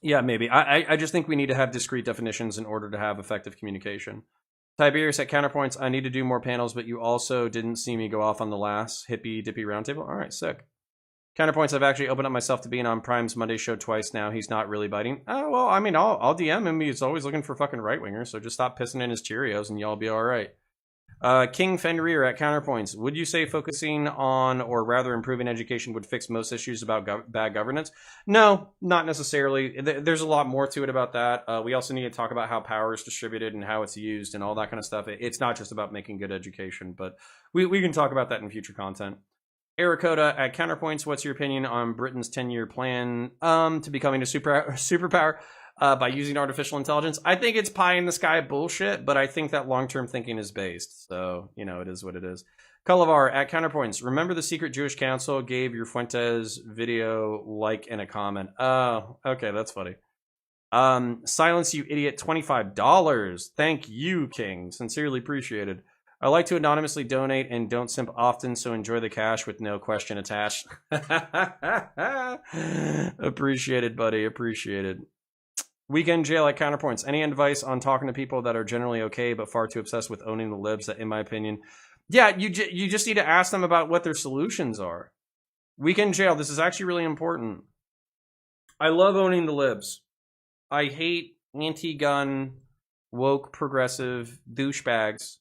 Yeah, maybe. I just think we need to have discrete definitions in order to have effective communication. Tiberius at Counterpoints, I need to do more panels, but you also didn't see me go off on the last Hippy Dippy roundtable. All right, sick. Counterpoints, I've actually opened up myself to being on Prime's Monday show twice now. He's not really biting. Oh, well, I mean, I'll DM him. He's always looking for fucking right-wingers, so just stop pissing in his Cheerios and y'all be all right. King Fenrir at Counterpoints, would you say focusing on, or rather improving education would fix most issues about bad governance? No, not necessarily. There's a lot more to it about that. We also need to talk about how power is distributed and how it's used and all that kind of stuff. It's not just about making good education, but we can talk about that in future content. Ericoda at Counterpoints, what's your opinion on Britain's 10-year plan to becoming a superpower by using artificial intelligence? I think it's pie in the sky bullshit, but I think that long-term thinking is based. So, you know, it is what it is. Kulavar at Counterpoints, remember the secret Jewish council gave your Fuentes video like and a comment? Oh, okay, that's funny. Silence you idiot, $25. Thank you, King. Sincerely appreciated. I like to anonymously donate and don't simp often, so enjoy the cash with no question attached. Appreciated, buddy. Appreciated. Weekend jail at Counterpoints. Any advice on talking to people that are generally okay but far too obsessed with owning the libs that, in my opinion... Yeah, you just need to ask them about what their solutions are. Weekend jail. This is actually really important. I love owning the libs. I hate anti-gun, woke, progressive douchebags.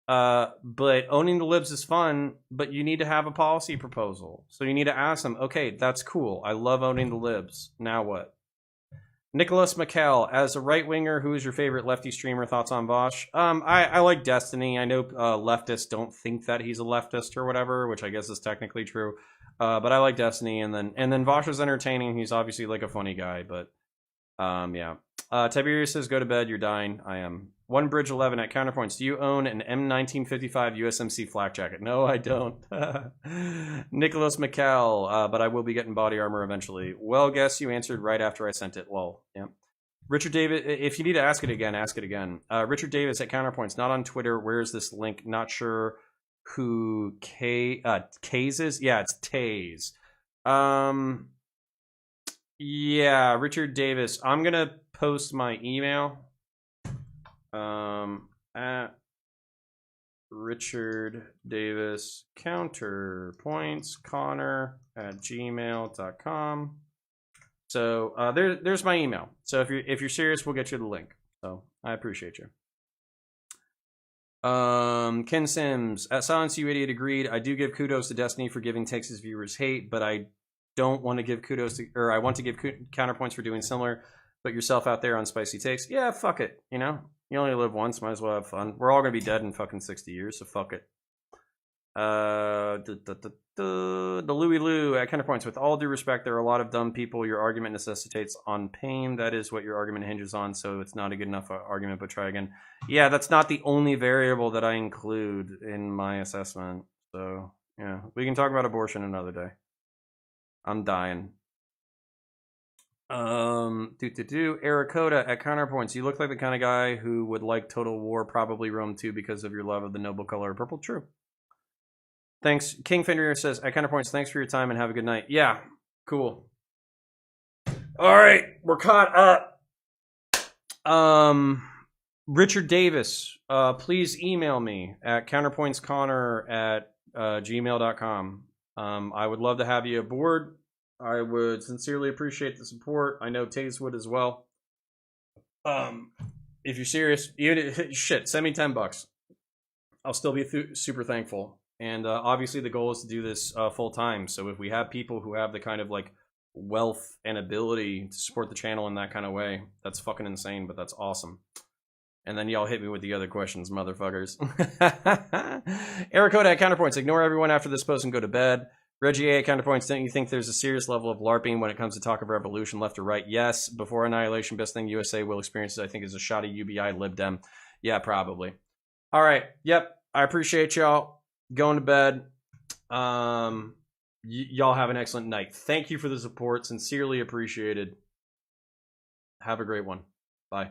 But owning the libs is fun, but you need to have a policy proposal. So you need to ask them, okay, that's cool. I love owning the libs. Now what? Nicholas McKell, as a right-winger, who is your favorite lefty streamer? Thoughts on Vaush? I like Destiny. I know leftists don't think that he's a leftist or whatever, which I guess is technically true. But I like Destiny, and then Vaush is entertaining. He's obviously like a funny guy, but yeah. Tiberius says, go to bed, you're dying. I am. One Bridge 11 at Counterpoints. Do you own an M1955 USMC flak jacket? No, I don't. Nicholas McCall, but I will be getting body armor eventually. Well, guess you answered right after I sent it. Lol. Yeah. Richard Davis, if you need to ask it again, ask it again. Richard Davis at Counterpoints, not on Twitter. Where is this link? Not sure who Kaze is. Yeah, it's Taze. Yeah, Richard Davis. I'm gonna post my email. At Richard Davis Counterpoints Connor at gmail.com. So there's my email. So if you're serious, we'll get you the link. So I appreciate you. Ken Sims at Silence You Idiot agreed. I do give kudos to Destiny for giving Texas viewers hate, but I don't want to give kudos to, or I want to give counterpoints for doing similar. Put yourself out there on spicy takes. Yeah, fuck it. You know, you only live once. Might as well have fun. We're all gonna be dead in fucking 60 years, so fuck it. The Louie Lou at counterpoints. With all due respect, there are a lot of dumb people. Your argument necessitates on pain. That is what your argument hinges on. So it's not a good enough argument. But try again. Yeah, that's not the only variable that I include in my assessment. So yeah, we can talk about abortion another day. I'm dying. Aracoda at counterpoints. You look like the kind of guy who would like Total War, probably Rome 2 because of your love of the noble color of purple. True. Thanks. King Fenrir says at counterpoints, thanks for your time and have a good night. Yeah, cool. All right, we're caught up. Richard Davis, please email me at counterpointsconnor@gmail.com. I would love to have you aboard. I would sincerely appreciate the support. I know Taze would as well. If you're serious, shit, send me $10. I'll still be super thankful. And obviously, the goal is to do this full time. So if we have people who have the kind of like wealth and ability to support the channel in that kind of way, that's fucking insane. But that's awesome. And then y'all hit me with the other questions, motherfuckers. Aracoda at counterpoints. Ignore everyone after this post and go to bed. Reggie A at counterpoints. Don't you think there's a serious level of LARPing when it comes to talk of revolution, left or right? Yes. Before Annihilation, best thing USA will experience, I think, is a shot of UBI Lib Dem. Yeah, probably. All right. Yep. I appreciate y'all. Going to bed. Y'all have an excellent night. Thank you for the support. Sincerely appreciated. Have a great one. Bye.